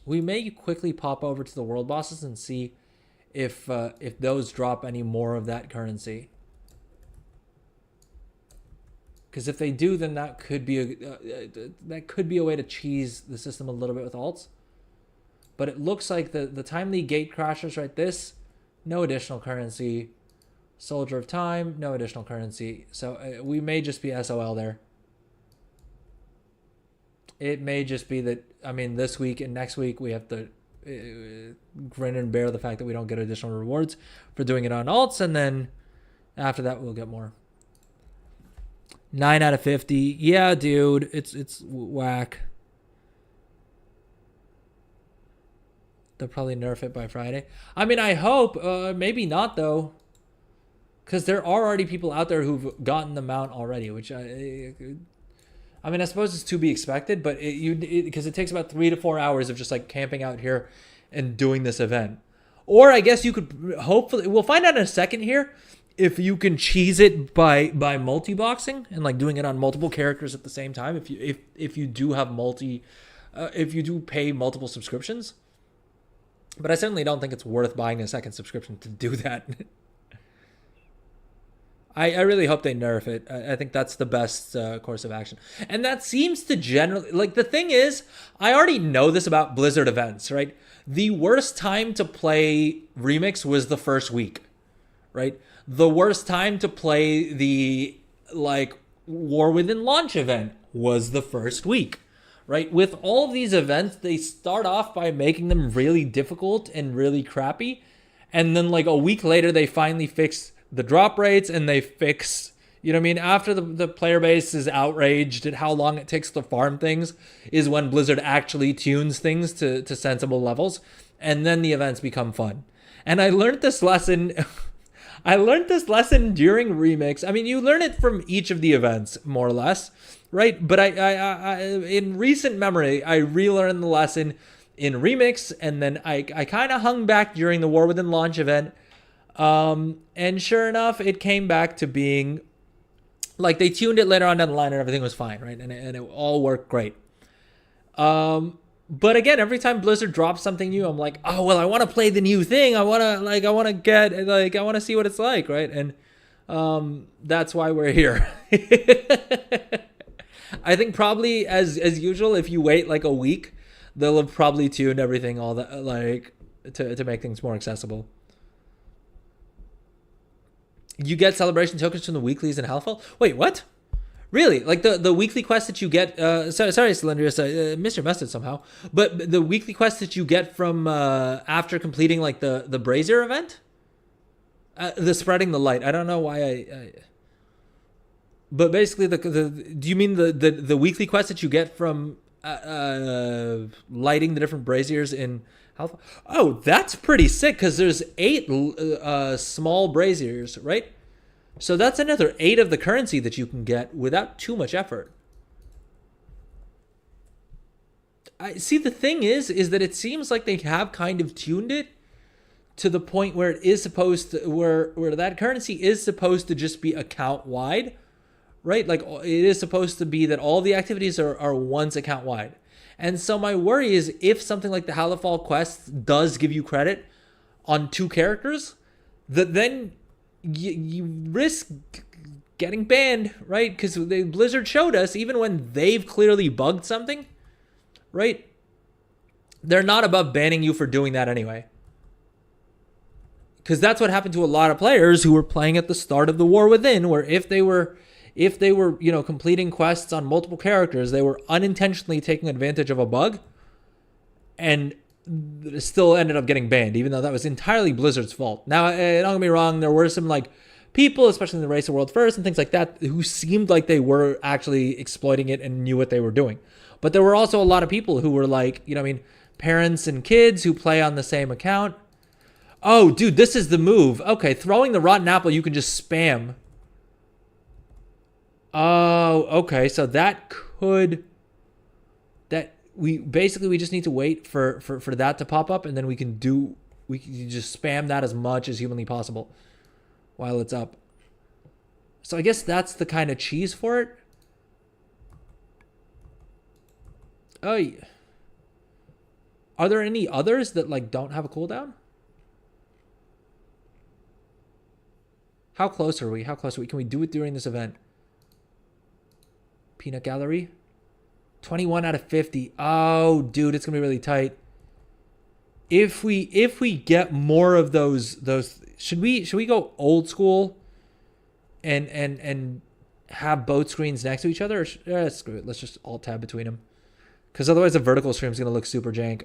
We may quickly pop over to the world bosses and see if those drop any more of that currency. Because if they do, then that could be a way to cheese the system a little bit with alts. But it looks like the timely gate crashers, right? This, no additional currency. Soldier of Time, no additional currency. So we may just be SOL there. It may just be that, I mean, this week and next week we have to grin and bear the fact that we don't get additional rewards for doing it on alts. And then after that, we'll get more. 9 out of 50. Yeah, dude, it's whack. They'll probably nerf it by Friday. I mean, I hope. Maybe not, though. Because there are already people out there who've gotten the mount already, which I mean, I suppose it's to be expected, but because it takes about 3 to 4 hours of just like camping out here and doing this event. Or I guess you could hopefully, we'll find out in a second here, if you can cheese it by multi-boxing and like doing it on multiple characters at the same time. If you do have if you do pay multiple subscriptions. But I certainly don't think it's worth buying a second subscription to do that. I really hope they nerf it. I think that's the best course of action. And that seems to generally... Like, the thing is, I already know this about Blizzard events, right? The worst time to play Remix was the first week, right? The worst time to play the, like, War Within launch event was the first week, right? With all of these events, they start off by making them really difficult and really crappy. And then, like, a week later, they finally fix the drop rates and they fix, you know what I mean? After the player base is outraged at how long it takes to farm things is when Blizzard actually tunes things to sensible levels. And then the events become fun. And I learned this lesson... during Remix. I mean, you learn it from each of the events, more or less, right? But I in recent memory, I relearned the lesson in Remix, and then I kind of hung back during the War Within launch event. And sure enough, it came back to being like they tuned it later on down the line and everything was fine, right? And it all worked great. But again, every time Blizzard drops something new, I'm like, oh, well, I want to play the new thing. I want to see what it's like, right? And That's why we're here. I think probably as usual, if you wait like a week, they'll have probably tuned everything all that like to make things more accessible. You get celebration tokens from the weeklies in Hellfall. Wait, what? Really? Like the weekly quest that you get? Sorry, Cylindrius, I missed your message somehow. But the weekly quest that you get from after completing like the Brazier event, the spreading the light. I don't know why but basically do you mean the weekly quest that you get from lighting the different braziers in Alpha? Oh, that's pretty sick because there's 8 small braziers, right? So that's another 8 of the currency that you can get without too much effort. I see. The thing is that it seems like they have kind of tuned it to the point where it is supposed to, where that currency is supposed to just be account wide, right? Like it is supposed to be that all the activities are once account wide. And so my worry is if something like the Hallowfall quest does give you credit on 2 characters, that then you risk getting banned, right? Because Blizzard showed us, even when they've clearly bugged something, right? They're not above banning you for doing that anyway. Because that's what happened to a lot of players who were playing at the start of the War Within, where if they were, completing quests on multiple characters, they were unintentionally taking advantage of a bug and still ended up getting banned, even though that was entirely Blizzard's fault. Now, don't get me wrong, there were some like people, especially in the Race of World First and things like that, who seemed like they were actually exploiting it and knew what they were doing. But there were also a lot of people who were like, parents and kids who play on the same account. Oh, dude, this is the move. Okay, throwing the rotten apple, you can just spam. Oh, okay. So we just need to wait for that to pop up, and then we can just spam that as much as humanly possible while it's up. So I guess that's the kind of cheese for it. Oh, yeah. Are there any others that like don't have a cooldown? How close are we? Can we do it during this event? Peanut Gallery. 21 out of 50. Oh, dude, it's gonna be really tight. If we get more of those, should we go old school and have both screens next to each other? Or screw it. Let's just alt tab between them, because otherwise the vertical stream is gonna look super jank.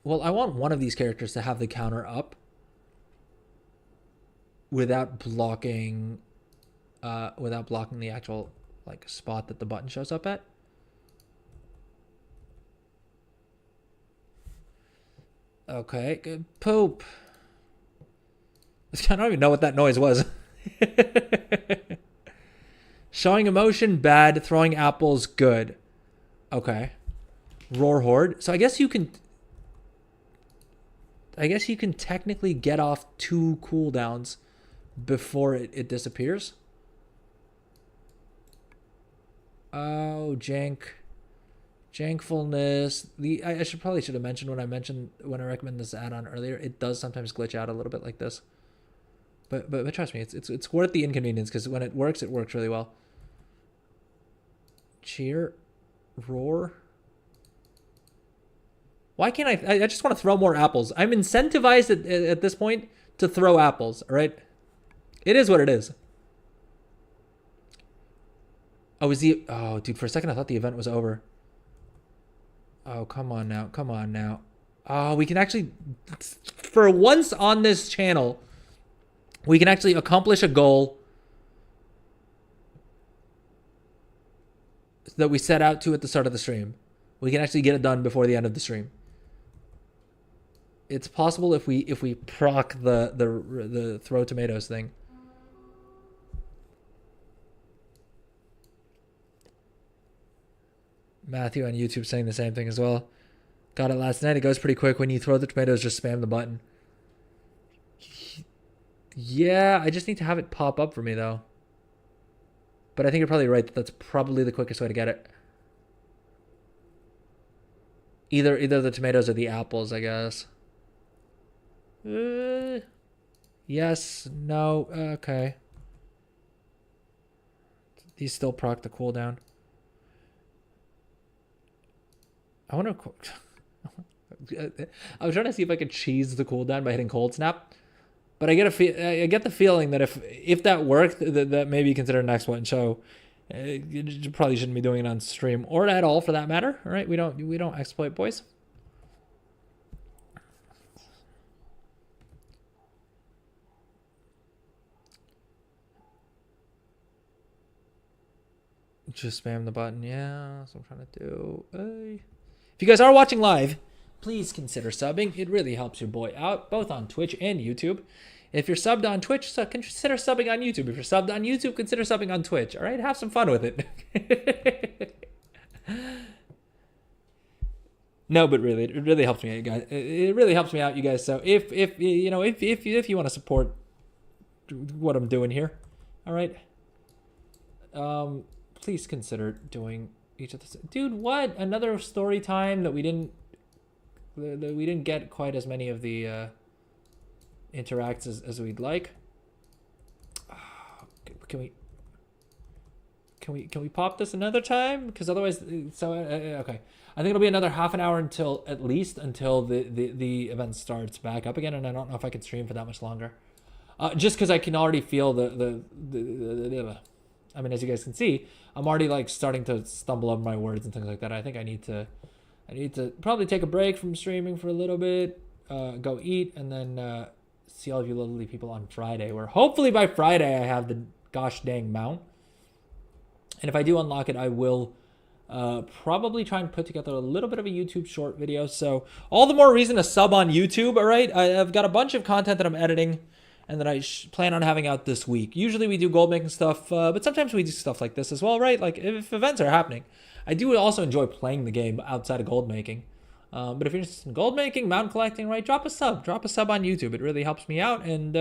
Well, I want one of these characters to have the counter up without blocking the actual like spot that the button shows up at. Okay, good. Poop. I don't even know what that noise was. Showing emotion, bad. Throwing apples, good. Okay. Roar Horde. So I guess you can technically get off 2 cooldowns before it disappears. Oh, jankfulness. I should have mentioned when I recommend this add-on earlier, it does sometimes glitch out a little bit like this. But trust me, it's worth the inconvenience, because when it works really well. Cheer, roar. Why can't I just want to throw more apples. I'm incentivized at this point to throw apples, all right? It is what it is. Oh, dude, for a second I thought the event was over. Oh, come on now. Oh, we can actually, for once on this channel, we can actually accomplish a goal that we set out to at the start of the stream. We can actually get it done before the end of the stream. It's possible if we proc the throw tomatoes thing. Matthew on YouTube saying the same thing as well. Got it last night. It goes pretty quick. When you throw the tomatoes, just spam the button. Yeah, I just need to have it pop up for me though. But I think you're probably right that that's probably the quickest way to get it. Either the tomatoes or the apples, I guess. Yes, no, okay. These still proc the cooldown. I wonder. I was trying to see if I could cheese the cooldown by hitting cold snap, but I get the feeling that if that worked, that maybe consider next one. So you probably shouldn't be doing it on stream or at all for that matter. All right, we don't exploit, boys. Just spam the button. Yeah, that's what I'm trying to do. If you guys are watching live, please consider subbing. It really helps your boy out, both on Twitch and YouTube. If you're subbed on Twitch, so consider subbing on YouTube. If you're subbed on YouTube, consider subbing on Twitch. All right, have some fun with it. No, but really, it really helps me out, you guys. It really helps me out, you guys. So if you want to support what I'm doing here, all right, please consider doing each of this. Dude, what? Another story time that we didn't get quite as many of the interacts as we'd like. Can we pop this another time? Because otherwise, okay. I think it'll be another half an hour until the event starts back up again, and I don't know if I can stream for that much longer. Just because I can already feel I mean, as you guys can see, I'm already like starting to stumble over my words and things like that. I think I need to probably take a break from streaming for a little bit, go eat, and then see all of you lovely people on Friday, where hopefully by Friday I have the gosh dang mount. And if I do unlock it, I will probably try and put together a little bit of a YouTube short video. So all the more reason to sub on YouTube, all right? I've got a bunch of content that I'm editing and that I plan on having out this week. Usually we do gold making stuff, but sometimes we do stuff like this as well, right? Like if events are happening. I do also enjoy playing the game outside of gold making. But if you're interested in gold making, mountain collecting, right, drop a sub on YouTube. It really helps me out, and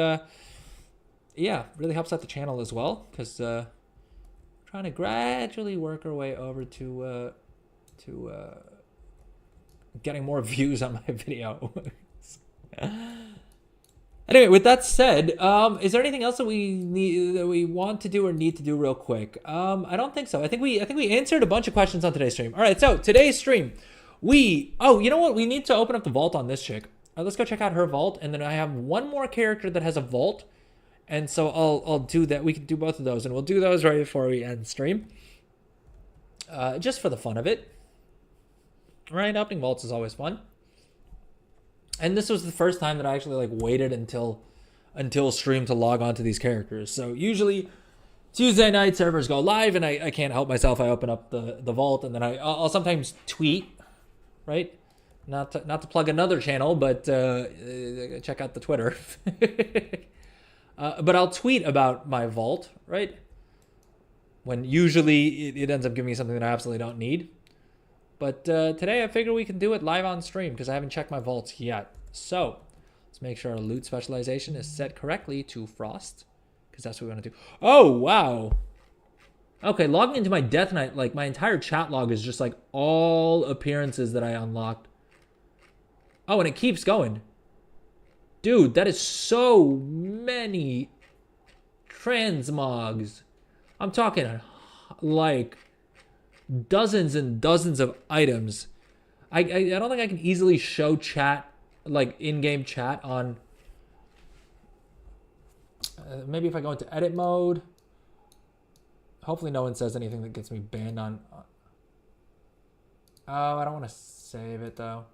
yeah, really helps out the channel as well, because trying to gradually work our way over to getting more views on my video. Anyway, with that said, is there anything else that we want to do or need to do real quick? I don't think so. I think we answered a bunch of questions on today's stream. All right, so today's stream, you know what? We need to open up the vault on this chick. Let's go check out her vault, and then I have one more character that has a vault, and so I'll do that. We can do both of those, and we'll do those right before we end stream, just for the fun of it. Right, opening vaults is always fun. And this was the first time that I actually like waited until stream to log on to these characters. So usually Tuesday night servers go live, and I can't help myself. I open up the vault, and then I'll sometimes tweet, right? Not to plug another channel, but check out the Twitter. But I'll tweet about my vault, right? When usually it ends up giving me something that I absolutely don't need. But today I figure we can do it live on stream because I haven't checked my vaults yet. So let's make sure our loot specialization is set correctly to Frost, because that's what we want to do. Oh, wow. Okay, logging into my Death Knight, like my entire chat log is just like all appearances that I unlocked. Oh, and it keeps going. Dude, that is so many transmogs. I'm talking like dozens and dozens of items. I don't think I can easily show chat, like in-game chat on... maybe if I go into edit mode. Hopefully no one says anything that gets me banned on... oh, I don't want to save it though.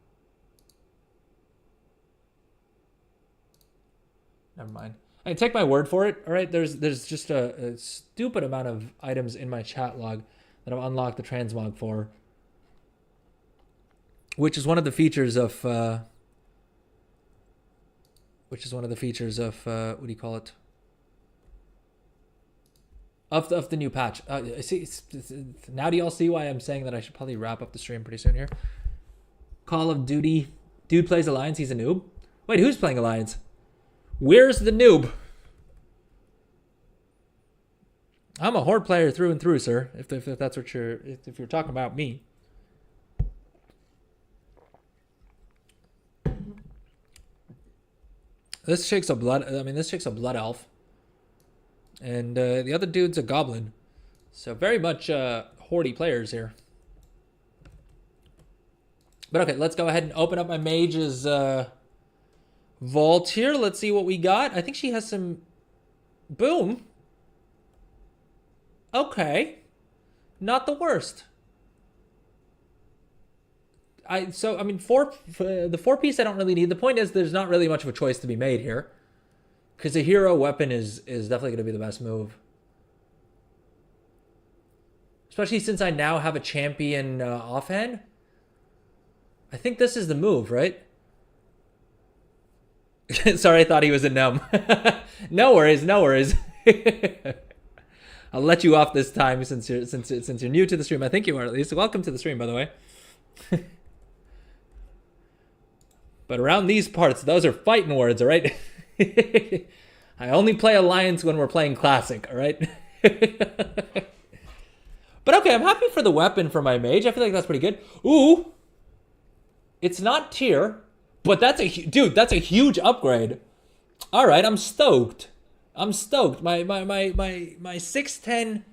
Never mind. Hey, take my word for it. All right, there's just a stupid amount of items in my chat log that I've unlocked the transmog for, which is one of the features of what do you call it? Of the new patch. See, now do y'all see why I'm saying that I should probably wrap up the stream pretty soon here? Call of Duty. Dude plays Alliance. He's a noob. Wait, who's playing Alliance? Where's the noob? I'm a horde player through and through, sir. If that's what if you're talking about me. This chick's a blood. I mean, this chick's a blood elf, and the other dude's a goblin. So very much hoardy players here. But okay, let's go ahead and open up my mage's vault here. Let's see what we got. I think she has some. Boom. Okay, not the worst. I mean, the 4-piece I don't really need. The point is there's not really much of a choice to be made here, because a hero weapon is definitely going to be the best move, especially since I now have a champion offhand. I think this is the move, right? Sorry, I thought he was a gnome. No worries, no worries. I'll let you off this time since you're new to the stream. I think you are, at least. Welcome to the stream, by the way. But around these parts, those are fighting words, all right? I only play Alliance when we're playing Classic, all right? But okay, I'm happy for the weapon for my mage. I feel like that's pretty good. Ooh. It's not tier, but that's a huge upgrade. All right, I'm stoked. I'm stoked. My 610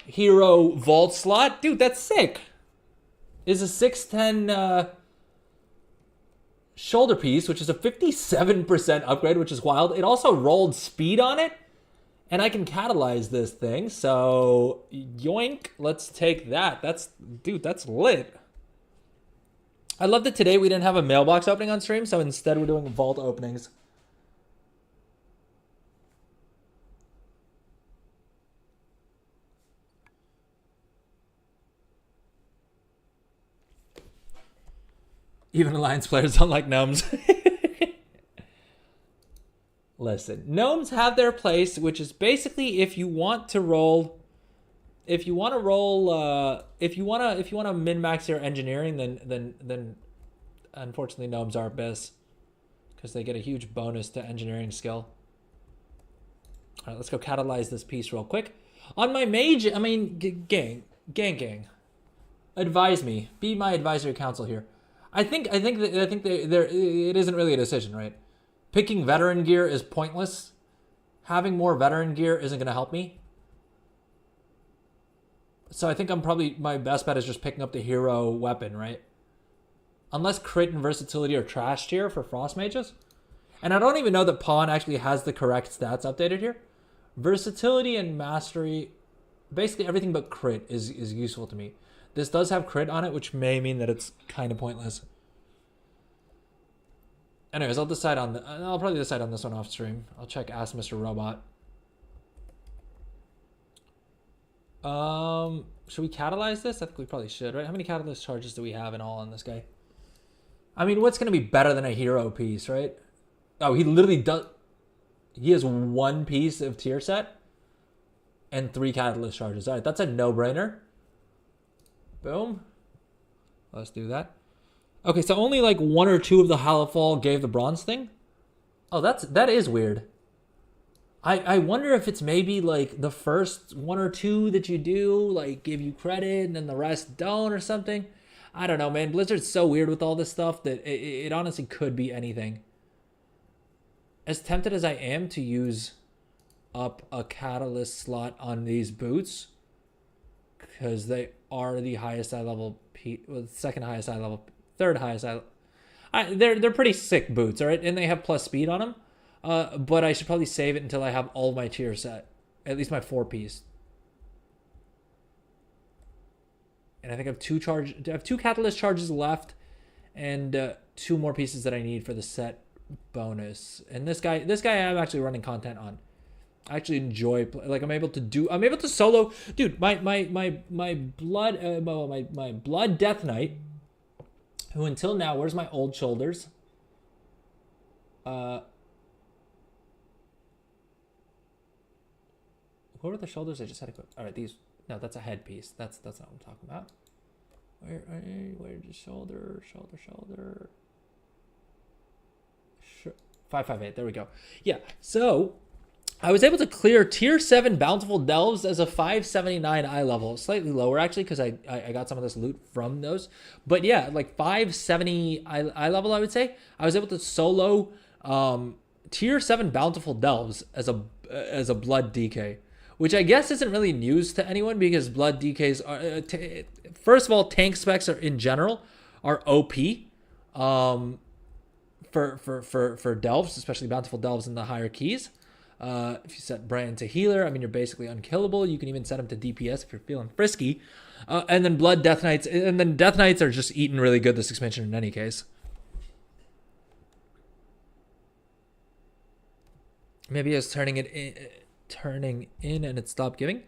hero vault slot, dude, that's sick. Is a 610 shoulder piece, which is a 57% upgrade, which is wild. It also rolled speed on it, and I can catalyze this thing. So yoink, let's take that. That's lit. I love that today we didn't have a mailbox opening on stream, so instead we're doing vault openings. Even Alliance players don't like gnomes. Listen, gnomes have their place, which is basically if you want to min-max your engineering, then unfortunately gnomes are best, because they get a huge bonus to engineering skill. All right, let's go catalyze this piece real quick. On my mage, I mean, gang. Advise me. Be my advisory council here. I think there it isn't really a decision, right? Picking veteran gear is pointless. Having more veteran gear isn't going to help me. So I think my best bet is just picking up the hero weapon, right? Unless crit and versatility are trash tier for frost mages. And I don't even know that pawn actually has the correct stats updated here. Versatility and mastery, basically everything but crit is useful to me. This does have crit on it, which may mean that it's kind of pointless. Anyways, I'll probably decide on this one off stream. I'll check Ask Mr. Robot. Should we catalyze this? I think we probably should, right? How many catalyst charges do we have in all on this guy? I mean, what's going to be better than a hero piece, right? Oh, he literally does. He has 1 piece of tier set and 3 catalyst charges. All right, that's a no-brainer. Boom. Let's do that. Okay, so only like 1 or 2 of the Halifal gave the bronze thing. Oh, that is weird. I wonder if it's maybe like the first 1 or 2 that you do like give you credit and then the rest don't or something. I don't know, man. Blizzard's so weird with all this stuff that it honestly could be anything. As tempted as I am to use up a catalyst slot on these boots, because they are the highest high level, second highest high level, third highest high. They're pretty sick boots, all right, and they have plus speed on them. But I should probably save it until I have all my tier set, at least my 4-piece. And I think I have 2 catalyst charges left, and 2 more pieces that I need for the set bonus. And this guy I'm actually running content on. I actually enjoy, like, I'm able to solo, dude. My blood Death Knight, who until now, where's my old shoulders? What were the shoulders I just had equipped? All right, these. No, that's a headpiece. That's not what I'm talking about. Where's the shoulder? 558. There we go. Yeah. So I was able to clear tier 7 bountiful delves as a 579 eye level, slightly lower actually because I got some of this loot from those. But yeah, like 570 eye level, I would say. I was able to solo tier 7 bountiful delves as a blood DK, which I guess isn't really news to anyone because blood DKs are first of all, tank specs are in general are OP for delves, especially bountiful delves in the higher keys. If you set Brand to healer, I mean, you're basically unkillable. You can even set him to DPS if you're feeling frisky. And then blood Death Knights, and then Death Knights are just eating really good this expansion in any case. Maybe I was turning in and it stopped giving.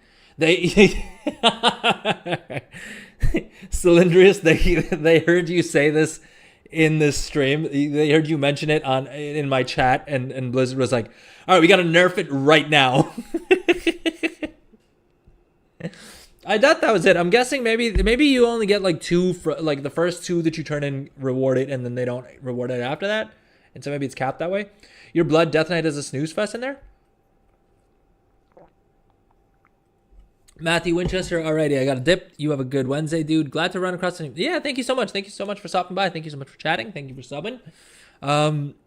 Cylindrius, they heard you say this in this stream. They heard you mention it in my chat, and Blizzard was like, all right, we got to nerf it right now. I thought that was it. I'm guessing maybe you only get like 2 for like the first 2 that you turn in reward it, and then they don't reward it after that. And so maybe it's capped that way. Your blood Death Knight has a snooze fest in there. Matthew Winchester, alrighty, I got a dip. You have a good Wednesday, dude. Glad to run across the... Yeah, thank you so much. Thank you so much for stopping by. Thank you so much for chatting. Thank you for subbing.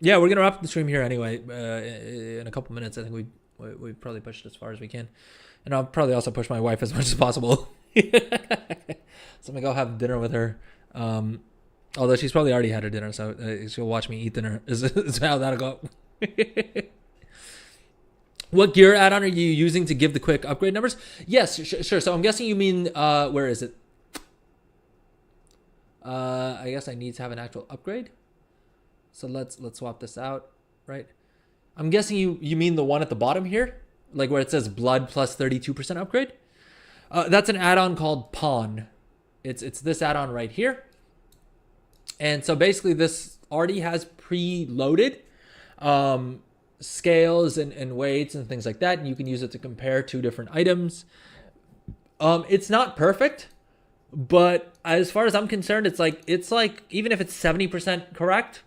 Yeah, we're gonna wrap up the stream here anyway. In a couple minutes, I think we probably pushed as far as we can, and I'll probably also push my wife as much as possible. So I'm gonna go have dinner with her. Although she's probably already had her dinner, so she'll watch me eat dinner. Is how that'll go. What gear add-on are you using to give the quick upgrade numbers? Yes, sure. So I'm guessing you mean, where is it? I guess I need to have an actual upgrade. So let's swap this out, right? I'm guessing you mean the one at the bottom here, like where it says blood plus 32% upgrade. That's an add-on called Pawn. It's this add-on right here. And so basically this already has preloaded scales and weights and things like that, and you can use it to compare 2 different items. It's not perfect, but as far as I'm concerned, it's like even if it's 70% correct,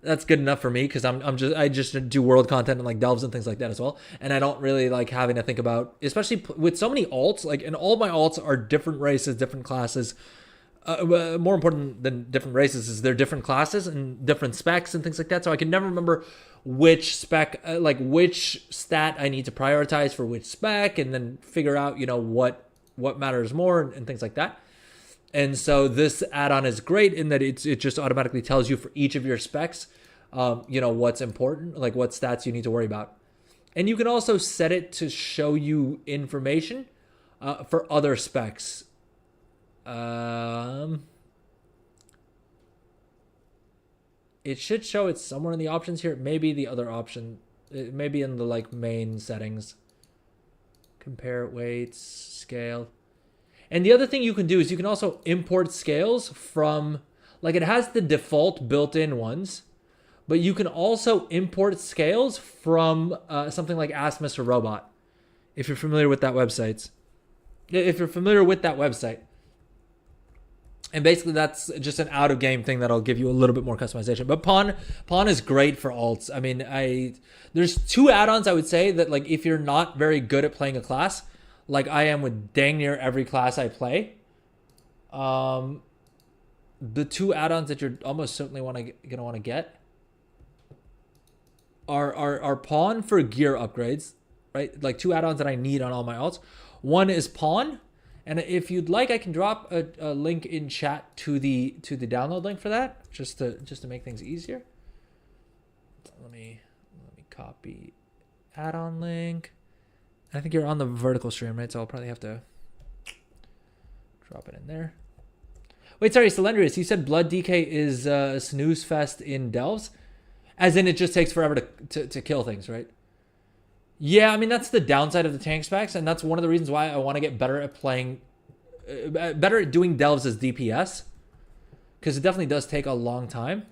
that's good enough for me, because I just do world content and like delves and things like that as well, and I don't really like having to think about, especially with so many alts, like, and all my alts are different races, different classes. More important than different races is they're different classes and different specs and things like that. So I can never remember which spec, like which stat I need to prioritize for which spec, and then figure out, what matters more and things like that. And so this add-on is great in that it just automatically tells you for each of your specs, what's important, like what stats you need to worry about. And you can also set it to show you information for other specs. It should show it somewhere in the options here. Maybe the other option, maybe in the like main settings. Compare weights, scale. And the other thing you can do is you can also import scales from, like, it has the default built-in ones, but you can also import scales from something like Ask Mr. Robot, if you're familiar with that website. And basically that's just an out-of-game thing that'll give you a little bit more customization. But Pawn is great for alts. I mean, there's 2 add-ons I would say that, like, if you're not very good at playing a class, like I am with dang near every class I play, the 2 add-ons that you're almost certainly gonna want to get are Pawn for gear upgrades, right? Like 2 add-ons that I need on all my alts. One is Pawn. And if you'd like, I can drop a link in chat to the download link for that, just to make things easier. Let me copy add-on link. I think you're on the vertical stream, right? So I'll probably have to drop it in there. Wait, sorry, Cylindrius, you said Blood DK is a snooze fest in Delves? As in it just takes forever to kill things, right? Yeah, I mean, that's the downside of the tank specs, and that's one of the reasons why I want to get better at playing, better at doing delves as DPS, because it definitely does take a long time.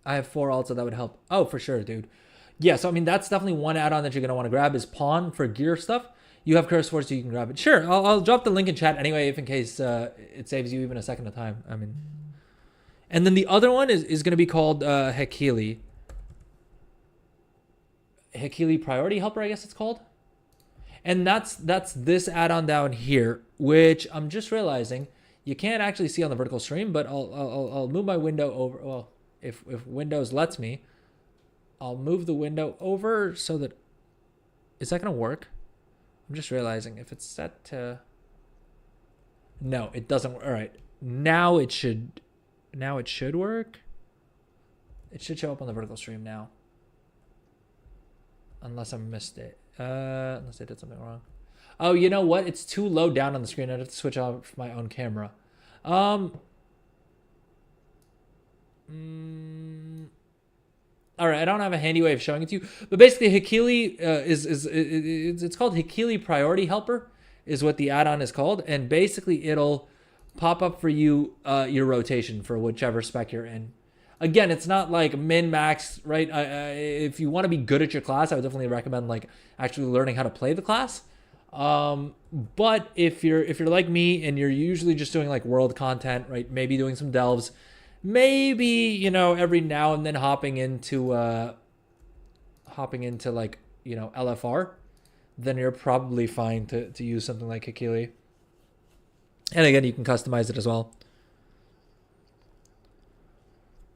I have 4 alts, so that would help. Oh, for sure, dude. Yeah, so I mean, that's definitely one add-on that you're going to want to grab is Pawn for gear stuff. You have Curse Force, so you can grab it. Sure, I'll drop the link in chat anyway, if in case it saves you even a second of time. I mean, and then the other one is going to be called Hekili. Hekili Priority Helper, I guess it's called. And that's this add-on down here, which I'm just realizing you can't actually see on the vertical stream, but I'll move my window over. Well, if Windows lets me, I'll move the window over so that, is that going to work? I'm just realizing if it's set to, no, it doesn't. All right. Now it should work. It should show up on the vertical stream now. Unless I missed it. Unless I did something wrong. Oh, you know what? It's too low down on the screen. I have to switch off my own camera. All right, I don't have a handy way of showing it to you, but basically Hikili it's called Hikili Priority Helper is what the add-on is called, and basically it'll pop up for you your rotation for whichever spec you're in. Again, it's not like min-max, right? If you want to be good at your class, I would definitely recommend like actually learning how to play the class. But if you're like me and you're usually just doing like world content, right? Maybe doing some delves, maybe, you know, every now and then hopping into like, you know, LFR, then you're probably fine to use something like Hikili. And again, you can customize it as well.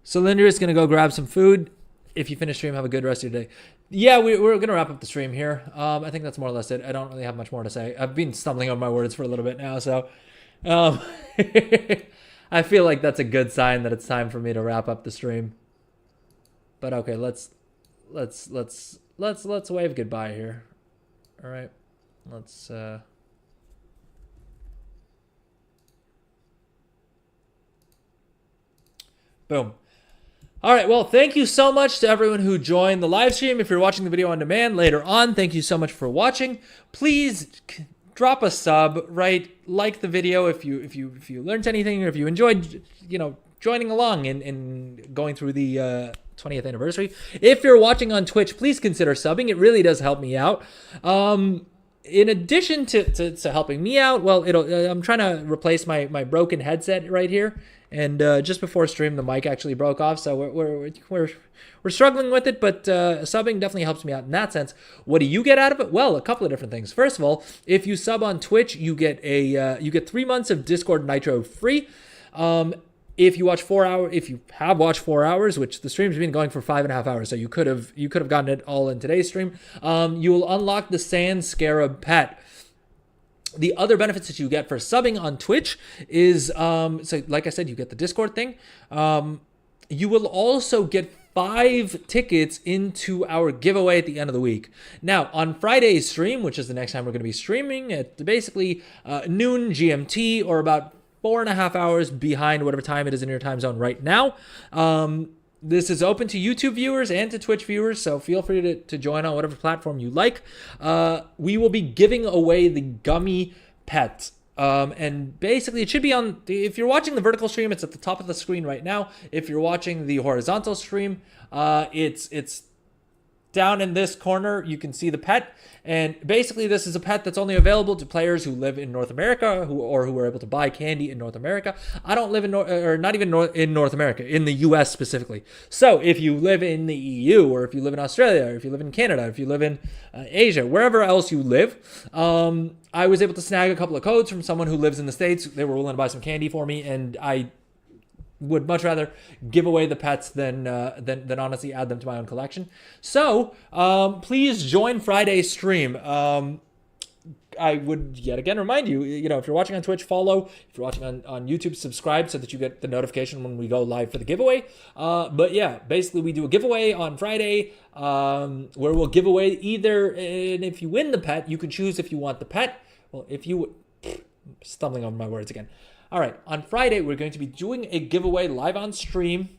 So Linder is going to go grab some food. If you finish stream, have a good rest of your day. Yeah, we're going to wrap up the stream here. I think that's more or less it. I don't really have much more to say. I've been stumbling over my words for a little bit now, so I feel like that's a good sign that it's time for me to wrap up the stream. But okay, let's wave goodbye here. All right, let's. Boom. All right, well, thank you so much to everyone who joined the live stream. If you're watching the video on demand later on, thank you so much for watching. Please drop a sub, right? Like the video if you learned anything, or if you enjoyed, you know, joining along in going through the 20th anniversary. If you're watching on Twitch, please consider subbing. It really does help me out. In addition to helping me out, well, I'm trying to replace my broken headset right here. And just before stream, the mic actually broke off, so we're struggling with it. But subbing definitely helps me out in that sense. What do you get out of it? Well, a couple of different things. First of all, if you sub on Twitch, you get 3 months of Discord Nitro free. If you have watched 4 hours, which the stream's been going for 5.5 hours, so you could have gotten it all in today's stream. You will unlock the Sand Scarab pet. The other benefits that you get for subbing on Twitch is, so like I said, you get the Discord thing. You will also get 5 tickets into our giveaway at the end of the week. Now, on Friday's stream, which is the next time we're going to be streaming at basically noon GMT, or about 4.5 hours behind whatever time it is in your time zone right now. This is open to YouTube viewers and to Twitch viewers, so feel free to join on whatever platform you like. We will be giving away the gummy pet. And basically, it should be on, if you're watching the vertical stream, it's at the top of the screen right now. If you're watching the horizontal stream, it's down in this corner. You can see the pet. And basically, this is a pet that's only available to players who live in North America who are able to buy candy in North America. I don't live in in North America, in the US specifically. So if you live in the EU, or if you live in Australia, or if you live in Canada, if you live in Asia, wherever else you live, I was able to snag a couple of codes from someone who lives in the States. They were willing to buy some candy for me, and I would much rather give away the pets than honestly add them to my own collection. So please join Friday's stream. I would yet again remind you, if you're watching on Twitch, follow. If you're watching on YouTube, subscribe so that you get the notification when we go live for the giveaway. But yeah, basically we do a giveaway on Friday where we'll give away either, and if you win the pet, you can choose if you want the pet. Well, stumbling over my words again. All right, on Friday, we're going to be doing a giveaway live on stream.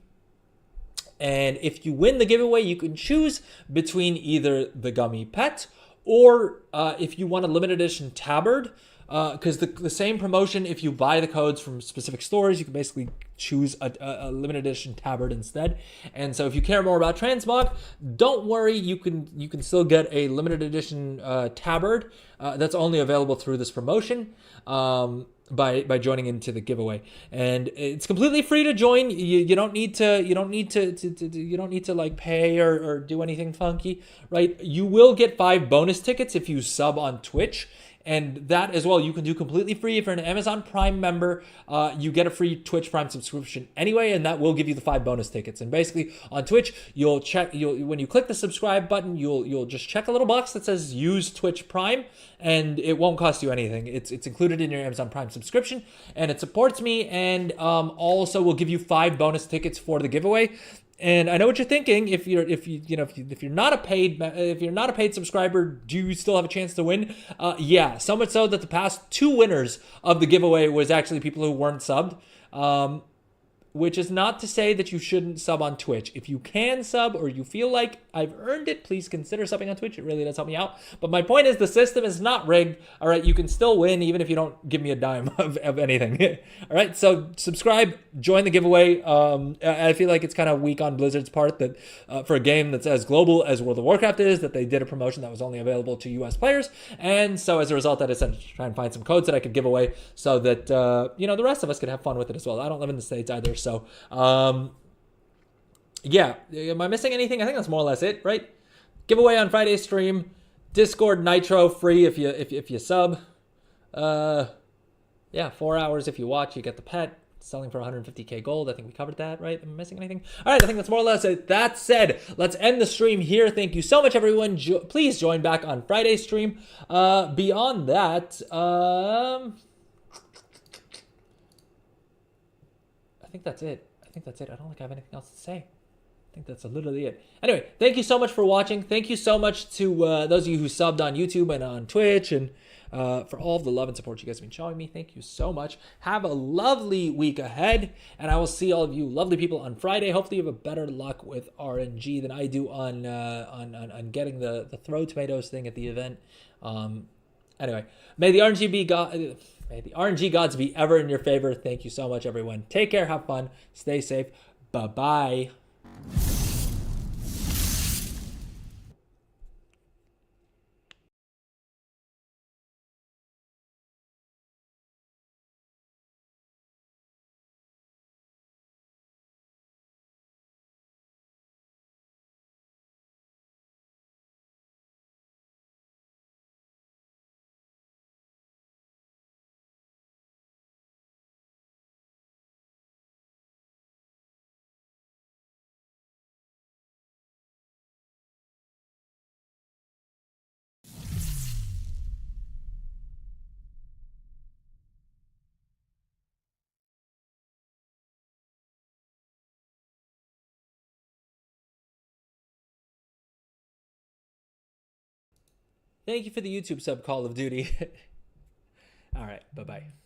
And if you win the giveaway, you can choose between either the gummy pet or if you want a limited edition tabard. Because the same promotion, if you buy the codes from specific stores, you can basically choose a limited edition tabard instead. And so if you care more about transmog, don't worry, you can still get a limited edition tabard that's only available through this promotion. By joining into the giveaway, and it's completely free to join. You don't need to like pay or do anything funky, right? You will get 5 bonus tickets if you sub on Twitch, And that as well, you can do completely free. If you're an Amazon Prime member, you get a free Twitch Prime subscription anyway, and that will give you the 5 bonus tickets. And basically on Twitch, when you click the subscribe button, you'll just check a little box that says use Twitch Prime, and it won't cost you anything. It's included in your Amazon Prime subscription, and it supports me, and also will give you 5 bonus tickets for the giveaway. And I know what you're thinking. If you're not a paid subscriber, do you still have a chance to win? Yeah, so much so that the past 2 winners of the giveaway was actually people who weren't subbed. Which is not to say that you shouldn't sub on Twitch. If you can sub or you feel like I've earned it, please consider subbing on Twitch. It really does help me out. But my point is the system is not rigged. All right, you can still win even if you don't give me a dime of anything. All right, so subscribe, join the giveaway. I feel like it's kind of weak on Blizzard's part that for a game that's as global as World of Warcraft is, that they did a promotion that was only available to US players. And so as a result, I decided to try and find some codes that I could give away so that the rest of us could have fun with it as well. I don't live in the States either. So, yeah, am I missing anything? I think that's more or less it, right? Giveaway on Friday's stream, Discord Nitro free if you sub. Yeah, 4 hours if you watch, you get the pet. Selling for 150k gold. I think we covered that, right? Am I missing anything? All right, I think that's more or less it. That said, let's end the stream here. Thank you so much, everyone. Please join back on Friday's stream. Beyond that, I think that's it. I don't think I have anything else to say. I think that's literally it. Anyway, thank you so much for watching. Thank you so much to those of you who subbed on YouTube and on Twitch, and for all of the love and support you guys have been showing me. Thank you so much. Have a lovely week ahead, and I will see all of you lovely people on Friday. Hopefully you have a better luck with RNG than I do on getting the throw tomatoes thing at the event. Anyway, may the RNG gods be ever in your favor. Thank you so much, everyone. Take care, have fun, stay safe. Bye-bye. Thank you for the YouTube sub, Call of Duty. All right, bye-bye.